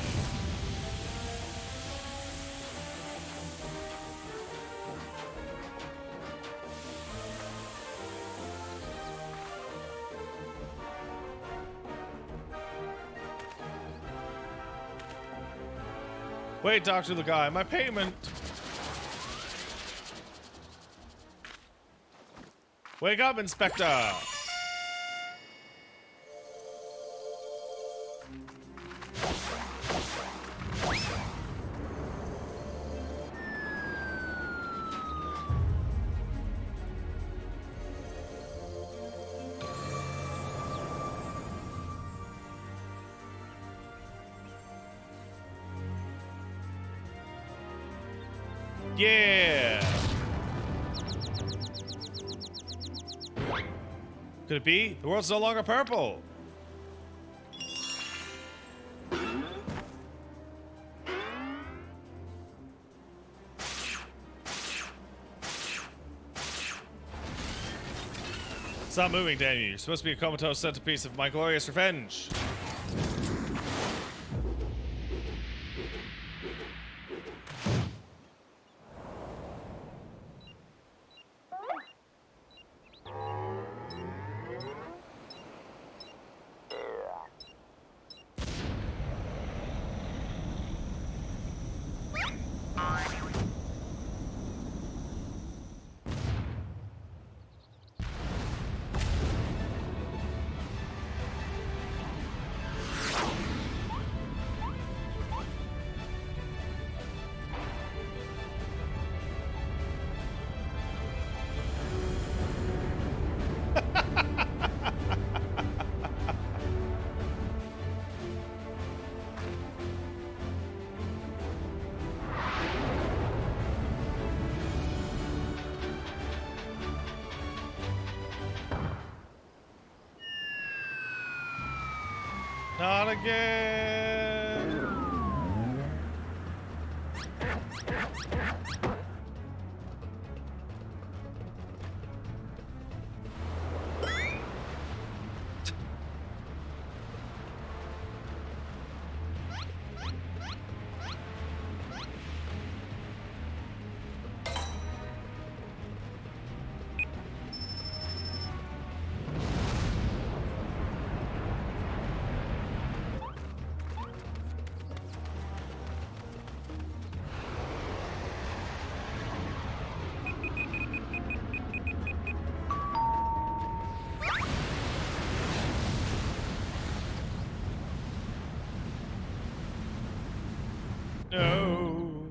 Wait, Dr. the Guy, my payment! Wake up, Inspector! Yeah! Could it be? The world's no longer purple! Stop moving, damn you. You're supposed to be a comatose centerpiece of my glorious revenge. Not again! No.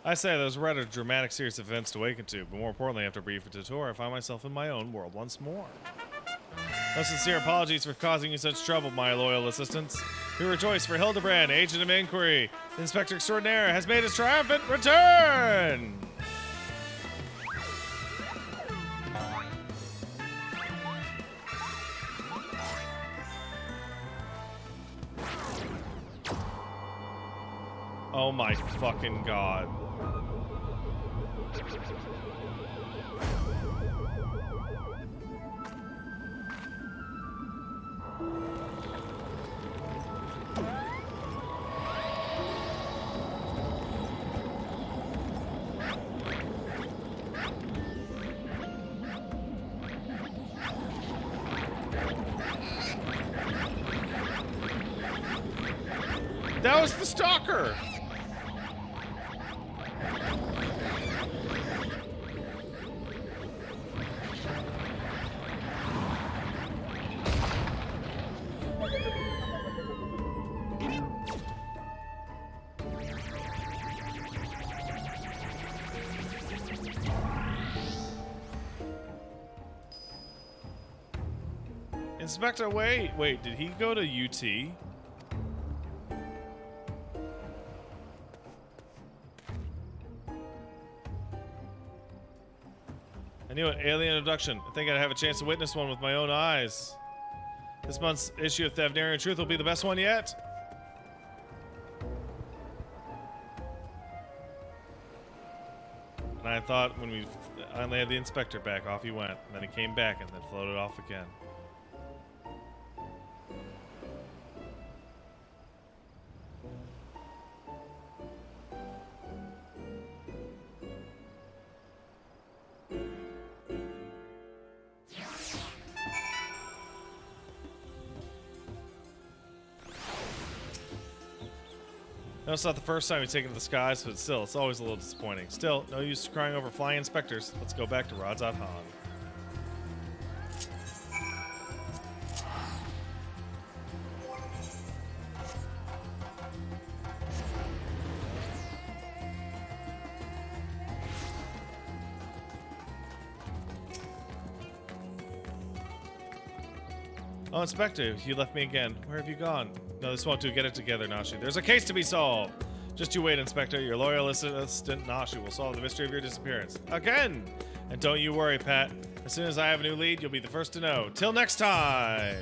I say there's rather a dramatic series of events to awaken to, but more importantly, after a brief detour, I find myself in my own world once more. Most sincere apologies for causing you such trouble, my loyal assistants. We rejoice for Hildibrand, agent of inquiry, the Inspector Extraordinaire, has made his triumphant return! Oh my fucking god. That was the stalker! Inspector, wait, did he go to UT? I knew it, alien abduction. I think I'd have a chance to witness one with my own eyes. This month's issue of Thavnarian Truth will be the best one yet. And I thought when we finally had the inspector back, off he went. And then he came back and then floated off again. No, it's not the first time we've taken to the skies, but still, it's always a little disappointing. Still, no use crying over flying inspectors. Let's go back to Radzat Han. Oh, Inspector, you left me again. Where have you gone? No, this won't do. Get it together, Nashi. There's a case to be solved. Just you wait, Inspector. Your loyal assistant, Nashi, will solve the mystery of your disappearance. Again! And don't you worry, Pat. As soon as I have a new lead, you'll be the first to know. Till next time!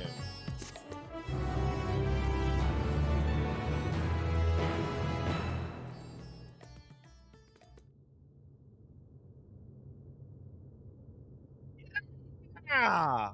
Ah!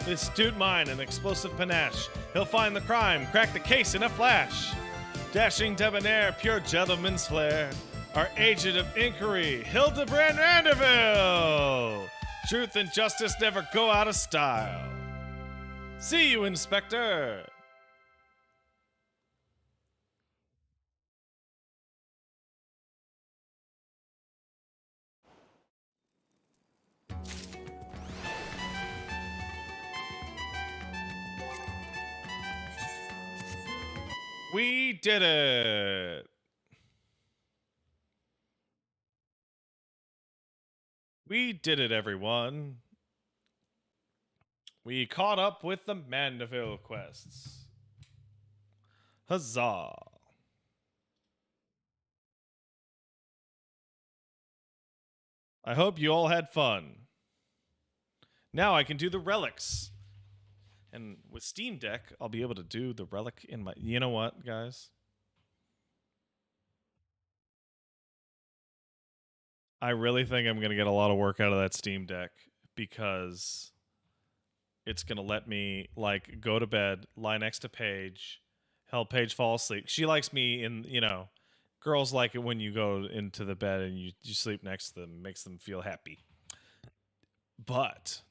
This astute mind and explosive panache. He'll find the crime, crack the case in a flash. Dashing debonair, pure gentleman's flair. Our agent of inquiry, Hildibrand Vanderbilt. Truth and justice never go out of style. See you, Inspector. We did it! We did it, everyone. We caught up with the Mandeville quests. Huzzah! I hope you all had fun. Now I can do the relics. And with Steam Deck, I'll be able to do the relic in my. You know what, guys? I really think I'm going to get a lot of work out of that Steam Deck because it's going to let me like go to bed, lie next to Paige, help Paige fall asleep. She likes me girls like it when you go into the bed and you sleep next to them, makes them feel happy. But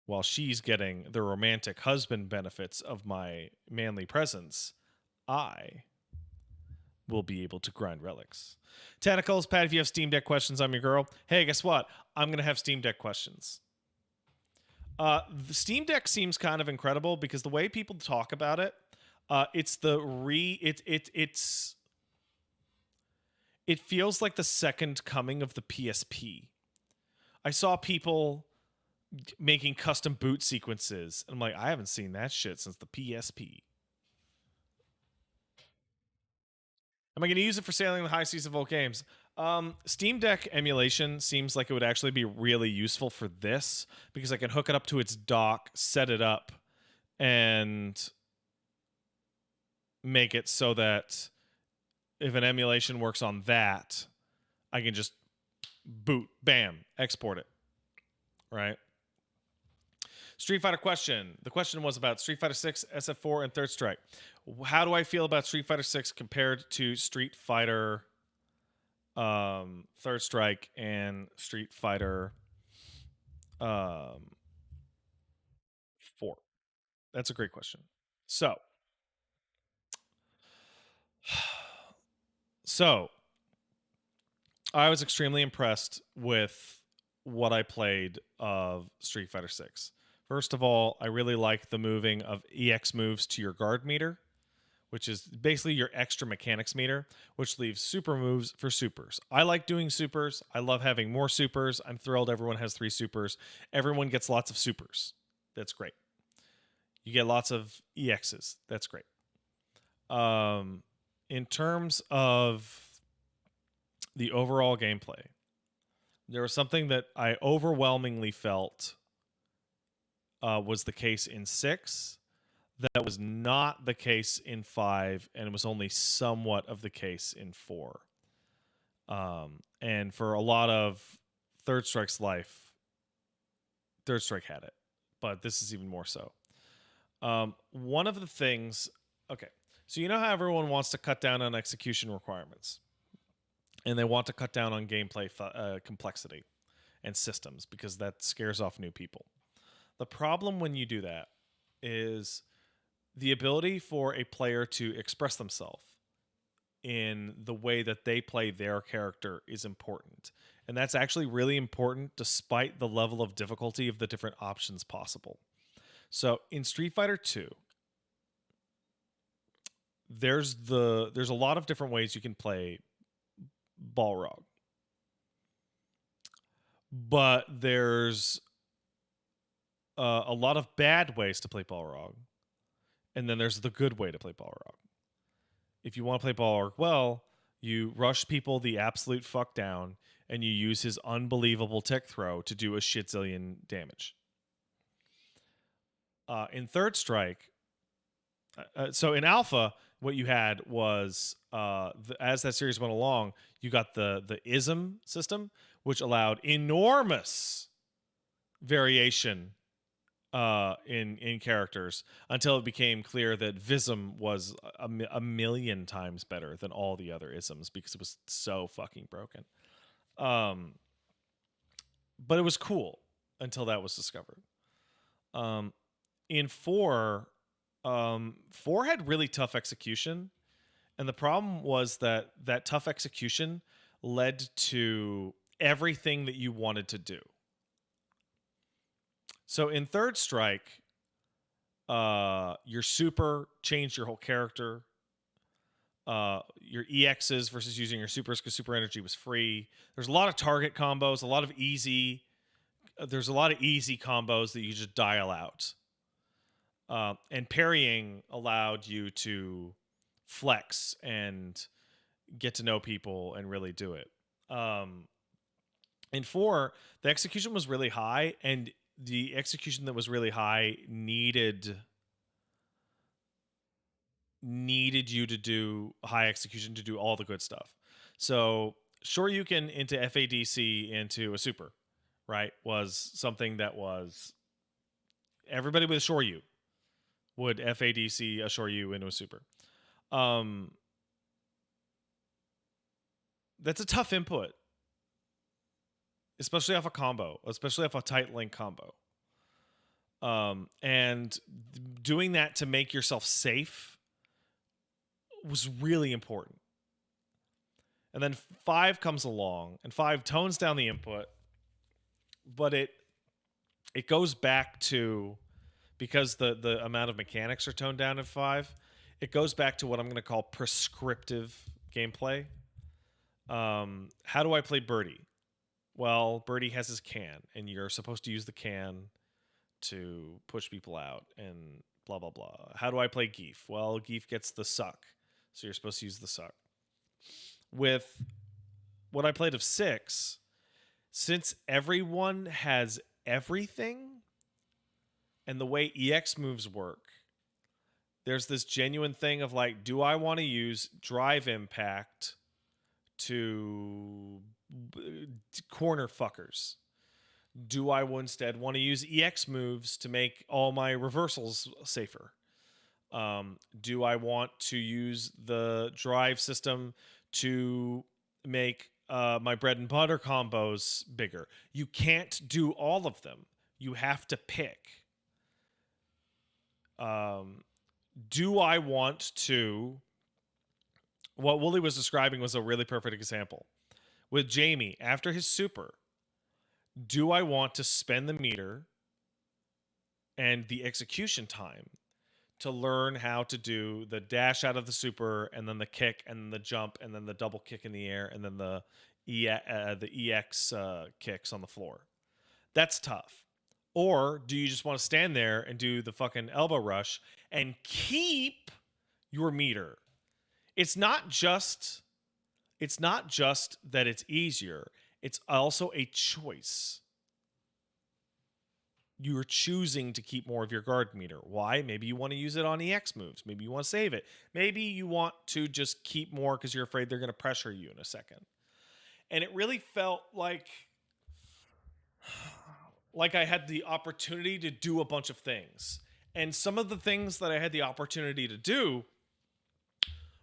while she's getting the romantic husband benefits of my manly presence, I will be able to grind relics. Tentacles, Pat, if you have Steam Deck questions, I'm your girl. Hey, guess what? I'm going to have Steam Deck questions. The Steam Deck seems kind of incredible because the way people talk about it, it's the it feels like the second coming of the PSP. I saw people making custom boot sequences. And I'm like, I haven't seen that shit since the PSP. Am I going to use it for sailing the high seas of old games? Steam Deck emulation seems like it would actually be really useful for this because I can hook it up to its dock, set it up, and make it so that if an emulation works on that, I can just boot, bam, export it. Right? Street Fighter question. The question was about Street Fighter 6, SF4, and Third Strike. How do I feel about Street Fighter 6 compared to Street Fighter Third Strike and Street Fighter 4? That's a great question. So I was extremely impressed with what I played of Street Fighter 6. First of all, I really like the moving of EX moves to your guard meter, which is basically your extra mechanics meter, which leaves super moves for supers. I like doing supers. I love having more supers. I'm thrilled everyone has 3 supers. Everyone gets lots of supers. That's great. You get lots of EXs. That's great. In terms of the overall gameplay, there was something that I overwhelmingly felt was the case in 6 that was not the case in 5, and it was only somewhat of the case in 4. And for a lot of Third Strike's life, Third Strike had it, but this is even more so. One of the things, okay, so you know how everyone wants to cut down on execution requirements, and they want to cut down on gameplay complexity and systems because that scares off new people. The problem when you do that is the ability for a player to express themselves in the way that they play their character is important. And that's actually really important despite the level of difficulty of the different options possible. So in Street Fighter 2, there's a lot of different ways you can play Balrog. But there's a lot of bad ways to play Balrog. And then there's the good way to play Balrog. If you want to play Balrog well, you rush people the absolute fuck down and you use his unbelievable tick throw to do a shitzillion damage. In Third Strike, so in Alpha, what you had was as that series went along, you got the ism system, which allowed enormous variation in characters until it became clear that Vism was a million times better than all the other isms because it was so fucking broken. But it was cool until that was discovered. In 4, 4 had really tough execution, and the problem was that that tough execution led to everything that you wanted to do. So in Third Strike, your super changed your whole character. your EXs versus using your supers because super energy was free. There's a lot of target combos, a lot of easy. There's a lot of easy combos that you just dial out. And parrying allowed you to flex and get to know people and really do it. In 4, the execution was really high, and the execution that was really high needed you to do high execution to do all the good stuff. So Shoryuken into FADC into a super, right, was something that was everybody with a Shoryu would FADC a Shoryu into a super. That's a tough input, especially off a combo, especially off a tight link combo. And doing that to make yourself safe was really important. And then 5 comes along, and 5 tones down the input, but it goes back to, because the amount of mechanics are toned down in 5, it goes back to what I'm going to call prescriptive gameplay. How do I play Birdie? Well, Birdie has his can, and you're supposed to use the can to push people out, and blah, blah, blah. How do I play Geef? Well, Geef gets the suck, so you're supposed to use the suck. With what I played of 6, since everyone has everything, and the way EX moves work, there's this genuine thing of like, do I want to use Drive Impact to corner fuckers? Do I instead want to use EX moves to make all my reversals safer? Do I want to use the drive system to make my bread and butter combos bigger? You can't do all of them. You have to pick. Do I want to... What Wooly was describing was a really perfect example. With Jamie, after his super, do I want to spend the meter and the execution time to learn how to do the dash out of the super, and then the kick, and then the jump, and then the double kick in the air, and then the EX kicks on the floor? That's tough. Or do you just want to stand there and do the fucking elbow rush and keep your meter? It's not just that it's easier. It's also a choice. You're choosing to keep more of your guard meter. Why? Maybe you want to use it on EX moves. Maybe you want to save it. Maybe you want to just keep more because you're afraid they're going to pressure you in a second. And it really felt like I had the opportunity to do a bunch of things. And some of the things that I had the opportunity to do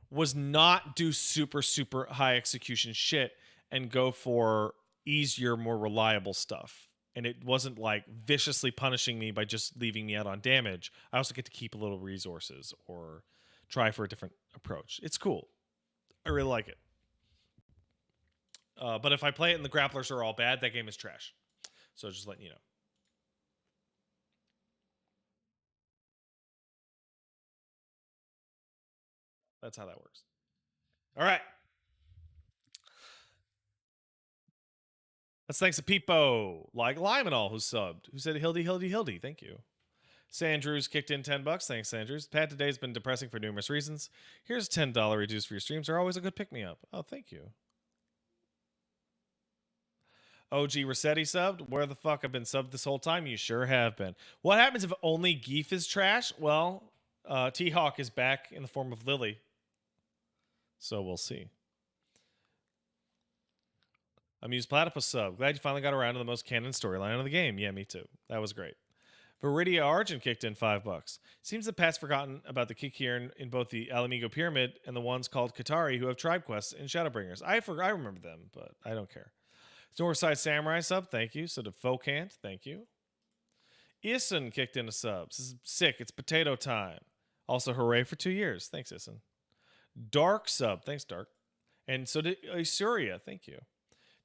was not do super, super high execution shit and go for easier, more reliable stuff. And it wasn't like viciously punishing me by just leaving me out on damage. I also get to keep a little resources or try for a different approach. It's cool. I really like it. But if I play it and the grapplers are all bad, that game is trash. So just letting you know. That's how that works. All right. That's thanks to Peepo, like Lime and all, who subbed, who said Hildy, Hildy, Hildy. Thank you. Sandrews kicked in $10. Thanks, Sandrews. Pat, today's been depressing for numerous reasons. Here's a $10 reduced for your streams. Are always a good pick me up. Oh, thank you. OG Rossetti subbed. Where the fuck? I've been subbed this whole time. You sure have been. What happens if only Geef is trash? Well, T-Hawk is back in the form of Lily. So we'll see. Amused Platypus sub. Glad you finally got around to the most canon storyline of the game. Yeah, me too. That was great. Viridia Argent kicked in $5. Seems that Pat's forgotten about the Kikiern in both the Alamigo Pyramid and the ones called Katari who have tribe quests in Shadowbringers. I remember them, but I don't care. Northside Samurai sub, thank you. So did Focant, thank you. Issen kicked in a sub. This is sick. It's potato time. Also, hooray for 2 years. Thanks, Issen. Dark sub. Thanks, Dark. And so did Isuria. Thank you.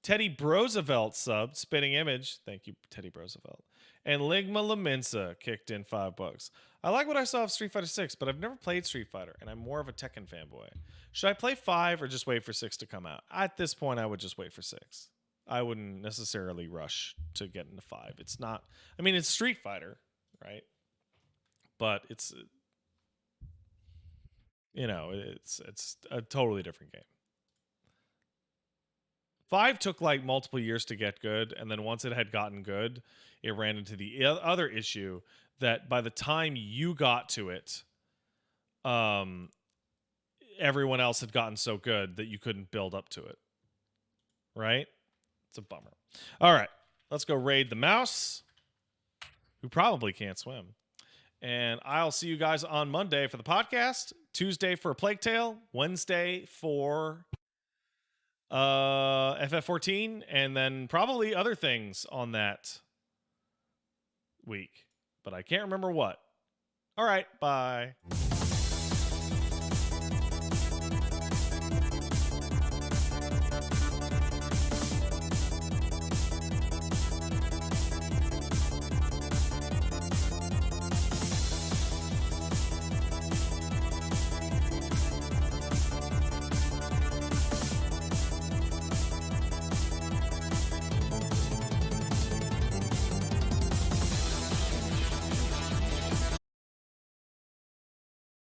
Teddy Brosevelt subbed. Spitting Image. Thank you, Teddy Brosevelt. And Ligma Laminsa kicked in $5. I like what I saw of Street Fighter 6, but I've never played Street Fighter, and I'm more of a Tekken fanboy. Should I play 5 or just wait for 6 to come out? At this point, I would just wait for 6. I wouldn't necessarily rush to get into 5. It's not, I mean, it's Street Fighter, right? But it's, it's a totally different game. 5 took like multiple years to get good, and then once it had gotten good, it ran into the other issue that by the time you got to it, everyone else had gotten so good that you couldn't build up to it. Right? It's a bummer. All right, let's go raid the mouse, who probably can't swim. And I'll see you guys on Monday for the podcast, Tuesday for a Plague Tale, Wednesday for FF14, and then probably other things on that week. But I can't remember what. All right, bye.